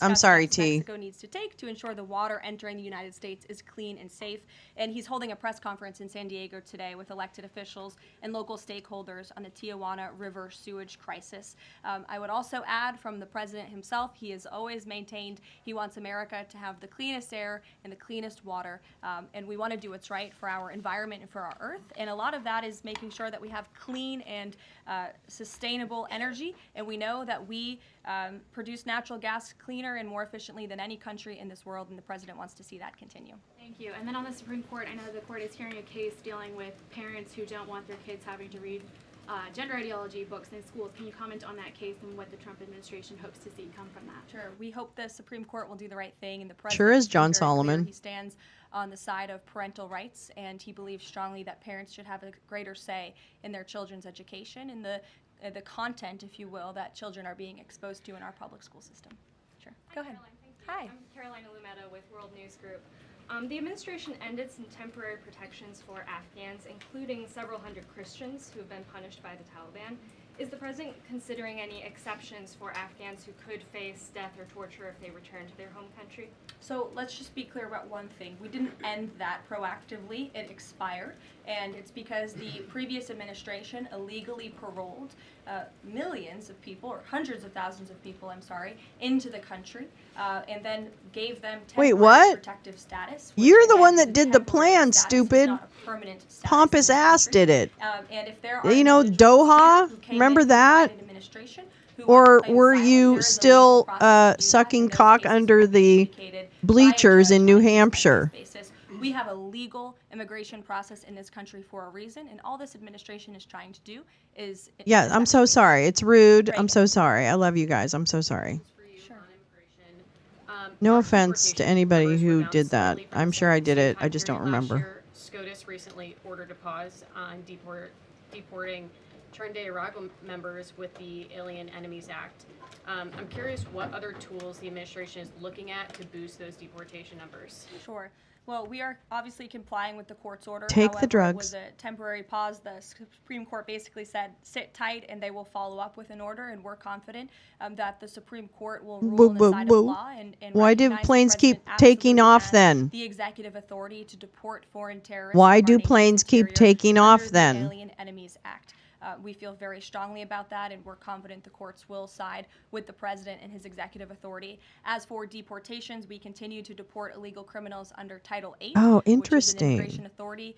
I'm sorry, T. Mexico needs to take to ensure the water entering the United States is clean and safe. And he's holding a press conference in San Diego today with elected officials and local stakeholders on the Tijuana River sewage crisis. I would also add from the president himself, he has always maintained he wants America to have the cleanest air and the cleanest water. And we want to do what's right for our environment and for our earth. And a lot of that is making sure that we have clean and sustainable energy, and we know that we produce natural gas cleaner and more efficiently than any country in this world, and the president wants to see that continue. Thank you. And then on the Supreme Court, I know the court is hearing a case dealing with parents who don't want their kids having to read gender ideology books in schools. Can you comment on that case and what the Trump administration hopes to see come from that? Sure. We hope the Supreme Court will do the right thing, and the president Sure is John very clear. Solomon. He stands on the side of parental rights, and he believes strongly that parents should have a greater say in their children's education and the content, if you will, that children are being exposed to in our public school system. Sure. Go ahead. Caroline, thank you. Hi. I'm Carolina Lumetta with World News Group. The administration ended some temporary protections for Afghans, including several hundred Christians who have been punished by the Taliban. Is the president considering any exceptions for Afghans who could face death or torture if they return to their home country? So let's just be clear about one thing. We didn't end that proactively. It expired, and it's because the previous administration illegally paroled millions of people, or hundreds of thousands of people, I'm sorry, into the country, and then gave them temporary protective status. You're the one that did the plan, stupid. Pompous ass did it. And if there are Doha, remember that? Or were you still sucking cock under the bleachers in New Hampshire? We have a legal immigration process in this country for a reason, and all this administration is trying to do is... Yeah, I'm so sorry. It's rude. I'm so sorry. I love you guys. I'm so sorry. No offense to anybody who did that. I'm sure I did it. I just don't remember. SCOTUS recently ordered a pause on deporting turned-day Iraq members with the Alien Enemies Act. I'm curious what other tools the administration is looking at to boost those deportation numbers. Sure. Well, we are obviously complying with the court's order. Take the drugs. It was a temporary pause. The Supreme Court basically said, sit tight, and they will follow up with an order, and we're confident that the Supreme Court will rule on the side of law and why do planes keep taking off then? The executive authority to deport foreign terrorists. Why do planes keep taking off then? The Alien Enemies Act. We feel very strongly about that, and we're confident the courts will side with the president and his executive authority. As for deportations, we continue to deport illegal criminals under Title VIII, oh, interesting. Which is an immigration authority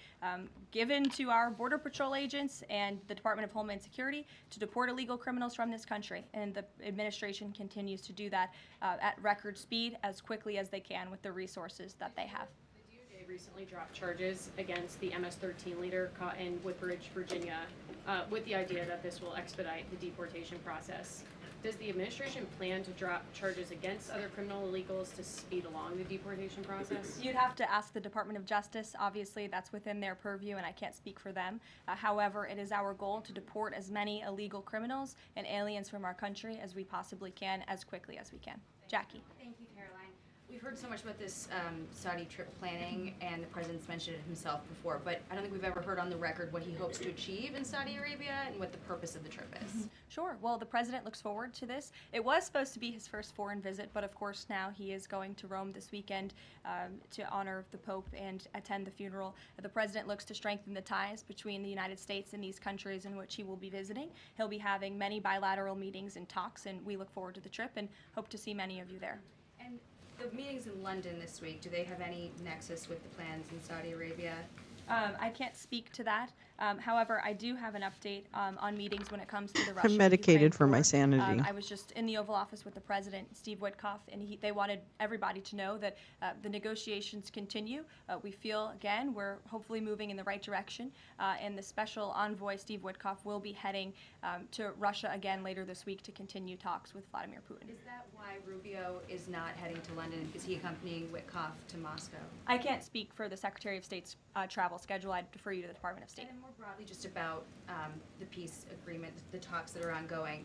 given to our Border Patrol agents and the Department of Homeland Security to deport illegal criminals from this country. And the administration continues to do that at record speed as quickly as they can with the resources that they have. Recently dropped charges against the MS-13 leader caught in Woodbridge, Virginia, with the idea that this will expedite the deportation process. Does the administration plan to drop charges against other criminal illegals to speed along the deportation process? You'd have to ask the Department of Justice. Obviously, that's within their purview, and I can't speak for them. However, it is our goal to deport as many illegal criminals and aliens from our country as we possibly can, as quickly as we can. Jackie. Thank you, Caroline. We've heard so much about this Saudi trip planning, and the president's mentioned it himself before, but I don't think we've ever heard on the record what he hopes to achieve in Saudi Arabia and what the purpose of the trip is. Sure. Well, the president looks forward to this. It was supposed to be his first foreign visit, but of course now he is going to Rome this weekend to honor the Pope and attend the funeral. The president looks to strengthen the ties between the United States and these countries in which he will be visiting. He'll be having many bilateral meetings and talks, and we look forward to the trip and hope to see many of you there. And the meetings in London this week, do they have any nexus with the plans in Saudi Arabia? I can't speak to that. However, I do have an update on meetings when it comes to the Russia. I'm medicated for my sanity. I was just in the Oval Office with the president, Steve Witkoff, and they wanted everybody to know that the negotiations continue. We feel, again, we're hopefully moving in the right direction, and the special envoy, Steve Witkoff, will be heading to Russia again later this week to continue talks with Vladimir Putin. Is that why Rubio is not heading to London? Is he accompanying Witkoff to Moscow? I can't speak for the Secretary of State's travel schedule. I'd defer you to the Department of State. And more broadly, just about the peace agreement, the talks that are ongoing.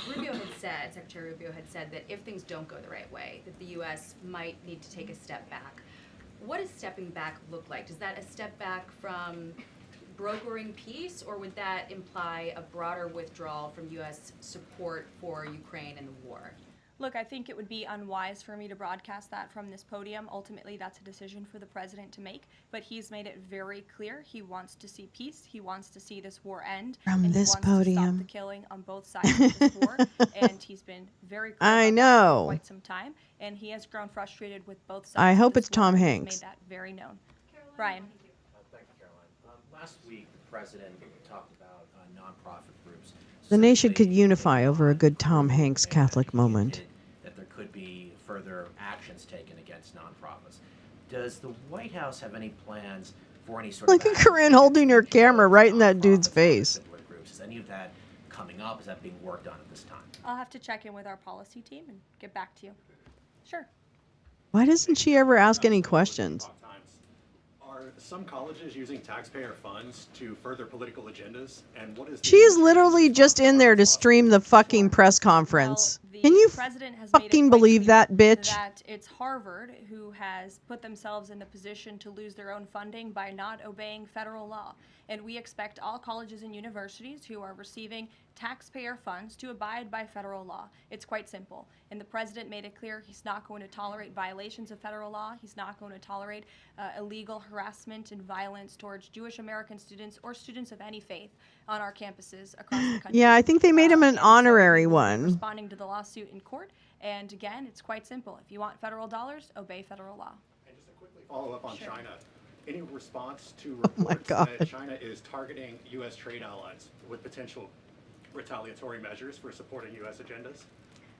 Rubio had said, Secretary Rubio had said that if things don't go the right way, that the U.S. might need to take a step back. What does stepping back look like? Is that a step back from brokering peace, or would that imply a broader withdrawal from U.S. support for Ukraine and the war? Look, I think it would be unwise for me to broadcast that from this podium. Ultimately, that's a decision for the president to make, but he's made it very clear he wants to see peace. He wants to see this war end. From and this he wants podium. to stop the killing on both sides of this war, and he's been very clear I about know. that for quite some time, and he has grown frustrated with both sides. I of hope this it's war, Tom and he's Hanks. made that very known. Brian. Thank you, Caroline. Last week, the president talked about nonprofit groups. The nation could unify over a good Tom Hanks Catholic moment. That there could be further actions taken against nonprofits. Does the White House have any plans for any sort Look of at Corinne holding her camera right in that dude's face. groups? Is any of that coming up? Is that being worked on at this time? I'll have to check in with our policy team and get back to you. Sure. Why doesn't she ever ask any questions? Are some colleges using taxpayer funds to further political agendas? And what is She is literally just in there to stream the fucking press conference. Can you president has made it fucking quite believe clear that, bitch? that it's Harvard who has put themselves in the position to lose their own funding by not obeying federal law. And we expect all colleges and universities who are receiving taxpayer funds to abide by federal law. It's quite simple. And the president made it clear he's not going to tolerate violations of federal law. He's not going to tolerate illegal harassment and violence towards Jewish American students or students of any faith on our campuses across the country. Yeah, I think they made him an honorary one. Responding to the lawsuit in court. And again, it's quite simple. If you want federal dollars, obey federal law. And just to quickly follow up on Sure. China, any response to Oh my reports God. that China is targeting U.S. trade allies with potential retaliatory measures for supporting U.S. agendas?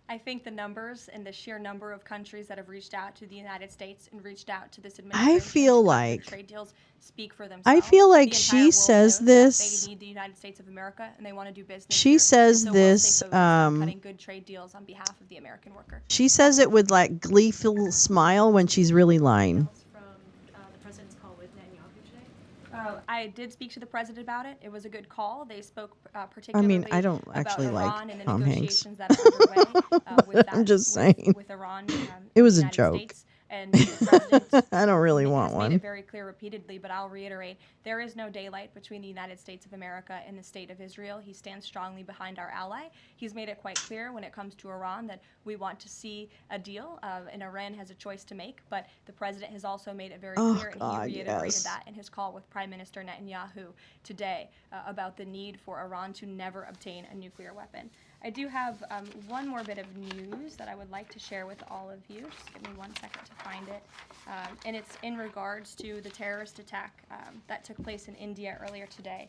I think the numbers and the sheer number of countries that have reached out to the United States and reached out to this administration I feel to cut like their trade deals speak for themselves. I feel like The entire she world says knows that this. They need the United States of America and they want to do business. She here, says and so we'll this. stay focused on cutting good trade deals on behalf of the American worker. She says it with like gleeful smile when she's really lying. The president's call with Netanyahu today? I did speak to the president about it. It was a good call. They spoke particularly I don't about actually like Iran and the Tom Hanks. negotiations that are underway with I'm that, just saying. with Iran. It was and a the United joke. States. And the president I don't really want has made one. it very clear repeatedly, but I'll reiterate, there is no daylight between the United States of America and the state of Israel. He stands strongly behind our ally. He's made it quite clear when it comes to Iran that we want to see a deal, and Iran has a choice to make, but the president has also made it very Oh, clear, and God, he reiterated yes. that in his call with Prime Minister Netanyahu today about the need for Iran to never obtain a nuclear weapon. I do have one more bit of news that I would like to share with all of you. Just give me 1 second to find it. And it's in regards to the terrorist attack that took place in India earlier today.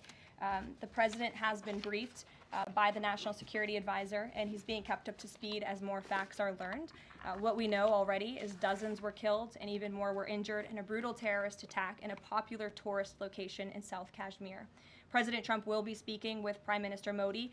The president has been briefed by the National Security Advisor, and he's being kept up to speed as more facts are learned. What we know already is dozens were killed and even more were injured in a brutal terrorist attack in a popular tourist location in South Kashmir. President Trump will be speaking with Prime Minister Modi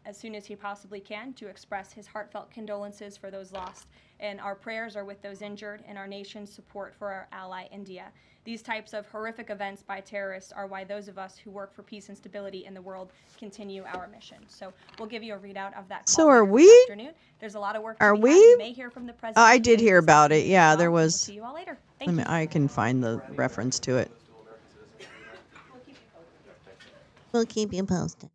as soon as he possibly can to express his heartfelt condolences for those lost. And our prayers are with those injured and our nation's support for our ally, India. These types of horrific events by terrorists are why those of us who work for peace and stability in the world continue our mission. So we'll give you a readout of that. So call are later we? this afternoon. There's a lot of work. Are to be had. we? You may hear from the president. I did hear about it. Yeah, there We'll was. see you all later. I Thank mean, you. I can find the reference to it. We'll keep you posted.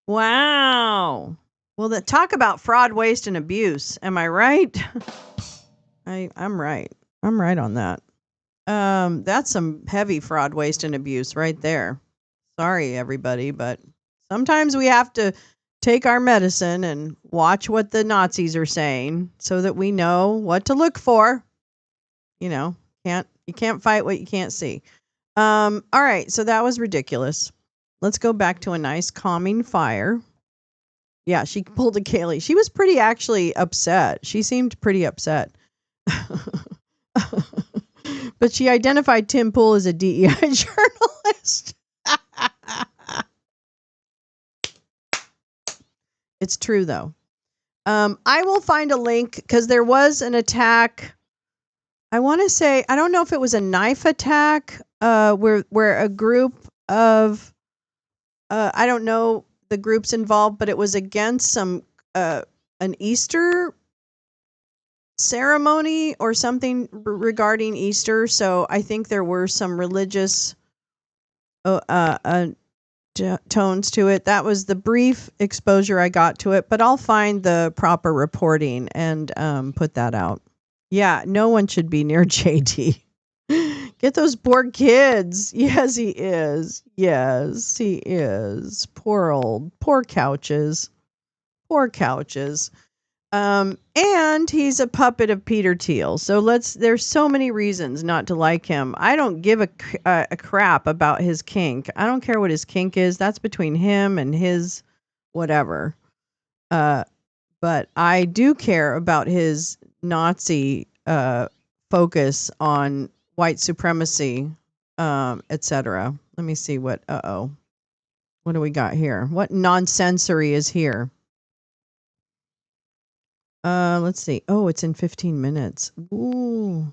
Wow. Well, talk about fraud, waste, and abuse. Am I right? I'm right. I'm right on that. That's some heavy fraud, waste, and abuse right there. Sorry, everybody, but sometimes we have to take our medicine and watch what the Nazis are saying so that we know what to look for. You know, you can't fight what you can't see. All right, so that was ridiculous. Let's go back to a nice calming fire. Yeah, she pulled a Kaylee. She was pretty actually upset. She seemed pretty upset. But she identified Tim Pool as a DEI journalist. It's true, though. I will find a link because there was an attack. I want to say, I don't know if it was a knife attack where a group of, I don't know the groups involved, but it was against some an Easter ceremony or something regarding Easter. So I think there were some religious tones to it. That was the brief exposure I got to it, but I'll find the proper reporting and put that out. Yeah, no one should be near JD. Get those poor kids. Yes, he is. Yes, he is. Poor couches. Poor couches. And he's a puppet of Peter Thiel. So there's so many reasons not to like him. I don't give a crap about his kink. I don't care what his kink is. That's between him and his whatever. But I do care about his Nazi focus on white supremacy, etc. Let me see what what do we got here? What nonsensory is here? Let's see. Oh, it's in 15 minutes. Ooh.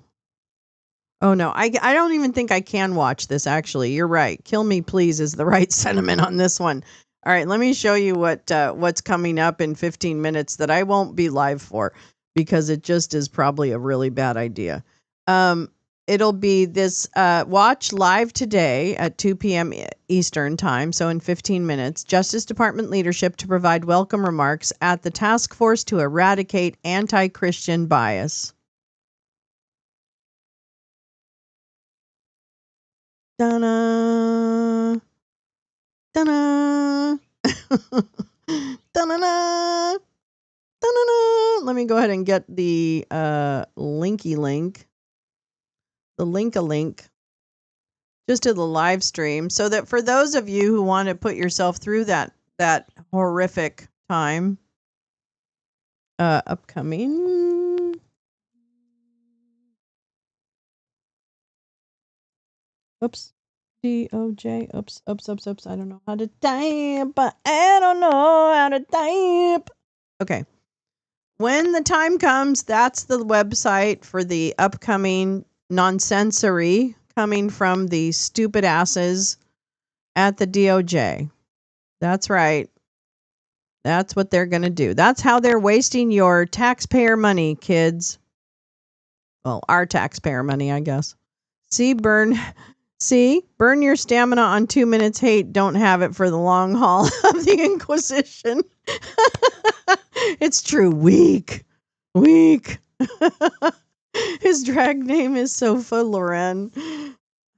Oh no, I don't even think I can watch this actually. You're right. Kill me please is the right sentiment on this one. All right, let me show you what's coming up in 15 minutes that I won't be live for because it just is probably a really bad idea. It'll be this watch live today at 2 p.m. Eastern time, so in 15 minutes, Justice Department leadership to provide welcome remarks at the task force to eradicate anti-Christian bias. Da-na, da-na, da-na-na, da-na-na. Let me go ahead and get the linky link. The link just to the live stream so that for those of you who want to put yourself through that horrific time upcoming oops DOJ oops I don't know how to type. I don't know how to type. Okay, when the time comes, that's the website for the upcoming nonsensory coming from the stupid asses at the DOJ. That's right. That's what they're going to do. That's how they're wasting your taxpayer money, kids. Well, our taxpayer money, I guess. Burn your stamina on 2 minutes hate. Don't have it for the long haul of the Inquisition. It's true. Weak. His drag name is Sofa Loren.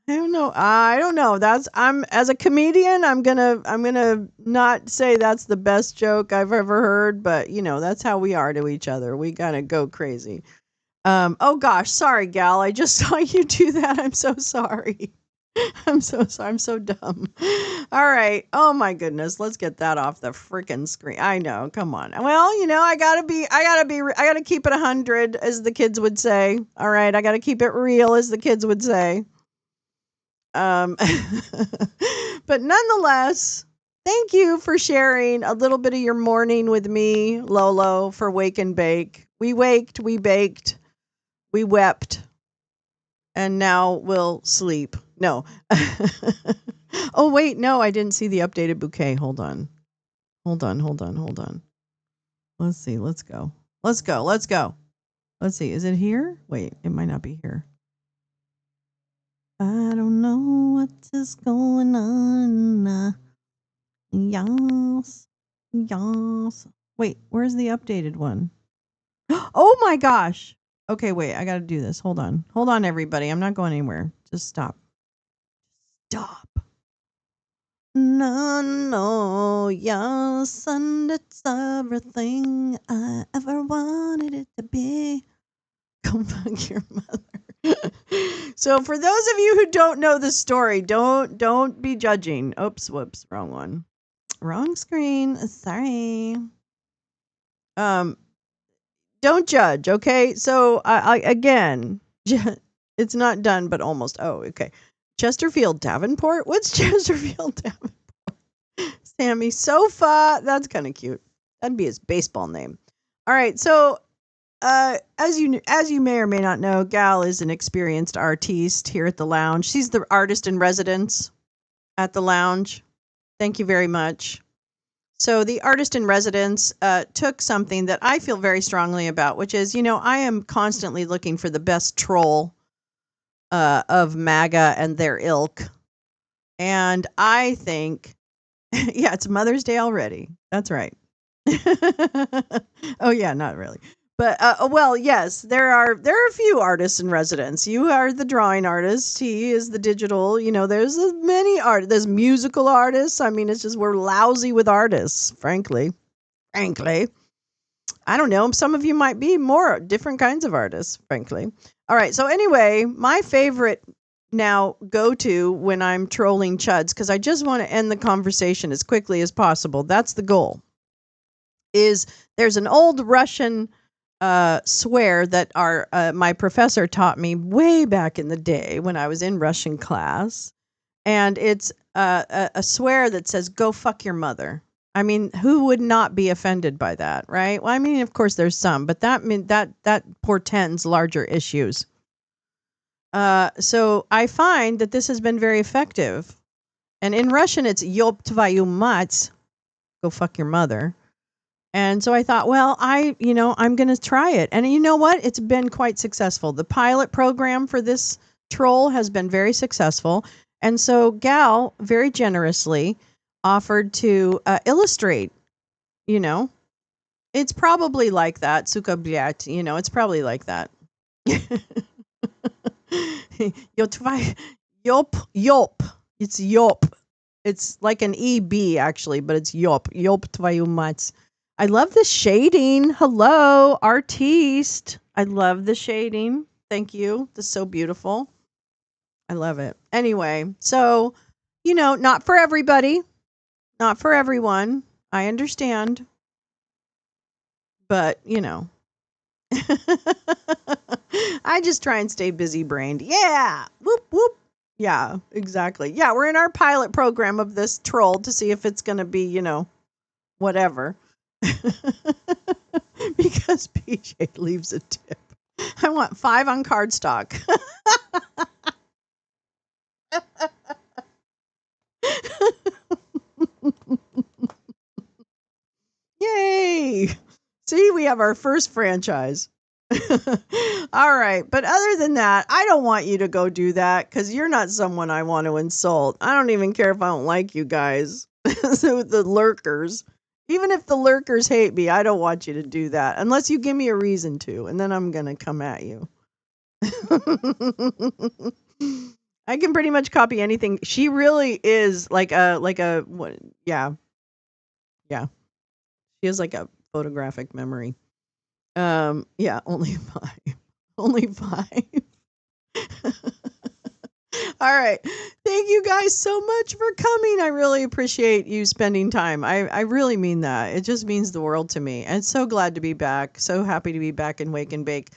I don't know. I'm as a comedian, I'm gonna not say that's the best joke I've ever heard, but that's how we are to each other. We gotta go crazy. Oh gosh, sorry, gal. I just saw you do that. I'm so sorry. I'm so sorry. I'm so dumb. All right. Oh my goodness. Let's get that off the freaking screen. I know. Come on. Well, I gotta keep it 100, as the kids would say. All right. I gotta keep it real, as the kids would say. But nonetheless, thank you for sharing a little bit of your morning with me, Lolo, for Wake and Bake. We waked, we baked, we wept, and now we'll sleep. No. Oh, wait, no, I didn't see the updated bouquet. Hold on. Let's see. Let's go. Let's see. Is it here? Wait, it might not be here. I don't know what is going on. Yes. Wait, where's the updated one? Oh my gosh. Okay, wait, I gotta do this. Hold on, everybody. I'm not going anywhere. Just stop. No, yes, and it's everything I ever wanted it to be. Come fuck your mother. So for those of you who don't know the story, don't be judging. Oops, whoops, wrong one. Wrong screen. Sorry. Don't judge, okay? So I again, it's not done, but almost. Oh, okay. Chesterfield Davenport? What's Chesterfield Davenport? Sammy Sofa. That's kind of cute. That'd be his baseball name. All right, so as you may or may not know, Gal is an experienced artiste here at the lounge. She's the artist in residence at the lounge. Thank you very much. So the artist in residence took something that I feel very strongly about, which is, I am constantly looking for the best troll of MAGA and their ilk. And I think, yeah, it's Mother's Day already. That's right. Oh, yeah, not really. But, well, yes, there are a few artists in residence. You are the drawing artist. He is the digital. There's many artists. There's musical artists. I mean, it's just we're lousy with artists, frankly. I don't know. Some of you might be more different kinds of artists, frankly. All right. So anyway, my favorite now go-to when I'm trolling chuds, because I just want to end the conversation as quickly as possible. That's the goal. Is there's an old Russian swear that my professor taught me way back in the day when I was in Russian class, and it's a swear that says "Go fuck your mother." I mean, who would not be offended by that, right? Well, I mean, of course, there's some, but that portends larger issues. So I find that this has been very effective, and in Russian, it's "Ёб твою мать." go fuck your mother. And so I thought, well, I'm going to try it. And you know what? It's been quite successful. The pilot program for this troll has been very successful. And so Gal very generously offered to illustrate, you know, it's probably like that. Suka bliat, it's probably like that. Yop. It's yop. It's like an EB actually, but it's yop. Yop tvayu mats. I love the shading. Hello, artiste. I love the shading. Thank you. This is so beautiful. I love it. Anyway, so, not for everybody, not for everyone. I understand. But, I just try and stay busy brained. Yeah. Whoop, whoop. Yeah, exactly. Yeah, we're in our pilot program of this troll to see if it's going to be, whatever. Because PJ leaves a tip. I want 5 on cardstock. Yay! See, we have our first franchise. All right. But other than that, I don't want you to go do that because you're not someone I want to insult. I don't even care if I don't like you guys. So the lurkers. Even if the lurkers hate me, I don't want you to do that unless you give me a reason to, and then I'm going to come at you. I can pretty much copy anything. She really is like a what? Yeah. Yeah. She has like a photographic memory. Yeah, only 5. Only 5. All right. Thank you guys so much for coming. I really appreciate you spending time. I really mean that. It just means the world to me. And so glad to be back. So happy to be back in Wake and Bake.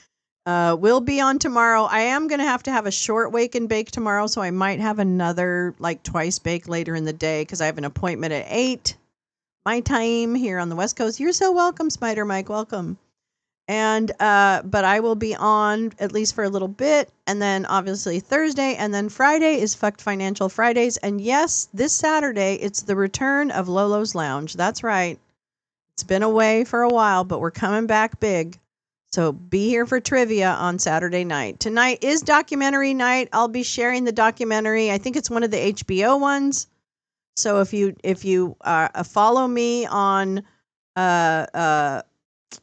We'll be on tomorrow. I am going to have a short Wake and Bake tomorrow, so I might have another like twice bake later in the day because I have an appointment at 8 my time here on the West Coast. You're so welcome, Spider Mike. Welcome. And but I will be on at least for a little bit, and then obviously Thursday, and then Friday is Fucked Financial Fridays. And yes, this Saturday it's the return of Lolo's Lounge. That's right. It's been away for a while, but we're coming back big. So be here for trivia on Saturday night. Tonight is documentary night. I'll be sharing the documentary. I think it's one of the HBO ones. So if you follow me on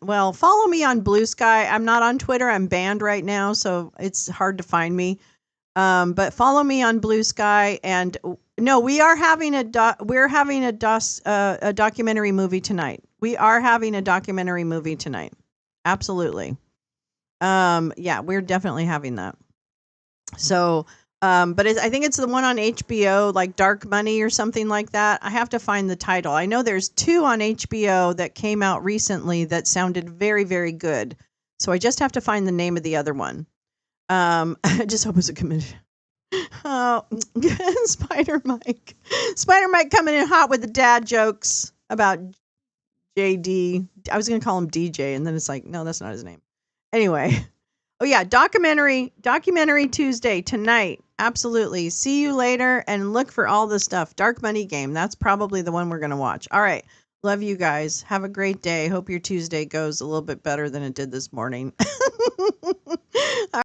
follow me on Blue Sky. I'm not on Twitter. I'm banned right now, so it's hard to find me. But follow me on Blue Sky. And no, we are having a documentary movie tonight. We are having a documentary movie tonight. Absolutely. Yeah, we're definitely having that. So, but I think it's the one on HBO, like Dark Money or something like that. I have to find the title. I know there's 2 on HBO that came out recently that sounded very, very good. So I just have to find the name of the other one. I just hope it's a commission. Oh, Spider Mike coming in hot with the dad jokes about JD. I was going to call him DJ, and then it's like, no, that's not his name. Anyway. Oh yeah, documentary Tuesday tonight. Absolutely. See you later and look for all the stuff. Dark Money Game. That's probably the one we're going to watch. All right. Love you guys. Have a great day. Hope your Tuesday goes a little bit better than it did this morning.